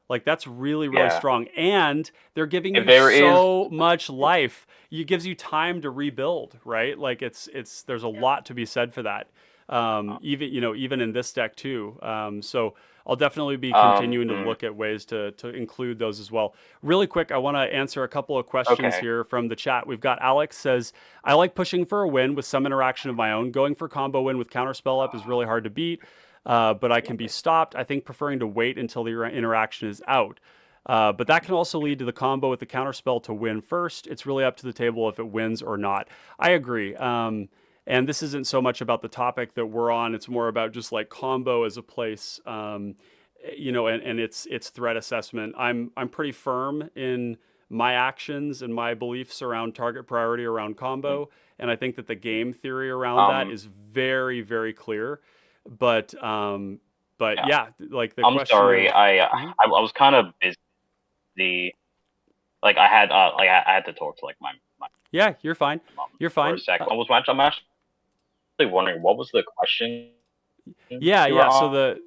Like that's really, really strong. And they're giving you so much life. It gives you time to rebuild, right? Like there's a lot to be said for that. even in this deck too. So I'll definitely be continuing to look at ways to include those as well. Really quick, I want to answer a couple of questions here from the chat. We've got Alex says, I like pushing for a win with some interaction of my own. Going for combo win with counterspell up is really hard to beat, but I can be stopped. I think preferring to wait until the interaction is out. But that can also lead to the combo with the counterspell to win first. It's really up to the table if it wins or not. I agree. And this isn't so much about the topic that we're on. It's more about just like combo as a place, and its threat assessment. I'm pretty firm in my actions and my beliefs around target priority around combo. And I think that the game theory around that is very, very clear. But yeah, like the I'm question sorry, of, I was kind of busy. Like I had to talk to like my yeah, you're fine. You're fine. for a second. I'm actually wondering what was the question. Yeah. you were So the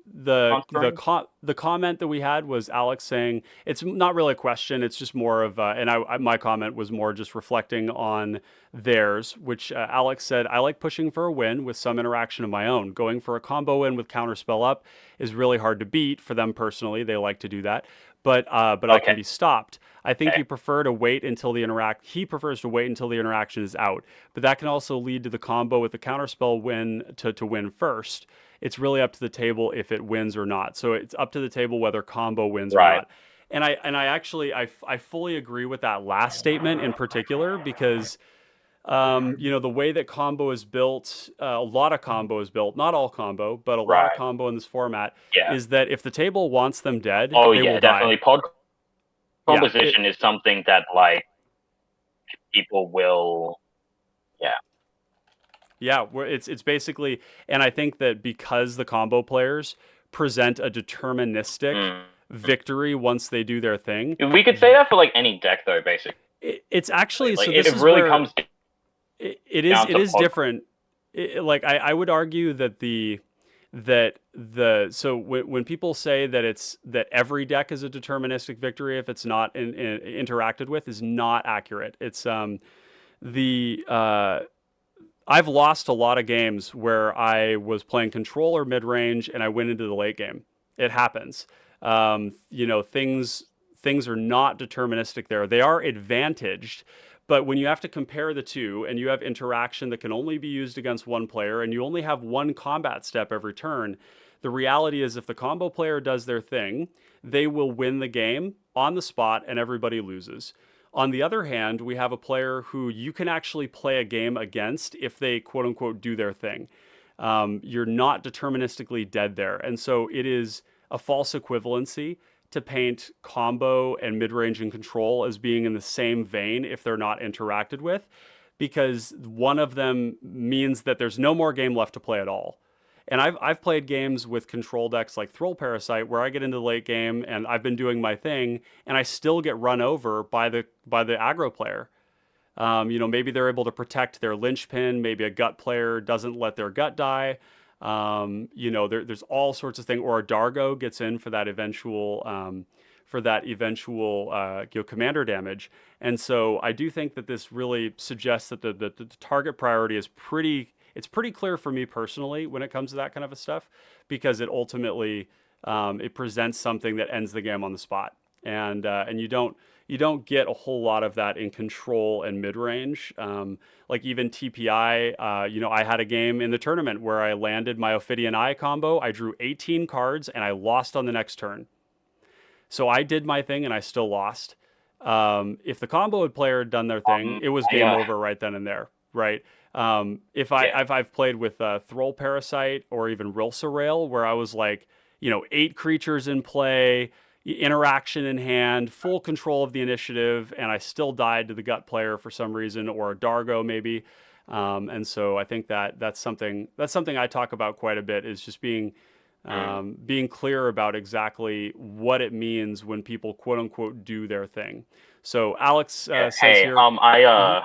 answering? the comment that we had was Alex saying it's not really a question. It's just more of and my comment was more just reflecting on theirs, which Alex said, I like pushing for a win with some interaction of my own. Going for a combo win with counterspell up is really hard to beat for them personally. They like to do that, but I can be stopped. I think he prefers to wait until the interaction is out, but that can also lead to the combo with the counterspell win to win first. It's really up to the table if it wins or not. So it's up to the table whether combo wins or not. And I actually fully agree with that last statement in particular because the way that combo is built, a lot of combo is built, not all combo, but a lot of combo in this format is that if the table wants them dead, they will definitely. die. Pod composition is something that like people will. Yeah, where it's basically, and I think that because the combo players present a deterministic victory once they do their thing. We could say that for like any deck, though. Basically, it's actually like, so. This it is really where comes. It is different. Like I would argue that when people say that every deck is a deterministic victory if it's not interacted with is not accurate. It's I've lost a lot of games where I was playing control or mid range and I went into the late game. It happens. Things are not deterministic there. They are advantaged, but when you have to compare the two and you have interaction that can only be used against one player and you only have one combat step every turn, the reality is if the combo player does their thing, they will win the game on the spot and everybody loses. On the other hand, we have a player who you can actually play a game against if they quote unquote do their thing. You're not deterministically dead there. And so it is a false equivalency to paint combo and mid-range and control as being in the same vein if they're not interacted with, because one of them means that there's no more game left to play at all. And I've played games with control decks like Thrall Parasite where I get into the late game and I've been doing my thing and I still get run over by the aggro player. Maybe they're able to protect their linchpin. Maybe a gut player doesn't let their gut die. There's all sorts of things. Or a Dargo gets in for that eventual commander damage. And so I do think that this really suggests that the target priority is pretty clear for me personally when it comes to that kind of a stuff, because it ultimately it presents something that ends the game on the spot, and you don't get a whole lot of that in control and mid range. Like even TPI, I had a game in the tournament where I landed my Ophidian Eye combo. I drew 18 cards and I lost on the next turn. So I did my thing and I still lost. If the combo player had done their thing, it was game over right then and there, right? I've played with Thrall Parasite or even Rilsa Rail where I was like, 8 creatures in play, interaction in hand, full control of the initiative, and I still died to the gut player for some reason, or a Dargo maybe. And so I think that's something I talk about quite a bit, is just being clear about exactly what it means when people quote unquote do their thing. So Alex says here. I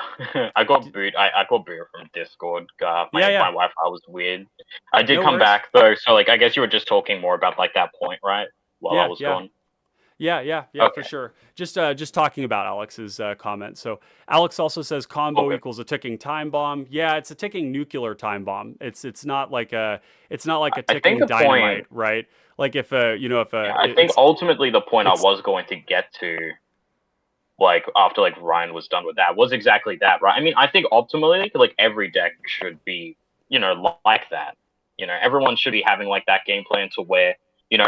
got booted. I got booted from Discord. My Wi-Fi was weird. I did come back though, so like I guess you were just talking more about like that point, right? While I was gone. Yeah, for Okay. sure. Just talking about Alex's comment. So Alex also says combo Okay. equals a ticking time bomb. Yeah, it's a ticking nuclear time bomb. It's not like a I think ticking the dynamite, point, right? Like if a if yeah, a I think ultimately the point I it's was going to get to, like after like Ryan was done with that, was exactly that, right? I mean, I think optimally, like every deck should be, like that. Everyone should be having like that game plan to where,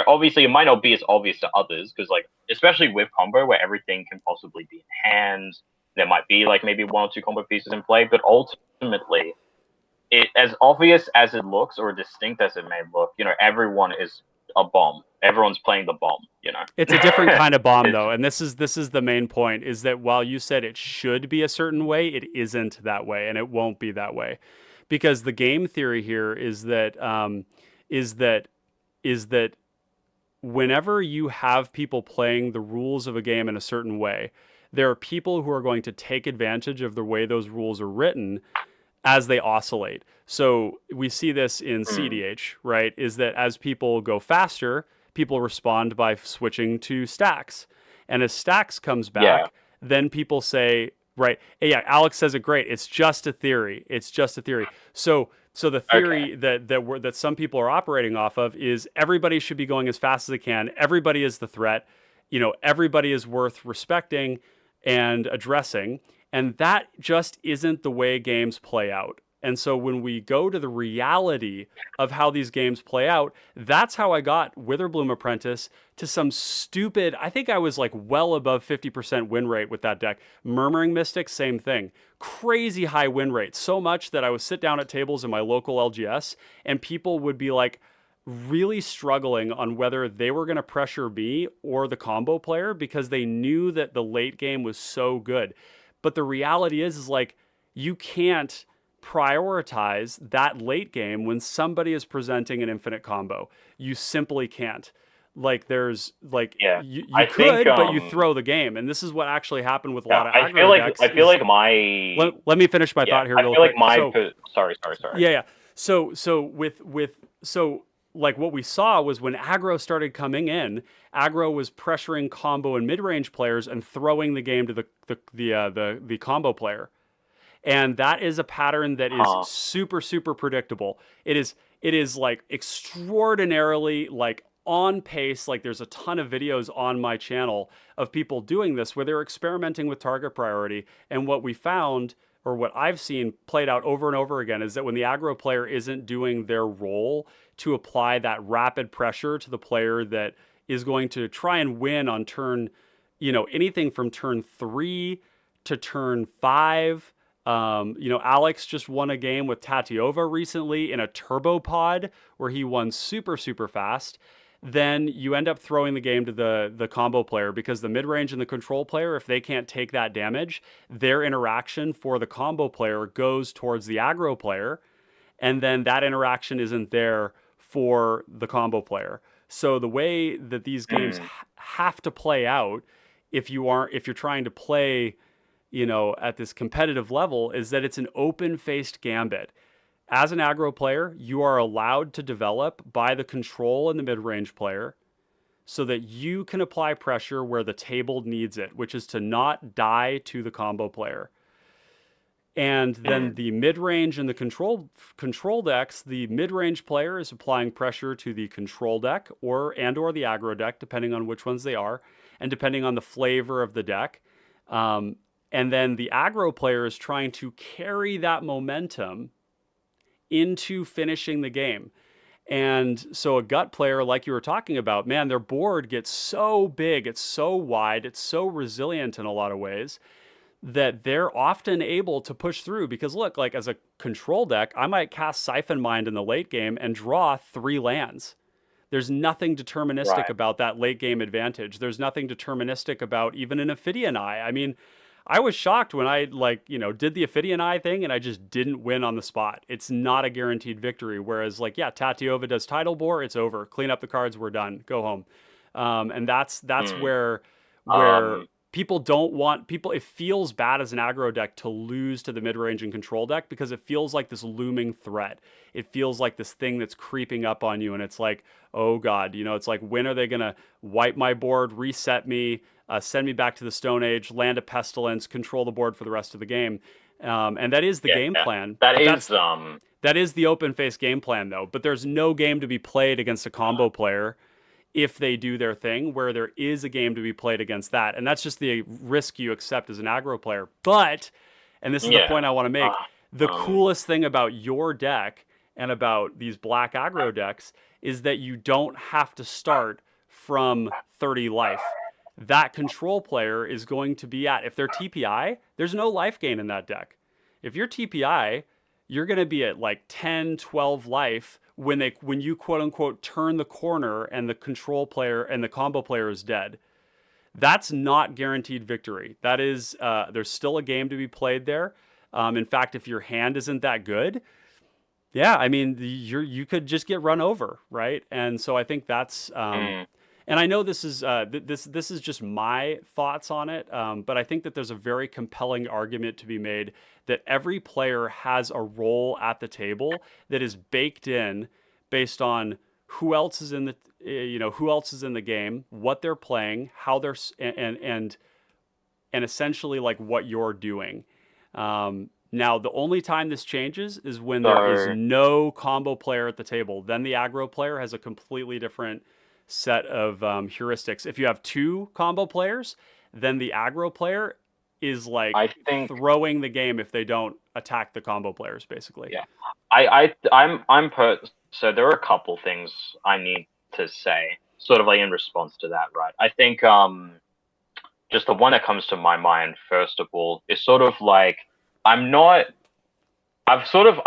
obviously it might not be as obvious to others because like especially with combo where everything can possibly be in hand, there might be like maybe one or two combo pieces in play, but ultimately, it as obvious as it looks or distinct as it may look, everyone is a bomb. Everyone's playing the bomb. it's a different kind of bomb It's though, and this is the main point, is that while you said it should be a certain way, it isn't that way, and it won't be that way, because the game theory here is that is that whenever you have people playing the rules of a game in a certain way, there are people who are going to take advantage of the way those rules are written as they oscillate. So we see this in cDH, right? Is that as people go faster, people respond by switching to stacks. And as stacks comes back, yeah. then people say, right, yeah, Alex says it great. It's just a theory. It's just a theory. So the theory that some people are operating off of is everybody should be going as fast as they can. Everybody is the threat. Everybody is worth respecting and addressing. And that just isn't the way games play out. And so when we go to the reality of how these games play out, that's how I got Witherbloom Apprentice to some stupid, I think I was like well above 50% win rate with that deck. Murmuring Mystic, same thing. Crazy high win rate. So much that I would sit down at tables in my local LGS and people would be like really struggling on whether they were going to pressure me or the combo player because they knew that the late game was so good. But the reality is like you can't prioritize that late game when somebody is presenting an infinite combo. You simply can't. Like there's like Yeah. you I could, think, but you throw the game, and this is what actually happened with a lot of I aggro feel like decks. I feel like my Let me finish my yeah. thought here I real feel like quick. my So sorry. yeah. So like what we saw was when aggro started coming in, aggro was pressuring combo and mid-range players and throwing the game to the combo player. And that is a pattern that is super, super predictable. It is like extraordinarily like on pace. Like there's a ton of videos on my channel of people doing this where they're experimenting with target priority. And what we found, or what I've seen played out over and over again, is that when the aggro player isn't doing their role to apply that rapid pressure to the player that is going to try and win on turn, anything from turn 3 to turn 5. Alex just won a game with Tatiova recently in a turbo pod where he won super, super fast. Then you end up throwing the game to the combo player because the mid-range and the control player, if they can't take that damage, their interaction for the combo player goes towards the aggro player, and then that interaction isn't there for the combo player. So the way that these games have to play out, if you're trying to play at this competitive level, is that it's an open-faced gambit. As an aggro player, you are allowed to develop by the control and the mid-range player so that you can apply pressure where the table needs it, which is to not die to the combo player. And then the mid-range and the control decks, the mid-range player is applying pressure to the control deck or the aggro deck, depending on which ones they are, and depending on the flavor of the deck. And then the aggro player is trying to carry that momentum into finishing the game. And so a gut player, like you were talking about, man, their board gets so big, it's so wide, it's so resilient in a lot of ways that they're often able to push through. Because look, like as a control deck, I might cast Siphon Mind in the late game and draw 3 lands. There's nothing deterministic about that late game advantage. There's nothing deterministic about even an Ophidian Eye. I mean, I was shocked when I did the Ophidian Eye thing and I just didn't win on the spot. It's not a guaranteed victory. Whereas Tatiova does Tidal Bore, it's over. Clean up the cards, we're done. Go home. And that's where people don't want people. It feels bad as an aggro deck to lose to the mid range and control deck because it feels like this looming threat. It feels like this thing that's creeping up on you, and it's like, oh god, it's like, when are they gonna wipe my board, reset me, send me back to the Stone Age, land a pestilence, control the board for the rest of the game, and that is the game plan. That is the open face game plan though. But there's no game to be played against a combo player if they do their thing, where there is a game to be played against that. And that's just the risk you accept as an aggro player. But, and this is the point I want to make, the coolest thing about your deck and about these black aggro decks is that you don't have to start from 30 life. That control player is going to be at, if they're TPI, there's no life gain in that deck. If you're TPI, you're going to be at like 10, 12 life when you quote unquote turn the corner and the control player and the combo player is dead. That's not guaranteed victory. That is, there's still a game to be played there. In fact, if your hand isn't that good, yeah, I mean, you could just get run over, right? And so I think that's, and I know this is this is just my thoughts on it, but I think that there's a very compelling argument to be made that every player has a role at the table that is baked in based on who else is in the game, what they're playing, how they're and essentially like what you're doing. Now, the only time this changes is when there is no combo player at the table. Then the aggro player has a completely different set of heuristics. If you have two combo players, then the aggro player is like throwing the game if they don't attack the combo players, basically. Yeah, so there are a couple things I need to say, sort of like in response to that, right? I think just the one that comes to my mind first of all is sort of like I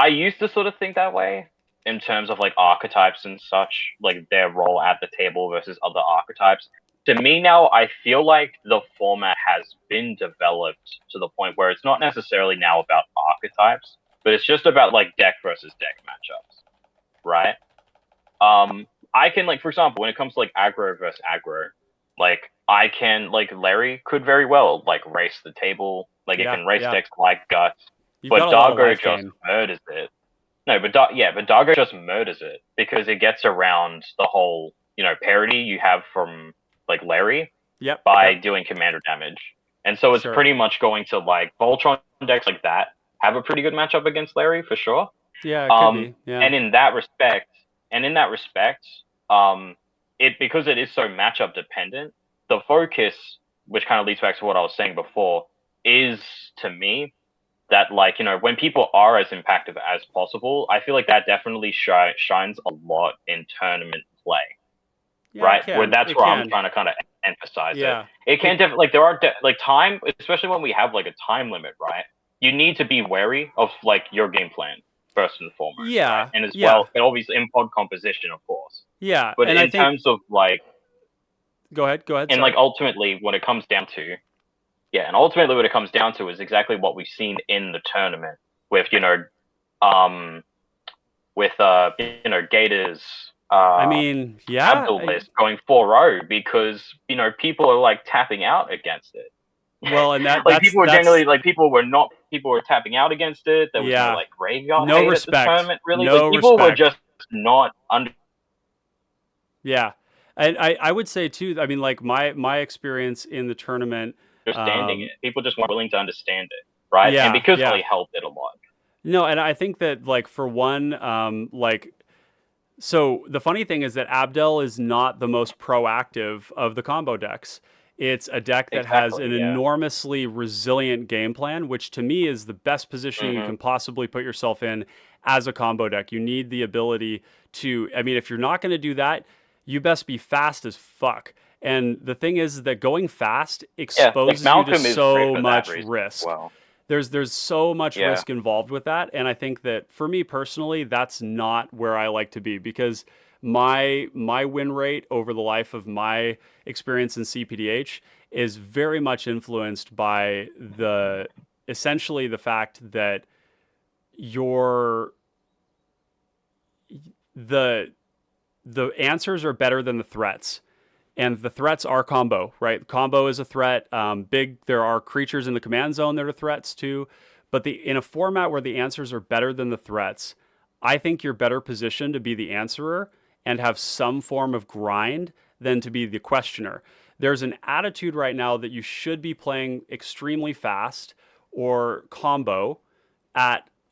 used to sort of think that way in terms of like archetypes and such, like their role at the table versus other archetypes. To me now, I feel like the format has been developed to the point where it's not necessarily now about archetypes, but it's just about like deck versus deck matchups, right? I can, like, for example, when it comes to like aggro versus aggro, like I can, like, Larry could very well like race the table, like it can race decks like Guts, but Dargo just murders it. No, but Dargo just murders it because it gets around the whole, parity you have from like Larry by doing commander damage. And so it's pretty much going to, like, Voltron decks like that have a pretty good matchup against Larry for sure. Yeah, it could be. Yeah. And in that respect, because it is so matchup dependent, the focus, which kind of leads back to what I was saying before, is to me that, like, when people are as impactful as possible, I feel like that definitely shines a lot in tournament play. Yeah, right? Where that's where I'm trying to kind of emphasize it. It can definitely, like, there are like time, especially when we have like a time limit, right? You need to be wary of like your game plan first and foremost. Yeah. Right? And as well, and obviously in pod composition, of course. Yeah. But in terms of like, go ahead. And like ultimately what it comes down to, is exactly what we've seen in the tournament with, Gators. Abdul list going 4-0 because people are like tapping out against it. Well, and that like people were generally like people were tapping out against it. There was no like graveyard hate at the tournament. Really, no people respect. were just not under. Yeah, and I would say too. I mean, like my experience in the tournament, understanding it, people just weren't willing to understand it, right? Yeah, and because they helped it a lot. No, and I think that, like, for one, so the funny thing is that Abdel is not the most proactive of the combo decks. It's a deck that has an enormously resilient game plan, which to me is the best position you can possibly put yourself in as a combo deck. You need the ability to, I mean, if you're not going to do that, you best be fast as fuck. And the thing is that going fast exposes you to so much risk. Wow. There's so much risk involved with that. And I think that for me personally, that's not where I like to be, because my win rate over the life of my experience in cPDH is very much influenced by essentially the fact that the answers are better than the threats. And the threats are combo, right? Combo is a threat. There are creatures in the command zone that are threats too. But in a format where the answers are better than the threats, I think you're better positioned to be the answerer and have some form of grind than to be the questioner. There's an attitude right now that you should be playing extremely fast or combo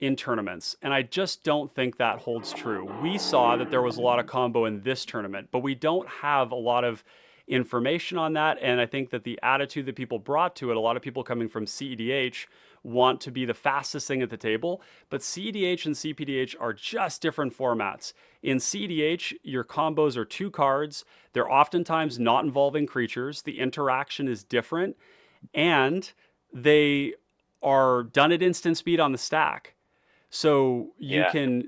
in tournaments. And I just don't think that holds true. We saw that there was a lot of combo in this tournament, but we don't have a lot of information on that. And I think that the attitude that people brought to it, a lot of people coming from cEDH want to be the fastest thing at the table, but cEDH and cPDH are just different formats. In cEDH, your combos are 2 cards. They're oftentimes not involving creatures. The interaction is different, and they are done at instant speed on the stack. So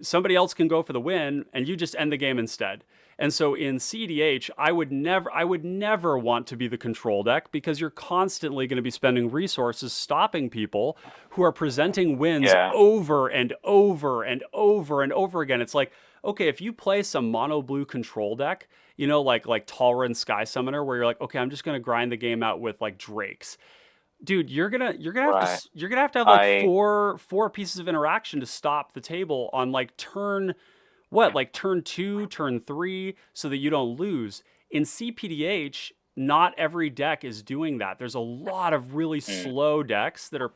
somebody else can go for the win and you just end the game instead. And so in cEDH, I would never want to be the control deck, because you're constantly going to be spending resources stopping people who are presenting wins over and over and over and over again. It's like, okay, if you play some mono blue control deck, like Talra and Sky Summoner, where you're like, okay, I'm just going to grind the game out with like Drakes. Dude, you're gonna have to have like four pieces of interaction to stop the table on like turn 2, turn 3, so that you don't lose. In cPDH, not every deck is doing that. There's a lot of really slow decks that are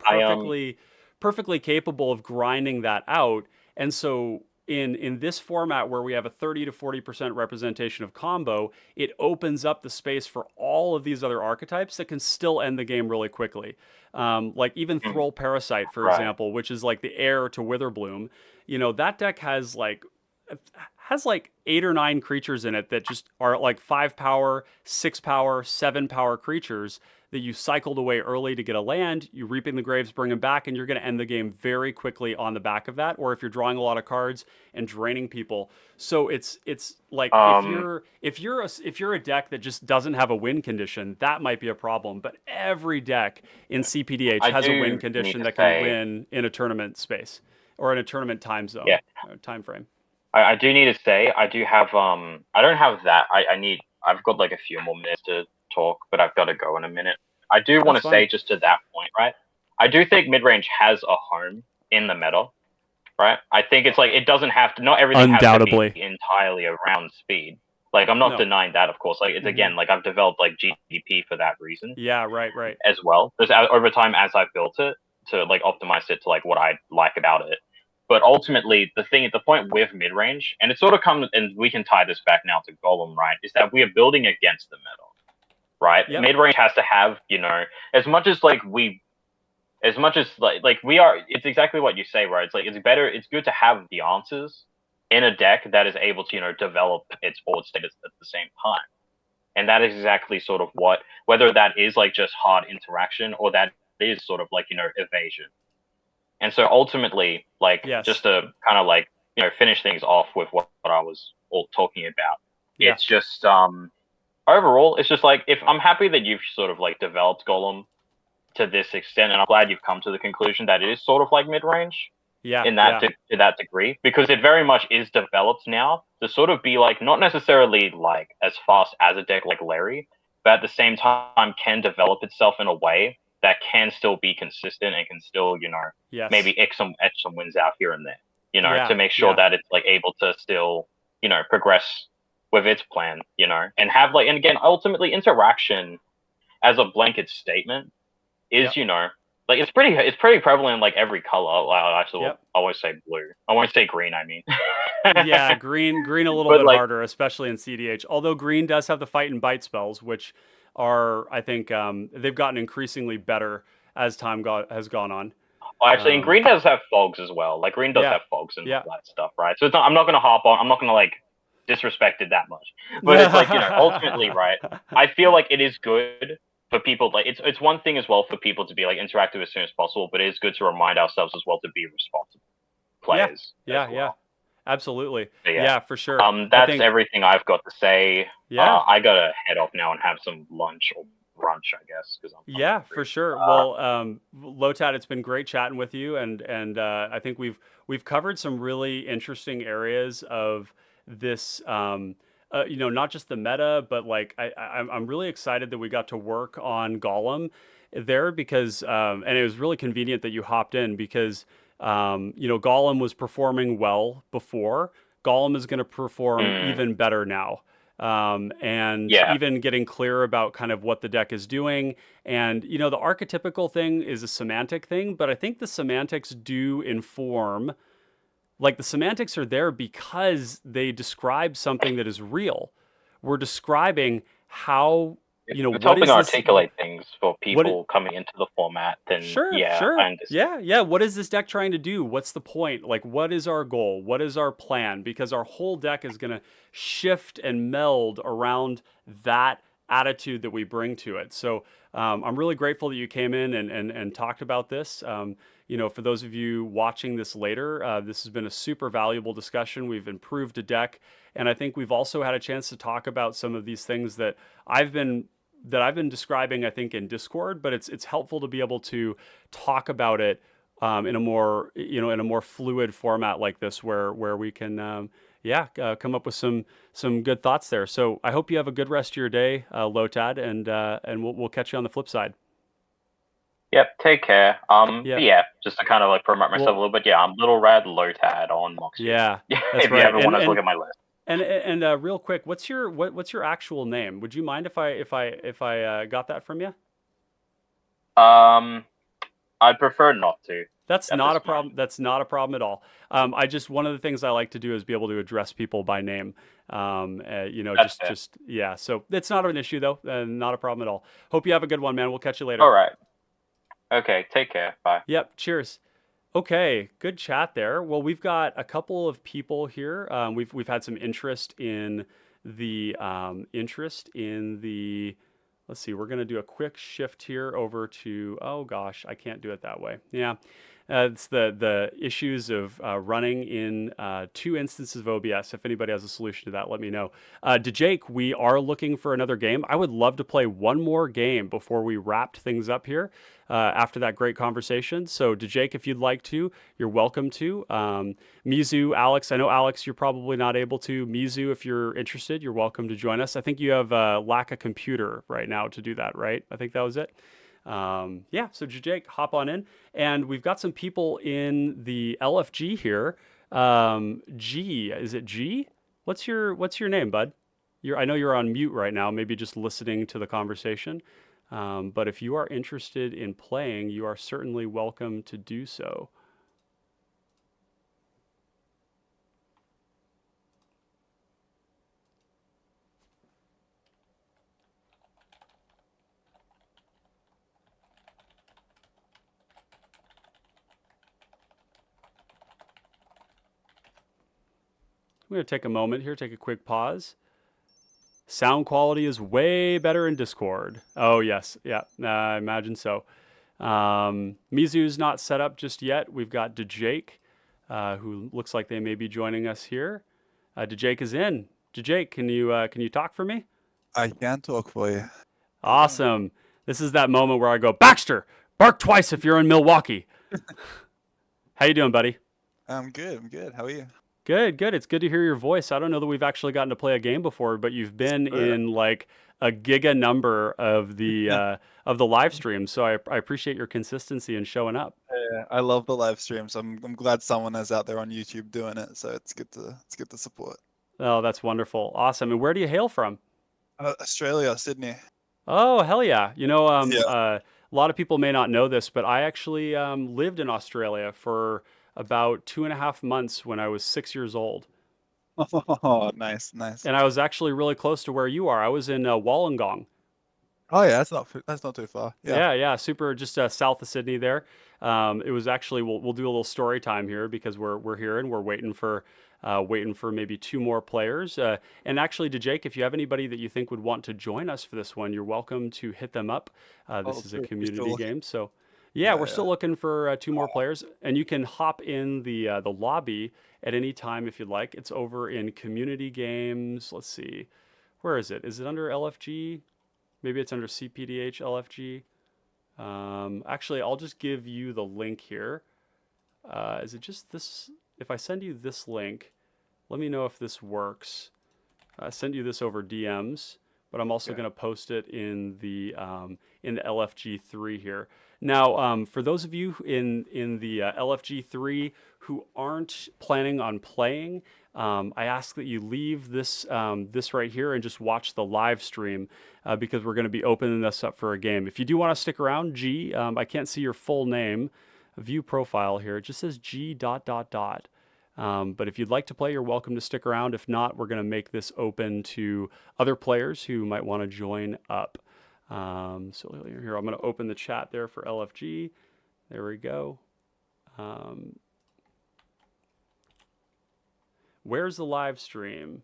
perfectly capable of grinding that out. And so in this format where we have a 30 to 40% representation of combo, it opens up the space for all of these other archetypes that can still end the game really quickly. Like even Thrall Parasite, for example, which is like the heir to Witherbloom. That deck has like 8 or 9 creatures in it that just are like 5 power, 6 power, 7 power creatures that you cycled away early to get a land. You Reaping the Graves, bring them back, and you're going to end the game very quickly on the back of that. Or if you're drawing a lot of cards and draining people, so it's like if you're a deck that just doesn't have a win condition, that might be a problem. But every deck in cPDH has a win condition that can win in a tournament space or in a tournament time zone, time frame. I do need to say, I do have I don't have that. I've got like a few more minutes to talk, but I've got to go in a minute. I do want to say, just to that point, right? I do think mid-range has a home in the meta, right? I think it's like, it doesn't have to, not everything has to be entirely around speed. Like, I'm not denying that, of course. Like, it's again, like I've developed like GDP for that reason. Yeah, right. As well. There's over time, as I've built it, to like optimize it to like what I like about it. But ultimately, the point with mid-range, and it sort of comes, and we can tie this back now to Golem, right, is that we are building against the meta, right? Yep. Mid-range has to have, as much as we are, it's exactly what you say, right? It's like, it's good to have the answers in a deck that is able to, develop its board status at the same time. And that is exactly sort of whether that is like just hard interaction or that is sort of like, evasion. And so ultimately, just to kind of like, finish things off with what I was all talking about, it's just, overall, it's just like, if I'm happy that you've sort of like developed Golem to this extent, and I'm glad you've come to the conclusion that it is sort of like mid-range to that degree, because it very much is developed now to sort of be like, not necessarily like as fast as a deck like Larry, but at the same time can develop itself in a way that can still be consistent and can still, maybe etch some wins out here and there, to make sure that it's like able to still, progress with its plan, and have like, and again, ultimately interaction as a blanket statement is, like it's pretty prevalent in like every color. Well, actually, I always say blue. I won't say green. I mean, yeah, green a little bit harder, especially in cDH. Although green does have the fight and bite spells, which are, I think, they've gotten increasingly better as time has gone on. Well, actually, and green does have fogs as well. Like green does have fogs and all that stuff, right? So I'm not going to hop on. I'm not going to like disrespect it that much. But it's like, ultimately, right? I feel like it is good for people. Like it's one thing as well for people to be like interactive as soon as possible, but it is good to remind ourselves as well to be responsible players. Yeah. Absolutely. For sure. That's everything I've got to say. I gotta head off now and have some lunch or brunch, I guess. I'm for sure. Well, Lotat, it's been great chatting with you, and I think we've covered some really interesting areas of this not just the meta, but like I'm really excited that we got to work on Gollum there because, and it was really convenient that you hopped in because, Gollum was performing well before. Gollum is going to perform Mm, even better now. And yeah, even getting clear about kind of what the deck is doing. And, the archetypical thing is a semantic thing, but I think the semantics do inform, like the semantics are there because they describe something that is real. We're describing how, it's what helping is this? articulate things for What it, people coming into the format. Then Sure, yeah, I sure. understand. Yeah, yeah. What is this deck trying to do? What's the point? Like, what is our goal? What is our plan? Because our whole deck is going to shift and meld around that attitude that we bring to it. So I'm really grateful that you came in and talked about this. For those of you watching this later, this has been a super valuable discussion. We've improved a deck, and I think we've also had a chance to talk about some of these things that I've been describing, I think, in Discord, but it's helpful to be able to talk about it in a more fluid format like this, where we can come up with some good thoughts there. So I hope you have a good rest of your day, Lotad, and we'll catch you on the flip side. Yep, take care. Yeah. But yeah, just to kind of like promote myself a Well, little bit. Yeah, I'm Little Red Lotad on Moxie. yeah, Yeah, that's if you right. ever want to look at my list. And real quick, what's your actual name? Would you mind if I got that from you? I prefer not to. That's At not this a problem. moment. That's not a problem at all. One of the things I like to do is be able to address people by name. That's fair. Just yeah. So it's not an issue though. Not a problem at all. Hope you have a good one, man. We'll catch you later. All right. Okay, take care. Bye. Yep. Cheers. Okay, good chat there. Well, we've got a couple of people here. We've had some interest in the Let's see. We're gonna do a quick shift here over to. Oh gosh, I can't do it that way. Yeah, it's the issues of running in two instances of OBS. If anybody has a solution to that, let me know. Jake, we are looking for another game. I would love to play one more game before we wrapped things up here. After that great conversation. So, Jake, if you'd like to, you're welcome to. Mizu, Alex, I know, Alex, you're probably not able to. Mizu, if you're interested, you're welcome to join us. I think you have lack a computer right now to do that, right? I think that was it. So Jake, hop on in. And we've got some people in the LFG here. G, is it G? What's your name, bud? I know you're on mute right now, maybe just listening to the conversation. But if you are interested in playing, you are certainly welcome to do so. I'm going to take a moment here, take a quick pause. Sound quality is way better in Discord. Oh, yes. Yeah, I imagine so. Mizu's not set up just yet. We've got Jake, who looks like they may be joining us here. Jake is in. Jake, can you talk for me? I can talk for you. Awesome. This is that moment where I go, Baxter, bark twice if you're in Milwaukee. How you doing, buddy? I'm good. How are you? Good. It's good to hear your voice. I don't know that we've actually gotten to play a game before, but you've been in like a giga number of the live streams. So I appreciate your consistency in showing up. Yeah, I love the live streams. I'm glad someone is out there on YouTube doing it. So it's good to support. Oh, that's wonderful. Awesome. And where do you hail from? Australia, Sydney. Oh, hell yeah. Yeah. A lot of people may not know this, but I actually lived in Australia for about 2.5 months when I was 6 years old. Oh, nice. And I was actually really close to where you are. I was in Wollongong. Oh yeah, that's not too far. Yeah. Yeah, super, just south of Sydney there. It was actually, we'll do a little story time here because we're here and we're waiting for maybe 2 more players. And actually, Jake, if you have anybody that you think would want to join us for this one, you're welcome to hit them up. This is a community game, so yeah, we're still looking for 2 more players, and you can hop in the lobby at any time if you'd like. It's over in community games. Let's see, where is it? Is it under LFG? Maybe it's under cPDH LFG. Actually, I'll just give you the link here. Is it just this? If I send you this link, let me know if this works. send you this over DMs, but I'm also going to post it in the LFG3 here. Now, for those of you in the LFG3 who aren't planning on playing, I ask that you leave this this right here and just watch the live stream because we're going to be opening this up for a game. If you do want to stick around, G, I can't see your full name. View profile here. It just says G ... But if you'd like to play, you're welcome to stick around. If not, we're going to make this open to other players who might want to join up. So here, I'm going to open the chat there for LFG. There we go. Where's the live stream?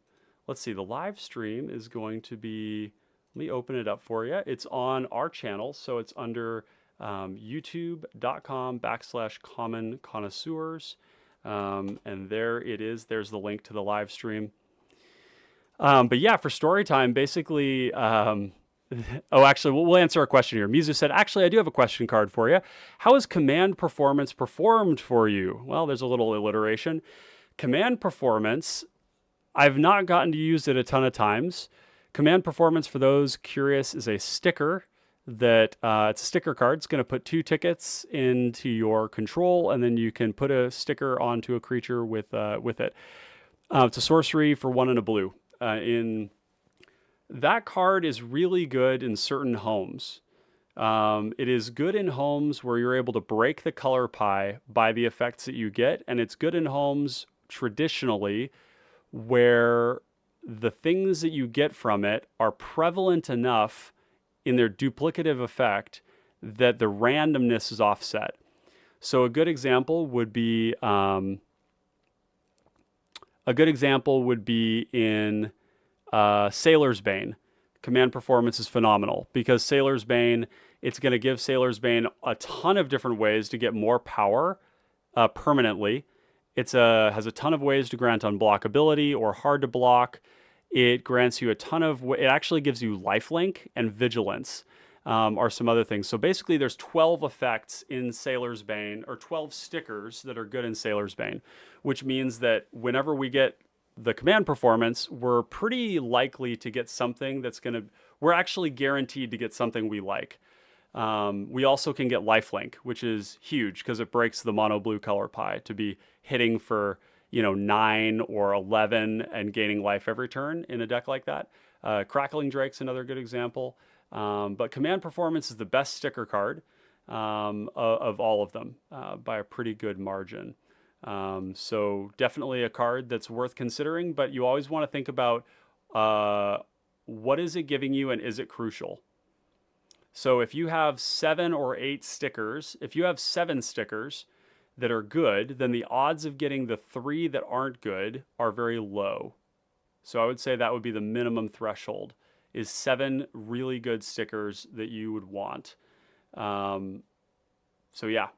Let's see. The live stream is going to be, let me open it up for you. It's on our channel. So it's under youtube.com/common connoisseurs. And there it is. There's the link to the live stream. But yeah, for story time, basically, oh, actually, we'll answer a question here. Mizu said, actually, I do have a question card for you. How has command performance performed for you? Well, there's a little alliteration. Command performance, I've not gotten to use it a ton of times. Command performance, for those curious, is a sticker that it's a sticker card. It's going to put 2 tickets into your control, and then you can put a sticker onto a creature with it. It's a sorcery for 1 and a blue. That card is really good in certain homes. It is good in homes where you're able to break the color pie by the effects that you get, and it's good in homes traditionally where the things that you get from it are prevalent enough in their duplicative effect that the randomness is offset. So a good example would be in Sailor's Bane. Command performance is phenomenal because Sailor's Bane, it's going to give Sailor's Bane a ton of different ways to get more power permanently. It has a ton of ways to grant unblockability or hard to block. It grants you a ton of, it actually gives you lifelink and vigilance are some other things. So basically there's 12 effects in Sailor's Bane, or 12 stickers that are good in Sailor's Bane, which means that whenever we get the command performance, we're pretty likely to get something we're actually guaranteed to get something we like. We also can get lifelink, which is huge because it breaks the mono blue color pie to be hitting for 9 or 11 and gaining life every turn in a deck like that. Crackling Drake's another good example. But command performance is the best sticker card of all of them by a pretty good margin. So definitely a card that's worth considering, but you always want to think about what is it giving you and is it crucial? So if you have 7 or 8 stickers, if you have 7 stickers that are good, then the odds of getting the 3 that aren't good are very low. So I would say that would be the minimum threshold, is 7 really good stickers that you would want. So yeah.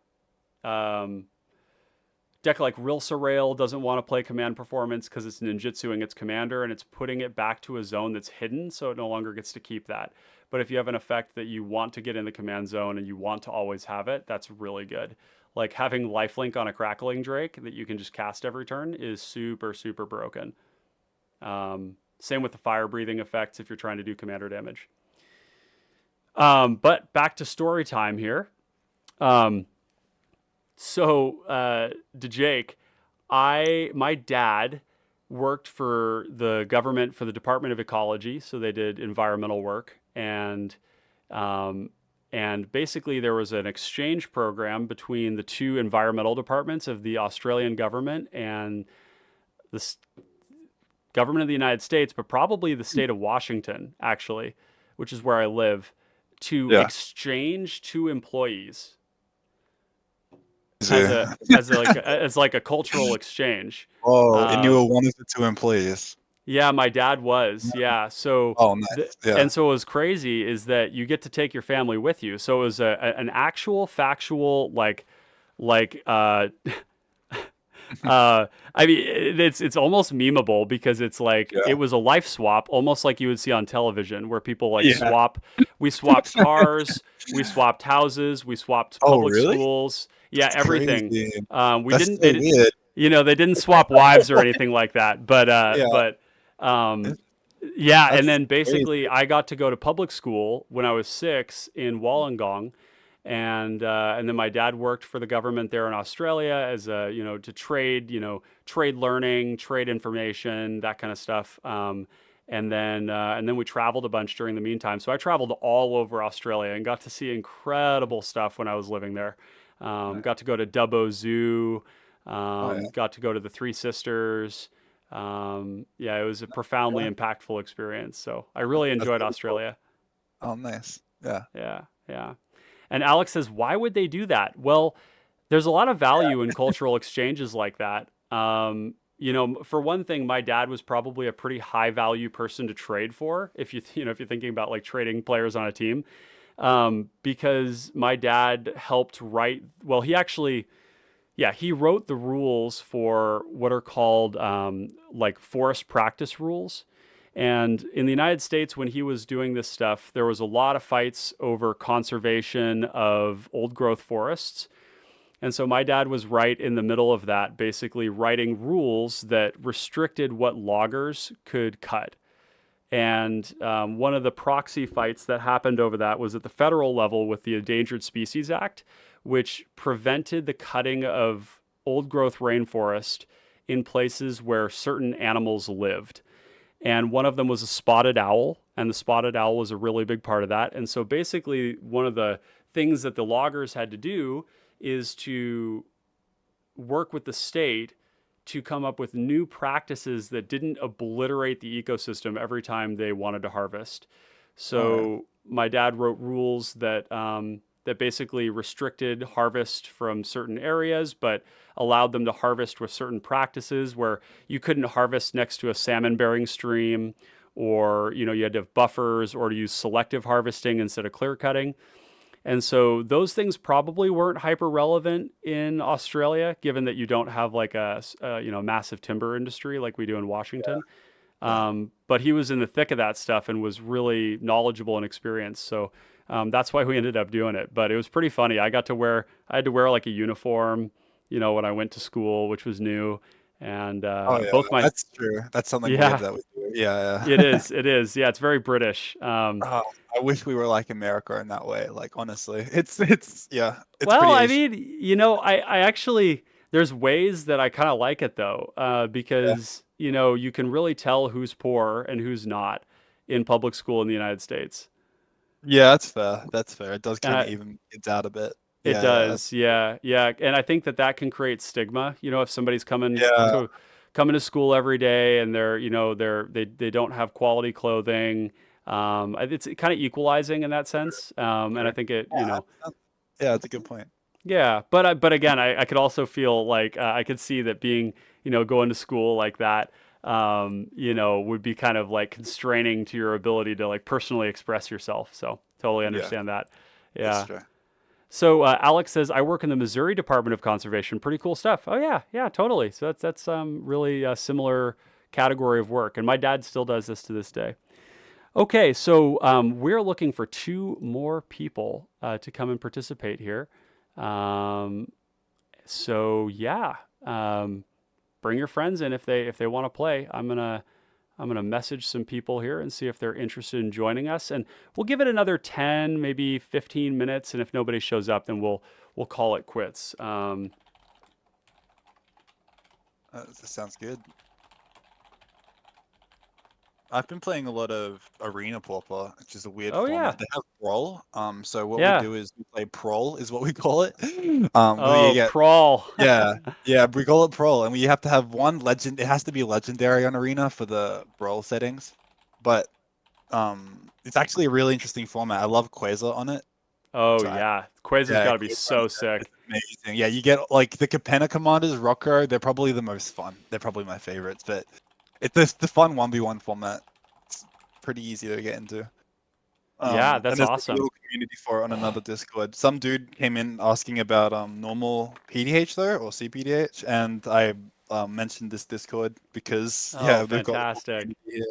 Deck like Rilsa Rail doesn't want to play command performance because it's ninjutsuing its commander and it's putting it back to a zone that's hidden, so it no longer gets to keep that. But if you have an effect that you want to get in the command zone and you want to always have it, that's really good. Like having lifelink on a Crackling Drake that you can just cast every turn is super, super broken. Same with the fire breathing effects if you're trying to do commander damage. But back to story time here. So, Jake, my dad worked for the government, for the Department of Ecology, so they did environmental work, and basically there was an exchange program between the 2 environmental departments of the Australian government and the government of the United States, but probably the state of Washington, actually, which is where I live, to exchange 2 employees. As like a cultural exchange. Oh, and you were one of the 2 employees. Yeah, my dad was. Yeah, so nice. And so what was crazy is that you get to take your family with you. So it was an actual factual I mean, it's almost memeable because it's like it was a life swap, almost like you would see on television, where people swap. We swapped cars, we swapped houses, we swapped public schools. Yeah, That's everything. Crazy. We That's didn't. They didn't swap wives or anything like that. But Yeah, That's and then crazy. basically I got to go to public school when I was 6 in Wollongong, and then my dad worked for the government there in Australia as a to trade trade learning, trade information, that kind of stuff. And then we traveled a bunch during the meantime. So I traveled all over Australia and got to see incredible stuff when I was living there. Got to go to Dubbo Zoo, yeah. got to go to the Three Sisters. Yeah, it was a profoundly Yeah. impactful experience. So I really That's enjoyed really cool. Australia. Oh, nice. Yeah. Yeah, yeah. And Alex says, why would they do that? Well, there's a lot of value in cultural exchanges like that. For one thing, my dad was probably a pretty high value person to trade for. If if you're thinking about like trading players on a team, because my dad helped write. Well, he wrote the rules for what are called like forest practice rules. And in the United States, when he was doing this stuff, there was a lot of fights over conservation of old growth forests. And so my dad was right in the middle of that, basically writing rules that restricted what loggers could cut. And one of the proxy fights that happened over that was at the federal level with the Endangered Species Act, which prevented the cutting of old growth rainforest in places where certain animals lived. And one of them was a spotted owl, and the spotted owl was a really big part of that. And so basically, one of the things that the loggers had to do is to work with the state to come up with new practices that didn't obliterate the ecosystem every time they wanted to harvest. So my dad wrote rules that that basically restricted harvest from certain areas, but allowed them to harvest with certain practices where you couldn't harvest next to a salmon-bearing stream, or you had to have buffers, or to use selective harvesting instead of clear cutting. And so those things probably weren't hyper relevant in Australia, given that you don't have like a massive timber industry like we do in Washington. But he was in the thick of that stuff and was really knowledgeable and experienced. So that's why we ended up doing it. But it was pretty funny. I had to wear like a uniform, when I went to school, which was new. And both my That's true. That's something Yeah. weird that we do. Yeah, it is. Yeah, it's very British. Oh, I wish we were like America in that way. Like honestly, it's yeah. It's Well, pretty I Asian. mean, I actually there's ways that I kind of like it though, because you can really tell who's poor and who's not in public school in the United States. Yeah, that's fair. That's fair. It does And kind of even kids out a bit. it Yeah, does, yeah, yeah, and I think that can create stigma. If somebody's yeah, coming to school every day and they don't have quality clothing, it's kind of equalizing in that sense, and I think it, yeah. Yeah, that's a good point. yeah, but again, I could also feel like I could see that being, going to school like that, would be kind of like constraining to your ability to like personally express yourself. So totally Yeah, understand that. that's Yeah. true. So Alex says, I work in the Missouri Department of Conservation. Pretty cool stuff. Oh yeah, yeah, totally. So that's really a similar category of work, and my dad still does this to this day. Okay, so we're looking for 2 more people to come and participate here. So yeah, bring your friends in if they want to play. I'm gonna message some people here and see if they're interested in joining us, and we'll give it another 10, maybe 15 minutes, and if nobody shows up, then we'll call it quits. That sounds good. I've been playing a lot of Arena Pauper, which is a weird Oh format. yeah, They have Brawl. So what we yeah. do is we play Proll, is what we call it. We Oh, get crawl. yeah, we call it Proll, and we have to have one legend. It has to be legendary on Arena for the Brawl settings, but it's actually a really interesting format. I love Quasar on it. Oh So yeah, Quasar's yeah, got to be Quasar so is sick. amazing. Yeah, you get like the Capenna commanders, Rocco. They're probably the most fun. They're probably my favorites, but it's the fun 1v1 format. It's pretty easy to get into. Yeah, And that's there's like a awesome. little community for it on another Discord. Some dude came in asking about normal PDH though, or cPDH, and I mentioned this Discord because Oh, they've got a little fantastic. community here.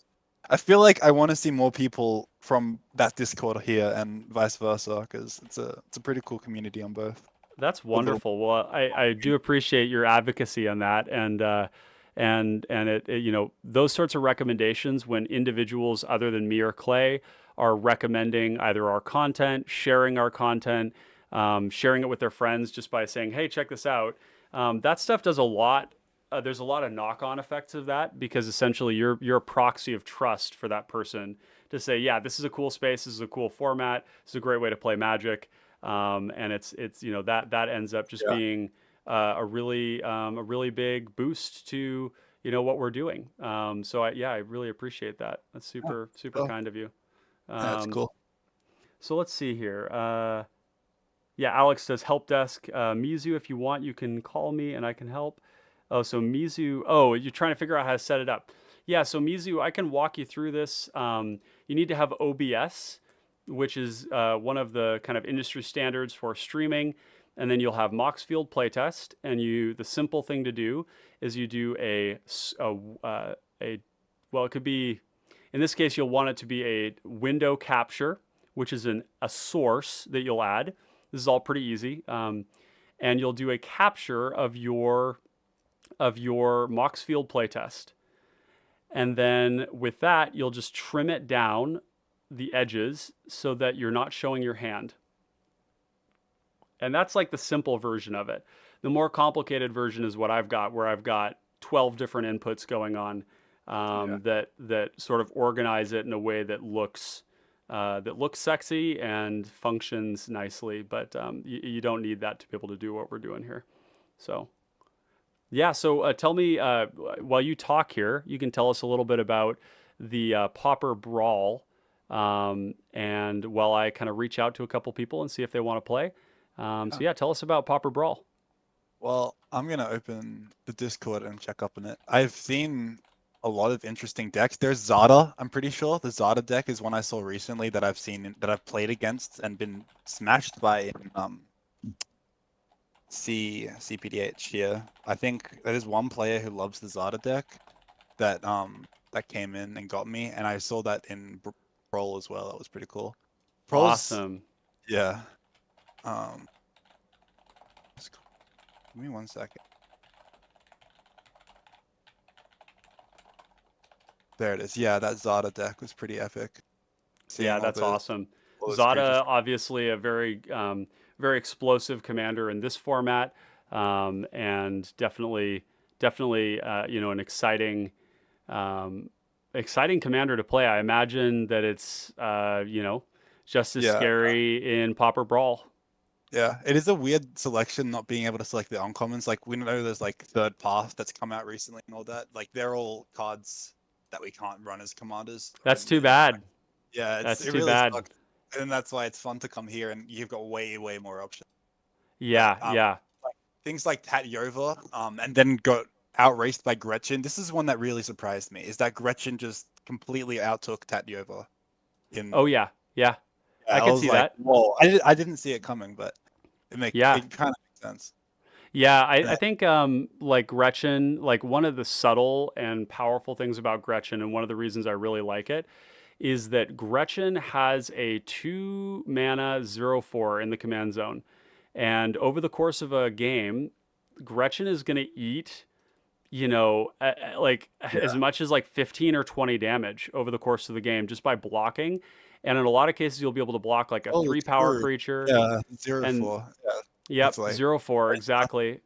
I feel like I want to see more people from that Discord here and vice versa, because it's a pretty cool community on both. That's A little wonderful. Well, I do appreciate your advocacy on that, and and you know, those sorts of recommendations when individuals other than me or Clay are recommending either our content, sharing our content, sharing it with their friends just by saying, hey, check this out. That stuff does a lot. There's a lot of knock-on effects of that, because essentially you're a proxy of trust for that person to say, yeah, this is a cool space, this is a cool format, this is a great way to play Magic, and it's you know, that ends up just being a really big boost to, you know, what we're doing. So I really appreciate that. That's super cool. kind of you. That's cool. So let's see here. Yeah, Alex does help desk. Mizu, if you want, you can call me and I can help. Oh, so Mizu. Oh, you're trying to figure out how to set it up. Yeah, so Mizu, I can walk you through this. You need to have OBS, which is one of the kind of industry standards for streaming. And then you'll have Moxfield playtest. And the simple thing to do is you do well, it could be, in this case, you'll want it to be a window capture, which is a source that you'll add. This is all pretty easy. And you'll do a capture of your Moxfield playtest. And then with that, you'll just trim it down the edges so that you're not showing your hand. And that's like the simple version of it. The more complicated version is what I've got, where I've got 12 different inputs going on that sort of organize it in a way that looks sexy and functions nicely. But you don't need that to be able to do what we're doing here. So yeah, so tell me, while you talk here, you can tell us a little bit about the Pauper Brawl, and while I kind of reach out to a couple people and see if they want to play. So yeah, tell us about Pauper Brawl. Well, I'm going to open the Discord and check up on it. I've seen a lot of interesting decks. There's Zada, I'm pretty sure. The Zada deck is one I saw recently that I've played against and been smashed by cPDH here. I think there is one player who loves the Zada deck that came in and got me, and I saw that in Brawl as well. That was pretty cool. Brawl's, Awesome. Yeah. Give me 1 second. There it is. Yeah, that Zada deck was pretty epic. Yeah, that's awesome. Zada, obviously a very explosive commander in this format, and definitely you know, an exciting commander to play. I imagine that it's you know, just as scary in Pauper Brawl. Yeah, it is a weird selection not being able to select the uncommons. Like, we know there's like Third Path that's come out recently and all that. Like, they're all cards that we can't run as commanders. That's too bad. Yeah, that's too really bad. Sucked. And that's why it's fun to come here and you've got way more options. Yeah, like things like Tatyova, and then got outraced by Gretchen. This is one that really surprised me, is that Gretchen just completely outtook Tatyova. Oh yeah. I can see that. Whoa, I didn't see it coming, but it kind of makes sense. Yeah, I think like Gretchen, like one of the subtle and powerful things about Gretchen, and one of the reasons I really like it, is that Gretchen has a 2-mana 0/4 in the command zone. And over the course of a game, Gretchen is going to eat, you know, as much as like 15 or 20 damage over the course of the game just by blocking. And in a lot of cases, you'll be able to block like a 3-power creature. Yeah, 0/4. Yep, 0/4, exactly.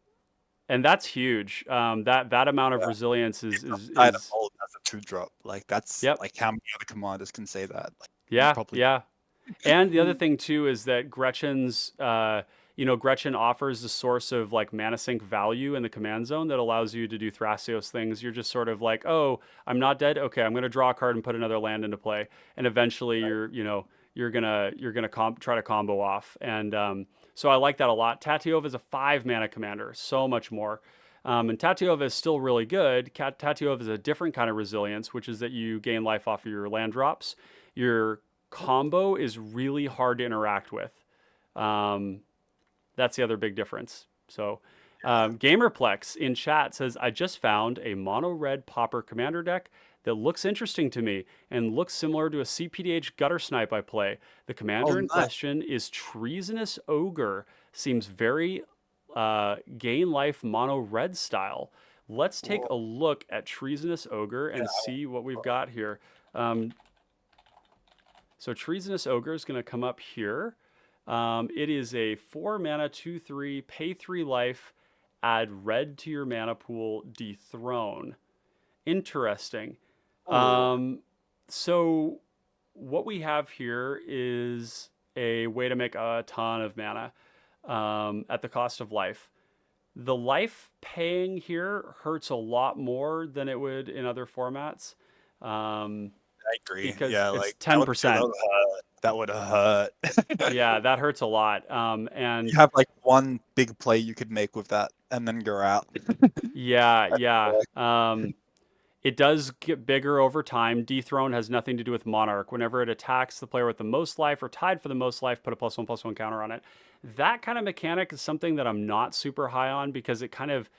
And that's huge. That amount of resilience is as a 2-drop. Like, that's like how many other commanders can say that. Like, yeah. And the other thing too is that Gretchen's Gretchen offers a source of like mana sink value in the command zone that allows you to do Thrasios things. You're just sort of like, oh, I'm not dead. Okay, I'm gonna draw a card and put another land into play, and eventually you're gonna try to combo off. And so I like that a lot. Tatyova is a 5-mana commander, so much more. And Tatyova is still really good. Tatyova is a different kind of resilience, which is that you gain life off of your land drops. Your combo is really hard to interact with. That's the other big difference. So Gamerplex in chat says, I just found a mono-red Pauper Commander deck that looks interesting to me and looks similar to a cPDH gutter snipe I play. The commander in question is Treasonous Ogre. Seems very gain life mono-red style. Let's take a look at Treasonous Ogre and see what we've got here. So Treasonous Ogre is going to come up here. It is a 4 mana, 2/3, pay 3 life, add red to your mana pool, dethrone. Interesting. So what we have here is a way to make a ton of mana at the cost of life. The life paying here hurts a lot more than it would in other formats. I agree. Because Yeah, it's like 10%. that would hurt. Yeah, that hurts a lot. And you have like one big play you could make with that, and then you're out. yeah. It does get bigger over time. Dethrone has nothing to do with Monarch. Whenever it attacks the player with the most life or tied for the most life, put a +1/+1 counter on it. That kind of mechanic is something that I'm not super high on because it kind of,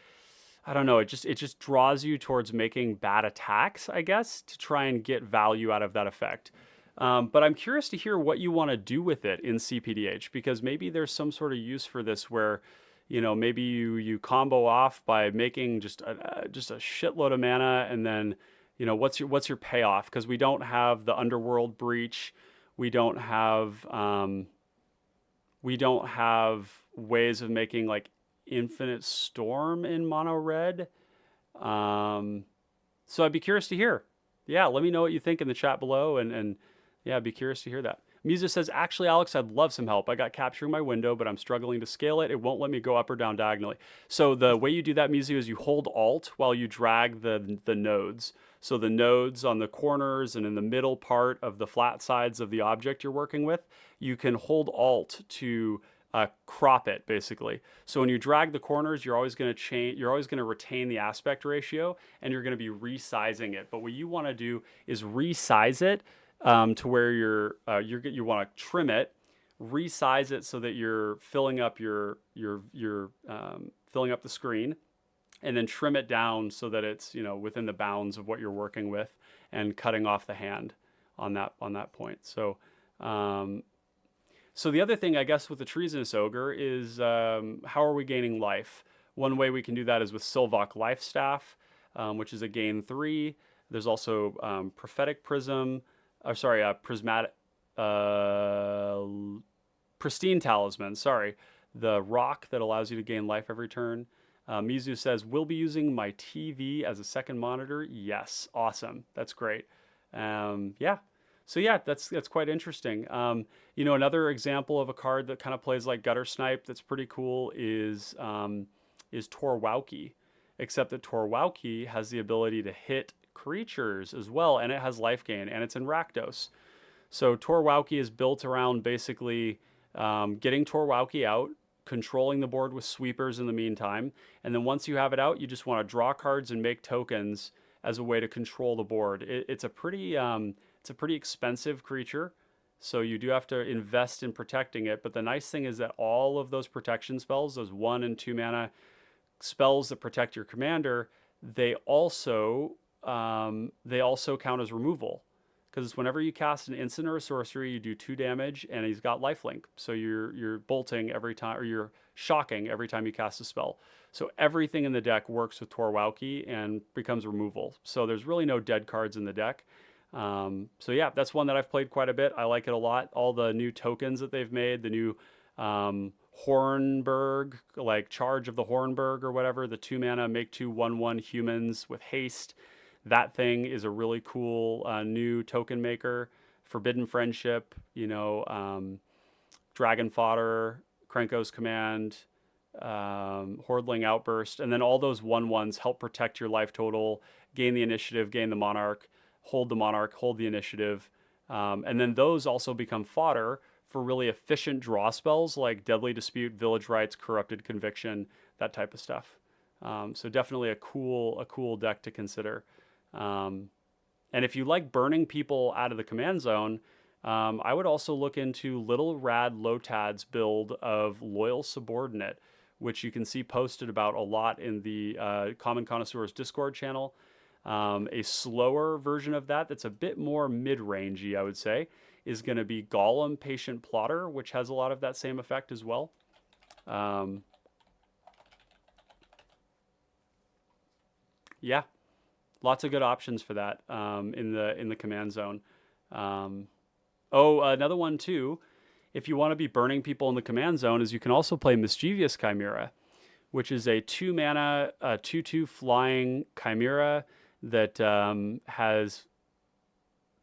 I don't know, it just draws you towards making bad attacks, I guess, to try and get value out of that effect. But I'm curious to hear what you want to do with it in cPDH, because maybe there's some sort of use for this where, maybe you combo off by making just a shitload of mana, and then, what's your payoff? Because we don't have the Underworld Breach, we don't have ways of making like Infinite Storm in mono red. So I'd be curious to hear. Yeah, let me know what you think in the chat below, and yeah, I'd be curious to hear that. Musa says, actually, Alex, I'd love some help. I got capturing my window, but I'm struggling to scale it. It won't let me go up or down diagonally. So the way you do that, Musa, is you hold Alt while you drag the nodes. So the nodes on the corners and in the middle part of the flat sides of the object you're working with, you can hold Alt to crop it, basically. So when you drag the corners, you're always going to retain the aspect ratio, and you're going to be resizing it. But what you want to do is resize it to where you want to trim it, resize it so that you're filling up filling up the screen, and then trim it down so that it's within the bounds of what you're working with, and cutting off the hand on that point. So so the other thing, I guess, with the Treasonous Ogre is how are we gaining life? One way we can do that is with Sylvok Life Staff, which is a gain 3. There's also Prophetic Prism. Prismatic, Pristine Talisman, the rock that allows you to gain life every turn. Mizu says, we'll be using my TV as a second monitor. Yes, awesome, that's great. Yeah, so yeah, that's quite interesting. Another example of a card that kind of plays like Gutter Snipe that's pretty cool is Torwauki, except that Torwauki has the ability to hit creatures as well, and it has life gain, and it's in Rakdos. So Torwauki is built around basically getting Torwauki out, controlling the board with sweepers in the meantime, and then once you have it out, you just want to draw cards and make tokens as a way to control the board. It's a pretty expensive creature, so you do have to invest in protecting it. But the nice thing is that all of those protection spells, those 1 and 2 mana spells that protect your commander, they also count as removal, because whenever you cast an instant or a sorcery, you do 2 damage, and he's got lifelink, so you're bolting every time, or you're shocking every time you cast a spell. So everything in the deck works with Torwauki and becomes removal. So there's really no dead cards in the deck. So yeah, that's one that I've played quite a bit. I like it a lot. All the new tokens that they've made, the new Hornburg, like Charge of the Hornburg or whatever, the 2 mana make 2 1/1 humans with haste. That thing is a really cool new token maker. Forbidden Friendship, Dragon Fodder, Krenko's Command, Hordling Outburst, and then all those 1/1s help protect your life total, gain the initiative, gain the Monarch, hold the initiative, and then those also become fodder for really efficient draw spells like Deadly Dispute, Village Rites, Corrupted Conviction, that type of stuff. So definitely a cool deck to consider. And if you like burning people out of the command zone, I would also look into Little Rad Lotad's build of Loyal Subordinate, which you can see posted about a lot in the Common Connoisseurs Discord channel. A slower version of that's a bit more mid-rangey, I would say, is going to be Golem Patient Plotter, which has a lot of that same effect as well. Yeah, lots of good options for that in the command zone. Another one too. If you want to be burning people in the command zone, is you can also play Mischievous Chimera, which is a 2-mana, 2/2 flying chimera that has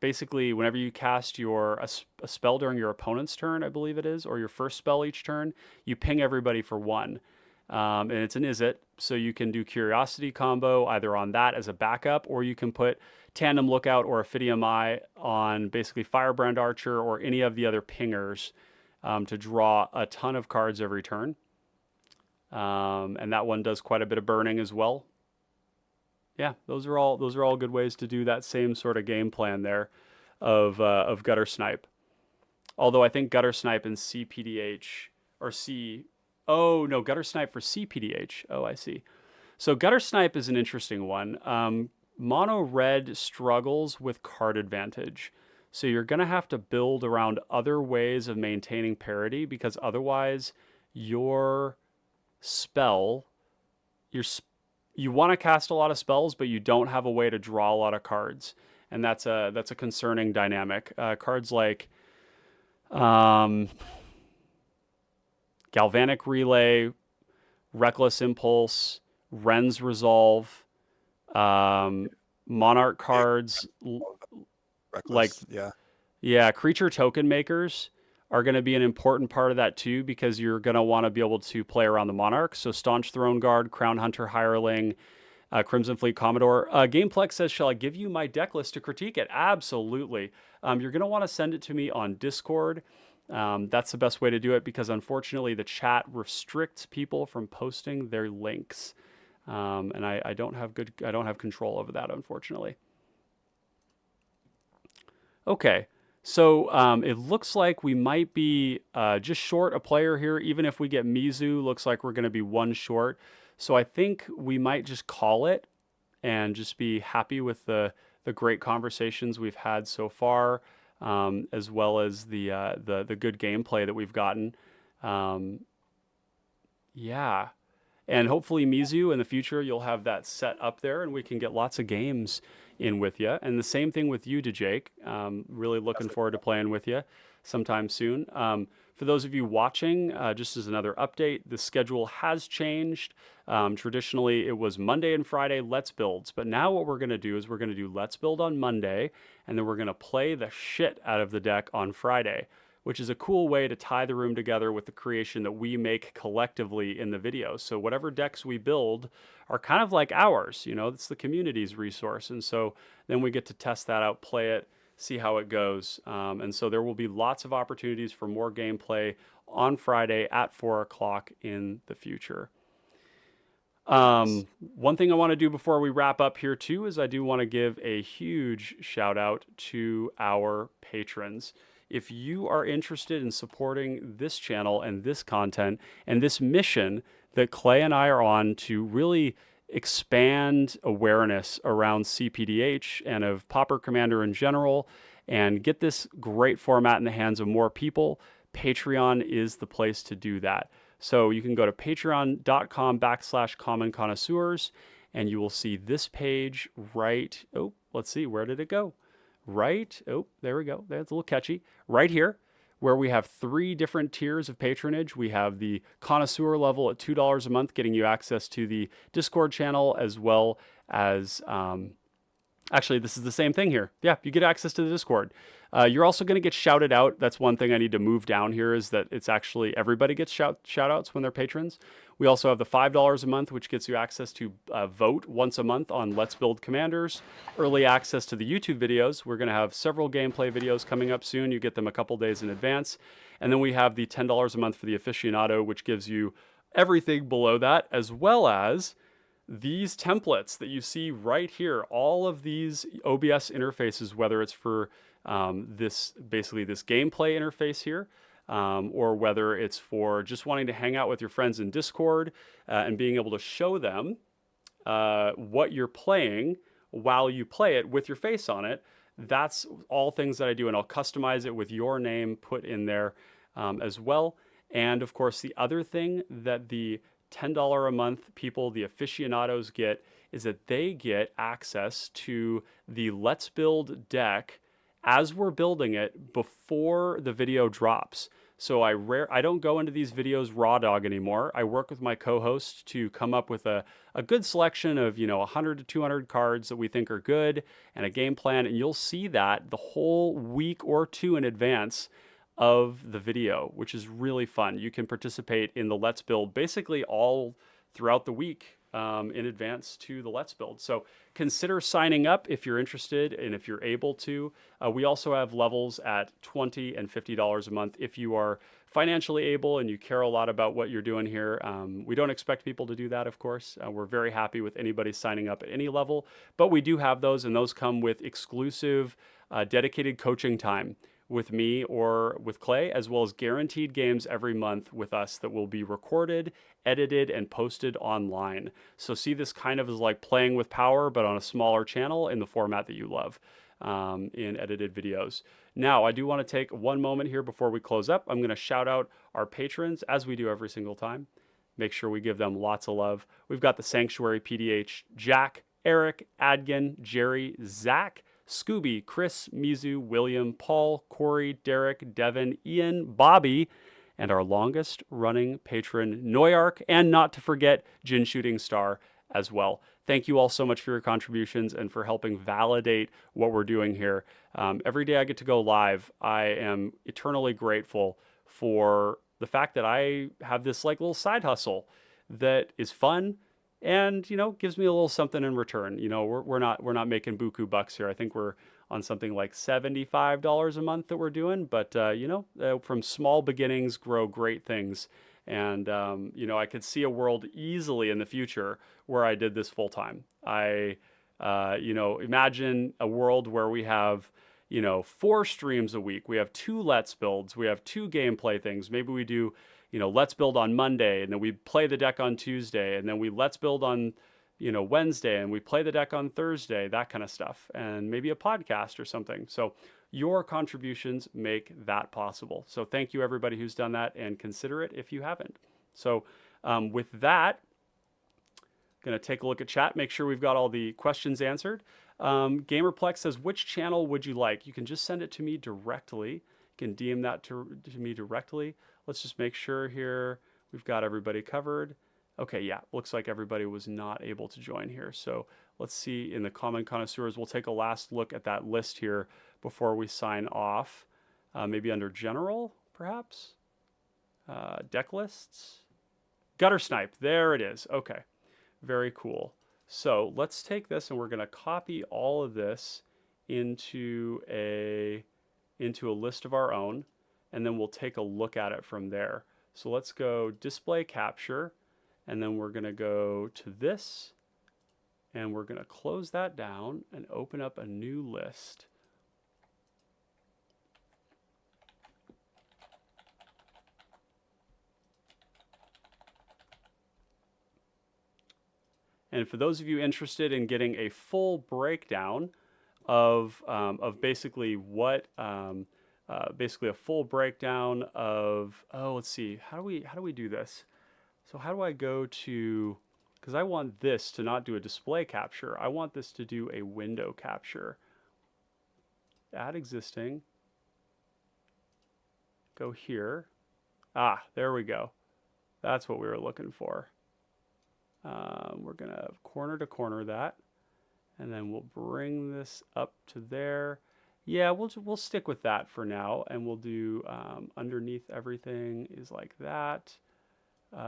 basically whenever you cast a spell during your opponent's turn, I believe it is, or your first spell each turn, you ping everybody for 1. And it's an Izzet, so you can do Curiosity combo either on that as a backup, or you can put Tandem Lookout or Ophidium Eye on basically Firebrand Archer or any of the other pingers to draw a ton of cards every turn. And that one does quite a bit of burning as well. Yeah, those are all good ways to do that same sort of game plan there of Gutter Snipe. Although I think Gutter Snipe and cPDH or Oh, no, Gutter Snipe for cPDH. Oh, I see. So Gutter Snipe is an interesting one. Mono red struggles with card advantage. So you're going to have to build around other ways of maintaining parity, because otherwise your spell, you want to cast a lot of spells, but you don't have a way to draw a lot of cards. And that's a concerning dynamic. Cards like Galvanic Relay, Reckless Impulse, Ren's Resolve, Monarch cards, Reckless, Creature Token Makers are going to be an important part of that too, because you're going to want to be able to play around the Monarch. So Staunch Throne Guard, Crown Hunter Hireling, Crimson Fleet Commodore. Gameplex says, shall I give you my deck list to critique it? Absolutely. You're going to want to send it to me on Discord. That's the best way to do it, because unfortunately the chat restricts people from posting their links. And I don't have control over that, unfortunately. Okay. So it looks like we might be just short a player here. Even if we get Mizu, looks like we're going to be 1 short. So I think we might just call it and just be happy with the great conversations we've had so far, as well as the good gameplay that we've gotten. Yeah. And hopefully Mizu in the future, you'll have that set up there and we can get lots of games in with you. And the same thing with you, DeJake. Really looking forward to playing with you sometime soon. For those of you watching, just as another update, the schedule has changed. Traditionally, it was Monday and Friday Let's Builds. But now what we're going to do is we're going to do Let's Build on Monday, and then we're going to play the shit out of the deck on Friday, which is a cool way to tie the room together with the creation that we make collectively in the video. So whatever decks we build are kind of like ours, it's the community's resource. And so then we get to test that out, play it, see how it goes. And so there will be lots of opportunities for more gameplay on Friday at 4 o'clock in the future. One thing I want to do before we wrap up here too is I do want to give a huge shout out to our patrons. If you are interested in supporting this channel and this content and this mission that Clay and I are on to really expand awareness around cPDH and of Pauper Commander in general and get this great format in the hands of more people, Patreon is the place to do that. So you can go to patreon.com/common connoisseurs and you will see this page right. Oh, let's see. Where did it go? Right. Oh, there we go. That's a little catchy. Right here, where we have 3 different tiers of patronage. We have the connoisseur level at $2 a month, getting you access to the Discord channel, as well as, actually, this is the same thing here. Yeah, you get access to the Discord. You're also going to get shouted out. That's one thing I need to move down here, is that it's actually everybody gets shout outs when they're patrons. We also have the $5 a month, which gets you access to vote once a month on Let's Build Commanders, early access to the YouTube videos. We're going to have several gameplay videos coming up soon. You get them a couple days in advance. And then we have the $10 a month for the aficionado, which gives you everything below that, as well as these templates that you see right here. All of these OBS interfaces, whether it's for this gameplay interface here, or whether it's for just wanting to hang out with your friends in Discord and being able to show them what you're playing while you play it with your face on it. That's all things that I do, and I'll customize it with your name put in there as well. And of course, the other thing that the $10 a month people, the aficionados, get is that they get access to the Let's Build deck as we're building it before the video drops. So I don't go into these videos raw dog anymore. I work with my co-host to come up with a good selection of 100 to 200 cards that we think are good and a game plan, and you'll see that the whole week or two in advance of the video, which is really fun. You can participate in the Let's Build basically all throughout the week in advance to the Let's Build. So consider signing up if you're interested and if you're able to. We also have levels at $20 and $50 a month if you are financially able and you care a lot about what you're doing here. We don't expect people to do that, of course. We're very happy with anybody signing up at any level, but we do have those, and those come with exclusive dedicated coaching time with me or with Clay, as well as guaranteed games every month with us that will be recorded, edited, and posted online. So see this kind of as like playing with power, but on a smaller channel in the format that you love in edited videos. Now, I do want to take one moment here before we close up. I'm going to shout out our patrons, as we do every single time. Make sure we give them lots of love. We've got the Sanctuary PDH, Jack, Eric, Adgan, Jerry, Zach, Scooby, Chris, Mizu, William, Paul, Corey, Derek, Devin, Ian, Bobby, and our longest running patron, Noyark, and not to forget Jin Shooting Star as well. Thank you all so much for your contributions and for helping validate what we're doing here. Every day I get to go live, I am eternally grateful for the fact that I have this like little side hustle that is fun and gives me a little something in return. We're not making buku bucks here. I think we're on something like $75 a month that we're doing, but from small beginnings grow great things. And I could see a world easily in the future where I did this full time. Imagine a world where we have 4 streams a week. We have 2 Let's Builds. We have 2 gameplay things. Maybe we do Let's Build on Monday, and then we play the deck on Tuesday, and then we Let's Build on, Wednesday, and we play the deck on Thursday, that kind of stuff, and maybe a podcast or something. So your contributions make that possible. So thank you everybody who's done that, and consider it if you haven't. So with that, going to take a look at chat, make sure we've got all the questions answered. Gamerplex says, which channel would you like? You can just send it to me directly. You can DM that to me directly. Let's just make sure here we've got everybody covered. Okay, yeah, looks like everybody was not able to join here. So let's see in the common connoisseurs. We'll take a last look at that list here before we sign off. Maybe under general, perhaps? Deck lists? Gutter Snipe, there it is. Okay, very cool. So let's take this and we're going to copy all of this into a list of our own, and then we'll take a look at it from there. So let's go display capture, and then we're going to go to this, and we're going to close that down and open up a new list. And for those of you interested in getting a full breakdown of basically what basically a full breakdown of, let's see, how do we do this? So how do I go to, because I want this to not do a display capture, I want this to do a window capture. Add existing, go here. There we go. That's what we were looking for. We're gonna corner to corner that, and then we'll bring this up to there. Yeah, we'll stick with that for now, and we'll do underneath everything is like that.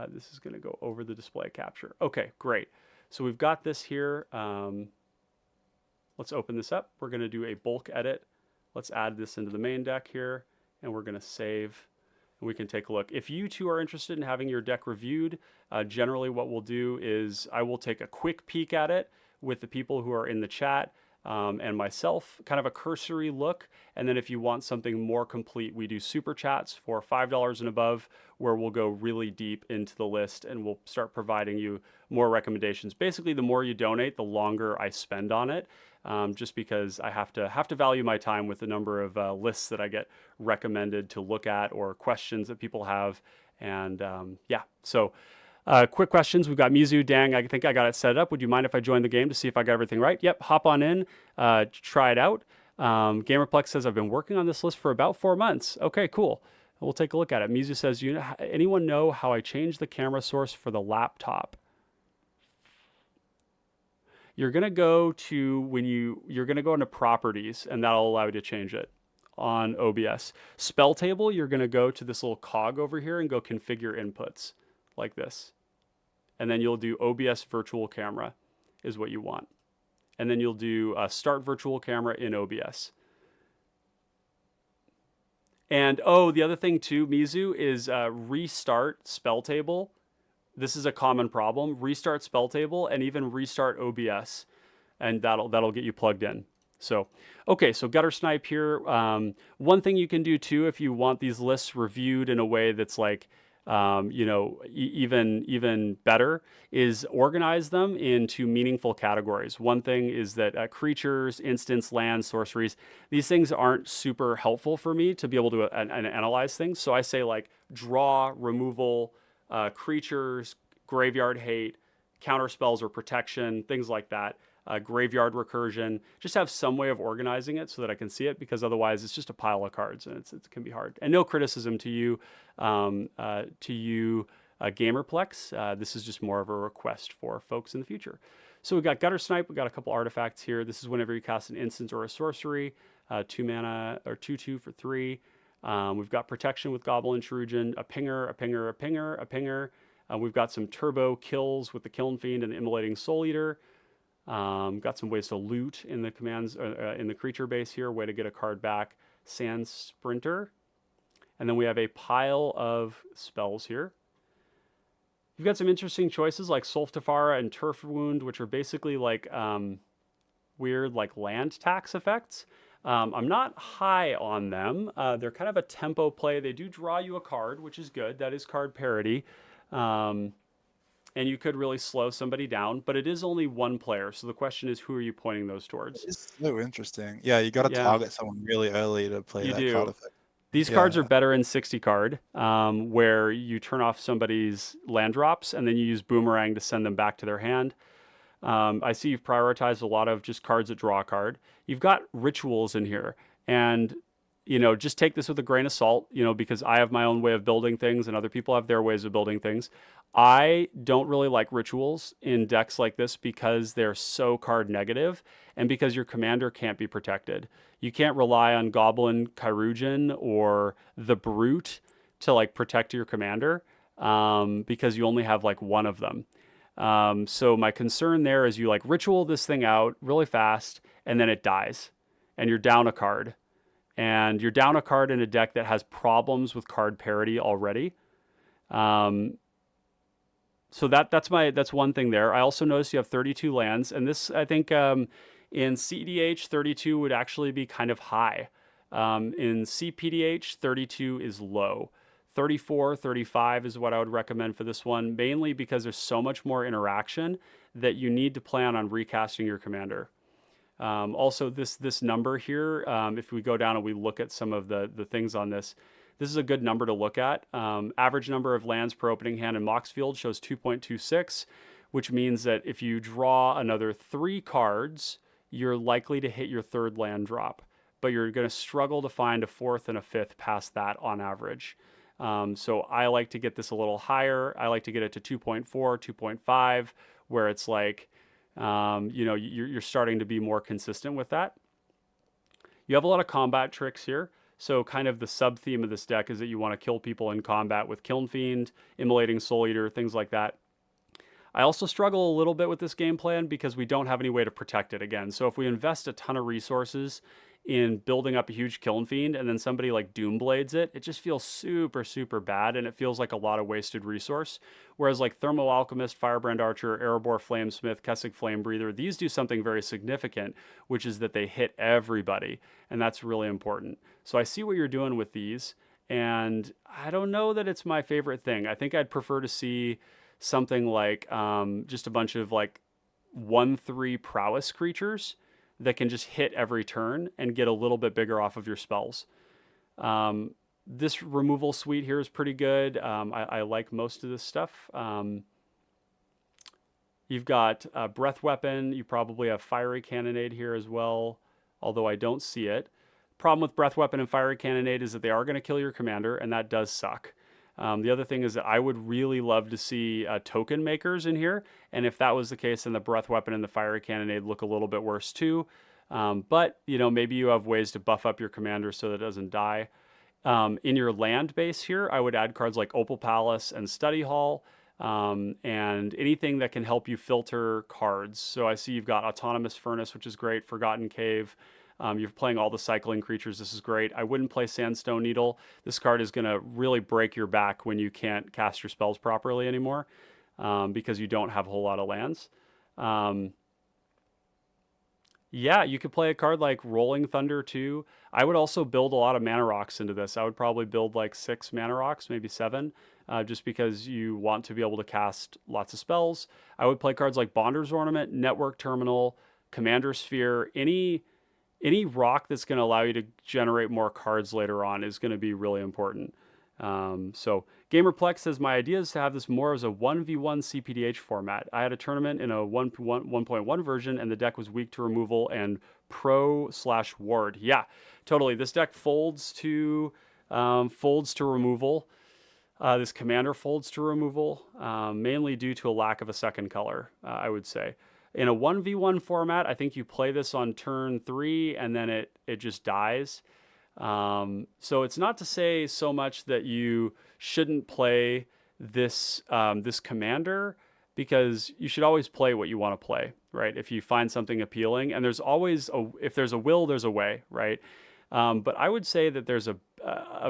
This is going to go over the display capture. Okay, great. So we've got this here. Let's open this up. We're going to do a bulk edit. Let's add this into the main deck here, and we're going to save. And we can take a look. If you two are interested in having your deck reviewed, generally what we'll do is I will take a quick peek at it with the people who are in the chat. And myself, kind of a cursory look. And then if you want something more complete, we do super chats for $5 and above, where we'll go really deep into the list and we'll start providing you more recommendations. Basically, the more you donate, the longer I spend on it, just because I have to value my time with the number of lists that I get recommended to look at or questions that people have. And yeah, so Quick questions. We've got Mizu, Dang. I think I got it set up. Would you mind if I joined the game to see if I got everything right? Yep. Hop on in. Try it out. Gamerplex says I've been working on this list for about 4 months. Okay, cool. We'll take a look at it. Mizu says, anyone know how I changed the camera source for the laptop? You're gonna go to you're gonna go into properties, and that'll allow you to change it on OBS. Spell table, you're gonna go to this little cog over here and go configure inputs like this. And then you'll do OBS virtual camera is what you want. And then you'll do start virtual camera in OBS. And the other thing too, Mizu, is restart spell table. This is a common problem. Restart spell table and even restart OBS, and that'll get you plugged in. So, okay, so gutter snipe here. One thing you can do too, if you want these lists reviewed in a way that's like, even better, is organize them into meaningful categories. One thing is that creatures, instants, lands, sorceries, these things aren't super helpful for me to be able to analyze things. So I say like draw, removal, creatures, graveyard hate, counter spells or protection, things like that. Graveyard recursion. Just have some way of organizing it so that I can see it, because otherwise it's just a pile of cards and it can be hard. And no criticism to you, Gamerplex. This is just more of a request for folks in the future. So we've got Gutter Snipe. We've got a couple artifacts here. This is whenever you cast an instant or a sorcery, 2 mana or 2/2 for 3. We've got protection with Goblin Shuriken, a pinger, a pinger, a pinger, a pinger. We've got some turbo kills with the Kiln Fiend and the Immolating Soul Eater. Got some ways to loot in the commands in the creature base here. Way to get a card back. Sand Sprinter. And then we have a pile of spells here. You've got some interesting choices like Solf Tefara and Turf Wound, which are basically like weird like land tax effects. I'm not high on them. They're kind of a tempo play. They do draw you a card, which is good. That is card parity. And you could really slow somebody down, but it is only one player. So the question is, who are you pointing those towards? It's so interesting. Yeah, you got to target someone really early to play that card effect. These cards are better in 60 card, where you turn off somebody's land drops and then you use Boomerang to send them back to their hand. I see you've prioritized a lot of just cards that draw a card. You've got rituals in here, and just take this with a grain of salt, because I have my own way of building things and other people have their ways of building things. I don't really like rituals in decks like this because they're so card negative and because your commander can't be protected. You can't rely on Goblin Kyrugen or the Brute to like protect your commander because you only have like one of them. So my concern there is you like ritual this thing out really fast and then it dies and you're down a card. And you're down a card in a deck that has problems with card parity already. So that's one thing there. I also noticed you have 32 lands, and this I think in cEDH 32 would actually be kind of high. In cPDH 32 is low. 34, 35 is what I would recommend for this one, mainly because there's so much more interaction that you need to plan on recasting your commander. Also, this number here, if we go down and we look at some of the things on this, this is a good number to look at. Average number of lands per opening hand in Moxfield shows 2.26, which means that if you draw another 3 cards, you're likely to hit your 3rd land drop, but you're going to struggle to find a 4th and a 5th past that on average. So I like to get this a little higher. I like to get it to 2.4, 2.5, where it's like, you're starting to be more consistent with that. You have a lot of combat tricks here. So kind of the sub-theme of this deck is that you want to kill people in combat with Kiln Fiend, Immolating Soul Eater, things like that. I also struggle a little bit with this game plan because we don't have any way to protect it again. So if we invest a ton of resources in building up a huge Kiln Fiend and then somebody like Doomblades it just feels super, super bad, and it feels like a lot of wasted resource. Whereas like Thermo Alchemist, Firebrand Archer, Erebor Flamesmith, Kessig Flame Breather, these do something very significant, which is that they hit everybody, and that's really important. So I see what you're doing with these, and I don't know that it's my favorite thing. I think I'd prefer to see something like just a bunch of like 1/3 prowess creatures that can just hit every turn and get a little bit bigger off of your spells. This removal suite here is pretty good. I like most of this stuff. You've got a breath weapon. You probably have fiery cannonade here as well, although I don't see it. Problem with breath weapon and fiery cannonade is that they are going to kill your commander, and that does suck. The other thing is that I would really love to see token makers in here, and if that was the case, then the breath weapon and the fiery cannonade look a little bit worse too. But maybe you have ways to buff up your commander so that it doesn't die. In your land base here, I would add cards like Opal Palace and Study Hall, and anything that can help you filter cards. So I see you've got Autonomous Furnace, which is great. Forgotten Cave. You're playing all the cycling creatures. This is great. I wouldn't play Sandstone Needle. This card is going to really break your back when you can't cast your spells properly anymore, because you don't have a whole lot of lands. Yeah, you could play a card like Rolling Thunder too. I would also build a lot of mana rocks into this. I would probably build like 6 mana rocks, maybe 7, just because you want to be able to cast lots of spells. I would play cards like Bonder's Ornament, Network Terminal, Commander Sphere. Any rock that's going to allow you to generate more cards later on is going to be really important. So Gamerplex says, my idea is to have this more as a 1v1 cPDH format. I had a tournament in a 1.1 version, and the deck was weak to removal and pro/ward. Yeah, totally. This deck folds to removal. This commander folds to removal, mainly due to a lack of a second color, I would say. In a 1v1 format, I think you play this on turn 3, and then it just dies. So it's not to say so much that you shouldn't play this this commander, because you should always play what you want to play, right? If you find something appealing, and there's always if there's a will, there's a way, right? But I would say that there's a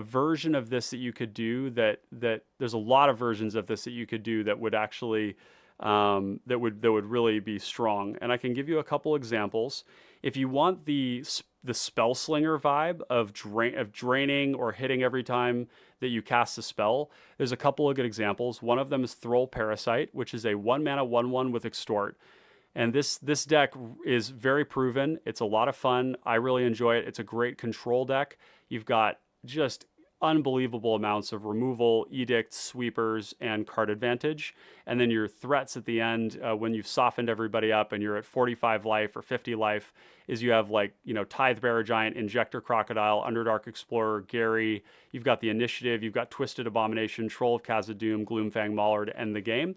version of this that you could do that there's a lot of versions of this that you could do that would actually that would really be strong. And I can give you a couple examples. If you want the spell slinger vibe of draining or hitting every time that you cast a spell, there's a couple of good examples. One of them is Thrall Parasite, which is a 1-mana 1/1 with Extort. And this deck is very proven. It's a lot of fun. I really enjoy it. It's a great control deck. You've got just unbelievable amounts of removal, edicts, sweepers, and card advantage. And then your threats at the end, when you've softened everybody up and you're at 45 life or 50 life, is you have like, Tithe Bearer Giant, Injector Crocodile, Underdark Explorer, Gary. You've got the Initiative. You've got Twisted Abomination, Troll of Khazad-dûm, Gloomfang Mauler to end the game.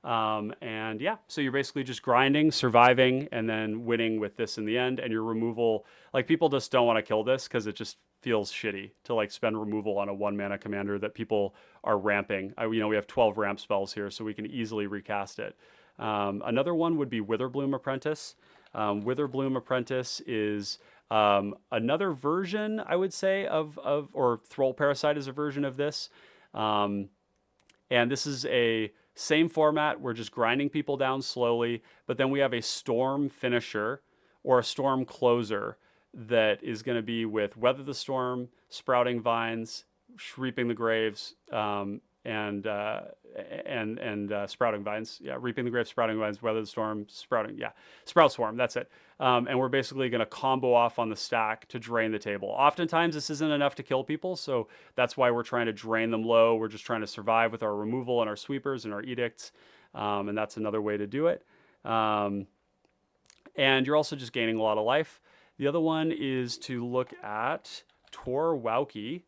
And yeah, so you're basically just grinding, surviving, and then winning with this in the end. And your removal, like, people just don't want to kill this because it just feels shitty to like spend removal on a 1-mana commander that people are ramping. We have 12 ramp spells here, so we can easily recast it. Another one would be Witherbloom Apprentice. Witherbloom Apprentice is another version, I would say, or Thrall Parasite is a version of this. And this is a same format. We're just grinding people down slowly, but then we have a Storm Finisher or a Storm Closer that is going to be with Weather the Storm, Sprouting Vines, Reaping the Graves, and Sprouting Vines. Yeah, Reaping the Graves, Sprouting Vines, Weather the Storm, Sprout Swarm. That's it. And we're basically going to combo off on the stack to drain the table. Oftentimes, this isn't enough to kill people, so that's why we're trying to drain them low. We're just trying to survive with our removal and our sweepers and our edicts, and that's another way to do it. And you're also just gaining a lot of life. The other one is to look at Torwauki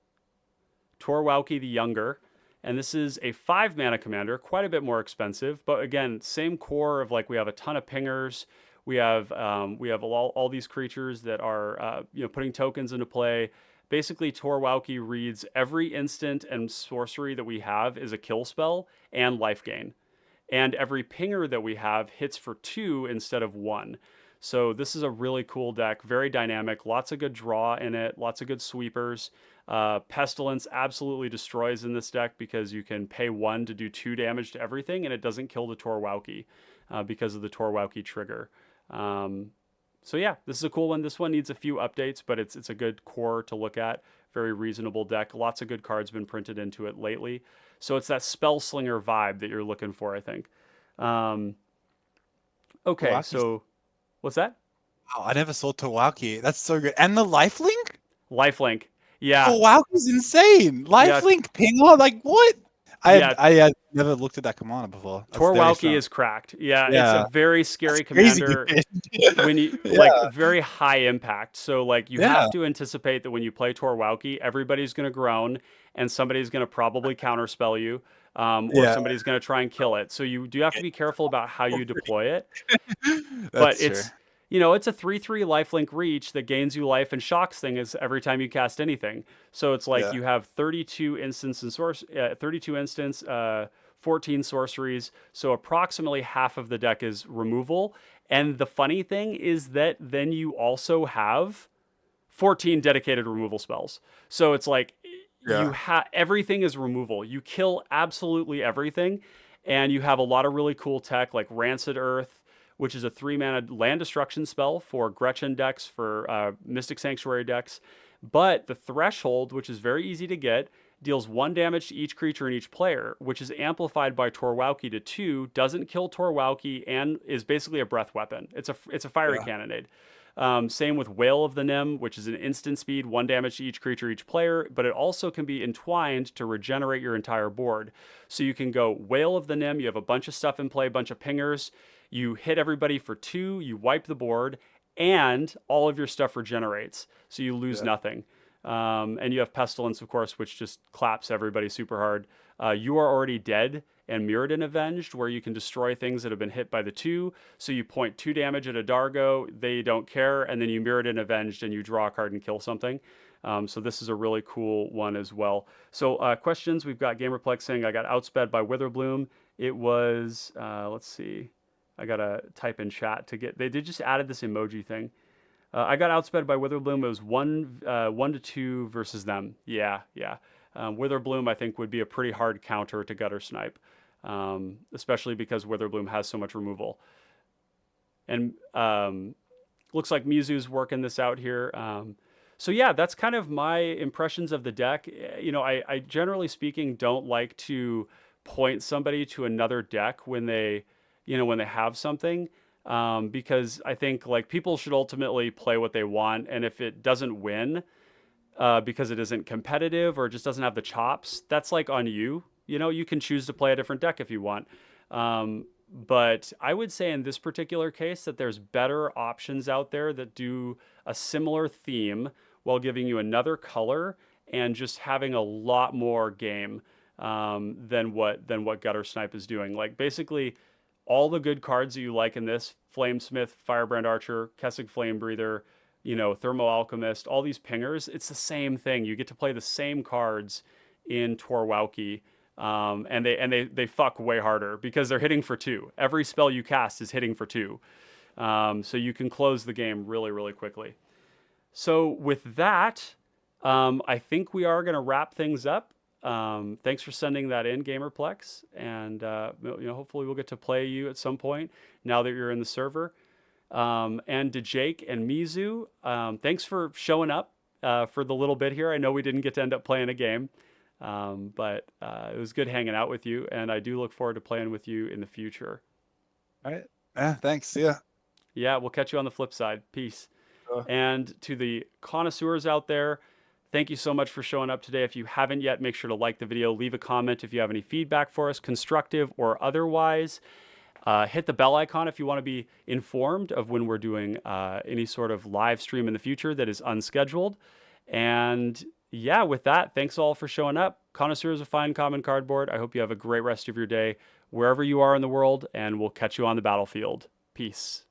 the Younger. And this is a 5-mana commander, quite a bit more expensive, but again, same core of like we have a ton of pingers. We have all these creatures that are putting tokens into play. Basically, Torwauki reads every instant and sorcery that we have is a kill spell and life gain. And every pinger that we have hits for 2 instead of 1. So this is a really cool deck, very dynamic, lots of good draw in it, lots of good sweepers. Pestilence absolutely destroys in this deck because you can pay 1 to do 2 damage to everything, and it doesn't kill the Torwauki because of the Torwauki trigger. So yeah, this is a cool one. This one needs a few updates, but it's a good core to look at. Very reasonable deck. Lots of good cards been printed into it lately. So it's that Spell Slinger vibe that you're looking for, I think. Okay, so what's that? Wow, I never saw Tawaki. That's so good. And the lifelink? Lifelink. Yeah. Tawaki is insane. Lifelink pinger? Like, what? Yeah. I never looked at that commander before. That's very Torwalki strong. is cracked. Yeah, it's Yeah. a very scary That's crazy, commander. dude. When you Yeah. like very high impact. So like you Yeah. have to anticipate that when you play Torwalki, everybody's going to groan and somebody's going to probably counterspell you, or Yeah. somebody's going to try and kill it. So you do have to be careful about how you deploy it. But That's true. it's it's a 3/3 lifelink reach that gains you life and shocks things every time you cast anything. So it's like Yeah. you have 32 instants and 32 instants, 14 sorceries. So approximately half of the deck is removal. And the funny thing is that then you also have 14 dedicated removal spells. So it's like you Yeah. have everything is removal. You kill absolutely everything, and you have a lot of really cool tech like Rancid Earth, which is a 3-mana land destruction spell for Gretchen decks, for Mystic Sanctuary decks. But the Threshold, which is very easy to get, deals 1 damage to each creature and each player, which is amplified by Torwalki to 2, doesn't kill Torwalki, and is basically a breath weapon. It's a fiery Yeah. cannonade. Same with Wail of the Nim, which is an instant speed, 1 damage to each creature, each player, but it also can be entwined to regenerate your entire board. So you can go Wail of the Nim, you have a bunch of stuff in play, a bunch of pingers, you hit everybody for 2, you wipe the board, and all of your stuff regenerates, so you lose Yeah. nothing. And you have Pestilence, of course, which just claps everybody super hard. You Are Already Dead and Mirrodin Avenged, where you can destroy things that have been hit by the 2. So you point 2 damage at a Dargo, they don't care, and then you Mirrodin Avenged and you draw a card and kill something. So this is a really cool one as well. So questions, we've got Gamerplex saying, I got outsped by Witherbloom. It was, let's see, I got to type in chat to get, they did just added this emoji thing. I got outsped by Witherbloom. It was 1 to 2 versus them. Yeah. Witherbloom, I think, would be a pretty hard counter to Gutter Snipe, especially because Witherbloom has so much removal. And looks like Mizu's working this out here. So yeah, that's kind of my impressions of the deck. I generally speaking don't like to point somebody to another deck when they have something. Because I think like people should ultimately play what they want, and if it doesn't win because it isn't competitive or just doesn't have the chops, that's like on you. You can choose to play a different deck if you want. But I would say in this particular case that there's better options out there that do a similar theme while giving you another color and just having a lot more game than what Gutter Snipe is doing. Like basically, all the good cards that you like in this, Flamesmith, Firebrand Archer, Kessig Flame Breather, Thermo Alchemist, all these pingers, it's the same thing. You get to play the same cards in Torwalki, and they fuck way harder because they're hitting for 2. Every spell you cast is hitting for 2. So you can close the game really, really quickly. So with that, I think we are going to wrap things up. Thanks for sending that in, Gamerplex, and hopefully we'll get to play you at some point now that you're in the server. And to Jake and Mizu, thanks for showing up for the little bit here. I know we didn't get to end up playing a game, but it was good hanging out with you, and I do look forward to playing with you in the future. All right. Yeah. Thanks. See ya. Yeah, we'll catch you on the flip side. Peace. Sure. And to the connoisseurs out there, thank you so much for showing up today. If you haven't yet, make sure to like the video, leave a comment if you have any feedback for us, constructive or otherwise. Hit the bell icon if you want to be informed of when we're doing any sort of live stream in the future that is unscheduled. And yeah, with that, thanks all for showing up. Connoisseurs of Fine Common Cardboard, I hope you have a great rest of your day wherever you are in the world, and we'll catch you on the battlefield. Peace.